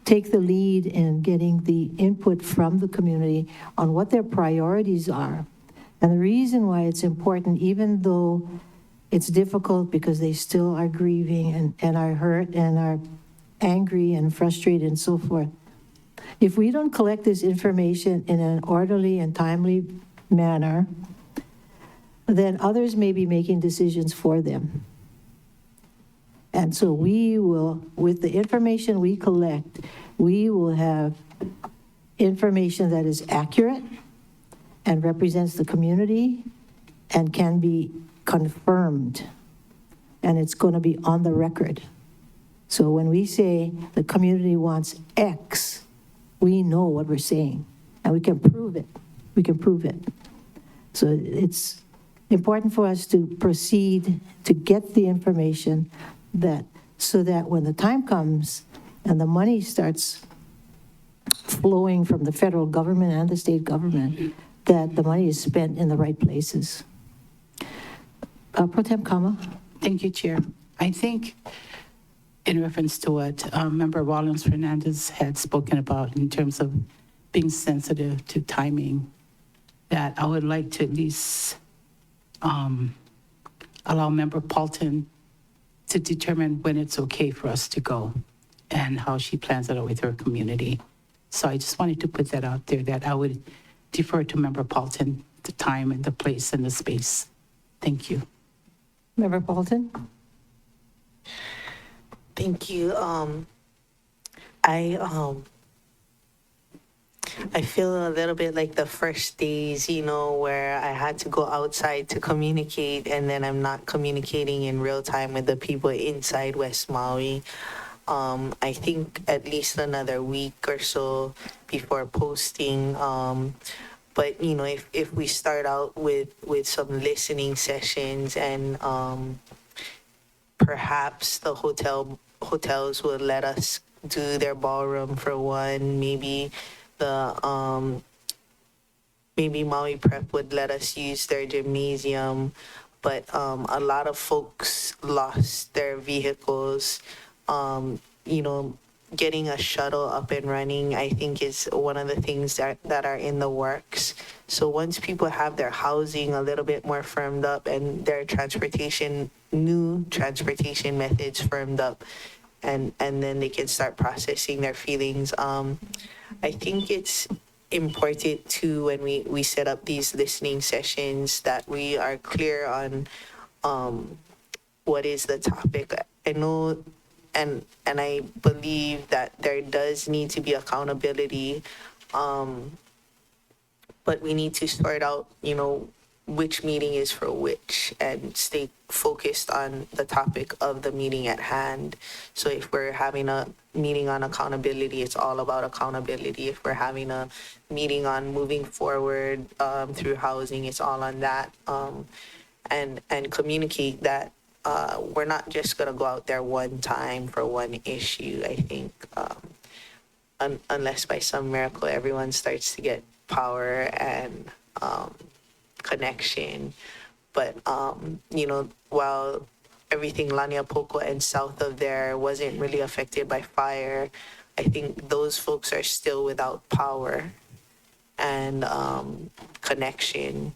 take the lead in getting the input from the community on what their priorities are. And the reason why it's important, even though it's difficult because they still are grieving and are hurt and are angry and frustrated and so forth, if we don't collect this information in an orderly and timely manner, then others may be making decisions for them. And so we will, with the information we collect, we will have information that is accurate and represents the community and can be confirmed. And it's going to be on the record. So when we say the community wants X, we know what we're saying and we can prove it. We can prove it. So it's important for us to proceed to get the information so that when the time comes and the money starts flowing from the federal government and the state government, that the money is spent in the right places. Pro Tem Kama. Thank you, Chair. I think in reference to what Member Rollins Fernandez had spoken about in terms of being sensitive to timing, that I would like to at least allow Member Paulton to determine when it's okay for us to go and how she plans it out with her community. So I just wanted to put that out there, that I would defer to Member Paulton the time and the place and the space. Thank you. Member Paulton? Thank you. I feel a little bit like the first days, where I had to go outside to communicate, and then I'm not communicating in real time with the people inside West Maui. I think at least another week or so before posting. But if we start out with some listening sessions, and perhaps the hotels will let us do their ballroom for one, maybe maybe Maui Prep would let us use their gymnasium, but a lot of folks lost their vehicles. Getting a shuttle up and running, I think, is one of the things that are in the works. So once people have their housing a little bit more firmed up and their new transportation methods firmed up, and then they can start processing their feelings. I think it's important too, when we set up these listening sessions, that we are clear on what is the topic. I know, and I believe that there does need to be accountability, but we need to sort out, which meeting is for which, and stay focused on the topic of the meeting at hand. So if we're having a meeting on accountability, it's all about accountability. If we're having a meeting on moving forward through housing, it's all on that. And communicate that we're not just going to go out there one time for one issue. I think unless by some miracle everyone starts to get power and connection. But, while everything Laniapoko and south of there wasn't really affected by fire, I think those folks are still without power and connection.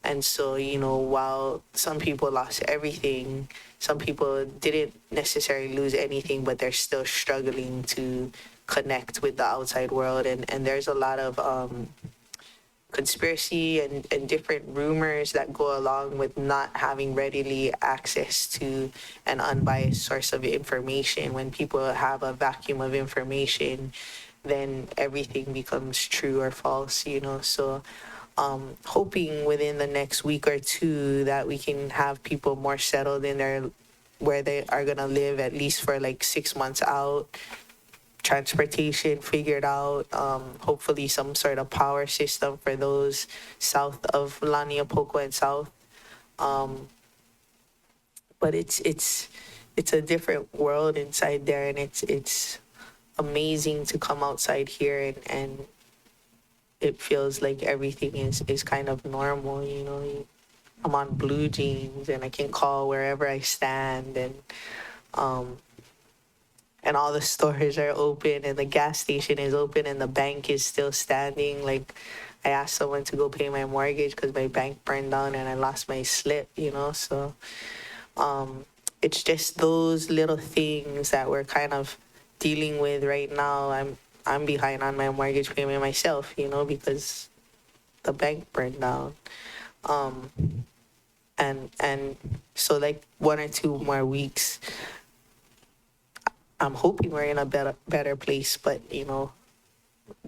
And so, while some people lost everything, some people didn't necessarily lose anything, but they're still struggling to connect with the outside world. And there's a lot of conspiracy and different rumors that go along with not having readily access to an unbiased source of information. When people have a vacuum of information, then everything becomes true or false, So hoping within the next week or two that we can have people more settled in where they are going to live, at least for like 6 months out. Transportation figured out, hopefully some sort of power system for those south of Laniapoko and south. But it's a different world inside there, and it's amazing to come outside here and it feels like everything is kind of normal, I'm on blue jeans and I can call wherever I stand, and all the stores are open and the gas station is open and the bank is still standing. Like, I asked someone to go pay my mortgage because my bank burned down and I lost my slip, So it's just those little things that we're kind of dealing with right now. I'm behind on my mortgage payment myself, because the bank burned down. And so like 1 or 2 more weeks, I'm hoping we're in a better place, but the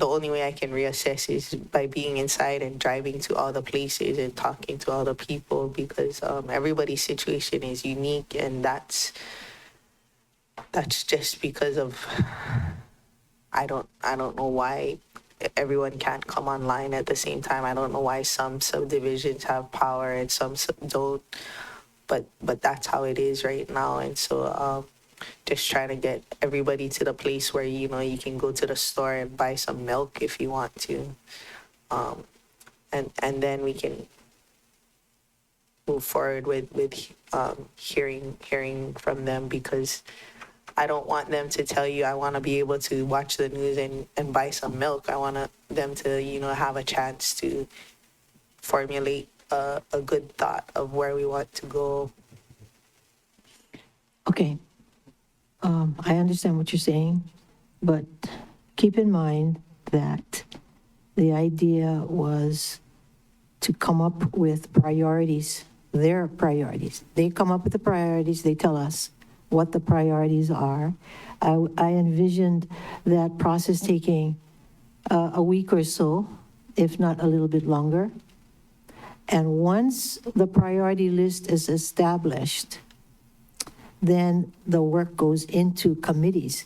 only way I can reassess is by being inside and driving to all the places and talking to all the people, because everybody's situation is unique, and that's just because of I don't know why everyone can't come online at the same time. I don't know why some subdivisions have power and some don't, but that's how it is right now. And so just trying to get everybody to the place where you can go to the store and buy some milk if you want to, and then we can move forward with hearing from them, because I don't want them to tell you I want to be able to watch the news and buy some milk. I want them to have a chance to formulate a good thought of where we want to go. Okay. I understand what you're saying, but keep in mind that the idea was to come up with priorities, their priorities. They come up with the priorities, they tell us what the priorities are. I envisioned that process taking a week or so, if not a little bit longer. And once the priority list is established, then the work goes into committees,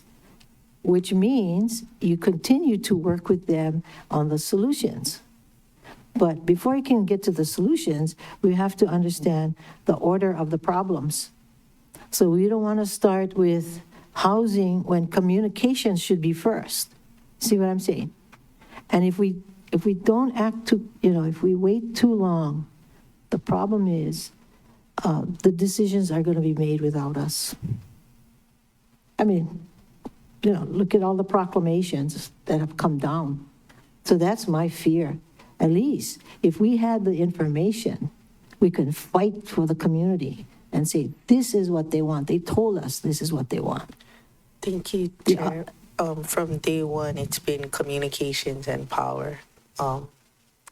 which means you continue to work with them on the solutions. But before you can get to the solutions, we have to understand the order of the problems. So we don't want to start with housing when communication should be first. See what I'm saying? And if we don't act too, if we wait too long, the problem is the decisions are going to be made without us. I mean, look at all the proclamations that have come down. So that's my fear. At least if we had the information, we can fight for the community and say, this is what they want. They told us this is what they want. Thank you, Chair. From day one, it's been communications and power.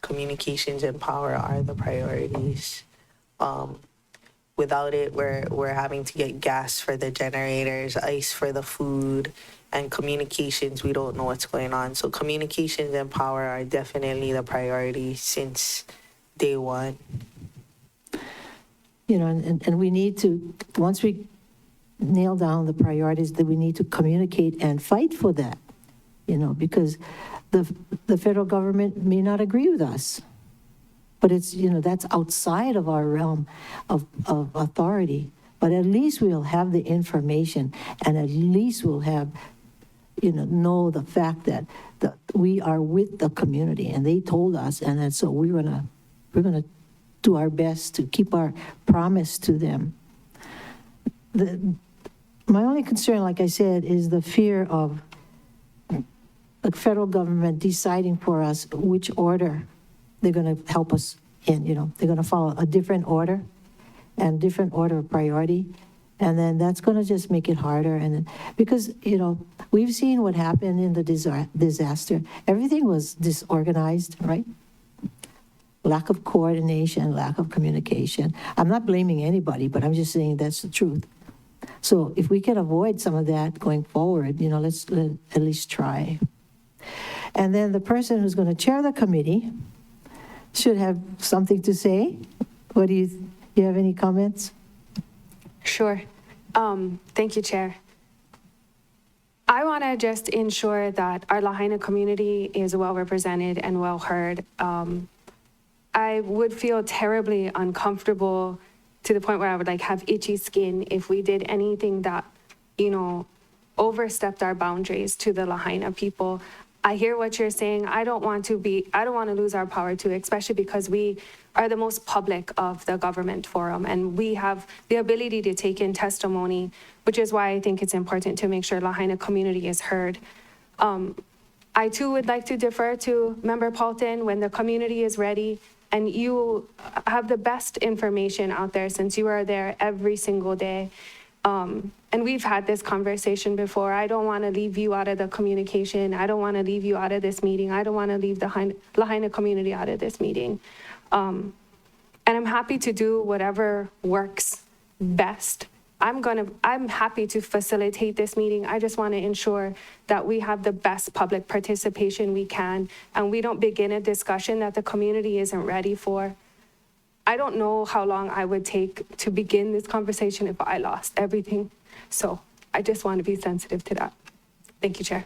Communications and power are the priorities. Without it, we're having to get gas for the generators, ice for the food, and communications, we don't know what's going on. So communications and power are definitely the priority since day one. And we need to, once we nail down the priorities, that we need to communicate and fight for that, because the federal government may not agree with us, but it's, that's outside of our realm of authority. But at least we'll have the information, and at least we'll have, know the fact that we are with the community, and they told us, and then so we're gonna do our best to keep our promise to them. My only concern, like I said, is the fear of the federal government deciding for us which order they're going to help us in. They're going to follow a different order and different order of priority. And then that's going to just make it harder. And then, because, we've seen what happened in the disaster. Everything was disorganized, right? Lack of coordination, lack of communication. I'm not blaming anybody, but I'm just saying that's the truth. So if we can avoid some of that going forward, let's at least try. And then the person who's going to chair the committee should have something to say. What do you have any comments? Sure. Thank you, Chair. I want to just ensure that our Lahaina community is well represented and well heard. I would feel terribly uncomfortable to the point where I would have itchy skin if we did anything that, overstepped our boundaries to the Lahaina people. I hear what you're saying. I don't want to lose our power too, especially because we are the most public of the government forum, and we have the ability to take in testimony, which is why I think it's important to make sure Lahaina community is heard. I too would like to defer to Member Paulton when the community is ready, and you have the best information out there since you are there every single day. And we've had this conversation before. I don't want to leave you out of the communication. I don't want to leave you out of this meeting. I don't want to leave the Lahaina community out of this meeting. And I'm happy to do whatever works best. I'm happy to facilitate this meeting. I just want to ensure that we have the best public participation we can, and we don't begin a discussion that the community isn't ready for. I don't know how long I would take to begin this conversation if I lost everything. So I just want to be sensitive to that. Thank you, Chair.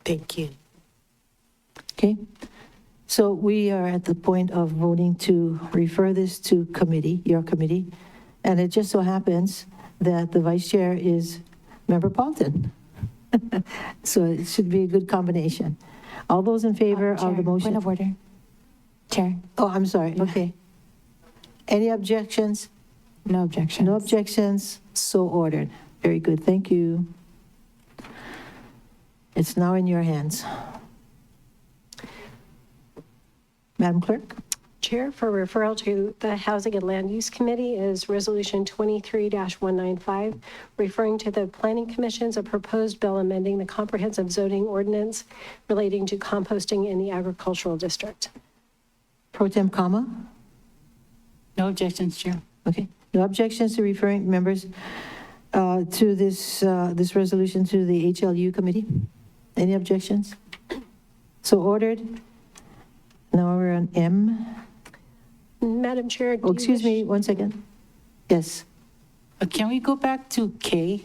Thank you. Okay. So we are at the point of voting to refer this to committee, your committee. And it just so happens that the vice chair is Member Paulton. So it should be a good combination. All those in favor of the motion? Point of order. Chair. Oh, I'm sorry. Okay. Any objections? No objections. No objections. So ordered. Very good. Thank you. It's now in your hands. Madam Clerk? Chair, for referral to the Housing and Land Use Committee is Resolution 23-195, referring to the Planning Commission's a proposed bill amending the comprehensive zoning ordinance relating to composting in the agricultural district. Pro Tem Kama? No objections, Chair. Okay. No objections to referring members to this resolution to the HLU committee? Any objections? So ordered. Now we're on M. Madam Chair. Oh, excuse me, 1 second. Yes. Can we go back to K?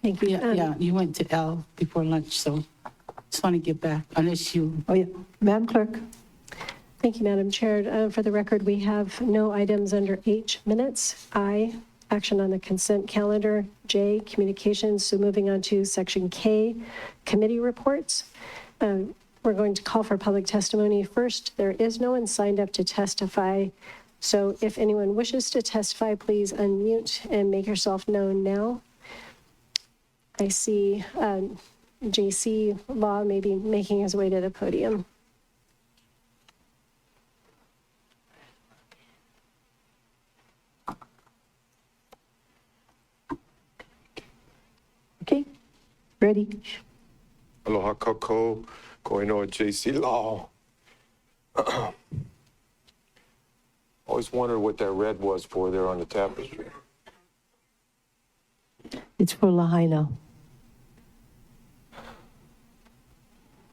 Thank you. Yeah, you went to L before lunch, so just want to get back, unless you. Oh, yeah. Madam Clerk. Thank you, Madam Chair. For the record, we have no items under H minutes. I, action on the consent calendar. J, communications. So moving on to section K, committee reports. We're going to call for public testimony first. There is no one signed up to testify. So if anyone wishes to testify, please unmute and make yourself known now. I see JC Law maybe making his way to the podium. Okay, ready. Aloha kako, koinoa JC Law. Always wondered what that red was for there on the tapestry. It's for Lahaina.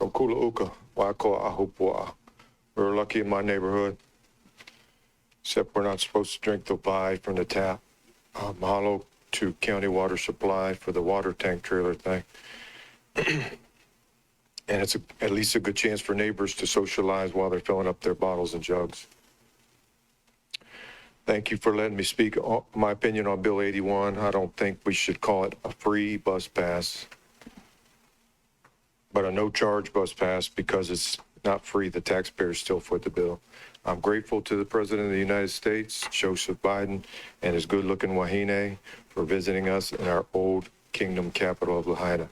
From Kulauka, Waikoa Ahupua. We're lucky in my neighborhood, except we're not supposed to drink the Vai from the tap. Mahalo to County Water Supply for the water tank trailer thing. And it's at least a good chance for neighbors to socialize while they're filling up their bottles and jugs. Thank you for letting me speak my opinion on Bill 81. I don't think we should call it a free bus pass, but a no-charge bus pass because it's not free. The taxpayers still foot the bill. I'm grateful to the President of the United States, Joseph Biden, and his good-looking wahine for visiting us in our old kingdom capital of Lahaina.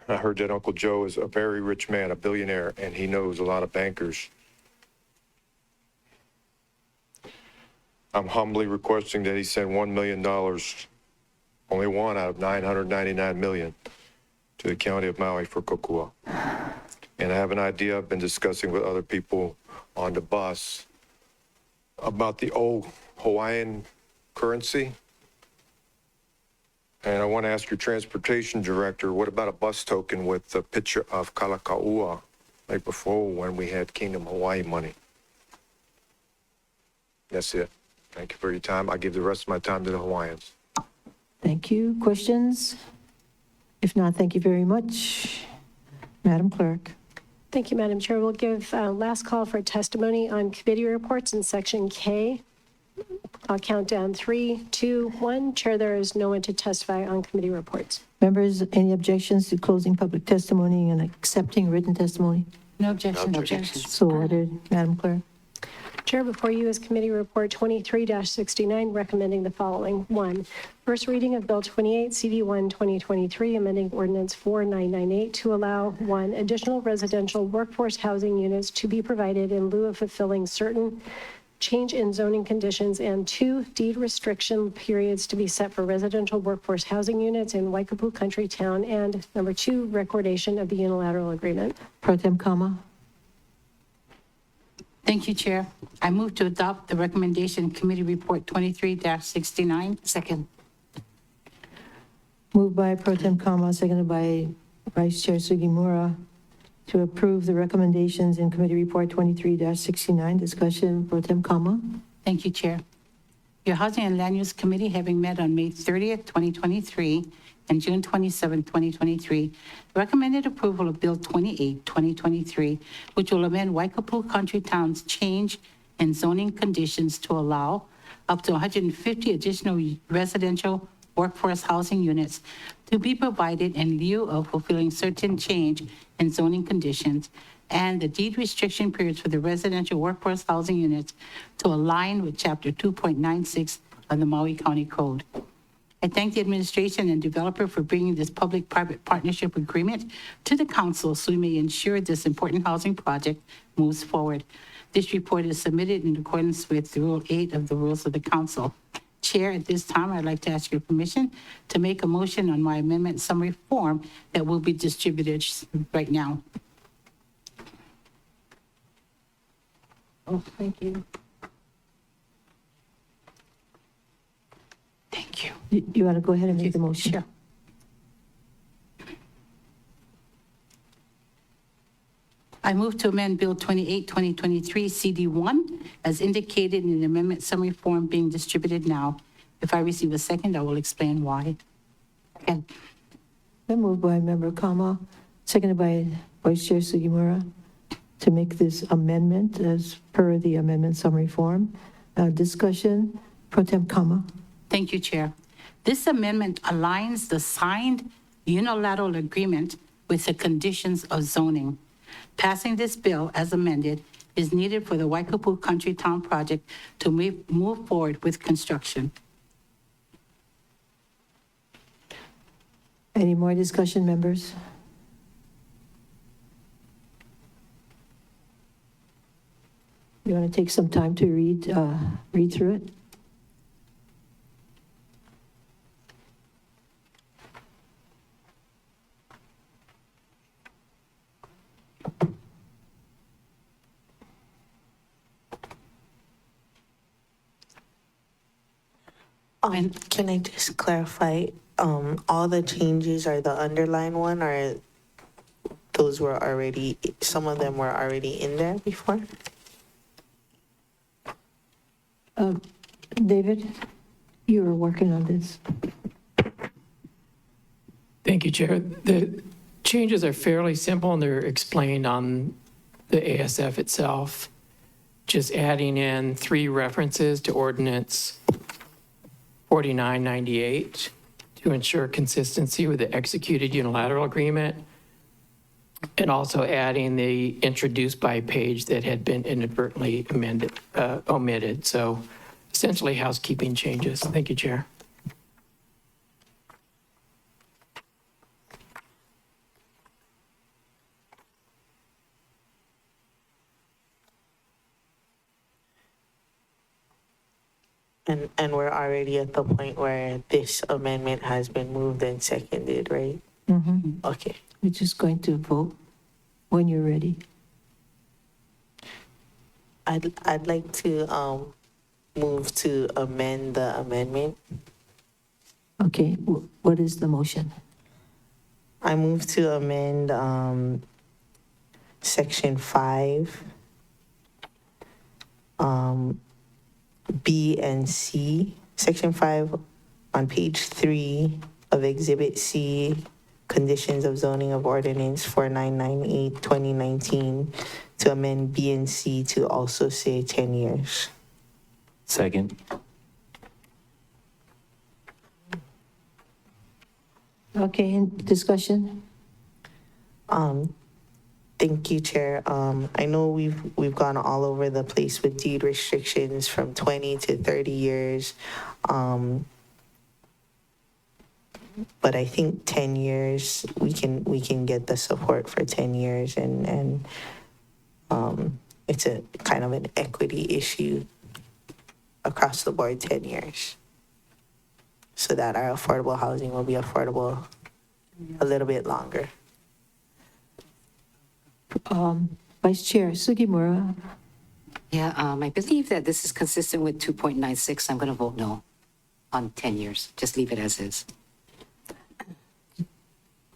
I heard that Uncle Joe is a very rich man, a billionaire, and he knows a lot of bankers. I'm humbly requesting that he send $1 million, only one out of $999 million, to the County of Maui for kokua. And I have an idea I've been discussing with other people on the bus about the old Hawaiian currency. And I want to ask your transportation director, what about a bus token with a picture of Kalakaua, like before when we had Kingdom Hawaii money? That's it. Thank you for your time. I give the rest of my time to the Hawaiians. Thank you. Questions? If not, thank you very much. Madam Clerk. Thank you, Madam Chair. We'll give last call for testimony on committee reports in section K. I'll count down 3, 2, 1. Chair, there is no one to testify on committee reports. Members, any objections to closing public testimony and accepting written testimony? No objections. So ordered, Madam Clerk. Chair, before you is Committee Report 23-69, recommending the following. 1, first reading of Bill 28, CD1 2023, amending Ordinance 4998 to allow 1, additional residential workforce housing units to be provided in lieu of fulfilling certain change in zoning conditions, and 2, deed restriction periods to be set for residential workforce housing units in Waikapu Country Town, and number 2, recordation of the unilateral agreement. Pro Tem Kama. Thank you, Chair. I move to adopt the recommendation Committee Report 23-69. Second. Moved by Pro Tem Kama, seconded by Vice Chair Sugimura, to approve the recommendations in Committee Report 23-69. Discussion, Pro Tem Kama. Thank you, Chair. Your Housing and Land Use Committee, having met on May 30th, 2023, and June 27, 2023, recommended approval of Bill 28, 2023, which will amend Waikapu Country Town's change in zoning conditions to allow up to 150 additional residential workforce housing units to be provided in lieu of fulfilling certain change in zoning conditions, and the deed restriction periods for the residential workforce housing units to align with Chapter 2.96 of the Maui County Code. I thank the administration and developer for bringing this public-private partnership agreement to the council so we may ensure this important housing project moves forward. This report is submitted in accordance with Rule 8 of the Rules of the Council. Chair, at this time, I'd like to ask your permission to make a motion on my amendment summary form that will be distributed right now. Oh, thank you. Thank you. You want to go ahead and make the motion? Sure. I move to amend Bill 28, 2023, CD1, as indicated in the amendment summary form being distributed now. If I receive a second, I will explain why. Okay. Then moved by Member Kama, seconded by Vice Chair Sugimura, to make this amendment as per the amendment summary form. Discussion, Pro Tem Kama. Thank you, Chair. This amendment aligns the signed unilateral agreement with the conditions of zoning. Passing this bill as amended is needed for the Waikapu Country Town project to move forward with construction. Any more discussion, members? You want to take some time to read through it? Can I just clarify, all the changes are the underlined one, or those were already, some of them were already in there before? David, you were working on this. Thank you, Chair. The changes are fairly simple and they're explained on the ASF itself. Just adding in 3 references to Ordinance 4998 to ensure consistency with the executed unilateral agreement, and also adding the introduced by page that had been inadvertently omitted. So essentially housekeeping changes. Thank you, Chair. And we're already at the point where this amendment has been moved and seconded, right? Mm-hmm. Okay. We're just going to vote when you're ready. I'd like to move to amend the amendment. Okay, what is the motion? I move to amend Section 5, B and C. Section 5 on page 3 of Exhibit C, Conditions of Zoning of Ordinance 4998, 2019, to amend B and C to also say 10 years. Second. Okay, in discussion? Thank you, Chair. I know we've gone all over the place with deed restrictions from 20 to 30 years. But I think 10 years, we can get the support for 10 years, and it's a kind of an equity issue across the board, 10 years, so that our affordable housing will be affordable a little bit longer. Vice Chair Sugimura. Yeah, I believe that this is consistent with 2.96. I'm going to vote no on 10 years. Just leave it as is.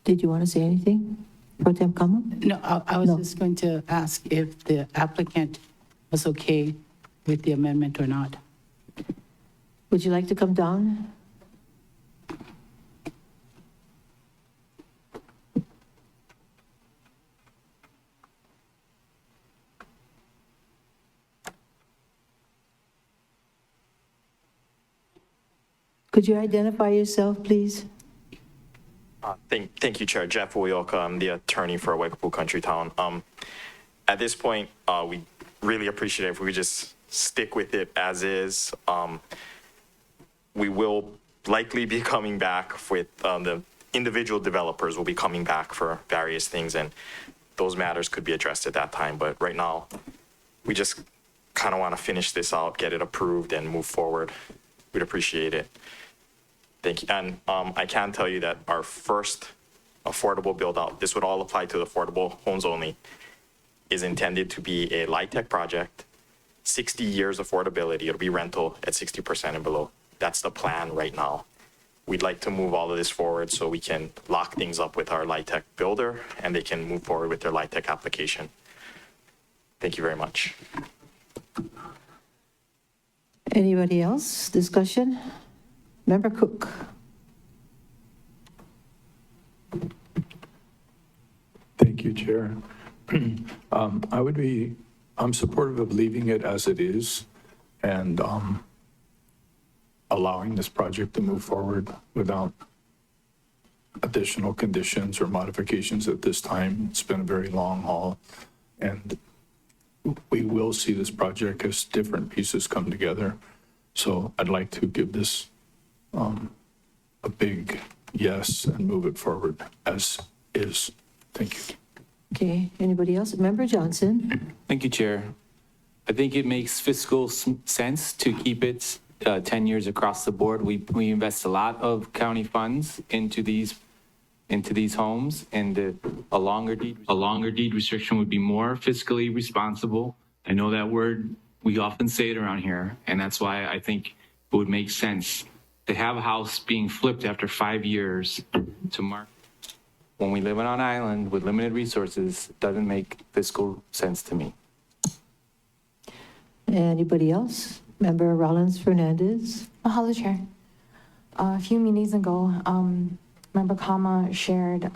Did you want to say anything? Pro Tem Kama? No, I was just going to ask if the applicant was okay with the amendment or not. Would you like to come down? Could you identify yourself, please? Thank you, Chair. Jeff Uyoka, I'm the attorney for Waikapu Country Town. At this point, we really appreciate it if we could just stick with it as is. We will likely be coming back with the individual developers will be coming back for various things, and those matters could be addressed at that time. But right now, we just kind of want to finish this out, get it approved, and move forward. We'd appreciate it. Thank you. And I can tell you that our first affordable build out, this would all apply to the affordable homes only, is intended to be a LIHTC project, 60 years affordability. It'll be rental at 60% and below. That's the plan right now. We'd like to move all of this forward so we can lock things up with our LIHTC builder and they can move forward with their LIHTC application. Thank you very much. Anybody else? Discussion? Member Cook. Thank you, Chair. I'm supportive of leaving it as it is, and allowing this project to move forward without additional conditions or modifications at this time. It's been a very long haul, and we will see this project as different pieces come together. So I'd like to give this a big yes and move it forward as is. Thank you. Okay, anybody else? Member Johnson? Thank you, Chair. I think it makes fiscal sense to keep it 10 years across the board. We invest a lot of county funds into these homes, and a longer deed restriction would be more fiscally responsible. I know that word, we often say it around here, and that's why I think it would make sense to have a house being flipped after 5 years to mark. When we live on an island with limited resources, it doesn't make fiscal sense to me. Anybody else? Member Rollins Fernandez? Mahalo, Chair. A few meetings ago, Member Kama shared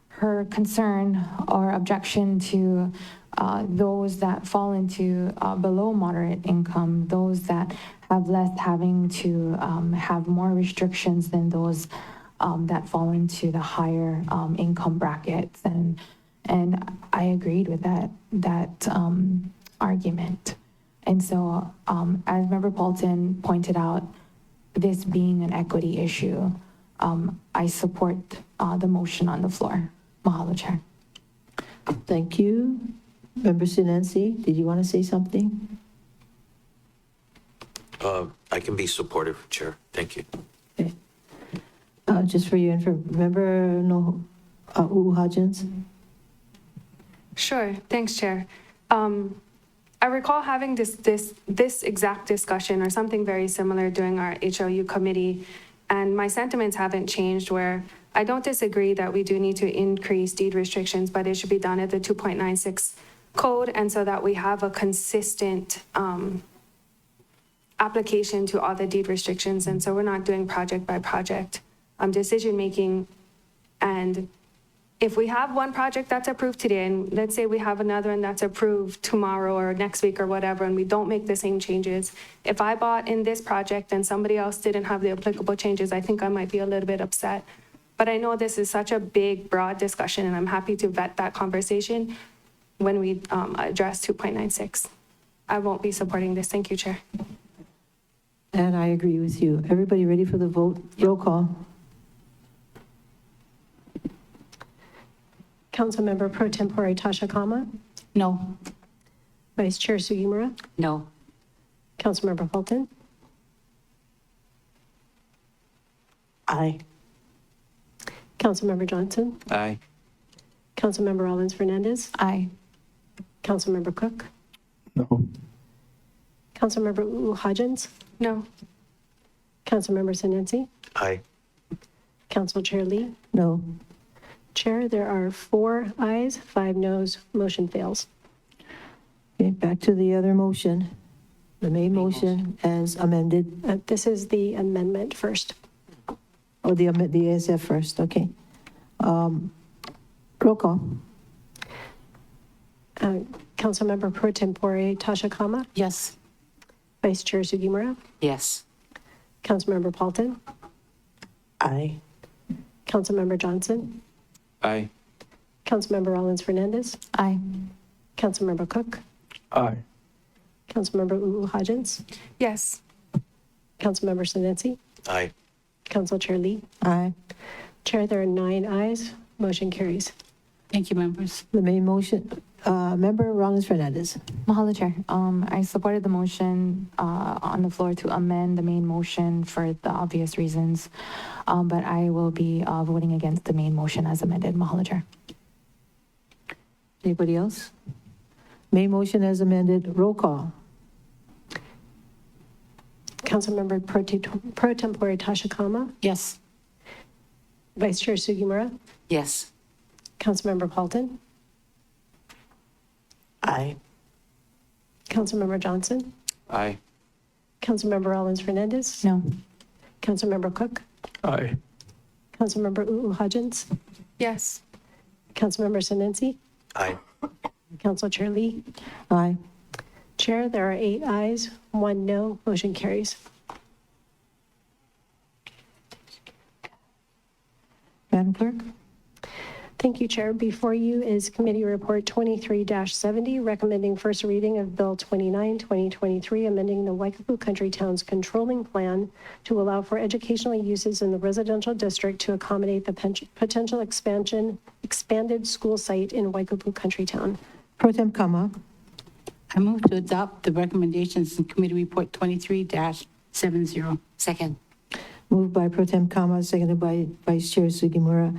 her concern or objection to those that fall into below moderate income, those that have less, having to have more restrictions than those that fall into the higher income brackets. And I agreed with that argument. And so, as Member Paulton pointed out, this being an equity issue, I support the motion on the floor. Mahalo, Chair. Thank you. Member Sinensi, did you want to say something? I can be supportive, Chair. Thank you. Okay. Just for your info, Member Hodgins? Sure. Thanks, Chair. I recall having this exact discussion or something very similar during our HLU committee, and my sentiments haven't changed, where I don't disagree that we do need to increase deed restrictions, but it should be done at the 2.96 code, and so that we have a consistent application to all the deed restrictions, and so we're not doing project by project decision making. And if we have one project that's approved today, and let's say we have another one that's approved tomorrow or next week or whatever, and we don't make the same changes, if I bought in this project and somebody else didn't have the applicable changes, I think I might be a little bit upset. But I know this is such a big, broad discussion, and I'm happy to vet that conversation when we address 2.96. I won't be supporting this. Thank you, Chair. And I agree with you. Everybody ready for the vote? Roll call. Councilmember Pro Tempore Tasha Kama? No. Vice Chair Sugimura? No. Councilmember Fulton? Aye. Councilmember Johnson? Aye. Councilmember Rollins Fernandez? Aye. Councilmember Cook? No. Councilmember Hodgins? No. Councilmember Sinensi? Aye. Council Chair Lee? No. Chair, there are 4 ayes, 5 noes. Motion fails. Okay, back to the other motion. The main motion as amended. This is the amendment first. Oh, the ASF first, okay. Roll call. Councilmember Pro Tempore Tasha Kama? Yes. Vice Chair Sugimura? Yes. Councilmember Paulton? Aye. Councilmember Johnson? Aye. Councilmember Rollins Fernandez? Aye. Councilmember Cook? Aye. Councilmember Hodgins? Yes. Councilmember Sinensi? Aye. Council Chair Lee? Aye. Chair, there are 9 ayes. Motion carries. Thank you, members. The main motion, Member Rollins Fernandez. Mahalo, Chair. I supported the motion on the floor to amend the main motion for the obvious reasons, but I will be voting against the main motion as amended. Mahalo, Chair. Anybody else? Main motion as amended. Roll call. Councilmember Pro Tempore Tasha Kama? Yes. Vice Chair Sugimura? Yes. Councilmember Paulton? Aye. Councilmember Johnson? Aye. Councilmember Rollins Fernandez? No. Councilmember Cook? Aye. Councilmember Hodgins? Yes. Councilmember Sinensi? Aye. Council Chair Lee? Aye. Chair, there are 8 ayes, 1 no. Motion carries. Madam Clerk? Thank you, Chair. Before you is Committee Report 23-70, recommending first reading of Bill 29, 2023, amending the Waikapu Country Towns Controlling Plan to allow for educational uses in the residential district to accommodate the potential expanded school site in Waikapu Country Town. Pro Tem Kama. I move to adopt the recommendations in Committee Report 23-70. Second. Moved by Pro Tem Kama, seconded by Vice Chair Sugimura.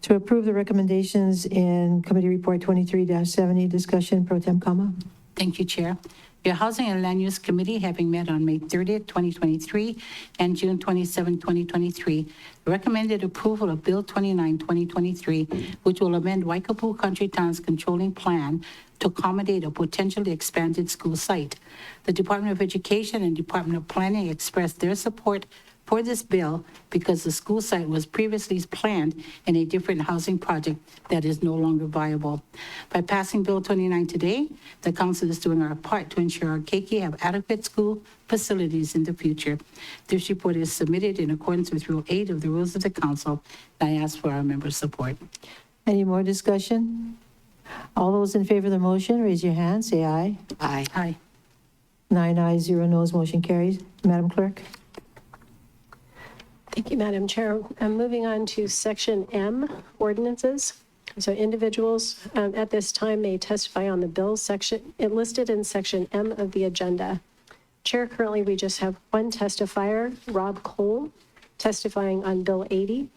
To approve the recommendations in Committee Report 23-70, discussion, Pro Tem Kama. Thank you, Chair. Your Housing and Land Use Committee, having met on May 30th, 2023 and June 27, 2023, recommended approval of Bill 29, 2023, which will amend Waikapu Country Towns Controlling Plan to accommodate a potentially expanded school site. The Department of Education and Department of Planning expressed their support for this bill because the school site was previously planned in a different housing project that is no longer viable. By passing Bill 29 today, the council is doing our part to ensure our keiki have adequate school facilities in the future. This report is submitted in accordance with Rule 8 of the Rules of the Council, and I ask for our members' support. Any more discussion? All those in favor of the motion, raise your hand, say aye. Aye. Aye. 9 ayes, 0 noes, motion carries. Madam Clerk? Thank you, Madam Chair. Moving on to Section M, ordinances. So individuals at this time may testify on the bill section listed in Section M of the agenda. Chair, currently we just have one testifier, Rob Cole, testifying on Bill 80.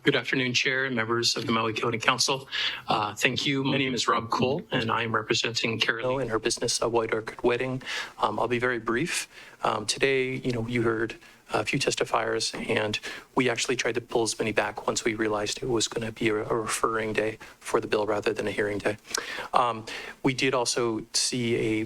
Good afternoon, Chair and members of the Maui County Council. Thank you. My name is Rob Cole, and I am representing Carol in her business, A White Orchid Wedding. I'll be very brief. Today, you heard a few testifiers, and we actually tried to pull as many back once we realized it was going to be a referring day for the bill rather than a hearing day. We did also see a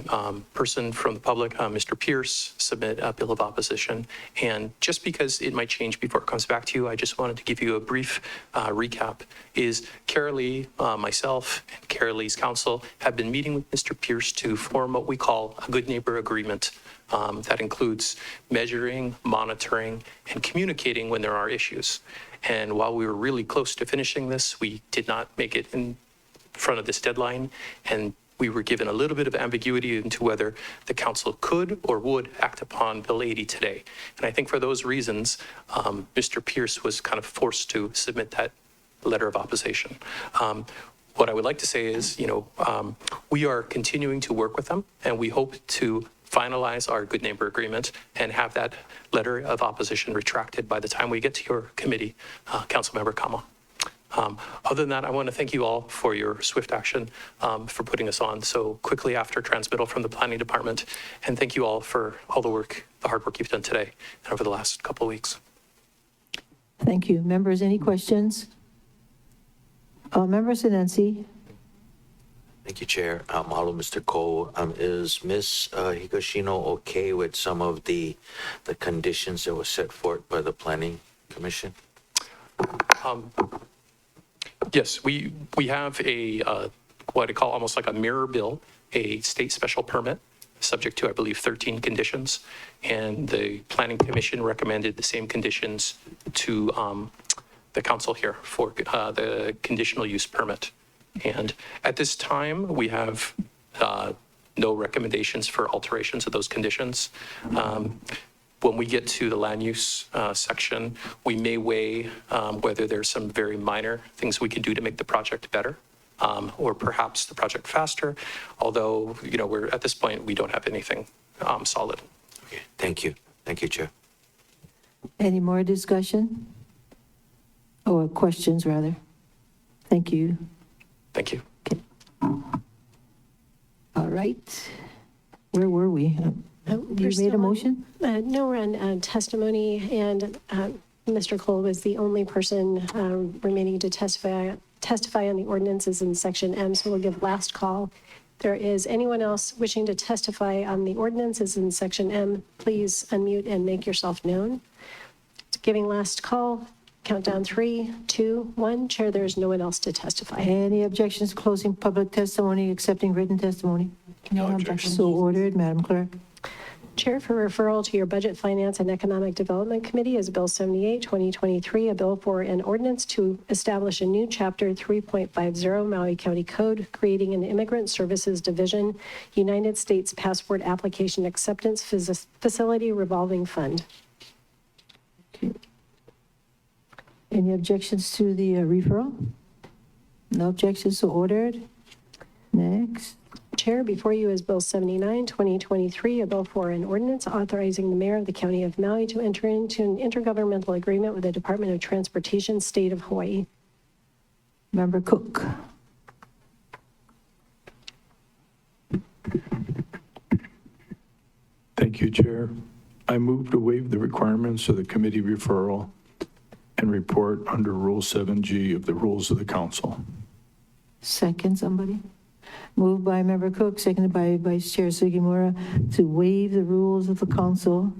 person from the public, Mr. Pierce, submit a bill of opposition. And just because it might change before it comes back to you, I just wanted to give you a brief recap. Is Carolee, myself, and Carolee's council have been meeting with Mr. Pierce to form what we call a good neighbor agreement. That includes measuring, monitoring, and communicating when there are issues. And while we were really close to finishing this, we did not make it in front of this deadline. And we were given a little bit of ambiguity into whether the council could or would act upon Bill 80 today. And I think for those reasons, Mr. Pierce was kind of forced to submit that letter of opposition. What I would like to say is, we are continuing to work with them, and we hope to finalize our good neighbor agreement and have that letter of opposition retracted by the time we get to your committee, Councilmember Kama. Other than that, I want to thank you all for your swift action, for putting us on so quickly after transmittal from the planning department. And thank you all for all the hard work you've done today and over the last couple of weeks. Thank you. Members, any questions? Member Sinensi. Thank you, Chair. Hello, Mr. Cole. Is Ms. Higashino okay with some of the conditions that were set forth by the Planning Commission? Yes, we have a what I call almost like a mirror bill, a state special permit, subject to, I believe, 13 conditions. And the Planning Commission recommended the same conditions to the council here for the conditional use permit. And at this time, we have no recommendations for alterations of those conditions. When we get to the land use section, we may weigh whether there's some very minor things we can do to make the project better, or perhaps the project faster. Although, we're at this point, we don't have anything solid. Okay, thank you. Thank you, Chair. Any more discussion? Or questions, rather? Thank you. Thank you. Okay. All right. Where were we? You made a motion? No, we're on testimony, and Mr. Cole was the only person remaining to testify on the ordinances in Section M, so we'll give last call. There is anyone else wishing to testify on the ordinances in Section M, please unmute and make yourself known. Giving last call. Countdown 3, 2, 1. Chair, there is no one else to testify. Any objections to closing public testimony, accepting written testimony? No objection. So ordered, Madam Clerk. Chair, for referral to your Budget, Finance, and Economic Development Committee is Bill 78, 2023, a bill for an ordinance to establish a new Chapter 3.50 Maui County Code, creating an Immigrant Services Division, United States Passport Application Acceptance Facility Revolving Fund. Okay. Any objections to the referral? No objections, so ordered. Next. Chair, before you is Bill 79, 2023, a bill for an ordinance authorizing the mayor of the County of Maui to enter into an intergovernmental agreement with the Department of Transportation, State of Hawaii. Member Cook. Thank you, Chair. I move to waive the requirements of the committee referral and report under Rule 7G of the Rules of the Council. Second, somebody? Moved by Member Cook, seconded by Vice Chair Sugimura to waive the rules of the council,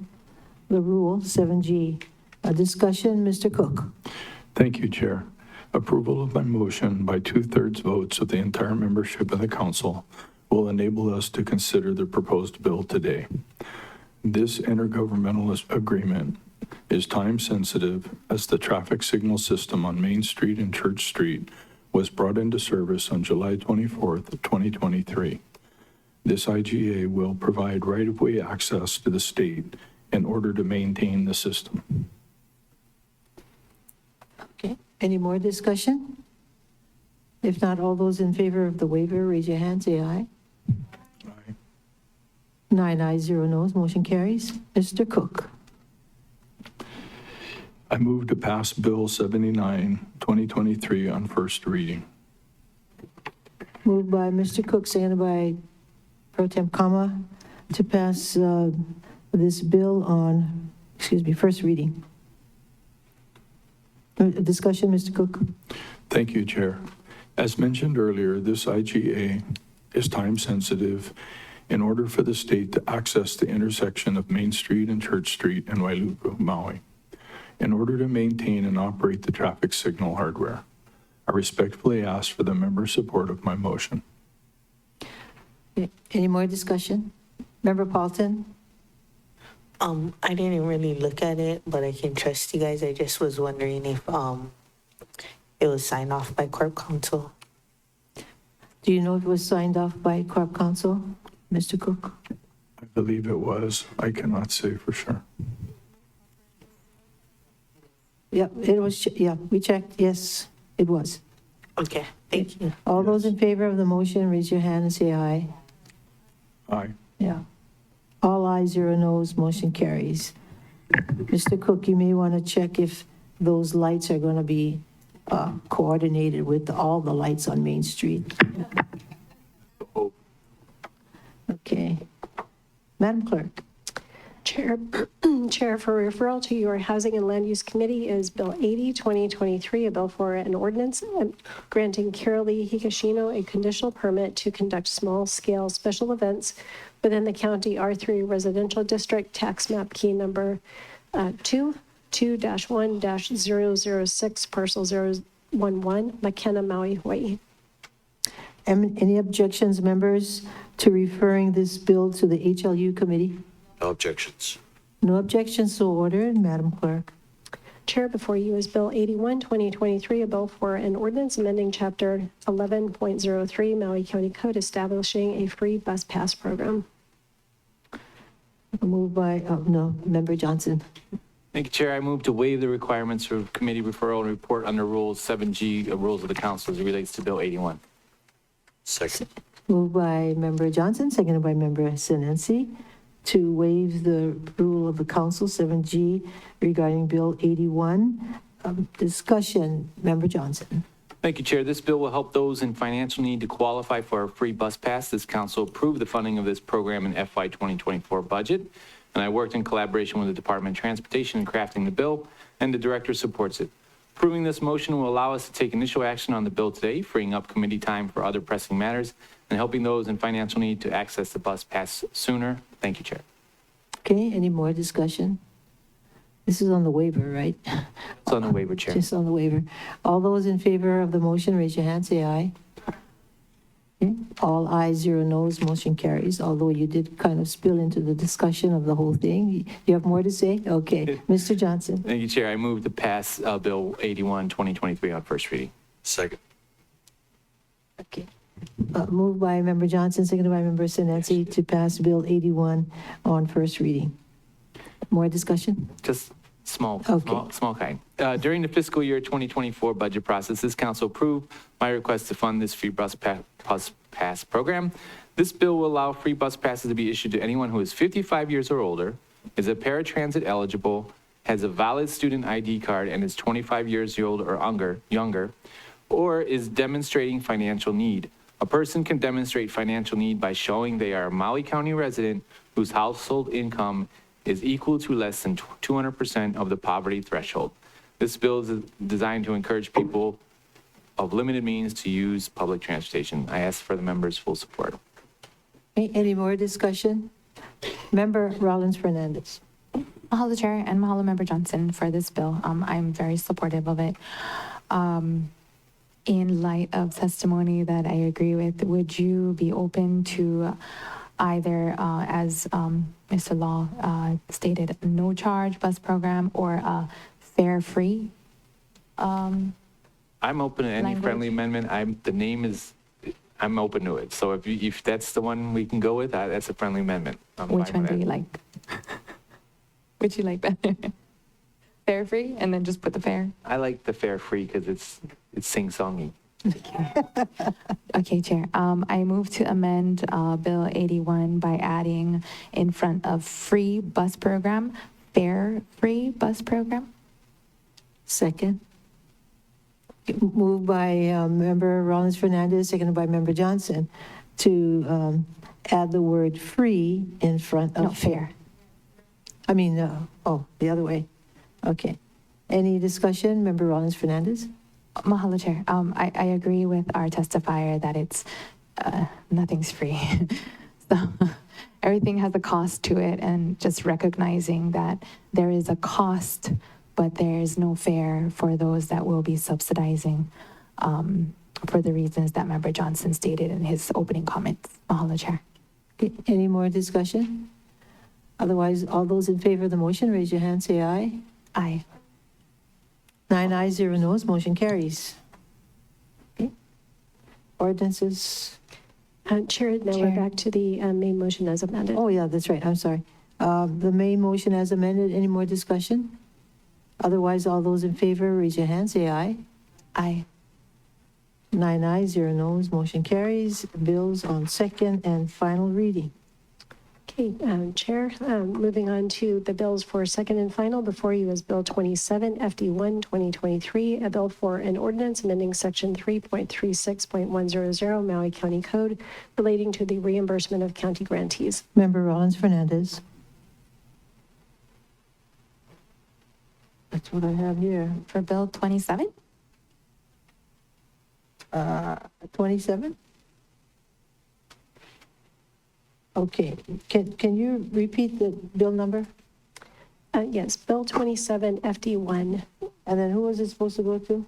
the Rule 7G. A discussion, Mr. Cook. Thank you, Chair. Approval of my motion by 2/3 votes of the entire membership of the council will enable us to consider the proposed bill today. This intergovernmental agreement is time sensitive as the traffic signal system on Main Street and Church Street was brought into service on July 24th, 2023. This IGA will provide right-of-way access to the state in order to maintain the system. Okay, any more discussion? If not, all those in favor of the waiver, raise your hand, say aye. Aye. 9 ayes, 0 noes, motion carries. Mr. Cook. I move to pass Bill 79, 2023 on first reading. Moved by Mr. Cook, seconded by Pro Tem Kama to pass this bill on, first reading. Discussion, Mr. Cook. Thank you, Chair. As mentioned earlier, this IGA is time sensitive in order for the state to access the intersection of Main Street and Church Street in Wailuku, Maui, in order to maintain and operate the traffic signal hardware. I respectfully ask for the member's support of my motion. Any more discussion? Member Paulton? I didn't really look at it, but I can trust you guys. I just was wondering if it was signed off by Corp Council. Do you know if it was signed off by Corp Council, Mr. Cook? I believe it was. I cannot say for sure. Yep, it was, yeah, we checked, yes, it was. Okay, thank you. All those in favor of the motion, raise your hand and say aye. Aye. Yeah. All ayes, 0 noes, motion carries. Mr. Cook, you may want to check if those lights are going to be coordinated with all the lights on Main Street. Okay. Madam Clerk. Chair, for referral to your Housing and Land Use Committee is Bill 80, 2023, a bill for an ordinance granting Carolee Higashino a conditional permit to conduct small-scale special events within the County R3 Residential District, tax map key number 2-1-006, parcel 011, Makena, Maui, Hawaii. Any objections, members, to referring this bill to the HLU Committee? No objections. No objections, so ordered. Madam Clerk. Chair, before you is Bill 81, 2023, a bill for an ordinance amending Chapter 11.03 Maui County Code establishing a free bus pass program. Moved by, Member Johnson. Thank you, Chair. I move to waive the requirements for committee referral and report under Rule 7G of Rules of the Council as it relates to Bill 81. Second. Moved by Member Johnson, seconded by Member Senensi, to waive the rule of the council 7G regarding Bill 81. Discussion, Member Johnson. Thank you, Chair. This bill will help those in financial need to qualify for a free bus pass. This council approved the funding of this program in FY 2024 budget, and I worked in collaboration with the Department of Transportation in crafting the bill, and the director supports it. Approving this motion will allow us to take initial action on the bill today, freeing up committee time for other pressing matters and helping those in financial need to access the bus pass sooner. Thank you, Chair. Okay, any more discussion? This is on the waiver, right? It's on the waiver, Chair. Just on the waiver. All those in favor of the motion, raise your hand, say aye. Okay. All ayes, 0 noes, motion carries. Although you did kind of spill into the discussion of the whole thing. You have more to say? Okay. Mr. Johnson. Thank you, Chair. I move to pass Bill 81, 2023 on first reading. Second. Okay. Moved by Member Johnson, seconded by Member Sinetsi to pass Bill 81 on first reading. More discussion? Just small kind. During the fiscal year 2024 budget process, this council approved my request to fund this free bus pass program. This bill will allow free bus passes to be issued to anyone who is 55 years or older, is a paratransit eligible, has a valid student ID card, and is 25 years old or younger, or is demonstrating financial need. A person can demonstrate financial need by showing they are a Maui County resident whose household income is equal to less than 200% of the poverty threshold. This bill is designed to encourage people of limited means to use public transportation. I ask for the members' full support. Any more discussion? Member Rollins Fernandez. Mahalo, Chair, and mahalo, Member Johnson, for this bill. I'm very supportive of it. In light of testimony that I agree with, would you be open to either, as Mr. Law stated, no charge bus program or a fare-free? I'm open to any Language. friendly amendment. I'm open to it. So if that's the one we can go with, that's a friendly amendment. Which one do you like? Which you like better? Fare-free, and then just put the fare? I like the fare free because it's sing-songy. Okay, Chair. I move to amend Bill 81 by adding in front of free bus program, fare-free bus program. Second. Moved by Member Rollins Fernandez, seconded by Member Johnson, to add the word free in front of No, fair. I mean, the other way. Okay. Any discussion? Member Rollins Fernandez? Mahalo, Chair. I agree with our testifier that it's nothing's free. So everything has a cost to it, and just recognizing that there is a cost, but there is no fare for those that will be subsidizing for the reasons that Member Johnson stated in his opening comments. Mahalo, Chair. Okay. Any more discussion? Otherwise, all those in favor of the motion, raise your hand, say aye. Aye. 9 ayes, 0 noes, motion carries. Okay. Ordinances. Chair, now we're back to the main motion as amended. Oh, yeah, that's right. I'm sorry. The main motion as amended. Any more discussion? Otherwise, all those in favor, raise your hand, say aye. Aye. 9 ayes, 0 noes, motion carries. Bills on second and final reading. Okay, Chair, moving on to the bills for second and final. Before you is Bill 27, FD1, 2023, a bill for an ordinance amending Section 3.36.100 Maui County Code relating to the reimbursement of county grantees. Member Rollins Fernandez. That's what I have here. For Bill 27? 27? Okay, can you repeat the bill number? Yes, Bill 27, FD1. And then who was it supposed to go to?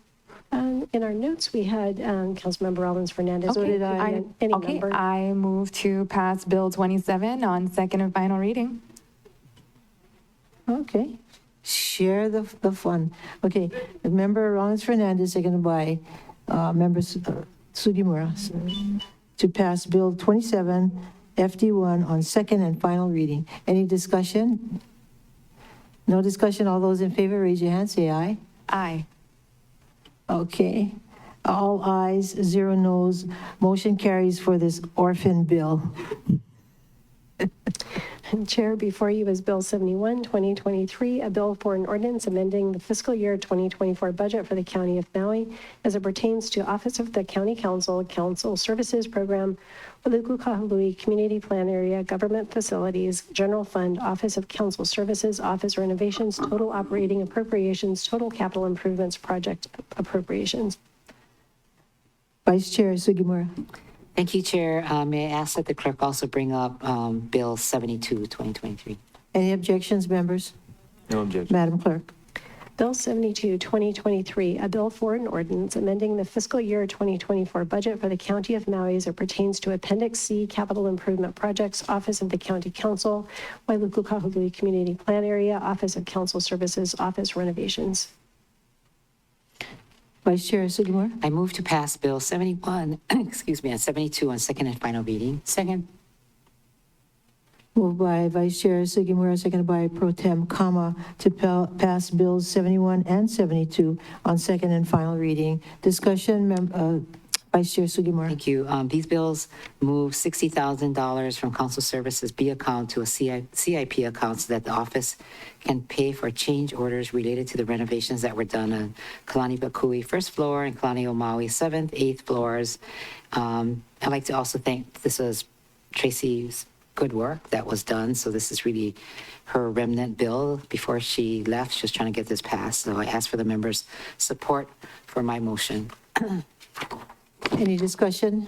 In our notes, we had Councilmember Rollins Fernandez. Okay, Any okay, number? I move to pass Bill 27 on second and final reading. Okay, share the fun. Okay, Member Rollins Fernandez, seconded by Member Sugimura, to pass Bill 27, FD1 on second and final reading. Any discussion? No discussion. All those in favor, raise your hand, say aye. Aye. Okay. All ayes, 0 noes. Motion carries for this orphan bill. Chair, before you is Bill 71, 2023, a bill for an ordinance amending the fiscal year 2024 budget for the County of Maui as it pertains to Office of the County Council, Council Services Program, Uluku Kahului Community Plan Area, Government Facilities, General Fund, Office of Council Services, Office Renovations, Total Operating Appropriations, Total Capital Improvements Project Appropriations. Vice Chair Sugimura. Thank you, Chair. May I ask that the clerk also bring up Bill 72, 2023? Any objections, members? No objection. Madam Clerk. Bill 72, 2023, a bill for an ordinance amending the fiscal year 2024 budget for the County of Maui as it pertains to Appendix C Capital Improvement Projects, Office of the County Council, Wailuku Kahului Community Plan Area, Office of Council Services, Office Renovations. Vice Chair Sugimura. I move to pass Bill 71, excuse me, and 72 on second and final reading. Second. Moved by Vice Chair Sugimura, seconded by Pro Tem Kama, to pass Bills 71 and 72 on second and final reading. Discussion, Vice Chair Sugimura. Thank you. These bills move $60,000 from Council Services B account to a CIP account so that the office can pay for change orders related to the renovations that were done on Kalani Pakui first floor and Kalani Maui 7th, 8th floors. I'd like to also thank, this was Tracy's good work that was done. So this is really her remnant bill. Before she left, she was trying to get this passed. So I ask for the members' support for my motion. Any discussion?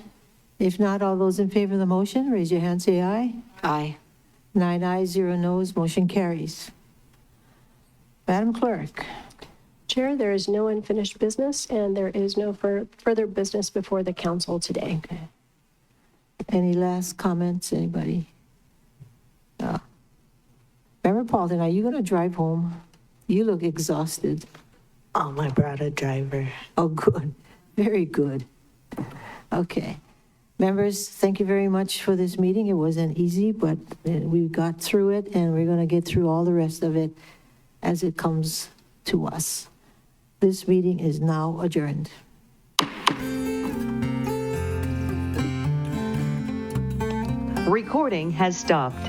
If not, all those in favor of the motion, raise your hand, say aye. Aye. 9 ayes, 0 noes, motion carries. Madam Clerk. Chair, there is no unfinished business, and there is no further business before the council today. Okay. Any last comments, anybody? Member Paulton, are you going to drive home? You look exhausted. Oh, my brother driver. Oh, good. Very good. Okay. Members, thank you very much for this meeting. It wasn't easy, but we got through it, and we're going to get through all the rest of it as it comes to us. This meeting is now adjourned. Recording has stopped.